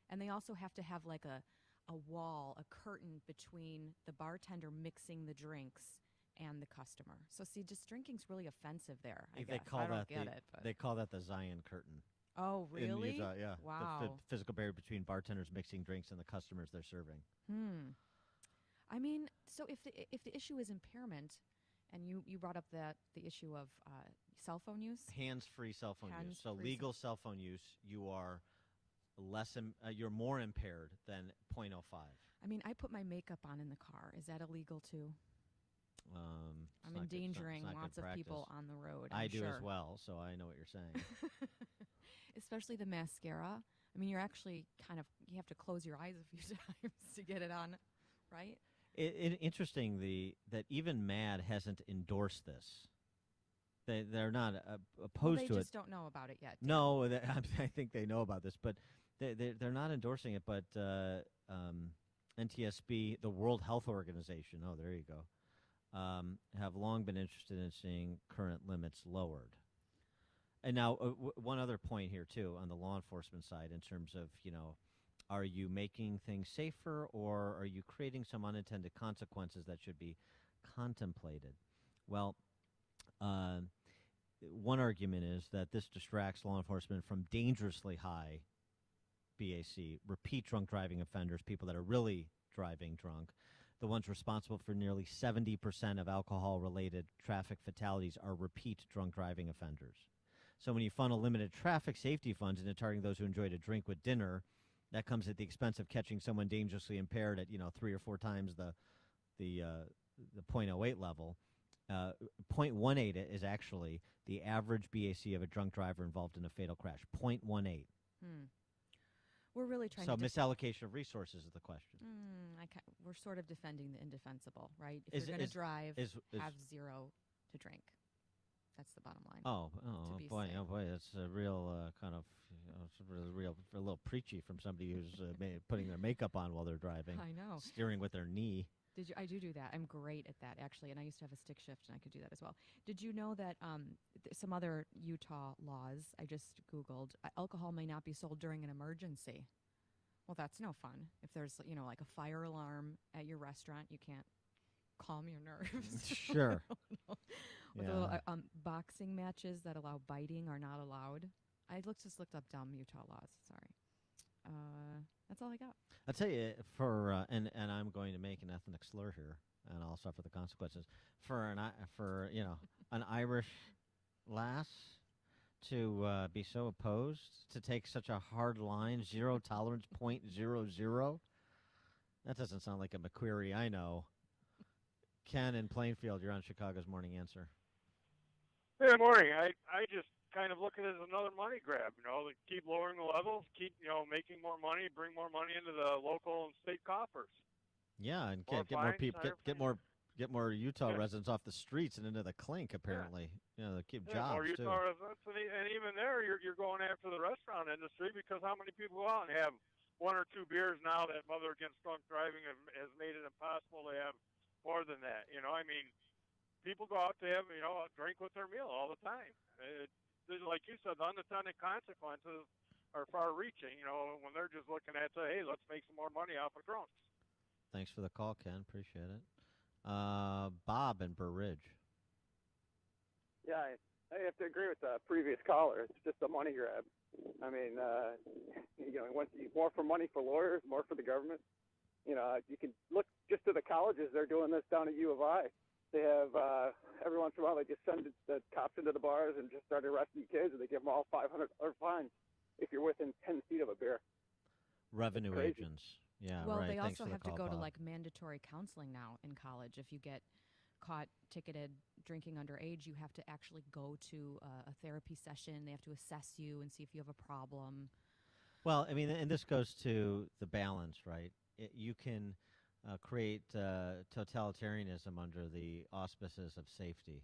And they also have to have like a wall, a curtain between the bartender mixing the drinks and the customer. So see, just drinking's really offensive there. I guess. I don't get it. But. They call that the Zion curtain. Oh, really? In Utah, yeah. Wow. The physical barrier between bartenders mixing drinks and the customers they're serving. So if the issue is impairment, and you brought up the issue of cell phone use, hands-free cell phone use. So legal cell phone use, you are you're more impaired than 0.05. I put my makeup on in the car. Is that illegal too? I'm endangering lots of people on the road. I do as well, so I know what you're saying. Especially the mascara. You're actually you have to close your eyes a few times to get it on, right? Interesting that even MAD hasn't endorsed this. They're not opposed to it. They just don't know about it yet. No, I think they know about this, but they're not endorsing it. But NTSB, the World Health Organization, there you go, have long been interested in seeing current limits lowered. And now one other point here, too, on the law enforcement side in terms of, are you making things safer or are you creating some unintended consequences that should be contemplated? Well, one argument is that this distracts law enforcement from dangerously high BAC, repeat drunk driving offenders, people that are really driving drunk. The ones responsible for nearly 70% of alcohol-related traffic fatalities are repeat drunk driving offenders. So when you funnel limited traffic safety funds into targeting those who enjoyed a drink with dinner, that comes at the expense of catching someone dangerously impaired at 3 or 4 times the 0.08 level. 0.18 is actually the average BAC of a drunk driver involved in a fatal crash. 0.18. We're really trying So to. misallocation of resources is the question. We're sort of defending the indefensible, right? If Is- you're going is- to drive, is- have zero to drink. That's the bottom line. Oh to be boy, safe. oh boy, that's a real kind of, it's a little preachy from somebody who's putting their makeup on while they're driving. I know. Steering with their knee. Did you? I do that. I'm great at that, actually, and I used to have a stick shift, and I could do that as well. Did you know that some other Utah laws? I just Googled. Alcohol may not be sold during an emergency. Well, that's no fun. If there's like a fire alarm at your restaurant, you can't calm your nerves. Sure. With the little, boxing matches that allow biting are not allowed. I just looked up dumb Utah laws. Sorry. That's all I got. I'll tell you, for and I'm going to make an ethnic slur here, and I'll suffer the consequences. For an Irish lass to be so opposed, to take such a hard line, 0 tolerance, 0.00. That doesn't sound like a McQuery I know. Ken in Plainfield, you're on Chicago's Morning Answer. Good morning. I just kind of look at it as another money grab, to keep lowering the levels, keep, making more money, bring more money into the local and state coffers. Yeah, and More get more fines, people, higher get more Utah Yeah. residents off the streets and into the clink. Apparently, they keep More jobs too. Utah residents, and even there, you're going after the restaurant industry because how many people go out and have 1 or 2 beers now that Mother Against Drunk Driving has made it impossible to have more than that. People go out to have a drink with their meal all the time. Like you said, the unintended consequences are far-reaching. When they're just looking at, hey, let's make some more money off of drunks. Thanks for the call, Ken. Appreciate it. Bob in Burr Ridge. Yeah, I have to agree with the previous caller. It's just a money grab. I mean, more for money for lawyers, more for the government. You can look just to the colleges. They're doing this down at U of I. They have every once in a while they just send the cops into the bars and just start arresting kids, and they give them all $500 fines if you're within 10 feet of a beer. Revenue crazy. agents. Yeah, Well, right. they Thanks also for the have to call, go to Bob. like mandatory counseling now in college. If you get caught ticketed drinking underage, you have to actually go to a therapy session. They have to assess you and see if you have a problem. Well, I mean, and this goes to the balance, right? You can create totalitarianism under the auspices of safety,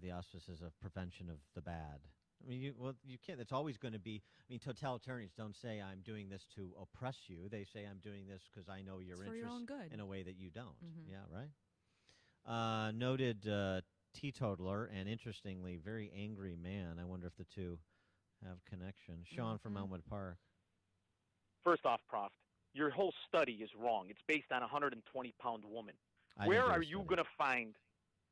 the auspices of prevention of the bad. I mean, you can't. It's always going to be. I mean, totalitarians don't say I'm doing this to oppress you. They say I'm doing this because I know your It's for your interests own good. in a way that you don't. Mhm. Yeah, right. Noted teetotaler and interestingly very angry man. I wonder if the two have connection. Sean from Elmwood Park. First off, Prof, your whole study is wrong. It's based on a 120-pound woman. I Where didn't do are a you going to find?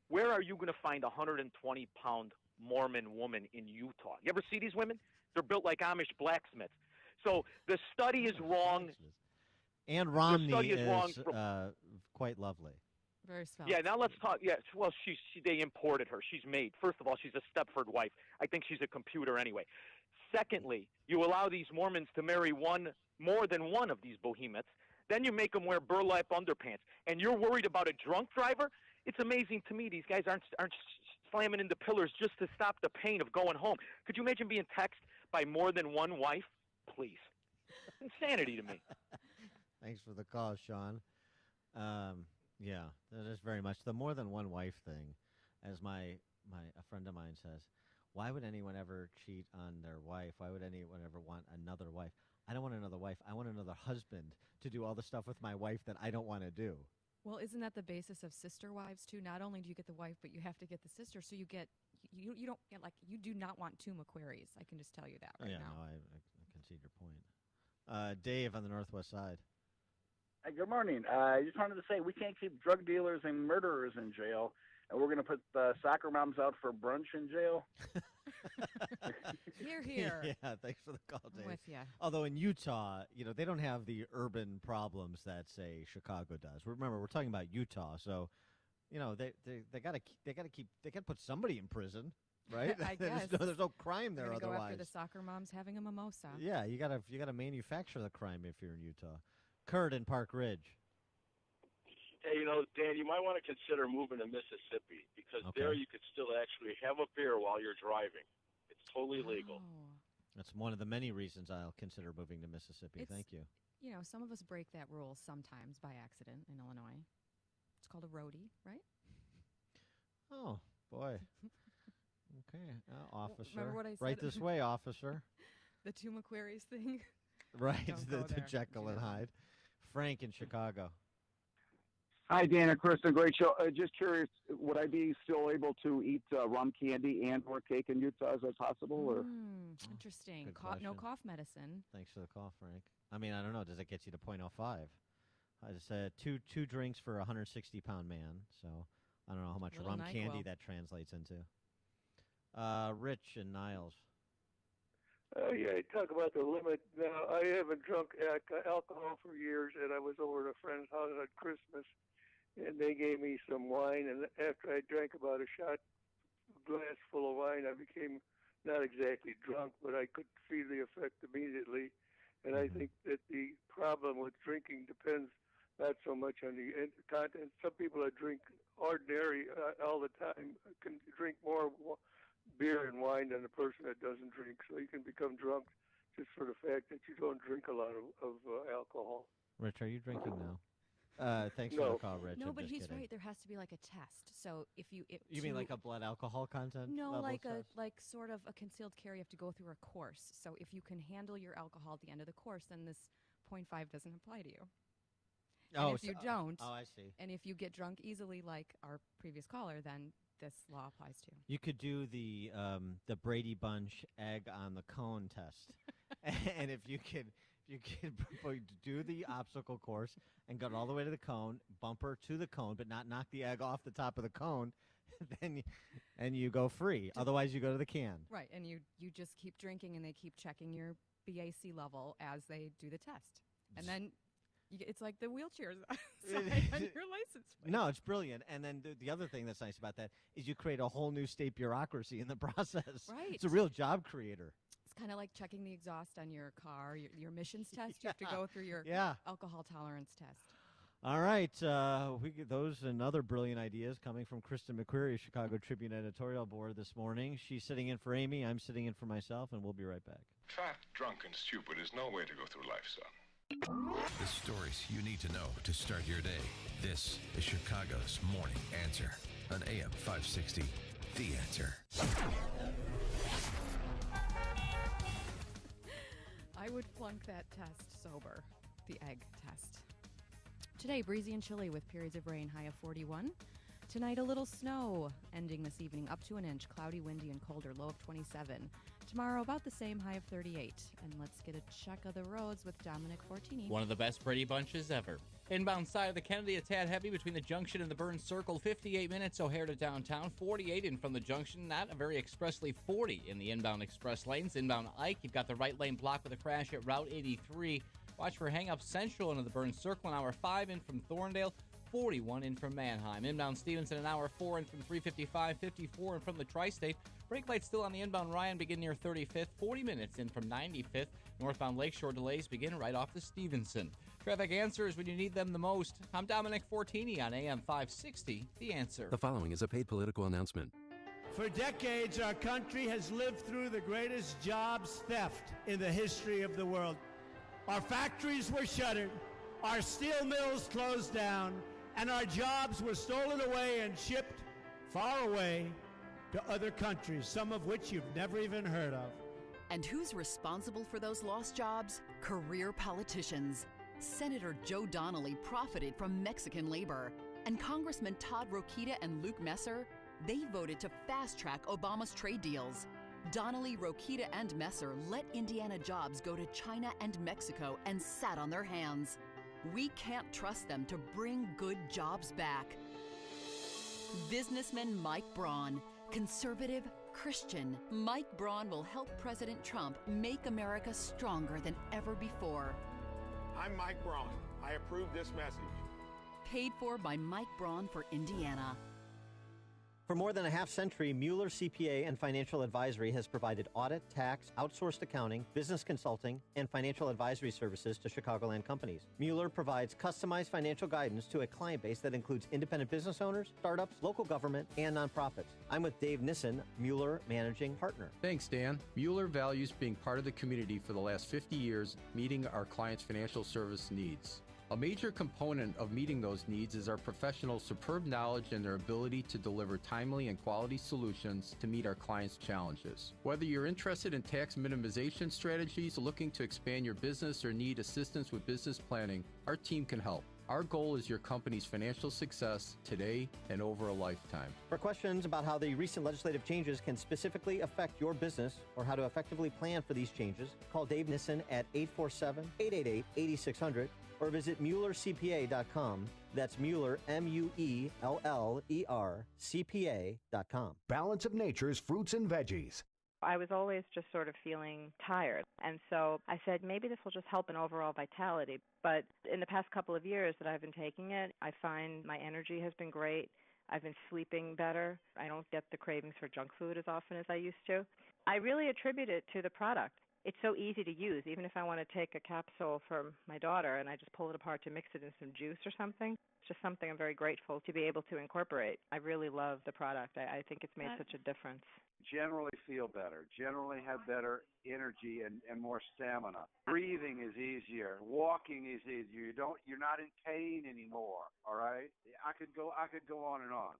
Where are you going to find a 120-pound Mormon woman in Utah? You ever see these women? They're built like Amish blacksmiths. So the study is wrong. And The Romney study is wrong is from- quite lovely. Very svelte. Yeah, now let's talk. Yeah, well, they imported her. She's made. First of all, she's a Stepford wife. I think she's a computer anyway. Secondly, you allow these Mormons to marry more than one of these behemoths. Then you make them wear burlap underpants, and you're worried about a drunk driver? It's amazing to me these guys aren't slamming into pillars just to stop the pain of going home. Could you imagine being texted by more than one wife? Please, insanity to me. Thanks for the call, Sean. Yeah, that is very much the more than one wife thing. As a friend of mine says, why would anyone ever cheat on their wife? Why would anyone ever want another wife? I don't want another wife. I want another husband to do all the stuff with my wife that I don't want to do. Well, isn't that the basis of sister wives too? Not only do you get the wife, but you have to get the sister. So you don't you do not want 2 McQuarries. I can just tell you that right yeah, now. no, I concede your point. Dave on the Northwest Side. Good morning. I just wanted to say we can't keep drug dealers and murderers in jail, and we're going to put soccer moms out for brunch in jail. Hear, hear. Yeah, thanks for the call, Dave. I'm with ya. Although in Utah, they don't have the urban problems that say Chicago does. Remember, we're talking about Utah, so they got to put somebody in prison, right? I guess. there's no crime there We're gonna otherwise. go after the soccer moms having a mimosa. Yeah, you gotta manufacture the crime if you're in Utah. Kurt in Park Ridge. Hey, Dan, you might want to consider moving to Mississippi because there you could still actually have a beer while you're driving. It's totally legal. That's one of the many reasons I'll consider moving to Mississippi. It's- Thank you. You know, some of us break that rule sometimes by accident in Illinois. It's called a roadie, right? Oh, boy. Okay, officer. Remember what I said? Right this way, officer. The two McQuarries thing. Right, Don't the go there. Jekyll and Hyde. Frank in Chicago. Hi, Dan and Kristen. Great show. Just curious, would I be still able to eat rum candy and/or cake in Utah? Is that possible? Or Interesting. Good No question. cough medicine. Thanks for the call, Frank. I mean, I don't know. Does it get you to 0.05? I just said two drinks for a 160-pound man. So I don't know how much Little rum candy NyQuil. that translates into. Rich and Niles. Yeah, talk about the limit. Now, I haven't drunk alcohol for years, and I was over at a friend's house at Christmas, and they gave me some wine, and after I drank about a glass full of wine, I became not exactly drunk, but I could feel the effect immediately. And I think that the problem with drinking depends not so much on the content. Some people that drink ordinary all the time can drink more beer and wine than a person that doesn't drink. So you can become drunk just for the fact that you don't drink a lot of alcohol. Rich, are you drinking now? Thanks for the call, Rich. No, I'm but just he's kidding. right. There has to be like a test. So if you You mean like a blood alcohol content? No, level like test? like sort of a concealed carry. You have to go through a course. So if you can handle your alcohol at the end of the course, then this 0.5 doesn't apply to you. Oh, and if you don't, oh, I see. And if you get drunk easily, like our previous caller, then this law applies to you. You could do the Brady Bunch egg on the cone test, and if you could do the obstacle course and go all the way to the cone, bumper to the cone, but not knock the egg off the top of the cone, then you go free. Otherwise, you go to the can. Right, and you just keep drinking, and they keep checking your BAC level as they do the test, and then. It's like the wheelchairs sign on your license plate. No, it's brilliant. And then the other thing that's nice about that is you create a whole new state bureaucracy in the process. Right. It's a real job creator. It's kind of like checking the exhaust on your car, your emissions test. You have to go through your alcohol tolerance test. All right. Those and other brilliant ideas coming from Kristen McQuarrie, Chicago Tribune editorial board this morning. She's sitting in for Amy. I'm sitting in for myself, and we'll be right back. Fat, drunk, and stupid is no way to go through life, son. The stories you need to know to start your day. This is Chicago's Morning Answer on AM 560. The Answer. I would flunk that test sober, the egg test. Today, breezy and chilly with periods of rain, high of 41. Tonight, a little snow, ending this evening up to an inch, cloudy, windy, and colder, low of 27. Tomorrow, about the same, high of 38. And let's get a check of the roads with Dominic Fortini. One of the best Brady Bunches ever. Inbound side of the Kennedy, a tad heavy between the junction and the Burns Circle. 58 minutes, O'Hare to downtown. 48 in from the junction. Not a very expressly 40 in the inbound express lanes. Inbound Ike, you've got the right lane blocked with a crash at Route 83. Watch for hang-up central into the Burns Circle. An hour 5 in from Thorndale. 41 in from Manheim. Inbound Stevenson, an hour 4 in from 355. 54 in from the Tri-State. Brake lights still on the inbound Ryan begin near 35th. 40 minutes in from 95th. Northbound Lakeshore delays begin right off the Stevenson. Traffic answers when you need them the most. I'm Dominic Fortini on AM 560, The Answer. The following is a paid political announcement. For decades, our country has lived through the greatest jobs theft in the history of the world. Our factories were shuttered, our steel mills closed down, and our jobs were stolen away and shipped far away to other countries, some of which you've never even heard of. And who's responsible for those lost jobs? Career politicians. Senator Joe Donnelly profited from Mexican labor, and Congressman Todd Rokita and Luke Messer, they voted to fast-track Obama's trade deals. Donnelly, Rokita, and Messer let Indiana jobs go to China and Mexico and sat on their hands. We can't trust them to bring good jobs back. Businessman Mike Braun, conservative, Christian, Mike Braun will help President Trump make America stronger than ever before. I'm Mike Braun. I approve this message. Paid for by Mike Braun for Indiana. For more than a half century, Mueller CPA and Financial Advisory has provided audit, tax, outsourced accounting, business consulting, and financial advisory services to Chicagoland companies. Mueller provides customized financial guidance to a client base that includes independent business owners, startups, local government, and nonprofits. I'm with Dave Nissen, Mueller Managing Partner. Thanks, Dan. Mueller values being part of the community for the last 50 years, meeting our clients' financial service needs. A major component of meeting those needs is our professionals' superb knowledge and their ability to deliver timely and quality solutions to meet our clients' challenges. Whether you're interested in tax minimization strategies, looking to expand your business, or need assistance with business planning, our team can help. Our goal is your company's financial success today and over a lifetime. For questions about how the recent legislative changes can specifically affect your business or how to effectively plan for these changes, call Dave Nissen at 847-888-8600 or visit MuellerCPA.com. That's Mueller, M-U-E-L-L-E-R, CPA.com. Balance of Nature's fruits and veggies. I was always just sort of feeling tired. And so I said, maybe this will just help in overall vitality. But in the past couple of years that I've been taking it, I find my energy has been great. I've been sleeping better. I don't get the cravings for junk food as often as I used to. I really attribute it to the product. It's so easy to use. Even if I want to take a capsule for my daughter and I just pull it apart to mix it in some juice or something, it's just something I'm very grateful to be able to incorporate. I really love the product. I think it's made such a difference. Generally feel better, generally have better energy and more stamina. Breathing is easier, walking is easier. You're not in pain anymore, all right? I could go on and on.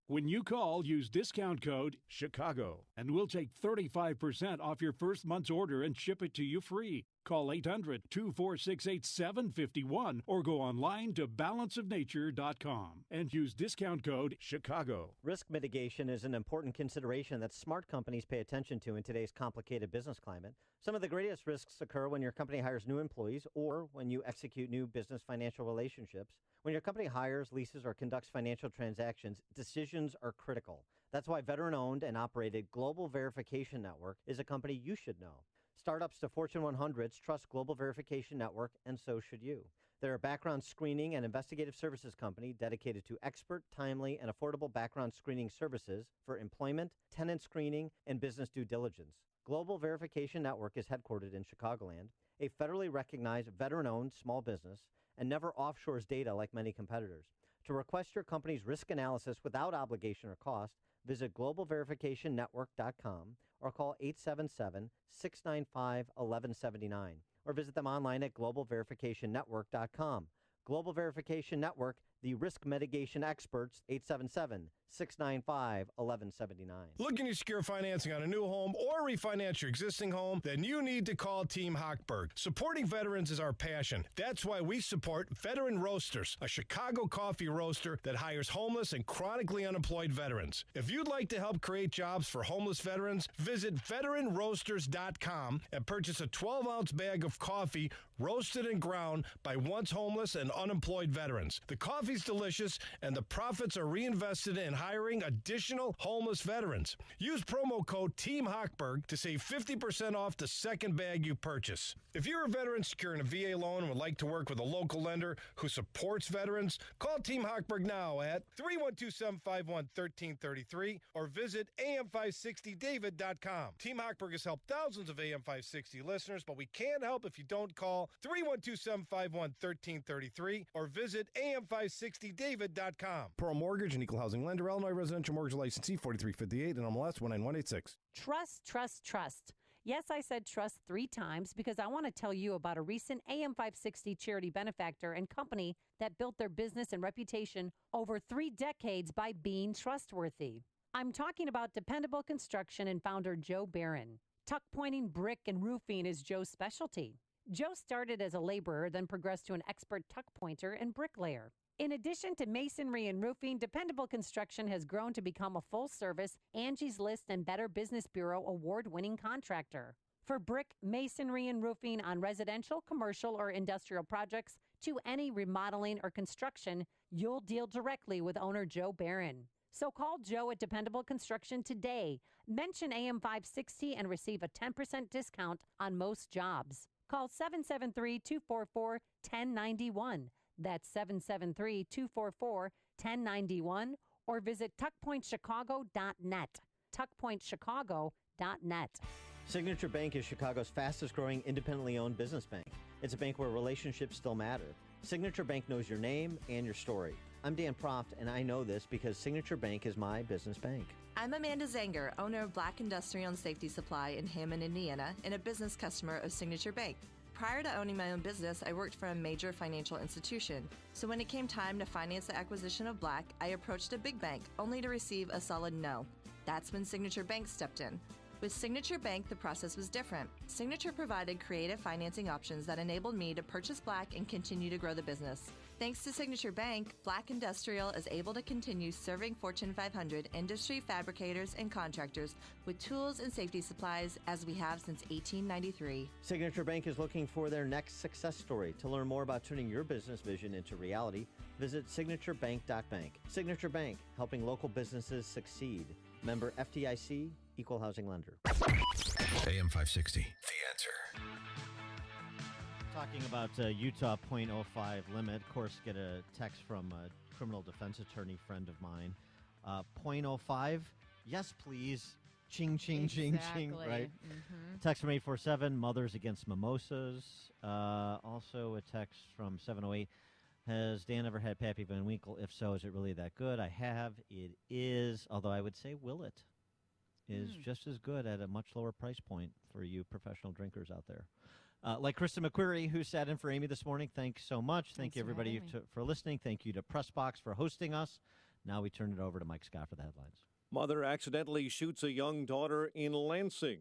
When you call, use discount code CHICAGO, and we'll take 35% off your first month's order and ship it to you free. Call 800-246-8751 or go online to balanceofnature.com and use discount code CHICAGO. Risk mitigation is an important consideration that smart companies pay attention to in today's complicated business climate. Some of the greatest risks occur when your company hires new employees or when you execute new business financial relationships. When your company hires, leases, or conducts financial transactions, decisions are critical. That's why veteran-owned and operated Global Verification Network is a company you should know. Startups to Fortune 100s trust Global Verification Network, and so should you. They're a background screening and investigative services company dedicated to expert, timely, and affordable background screening services for employment, tenant screening, and business due diligence. Global Verification Network is headquartered in Chicagoland, a federally recognized veteran-owned small business, and never offshores data like many competitors. To request your company's risk analysis without obligation or cost, visit globalverificationnetwork.com or call 877-695-1179 or visit them online at globalverificationnetwork.com. Global Verification Network, the risk mitigation experts, 877-695-1179. Looking to secure financing on a new home or refinance your existing home? Then you need to call Team Hochberg. Supporting veterans is our passion. That's why we support Veteran Roasters, a Chicago coffee roaster that hires homeless and chronically unemployed veterans. If you'd like to help create jobs for homeless veterans, visit veteranroasters.com and purchase a 12-ounce bag of coffee roasted and ground by once homeless and unemployed veterans. The coffee's delicious, and the profits are reinvested in hiring additional homeless veterans. Use promo code Team Hochberg to save 50% off the second bag you purchase. If you're a veteran securing a VA loan and would like to work with a local lender who supports veterans, call Team Hochberg now at 312-751-1333 or visit am560david.com. Team Hochberg has helped thousands of AM560 listeners, but we can't help if you don't call 312-751-1333 or visit am560david.com. Pearl Mortgage, an equal housing lender, Illinois residential mortgage licensee 4358 and MLS 19186. Trust, trust, trust. Yes, I said trust 3 times because I want to tell you about a recent AM560 charity benefactor and company that built their business and reputation over 3 decades by being trustworthy. I'm talking about Dependable Construction and founder Joe Barron. Tuck pointing, brick, and roofing is Joe's specialty. Joe started as a laborer, then progressed to an expert tuck pointer and bricklayer. In addition to masonry and roofing, Dependable Construction has grown to become a full-service Angie's List and Better Business Bureau award-winning contractor. For brick, masonry, and roofing on residential, commercial, or industrial projects to any remodeling or construction, you'll deal directly with owner Joe Barron. So call Joe at Dependable Construction today. Mention AM560 and receive a 10% discount on most jobs. Call 773-244-1091. That's 773-244-1091. or visit tuckpointchicago.net. tuckpointchicago.net. Signature Bank is Chicago's fastest growing independently owned business bank. It's a bank where relationships still matter. Signature Bank knows your name and your story. I'm Dan Proft, and I know this because Signature Bank is my business bank. I'm Amanda Zanger, owner of Black Industrial and Safety Supply in Hammond, Indiana, and a business customer of Signature Bank. Prior to owning my own business, I worked for a major financial institution. So when it came time to finance the acquisition of Black, I approached a big bank, only to receive a solid no. That's when Signature Bank stepped in. With Signature Bank, the process was different. Signature provided creative financing options that enabled me to purchase Black and continue to grow the business. Thanks to Signature Bank, Black Industrial is able to continue serving Fortune 500 industry fabricators and contractors with tools and safety supplies as we have since 1893. Signature Bank is looking for their next success story. To learn more about turning your business vision into reality, visit signaturebank.bank. Signature Bank, helping local businesses succeed. Member FDIC, Equal Housing Lender. AM 560, The Answer. Talking about Utah 0.05 limit. Of course, get a text from a criminal defense attorney friend of mine. 0.05, yes, please. Ching, ching, ching, ching. Right? Mm-hmm. Text from 847, Mothers Against Mimosas. Also a text from 708. Has Dan ever had Pappy Van Winkle? If so, is it really that good? I have. It is, although I would say Willet is just as good at a much lower price point for you professional drinkers out there. Like Krista McQuarrie, who sat in for Amy this morning. Thanks so much. Thank you, everybody, for listening. Thank you to Pressbox for hosting us. Now we turn it over to Mike Scott for the headlines. Mother accidentally shoots a young daughter in Lansing.